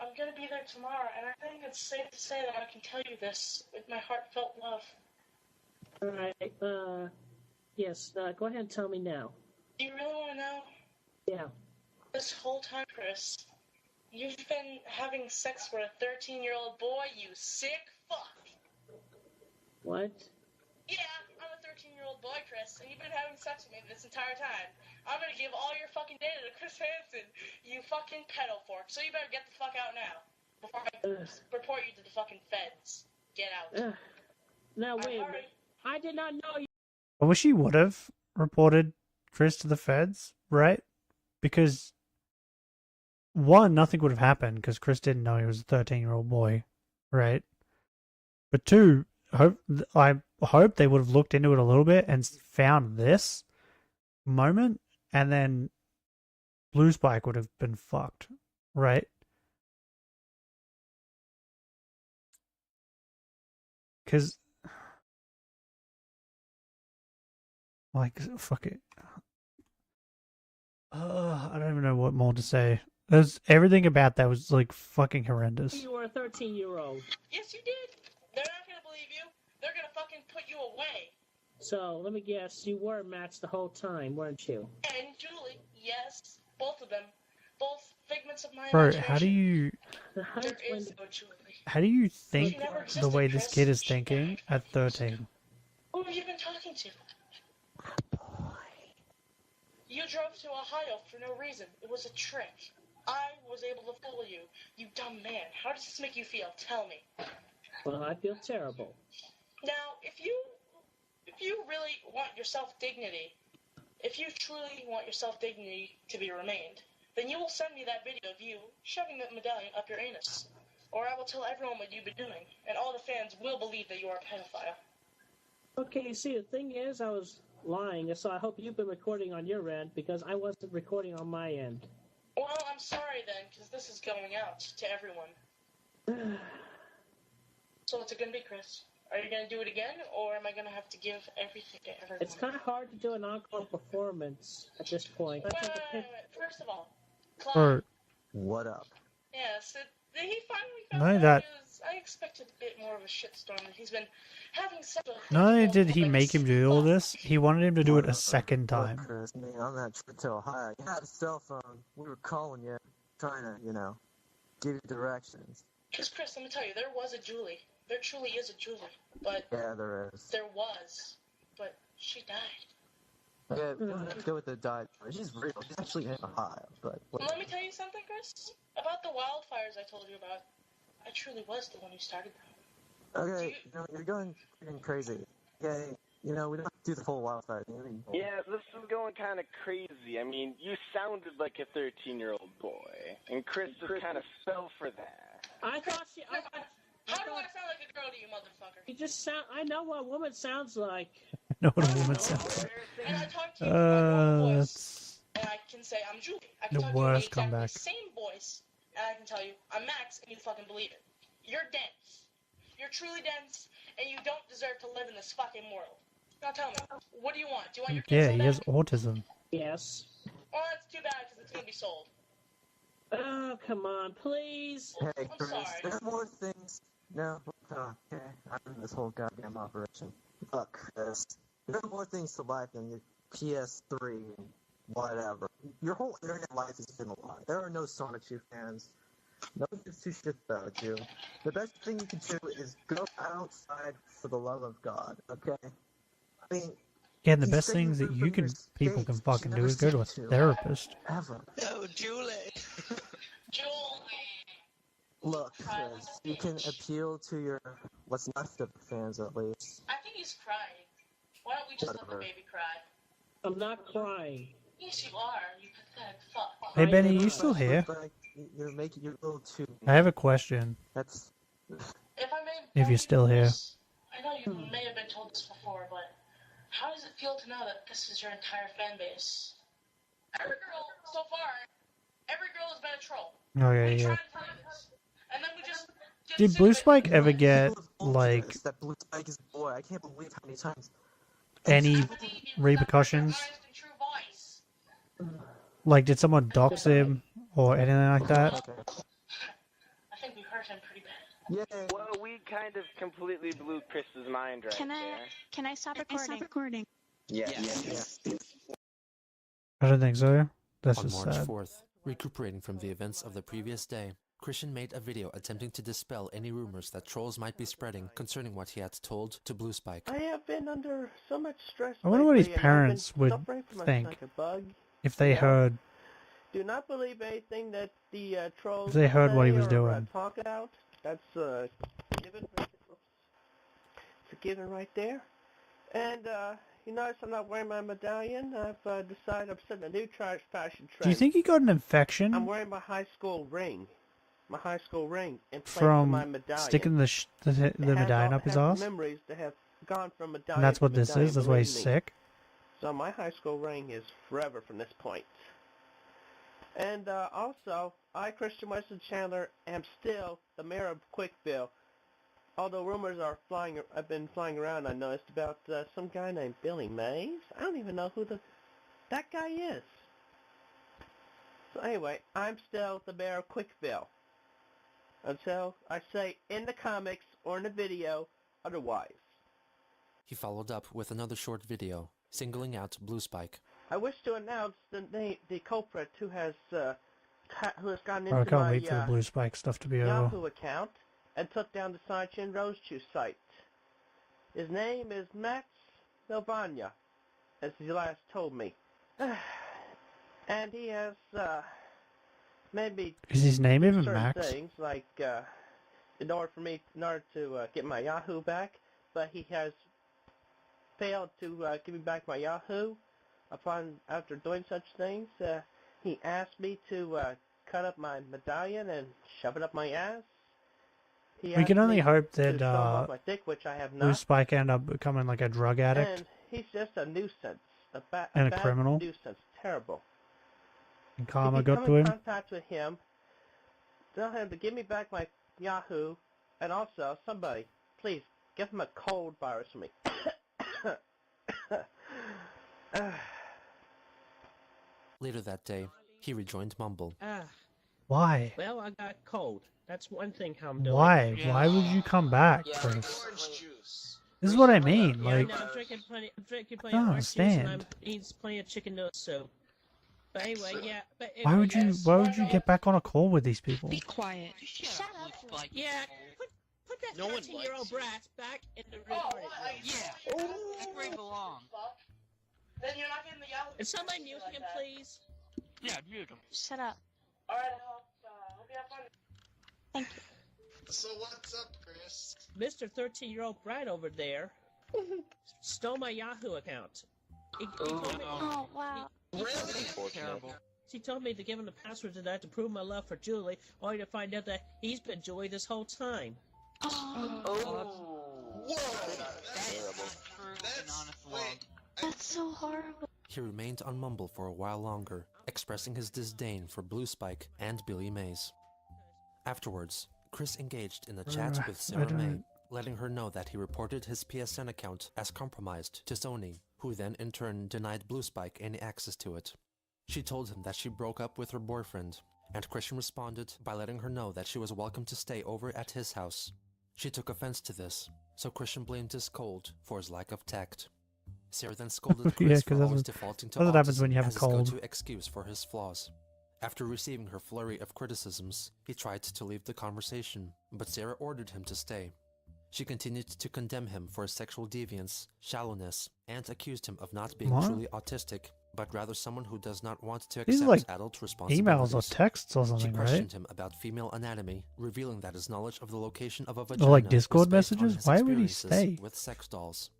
I'm gonna be there tomorrow, and I think it's safe to say that I can tell you this with my heartfelt love. Alright, yes, go ahead and tell me now. Do you really want to know? Yeah. This whole time, Chris, you've been having sex with a 13-year-old boy, you sick fuck. What? Yeah, I'm a 13-year-old boy, Chris, and you've been having sex with me this entire time. I'm gonna give all your fucking data to Chris Hansen, you fucking pedo fork. So you better get the fuck out now, before I report you to the fucking feds. Get out. Now, wait a minute. I did not know you. I wish he would have reported Chris to the feds, right? Because, one, nothing would have happened because Chris didn't know he was a 13-year-old boy, right? But two, I hope they would have looked into it a little bit and found this moment, and then Blue Spike would have been fucked, right? Because, like, fuck it. I don't even know what more to say. Everything about that was, like, fucking horrendous. You were a 13-year-old. Yes, you did. They're not gonna believe you. They're gonna fucking put you away. So, let me guess, you were Max the whole time, weren't you? And Julie, yes, both of them. Both figments of my Bro, imagination. how do you There is no Julie. think the way this kid is thinking at 13? Who have you been talking to? You drove to Ohio for no reason. It was a trick. I was able to fool you. You dumb man. How does this make you feel? Tell me. Well, I feel terrible. Now, if you really want your self-dignity, if you truly want your self-dignity to be remained, then you will send me that video of you shoving that medallion up your anus. Or I will tell everyone what you've been doing, and all the fans will believe that you are a pedophile. Okay, you see, the thing is, I was lying, so I hope you've been recording on your end, because I wasn't recording on my end. Well, I'm sorry then, because this is going out to everyone. So what's it going to be, Chris? Are you going to do it again, or am I going to have to give everything to everyone? It's kind of hard to do an encore performance at this point. Wait. First of all, Or What up? yes, he finally not found only out that, I expected a bit more of a shitstorm that he's been having such a... not only did he make him do all this, he wanted him to do it a second time. Look, Chris, man, on that trip to Ohio, you had a cell phone. We were calling you, trying to, give you directions. Because, Chris, let me tell you, there was a Julie. There truly is a Julie. But... Yeah, there is. There was. But she died. Yeah, we don't have to go with the diet. She's real. She's actually in Ohio, but... Let me tell you something, Chris. About the wildfires I told you about. I truly was the one who started them. Okay, you're going crazy. Okay, we don't have to do the whole wildfire thing anymore. Yeah, this is going kind of crazy. I mean, you sounded like a 13-year-old boy, and Chris just kind of fell for that. I thought she... How do I sound like a girl to you, motherfucker? You just sound... I know what a woman sounds like. I know what a woman sounds like. And I talk to you in my normal voice, That's and I can say I'm Julie. I can the talk to you in the worst exactly comeback. same voice, and I can tell you I'm Max, and you fucking believe it. You're dense. You're truly dense, and you don't deserve to live in this fucking world. Now tell me, what do you want? Do you want your Yeah, kids he has back? autism. Yes. Well, that's too bad, because it's going to be sold. Oh, come on, please. Hey, I'm Chris, sorry. there are more things. No, okay, I'm in this whole goddamn operation. Look, Chris, there are more things to life than your PS3 and whatever. Your whole internet life is in a lie. There are no Sonic 2 fans. No one gives two shits about you. The best thing you can do is go outside for the love of God, okay? I mean... Yeah, the best things that people can fucking do is go to a therapist. Ever. No, Julie. Look, Chris, you can appeal to what's left of the fans at least. I think he's crying. Why don't we just let the Whatever. baby cry? I'm not crying. Yes, you are. You pathetic fuck. Hey, Benny, you still here? You're making your little too. I have a question. That's. If I may If you're still here. I know you may have been told this before, but how does it feel to know that this is your entire fan base? Every girl, so far, every girl has been a troll. Oh, yeah, We yeah. tried to tell you this. And then we just... Did Blue Spike ever get, like, That Blue Spike is a boy. I can't believe how many times. any repercussions? Like, did someone dox him or anything like that? I think we hurt him pretty bad. Yeah. Well, we kind of completely blew Chris's mind right there. Can I stop recording? Yeah. I don't think so. That's On just March sad. 4th, recuperating from the events of the previous day, Christian made a video attempting to dispel any rumors that trolls might be spreading concerning what he had told to Blue Spike. I have been under so much stress. I wonder what his lately, and I've parents been would suffering from a think like a bug. if they heard Do not believe anything that the trolls. If they heard what he say was or, doing. Talk about. That's a given. It's a given right there. And you notice I'm not wearing my medallion. I've decided I'm setting a new fashion trend. Do you think he got an I'm infection wearing my high school ring. My high school ring in place of my from medallion. sticking the It has medallion all- up his has arse? memories that have gone from medallion And that's what to this medallion, is? That's why he's believe me. sick? So my high school ring is forever from this point. And also, I, Christian Wesley Chandler, am still the mayor of Quickville. Although rumors have been flying around, I noticed about some guy named Billy Mays. I don't even know who that guy is. So anyway, I'm still the mayor of Quickville. Until I say in the comics or in the video otherwise. He followed up with another short video, singling out Blue Spike. I wish to announce the culprit who has gotten I into can't my wait for the Blue Spike stuff to be over. Yahoo account and took down the Sanchin Rose Chew site. His name is Max Silvania, as he last told me. And he has maybe Is his name even certain Max? things like in order to get my Yahoo back, but he has failed to give me back my Yahoo after doing such things. he asked me to cut up my medallion and shove it up my ass. He We can asked only me hope to that show him off my dick, which I have Blue not. Spike end up becoming like a drug addict. And he's just a nuisance, a And a bad criminal. nuisance, terrible. And karma If you got come to in him. contact with him, tell him to give me back my Yahoo, and also somebody, please give him a cold virus for me. Later that day, he rejoined Mumble. Why? Well, I got cold. That's one thing I'm doing. Why? Why would you come back, Chris? This is what I mean. Yeah, Like, no, I'm drinking plenty I of don't orange juice, and I'm understand. eating plenty of chicken noodle soup. But anyway, yeah. But Why would you? Why would you get back on a call with these people? Be quiet. Shut up. Yeah, put that 13-year-old brat back in the retarded room. Yeah. That's where he belongs. Then you're not getting the Yahoo. Is somebody mute him, please? Yeah, mute him. Shut up. Alright, hope you have fun. Thank you. So what's up, Chris? Mr. 13-year-old brat over there stole my Yahoo account. He told me, Oh, wow. He told me to give him the password to that to prove my love for Julie, only to find out that he's been Julie this whole time. That's so horrible. He remained on Mumble for a while longer, expressing his disdain for Blue Spike and Billy Mays. Afterwards, Chris engaged in a chat with Sarah May, letting her know that he reported his PSN account as compromised to Sony, who then in turn denied Blue Spike any access to it. She told him that she broke up with her boyfriend, and Christian responded by letting her know that she was welcome to stay over at his house. She took offense to this, so Christian blamed his cold for his lack of tact. Sarah then scolded Chris for always defaulting to that's what happens autism when you have a as his cold. go-to excuse for his flaws. After receiving her flurry of criticisms, he tried to leave the conversation, but Sarah ordered him to stay. She continued to condemn him for his sexual deviance, shallowness, and accused him of not being What? truly autistic, but rather someone who does not want to These accept are like adult responsibilities. emails or texts or She something, questioned right? him about female anatomy, revealing that his knowledge of the location of a Or vagina like was Discord based on messages? his Why would he experiences stay? with sex dolls.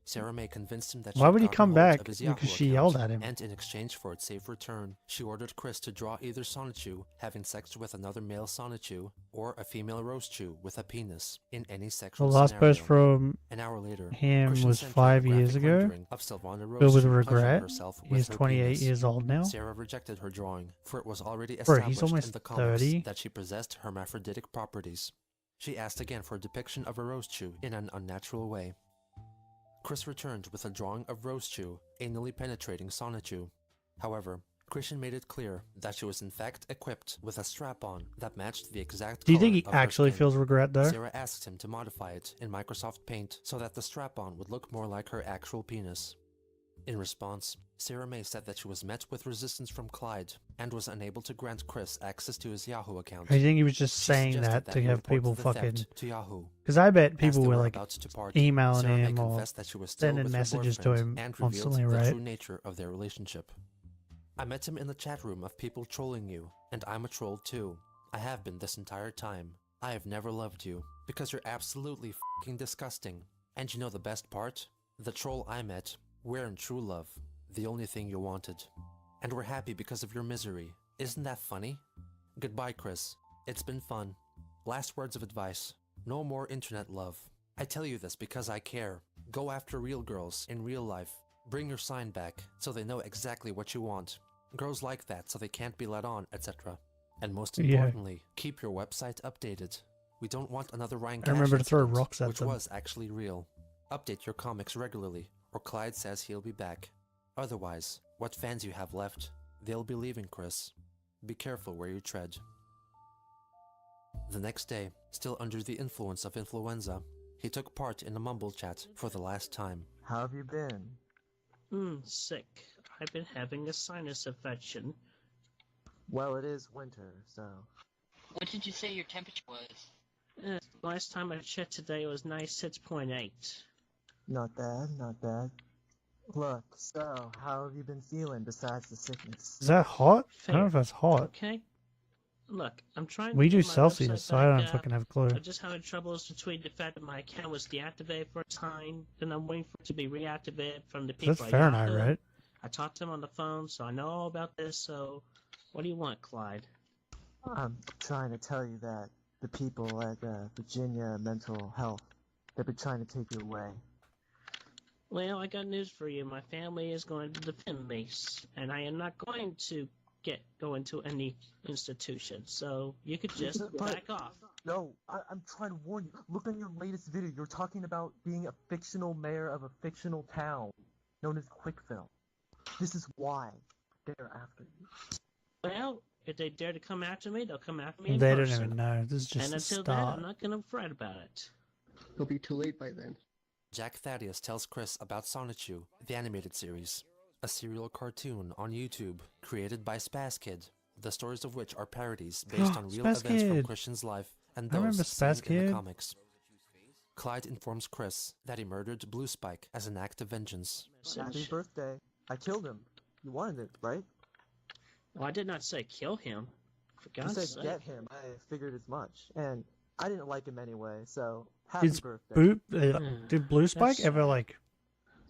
Sarah May convinced him that Why she'd would he gotten come hold back? of his Because Yahoo she account, yelled at him. and in exchange for its safe return, she ordered Chris to draw either Sonichu having sex with another male Sonichu or a female Rosechu with a penis in any The sexual last scenario. post from An hour later, him Christian was sent her a 5 years graphic ago. rendering of Sylvana Filled with Rosechu pleasuring regret. herself with He's her 28 penis. years old now. Sarah rejected her drawing, for it was already Bro, established he's almost in the comics 30. that she possessed hermaphroditic properties. She asked again for a depiction of a Rosechu in an unnatural way. Chris returned with a drawing of Rosechu anally penetrating Sonichu. However, Christian made it clear that she was in fact equipped with a strap-on that matched the exact Do you think color he of her actually skin. feels regret though? Sarah asked him to modify it in Microsoft Paint so that the strap-on would look more like her actual penis. In response, Sarah May said that she was met with resistance from Clyde and was unable to grant Chris access to his Yahoo account. I think he was just She saying suggested that to he have report people the theft fucking. to Yahoo. Because I bet As people they were were like about to part, emailing Sarah May him or confessed that she was still sending with her messages to him boyfriend and revealed constantly, the right? true nature of their relationship. I met him in the chat room of people trolling you, and I'm a troll too. I have been this entire time. I have never loved you, because you're absolutely f***ing disgusting. And you know the best part? The troll I met, we're in true love. The only thing you wanted. And we're happy because of your misery. Isn't that funny? Goodbye, Chris. It's been fun. Last words of advice. No more internet love. I tell you this because I care. Go after real girls in real life. Bring your sign back so they know exactly what you want. Girls like that so they can't be led on, etc. And most Yeah. importantly, keep your website updated. We don't want another Ryan I remember Cash to throw incident, rocks at which them. was actually real. Update your comics regularly, or Clyde says he'll be back. Otherwise, what fans you have left, they'll be leaving, Chris. Be careful where you tread. The next day, still under the influence of influenza, he took part in a mumble chat for the last time. How have you been? Sick. I've been having a sinus infection. Well, it is winter, so... What did you say your temperature was? Last time I checked today it was 96.8. Not bad, not bad. Look, so, how have you been feeling besides the sickness? Is that hot? I don't know if Fair. that's hot. Okay. Look, I'm trying We to do get my Celsius, website so I don't back up. fucking have a clue. I'm just having troubles between the fact that my account was deactivated for a time, then I'm waiting for it to be reactivated from the people That's at Fahrenheit, Yahoo. right? I talked to him on the phone, so I know all about this, so What do you want, Clyde? I'm trying to tell you that the people at Virginia Mental Health, they've been trying to take you away. Well, I got news for you. My family is going to defend me, and I am not going to go into any institution. So you could just back off. No, I'm trying to warn you. Look on your latest video. You're talking about being a fictional mayor of a fictional town known as Quickville. This is why they're after you. Well, if they dare to come after me, they'll come after me in They person. don't even know. This is just And the until start. then, I'm not going to fret about it. It'll be too late by then. Jack Thaddeus tells Chris about Sonichu, the animated series, a serial cartoon on YouTube created by Spaz Kid, the stories of which are parodies based on real Spaz events from Kid. Christian's life and I remember those seen Spaz in the Kid. comics. Clyde informs Chris that he murdered Blue Spike as an act of vengeance. Happy birthday. I killed him. You wanted it, right? Well, I did not say kill him. For You God's said sake. get him. I figured as much. And I didn't like him anyway, so happy Did birthday. Did Blue Spike That's, ever like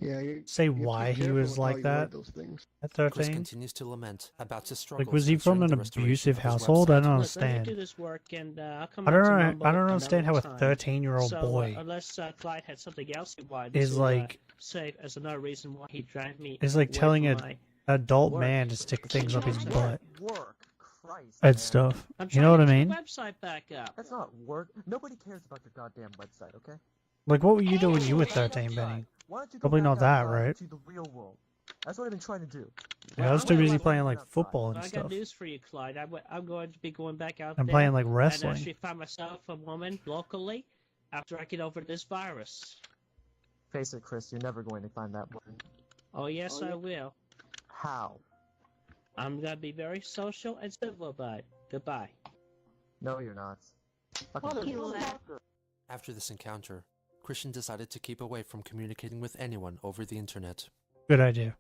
Yeah, say you have to why be he careful was with how like you that word those things. at Chris 13? continues to lament about his struggles. Like, was he from concerning an the restoration abusive of his household? website. I don't Look, let me do understand. this work, and I'll come I don't back to know. Mumbo I don't understand how a another time. 13-year-old So, boy unless Clyde had something else he wanted is to like say as another reason why he dragged me is like away telling from an my adult work. man to stick things up his butt Work. Christ, and man. stuff. I'm You know what I trying to mean? get your website back up. That's not work. Nobody cares about your goddamn website, okay? Like, what were you doing when you were 13, Benny? Why don't you go Probably back not that, outside right? to the real world? That's what I've been trying to do. Yeah, I was too busy playing like football Well, and I stuff. got news for you, Clyde. I'm going to be going back out I'm there playing like and wrestling. actually find myself a woman locally after I get over this virus. Face it, Chris, you're never going to find that woman. Oh, yes, I will. How? I'm going to be very social and civil about it. Goodbye. No, you're not. After this encounter, Christian decided to keep away from communicating with anyone over the internet. Good idea.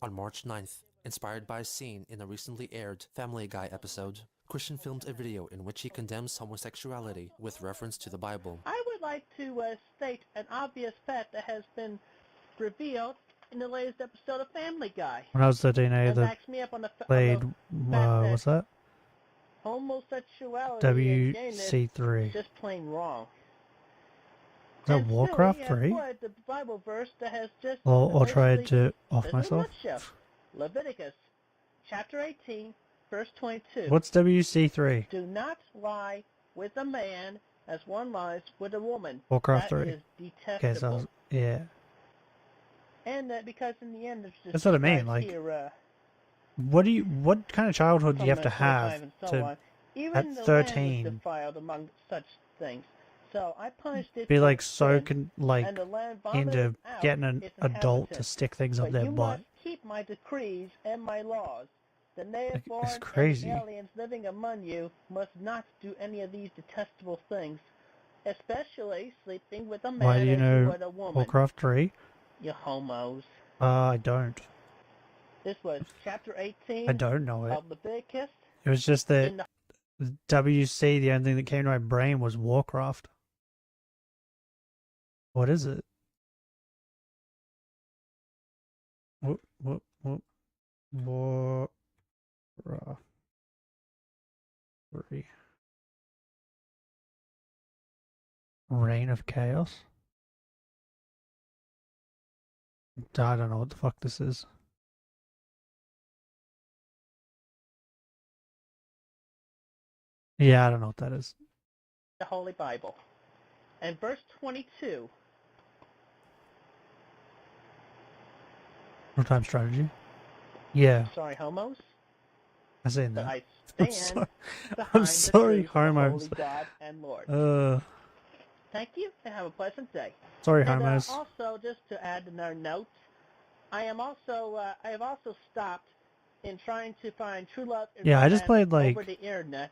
On March 9th, inspired by a scene in a recently aired Family Guy episode, Christian filmed a video in which he condemns homosexuality with reference to the Bible. I would like to state an obvious fact that has been revealed in the latest episode of Family Guy. When I was 13, I And either backs me up on the played, what's that? homosexuality and gayness WC3. is just plain wrong. Is that And Warcraft silly, 3? I quoted the Bible verse that has just Or tried basically- to off in a myself? nutshell. Leviticus chapter 18, verse 22. What's WC3? Do not lie with a man as one lies with a woman. Warcraft That 3. is Okay, detestable. so I was, yeah. And because in the end, it's just That's what I mean, right like, here, what kind of childhood do you have to have and so to, on. Even at the land was 13, defiled among such things. So I punished it be for like so sin, like and the land vomited into out getting an its adult to inhabitants. stick things up But their you butt? must keep my decrees and my laws. The native born it's crazy. and aliens living among you must not do any of these detestable things, especially sleeping with a man Why do you as know would a woman. Warcraft 3? You homos. I don't. This was chapter 18 I don't know it. of Leviticus. It was just that In the WC, the only thing that came to my brain was Warcraft. What is it? What? Warcraft 3. Reign of Chaos? I don't know what the fuck this is. Yeah, I don't know what that is. the Holy Bible. And verse 22. Real-time strategy? Yeah, Sorry, homos. I say That that. I I'm stand sorry. behind I'm the sorry, truth of the homos. Holy God and Lord. Thank you, and have a pleasant day. Sorry, And, homos. also, just to add another note, I have also stopped in trying to find true love and Yeah, I just romance played, like- over the internet.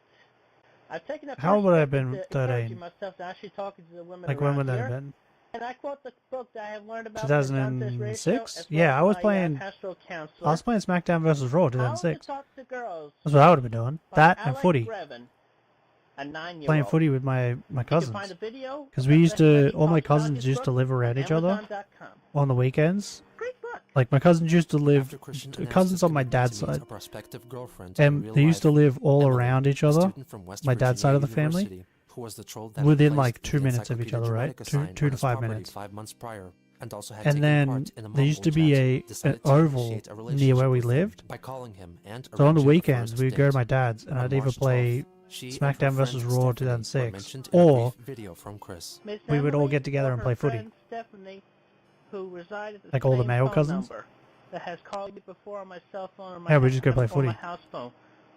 I've taken a How old would I have first been, step to encouraging 13? myself to actually talking to the women Like, when around would that here. have been? And I quote the book that I have learned about from Dante's ratio, 2006? as well Yeah, as I was my, playing. pastoral counselor. I was playing SmackDown vs. Raw How to 2006. talk to girls That's what I would have been doing. by That and Alex footy. Grevin, a 9-year-old. Playing footy with my You can cousins. find a video Because of we that used that to, he all my talks about cousins his used to book live around on each other Amazon.com. on the weekends. Great book. Like my cousins used to live, After Christian cousins announced on my his dad's commitment to side, meet a prospective girlfriend and in they real used to life, live all Emily, around each a other. student from West My dad's side Virginia of the family, University, who was the troll that within replaced like 2 the minutes of each other, right? encyclopedia Two design on to his 5 property minutes. 5 months prior, and also had And taken then part in a there used to mumble be chat, an decided to oval initiate a near relationship where we with him lived. by calling him and So on the arranging a weekends, first we'd go to date. my dad's, and On I'd either March play 12th, she and SmackDown her vs. friend Raw Stephanie were 2006, mentioned in a or brief video from Chris. Miss we would all Emily get together or and her play footy. friend Stephanie, who reside at the Like all the same male phone cousins? number that has called me before on my cell phone or my, Yeah, we just go play or my footy. house phone.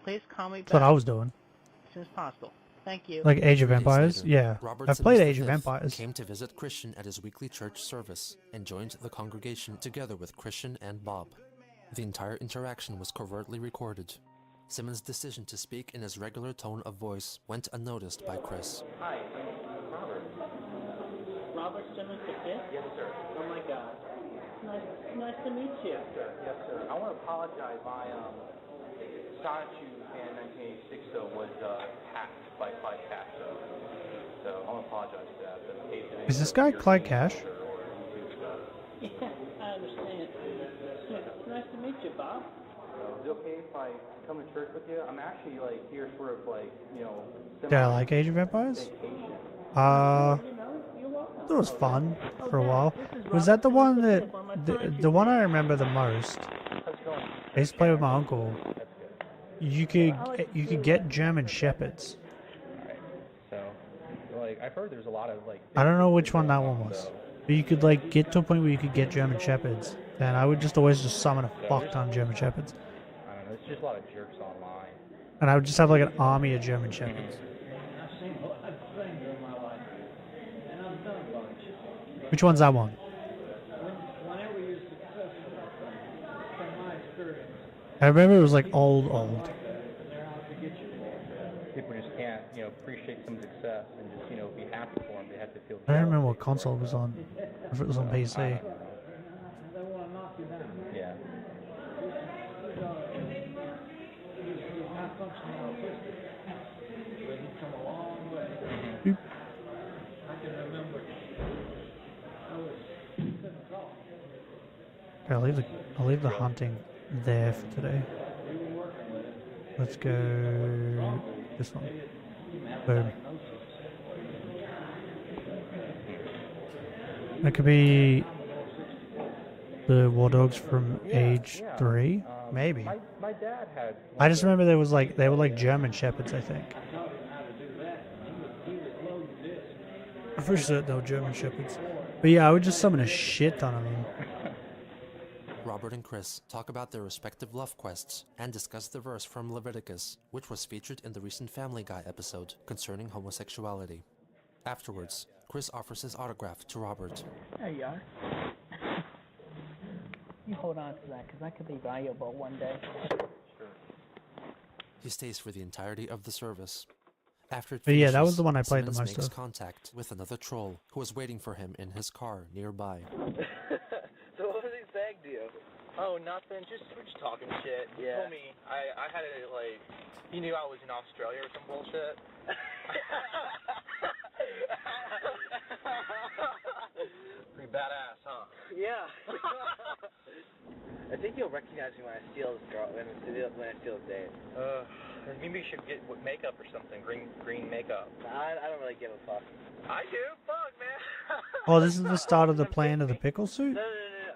Please call me That's what back I was doing. as soon as possible. Thank you. Like Age of 3 days Empires? later, Yeah. Robert I've Simmons played Age of V Empires. came to visit Christian at his weekly church service and joined the congregation together with Christian and Bob. The entire interaction was covertly recorded. Simmons' decision to speak in his regular tone of voice went unnoticed by Chris. Hi, Robert. Robert Simmons the fifth? Yes, sir. Oh my God. Nice to meet you. Yes, sir. Yes, sir. I want to apologize. My statue in 1986 was hacked by Clyde Cash. So I want to apologize for that. But in case it Is this guy Clyde Cash? Yeah, I understand. Nice to meet you, Bob. Is it okay if I come to church with you? I'm actually like here sort of like, you know, Did I like Age of Empires? I thought it was fun for a while. Was that the one that the one I remember the most? I used to play with my uncle. You could get German Shepherds. So, like, I've heard there's a lot of like. I don't know which one that one was. But you could like get to a point where you could get German Shepherds. And I would just always just summon a fuck ton of German Shepherds. I don't know. It's just a lot of jerks online. And I would just have like an army of German Shepherds. Which one's that one? Whenever you're successful, from my experience, I remember it was like old. they're out to get you. People just can't, you know, appreciate some success and just, you know, be happy for them. They have to feel. I don't remember what console it was on. If it was on PC. They want to knock you down. Yeah. He's not functionally autistic, but he's come a long way. Boop. I can remember I was couldn't talk. Okay, I'll leave the hunting there for today. Let's go this one. Boom. That could be the war dogs from age 3, maybe. My dad had. I just remember they were like German Shepherds, I think. I'm pretty certain they were German Shepherds. But yeah, I would just summon a shit ton of them. Robert and Chris talk about their respective love quests and discuss the verse from Leviticus, which was featured in the recent Family Guy episode concerning homosexuality. Afterwards, Chris offers his autograph to Robert. There you are. You hold on to that, because that could be valuable one day. He stays for the entirety of the service. After it But yeah, that finishes, was the one I played the Simmons most makes of. contact with another troll who was waiting for him in his car nearby. So what was he saying to you? Oh, nothing. We're just talking shit. He told me I had it like he knew I was in Australia or some bullshit. Pretty badass, huh? Yeah. I think you'll recognize me when I steal this girl when I steal his date. Maybe you should get makeup or something. Green makeup. I don't really give a fuck. I do. Fuck, man. Oh, this is the start of the plan of the pickle suit? No.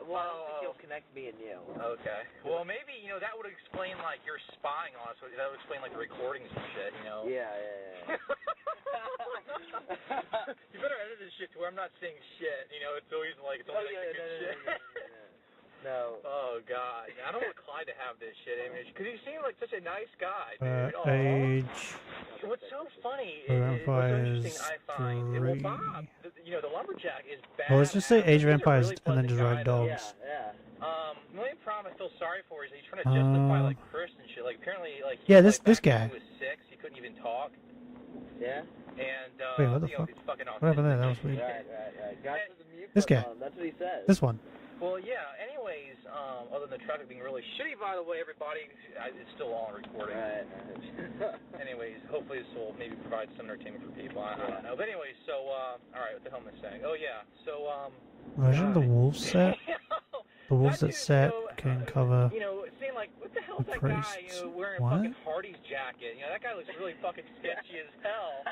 Well, I don't think you'll connect me and you. Okay. Well, maybe, that would explain, like, you're spying on us. That would explain, like, the recordings and shit, Yeah. You better edit this shit to where I'm not saying shit, It's always, like, it's only good shit. No. Oh, God. I don't want Clyde to have this shit image, because he seemed like such a nice guy, dude. Age. What's so funny Empires what's so interesting I find, 3. well, Bob, the lumberjack is bad. Well, let's just say Age of Empires and then just write dogs. The only problem I feel sorry for is he's trying to justify, like, Chris and shit. Like, apparently, like, yeah, this guy. He was 6, he couldn't even talk. Yeah? And, wait, what the fuck? he's fucking What happened there? That was weird. Right. This guy. That's what he says. This one. Well, yeah, anyways, other than the traffic being really shitty, by the way, everybody, it's still all on recording. Right. Anyways, hopefully this will maybe provide some entertainment for people. I don't know. But anyways, so, alright, what the hell am I saying? Oh, yeah, so, Version of the Wolf set? The wolves that set can cover Saying like, what the hell's the that guy, priests. wearing What? a fucking Hardy's jacket? That guy looks really fucking sketchy as hell.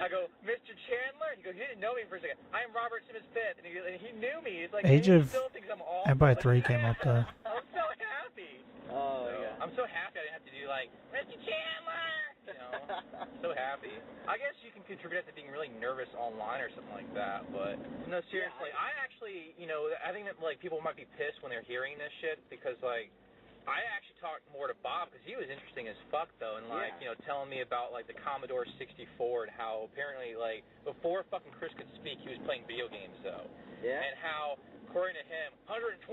I go, Mr. Chandler? He goes, you didn't know me for a second. I am Robert Simmons Fifth, and he knew me. It's like, Age he of still thinks I'm awesome. Empire 3 came up though. I'm so happy. Oh, yeah. I'm so happy I didn't have to do like, Mr. Chandler! So happy. I guess you can contribute to being really nervous online or something like that, but no, seriously, I actually, I think that like people might be pissed when they're hearing this shit because like, I actually talked more to Bob because he was interesting as fuck though, and like, telling me about like the Commodore 64 and how apparently like before fucking Chris could speak, he was playing video games though. Yeah. And how, according to him, 124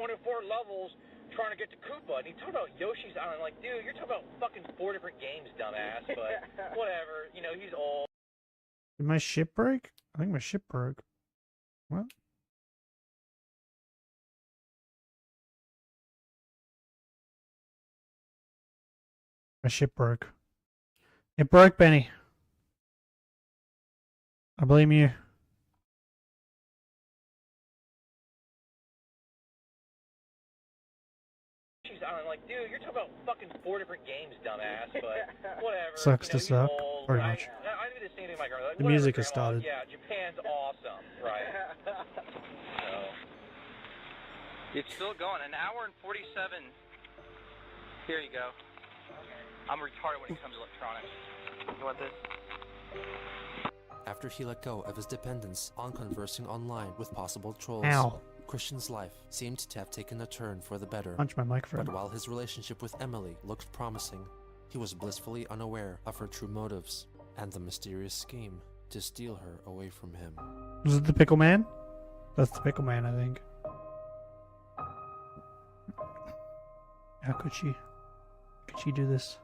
levels trying to get to Koopa, and he talked about Yoshi's Island. Like, dude, you're talking about fucking 4 different games, dumbass. But whatever, he's old. Did my ship break? I think my ship broke. What? My ship broke. It broke, Benny. I blame you. I'm like, dude, you're talking about fucking 4 different games, dumbass. But whatever. Sucks to suck, old. pretty much. I do the same thing with my girl. Like, The whatever, music has Grandma. started. Yeah, Japan's awesome, right? So it's still going. 1 hour and 47. Here you go. I'm retarded when it comes to electronics. You want this? After he let go of his dependence on conversing online with possible trolls, Ow. Christian's life seemed to have taken a turn for the better. Punch my microphone. But while his relationship with Emily looked promising, he was blissfully unaware of her true motives and the mysterious scheme to steal her away from him. Was it the Pickle Man? That's the Pickle Man, I think. How could she? Could she do this?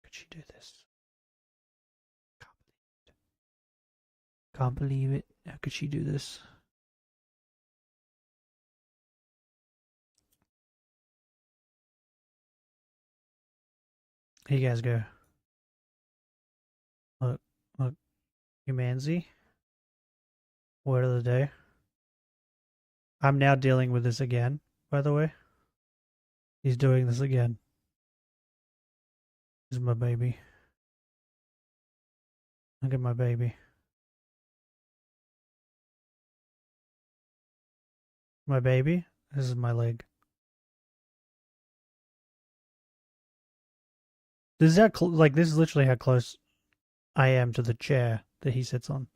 Could she do this? Can't believe it. How could she do this? Here you guys go. Look. Humanzy. Word of the day. I'm now dealing with this again, by the way. He's doing this again. This is my baby. Look at my baby. My baby? This is my leg. This is how this is literally how close I am to the chair that he sits on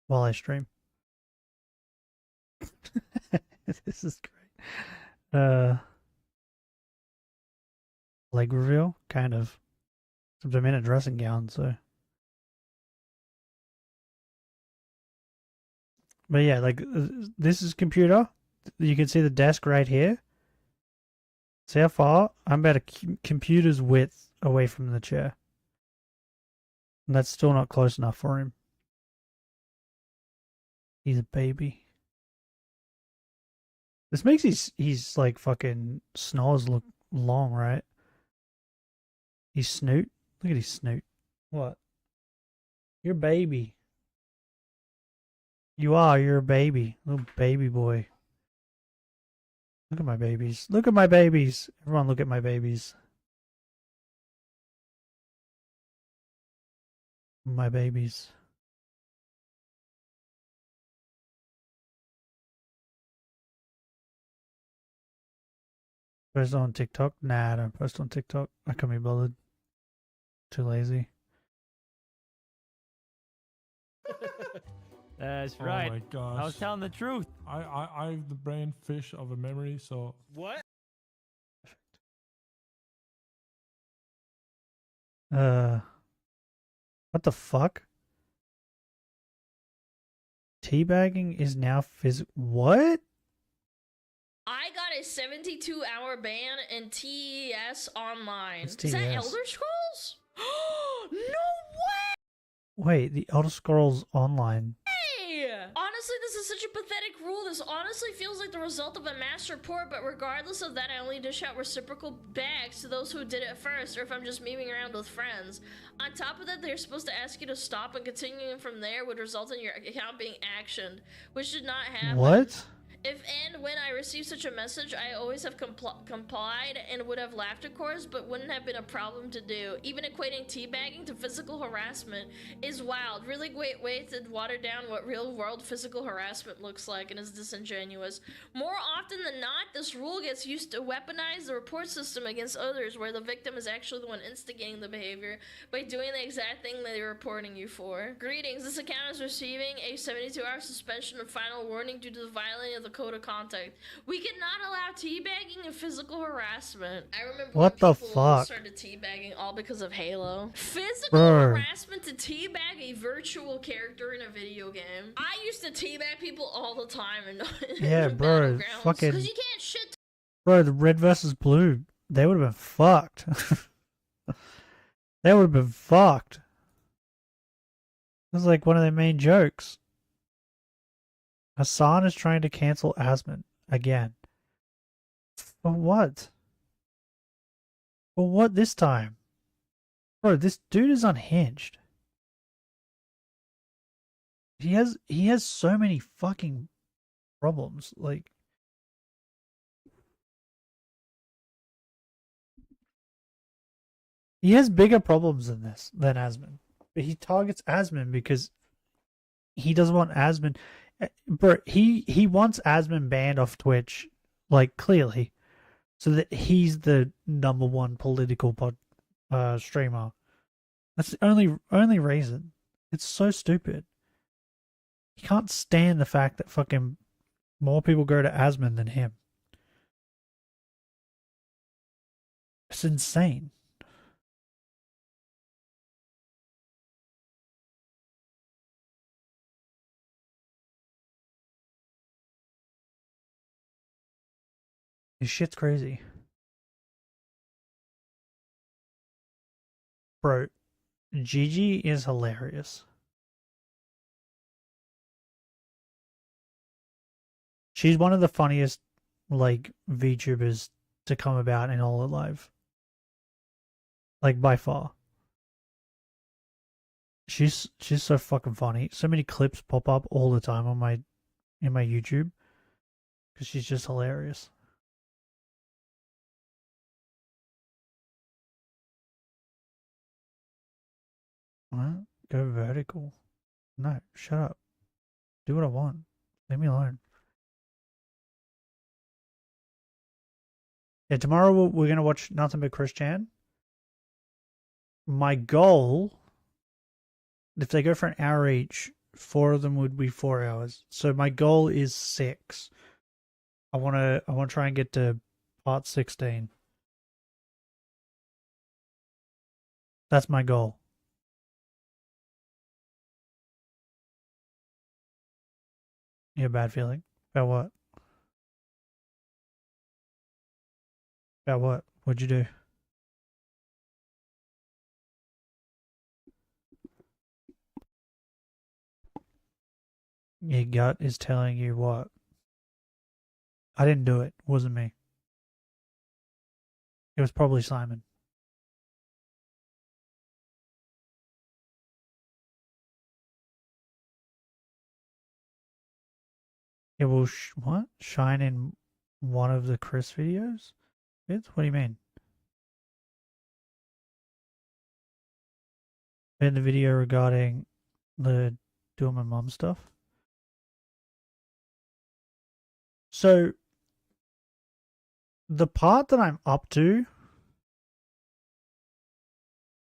while I stream. This is great. Leg reveal? Kind of. Except I'm in a dressing gown, so. But yeah, like, this is computer. You can see the desk right here. See how far? I'm about a computer's width away from the chair. And that's still not close enough for him. He's a baby. This makes his like fucking snores look long, right? His snoot. Look at his snoot. What? You're a baby. You're a baby. Little baby boy. Look at my babies. Look at my babies. Everyone look at my babies. My babies. Post on TikTok? Nah, I don't post on TikTok. I can't be bothered. Too lazy. That's Oh right. my gosh. I was telling the truth. I have the brain fish of a memory, so What? What the fuck? Teabagging is now What? I got a 72-hour ban in TES Online. What's Is that TES? Elder Scrolls? No way! Wait, the Elder Scrolls Online. Honestly, this is such a pathetic rule. This honestly feels like the result of a mass report, but regardless of that, I only dish out reciprocal bags to those who did it first, or if I'm just memeing around with friends. On top of that, they're supposed to ask you to stop, and continuing from there would result in your account being actioned, which did not happen. What? If and when I received such a message, I always have complied and would have laughed, of course, but wouldn't have been a problem to do. Even equating teabagging to physical harassment is wild. Really great way to water down what real-world physical harassment looks like, and is disingenuous. More often than not, this rule gets used to weaponize the report system against others, where the victim is actually the one instigating the behavior by doing the exact thing they're reporting you for. Greetings, this account is receiving a 72-hour suspension and final warning due to the violating of the code of conduct. We cannot allow teabagging and physical harassment. I remember What the people fuck? started teabagging all because of Halo. Physical Bro. harassment to teabag a virtual character in a video game. I used to teabag people all the time in Yeah, bro. Fucking. because you can't shit. Bro, the red versus blue, they would have been fucked. They would have been fucked. It was like one of their main jokes. Hassan is trying to cancel Asmon again. For what? For what this time? Bro, this dude is unhinged. He has so many fucking problems. Like, he has bigger problems than this, than Asmon. But he targets Asmon because he doesn't want Asmon. Bro, he wants Asmon banned off Twitch, like, clearly, so that he's the #1 political streamer. That's the only reason. It's so stupid. He can't stand the fact that fucking more people go to Asmon than him. It's insane. This shit's crazy. Bro, Gigi is hilarious. She's one of the funniest, like, VTubers to come about in all of life. Like, by far. She's so fucking funny. So many clips pop up all the time on in my YouTube. Because she's just hilarious. What? Go vertical. No, shut up. Do what I want. Leave me alone. Yeah, tomorrow we're going to watch nothing but Chris Chan. My goal, if they go for an hour each, 4 of them would be 4 hours. So my goal is 6. I want to try and get to part 16. That's my goal. You have a bad feeling? About what? About what? What'd you do? Your gut is telling you what? I didn't do it. It wasn't me. It was probably Simon. It will what? Shine in one of the Chris videos? What do you mean? In the video regarding the doing my mum stuff? So, the part that I'm up to,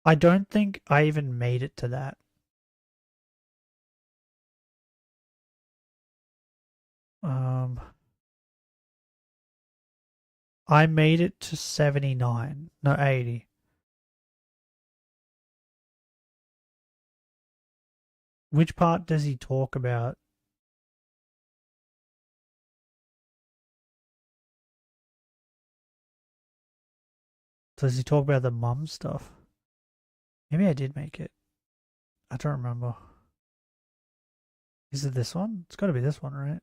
I don't think I even made it to that. I made it to 79, no 80. Which part does he talk about? Does he talk about the mum stuff? Maybe I did make it. I don't remember. Is it this one? It's got to be this one, right?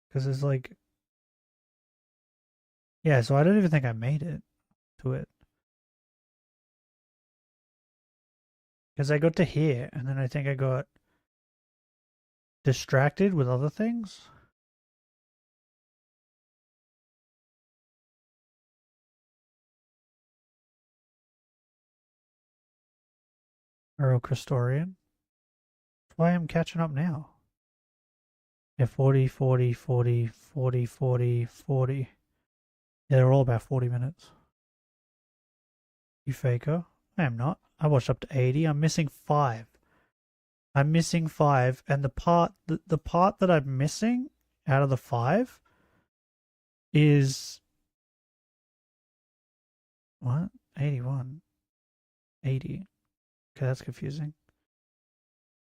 Because it's like, yeah, so I don't even think I made it to it. Because I got to here, and then I think I got distracted with other things. Earl Christorian. That's why I'm catching up now. Yeah, 40, 40, 40, 40, 40, 40. Yeah, they're all about 40 minutes. You faker? I am not. I watched up to 80. I'm missing 5. I'm missing 5, and the part that I'm missing out of the 5 is what? 81. 80. Okay, that's confusing.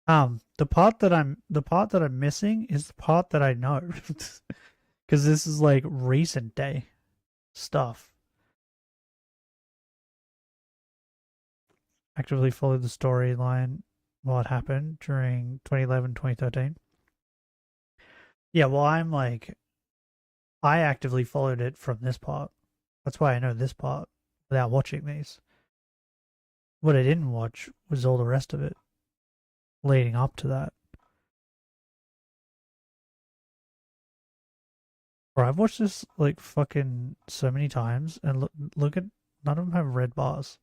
The part that I'm missing is the part that I know. Because this is like recent day stuff. Actively followed the storyline, what happened during 2011, 2013. Yeah, well, I'm like, I actively followed it from this part. That's why I know this part without watching these. What I didn't watch was all the rest of it leading up to that. Bro, I've watched this like fucking so many times, and look at, none of them have red bars.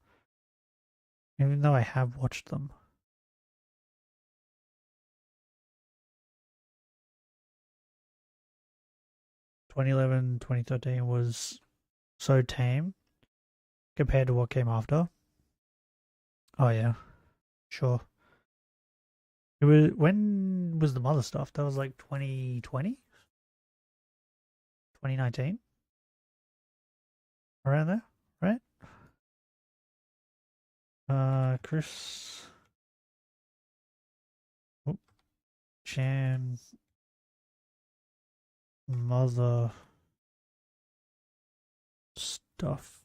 Even though I have watched them. (2011, 2013) was so tame compared to what came after. Oh yeah, sure. It was, when was the mother stuff? That was like 2020, 2019, around there, right? Chris, Chan, mother stuff.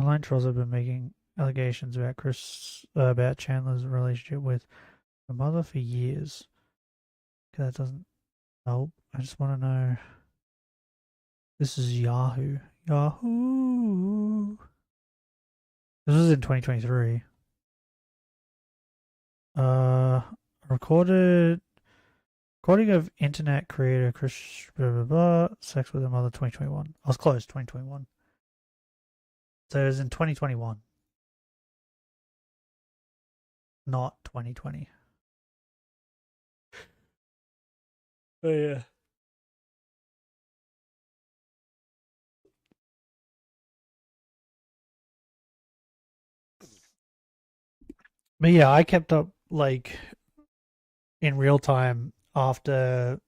Online trolls have been making allegations about Chandler's relationship with her mother for years. Okay, that doesn't help. I just want to know. This is Yahoo. Yahoo! This was in 2023. Recording of internet creator Chris blah blah blah, sex with her mother 2021. I was close, 2021. So it was in 2021. Not 2020. Oh yeah. But yeah, I kept up like in real time after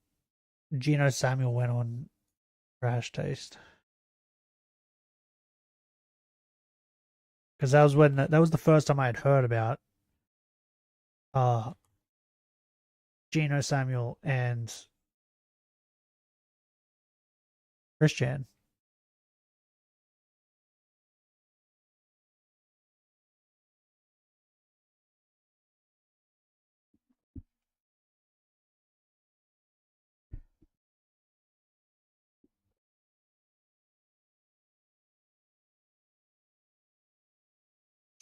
Gino Samuel went on Crash Taste. Because that was when that was the first time I had heard about Gino Samuel and Christian.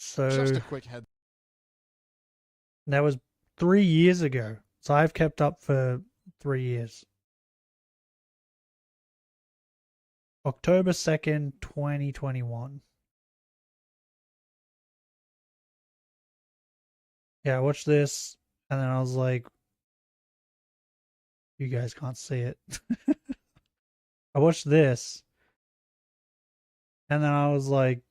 So just a quick head. That was 3 years ago. So I've kept up for 3 years. October 2nd, 2021. Yeah, I watched this, and then I was like, you guys can't see it. I watched this, and then I was like,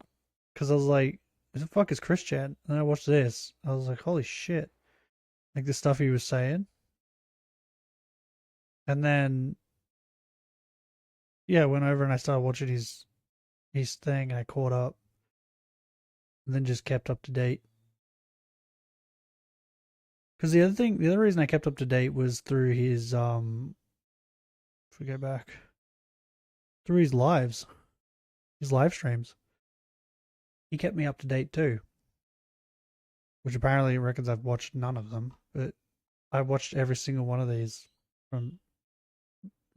because I was like, who the fuck is Christian? And then I watched this. I was like, holy shit. Like the stuff he was saying. And then, yeah, I went over and I started watching his thing, and I caught up. And then just kept up to date. Because the other reason I kept up to date was through his, if we go back, through his live streams. he kept me up to date too. Which apparently reckons I've watched none of them, but I watched every single one of these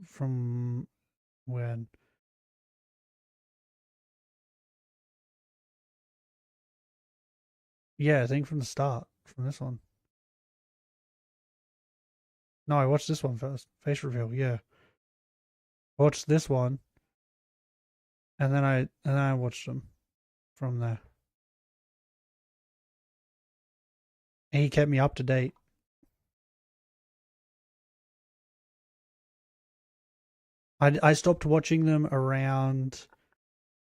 from when. Yeah, I think from the start, from this one. No, I watched this one first. Face reveal, yeah. I watched this one, and then I watched them from there. And he kept me up to date. I stopped watching them around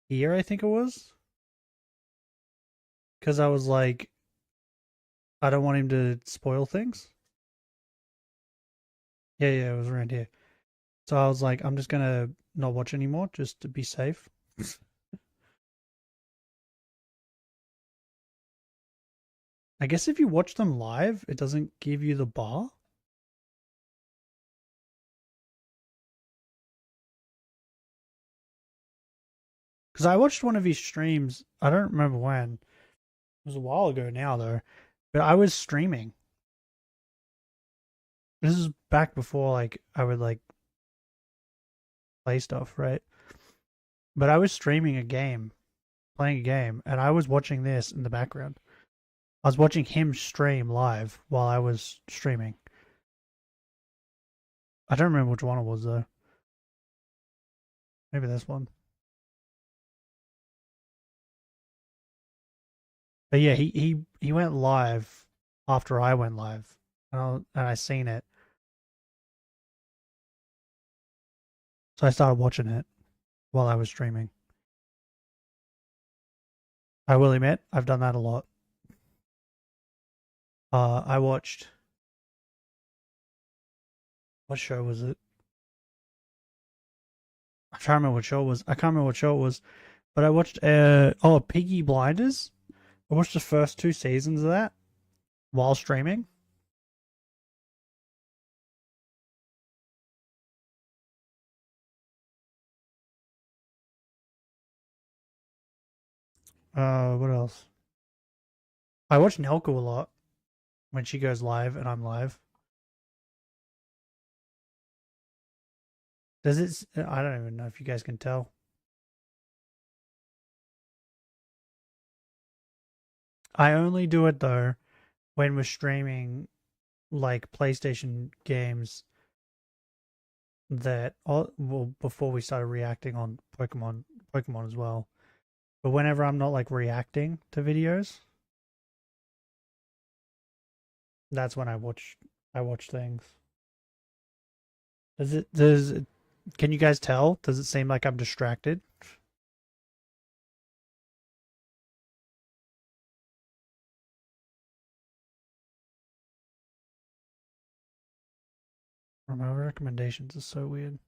here, I think it was. Because I was like, I don't want him to spoil things. Yeah, it was around here. So I was like, I'm just gonna not watch anymore, just to be safe. I guess if you watch them live, it doesn't give you the bar. Because I watched one of his streams, I don't remember when. It was a while ago now, though. But I was streaming. This is back before, like, I would, like, play stuff, right? But I was streaming a game, playing a game, and I was watching this in the background. I was watching him stream live while I was streaming. I don't remember which one it was, though. Maybe this one. But yeah, he went live after I went live, and I seen it. So I started watching it while I was streaming. I will admit, I've done that a lot. I watched... What show was it? I'm trying to remember what show it was. I can't remember what show it was. But I watched, Peaky Blinders. I watched the first 2 seasons of that while streaming. What else? I watch Nelko a lot when she goes live and I'm live. Does it? I don't even know if you guys can tell. I only do it though when we're streaming like PlayStation games that before we started reacting on Pokemon as well. But whenever I'm not like reacting to videos, that's when I watch things. Can you guys tell? Does it seem like I'm distracted? My recommendations is so weird.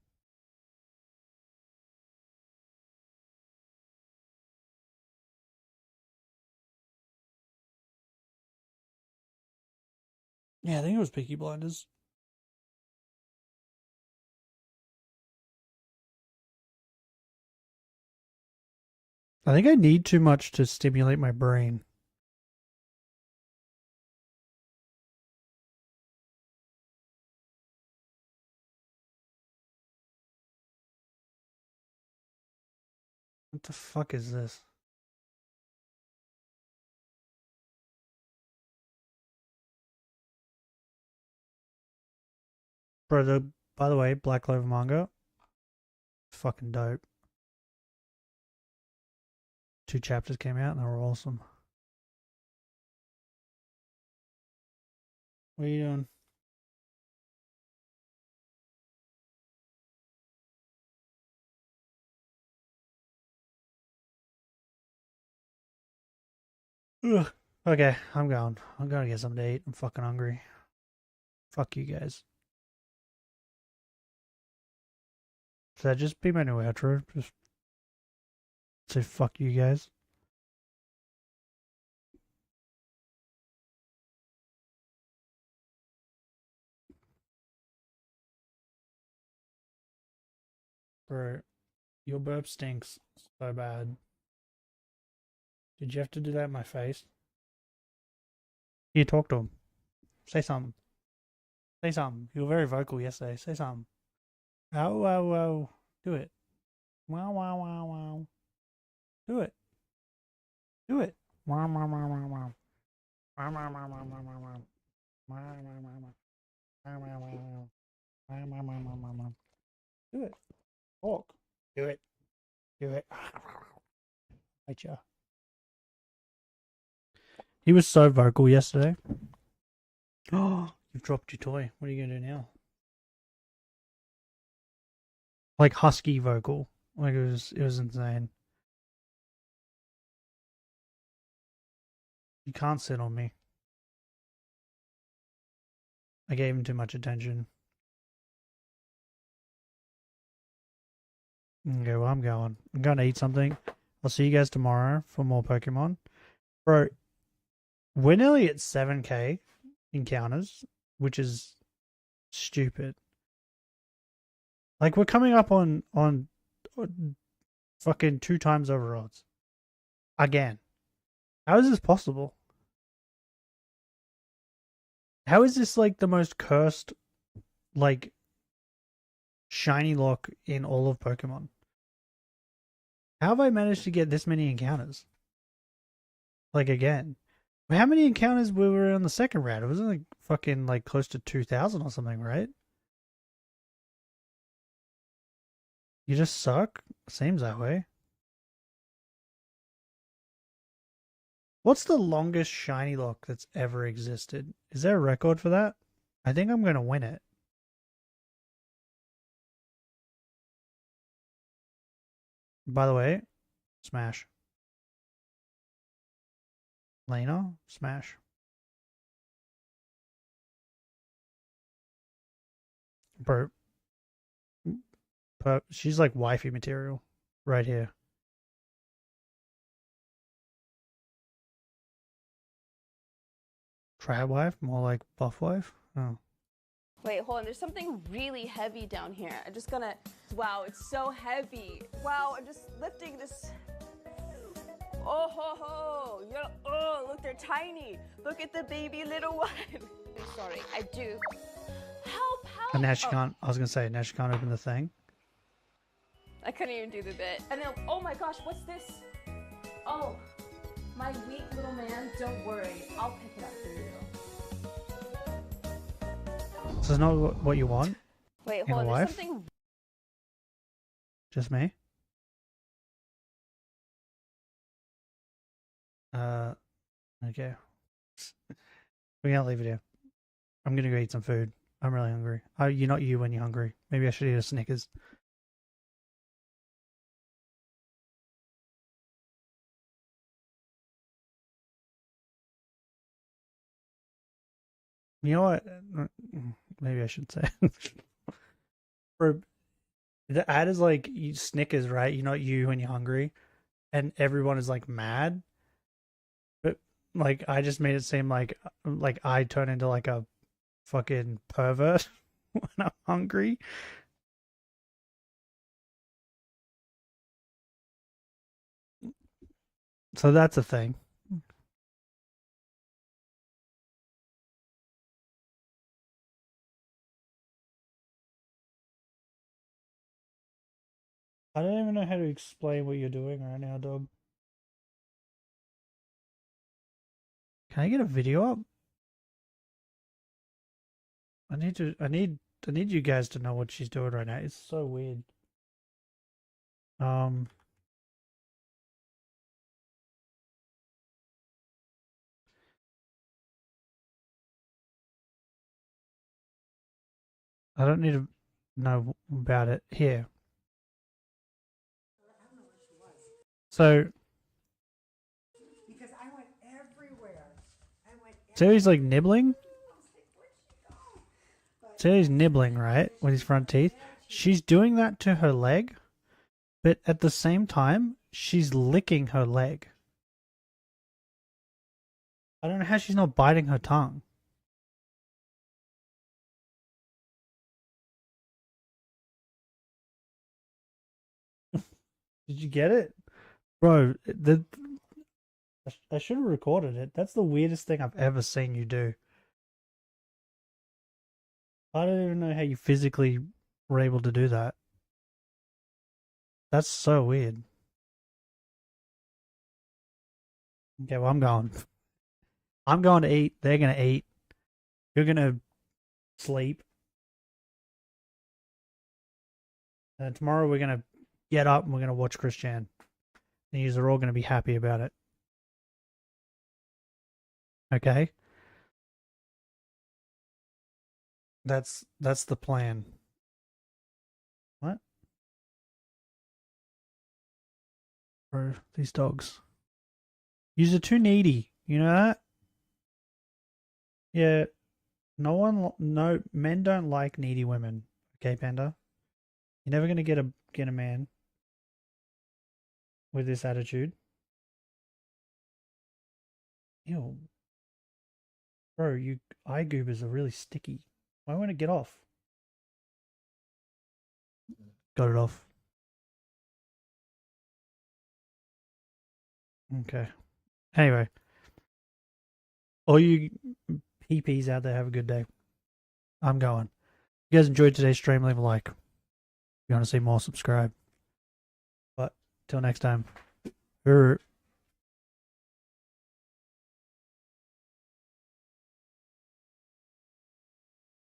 Yeah, I think it was Peaky Blinders. I think I need too much to stimulate my brain. What the fuck is this? Bro, by the way, Black Clover manga, fucking dope. 2 chapters came out and they were awesome. What are you doing? Ugh. Okay, I'm going. I'm gonna get something to eat. I'm fucking hungry. Fuck you guys. Should that just be my new outro? Just say fuck you guys. Bro, your burp stinks so bad. Did you have to do that in my face? You talk to him. Say something. Say something. You were very vocal yesterday. Say something. Oh, wow, wow. Do it. Wow, wow, wow, wow. Do it. Do it. Wow, wow, wow, wow, wow. Wow, wow, wow, wow, wow, wow, wow. Wow, wow, wow, wow. Wow, wow, wow, wow. Wow, wow, wow, wow, wow, wow. Do it. Talk. Do it. Do it. Right, ya. He was so vocal yesterday. Oh, you've dropped your toy. What are you gonna do now? Like husky vocal. Like it was insane. You can't sit on me. I gave him too much attention. Okay, well I'm going. I'm going to eat something. I'll see you guys tomorrow for more Pokemon. Bro, we're nearly at 7k encounters, which is stupid. Like we're coming up on fucking 2 times over odds. Again. How is this possible? How is this like the most cursed like Shiylocke in all of Pokemon? How have I managed to get this many encounters? Like again. How many encounters were we on the second round? It was like fucking like close to 2,000 or something, right? You just suck? Seems that way. What's the longest Shiylocke that's ever existed? Is there a record for that? I think I'm going to win it. By the way, smash. Lena, smash. Bro. She's like wifey material. Right here. Trad wife? More like buff wife? Oh. Wait, hold on. There's something really heavy down here. I'm just gonna... Wow, it's so heavy. Wow, I'm just lifting this... Oh, ho, ho. You're... Oh, look, they're tiny. Look at the baby little one. I'm sorry, I do. Help, help. And now she can't... I was going to say, now she can't open the thing. I couldn't even do the bit. And then, oh my gosh, what's this? Oh, my weak little man, don't worry. I'll pick it up for you. This is not what you want? Wait, in hold a on, there's wife? something... Just me? Okay. We're gonna leave it here. I'm gonna go eat some food. I'm really hungry. You're not you when you're hungry. Maybe I should eat a Snickers. You know what? Maybe I should say. For the ad is like Snickers, right? You're not you when you're hungry, and everyone is like mad. But like, I just made it seem like I turn into like a fucking pervert when I'm hungry. So that's a thing. I don't even know how to explain what you're doing right now, dog. Can I get a video up? I need you guys to know what she's doing right now. It's so weird. I don't need to know about it here. So see how he's like nibbling? See how he's nibbling, right? With his front teeth? She's doing that to her leg, but at the same time, she's licking her leg. I don't know how she's not biting her tongue. Did you get it? Bro, I should have recorded it. That's the weirdest thing I've ever seen you do. I don't even know how you physically were able to do that. That's so weird. Okay, well, I'm going. I'm going to eat. They're going to eat. You're going to sleep. And tomorrow we're going to get up and we're going to watch Chris Chan. And you are all going to be happy about it. Okay? That's the plan. What? Bro, these dogs. Yous are too needy. You know that? Yeah. No, men don't like needy women. Okay, Panda? You're never gonna get a man with this attitude. Ew. Bro, you eye goobers are really sticky. Why won't it get off? Got it off. Okay. Anyway. All you PPs out there, have a good day. I'm going. If you guys enjoyed today's stream, leave a like. If you want to see more, subscribe. But till next time.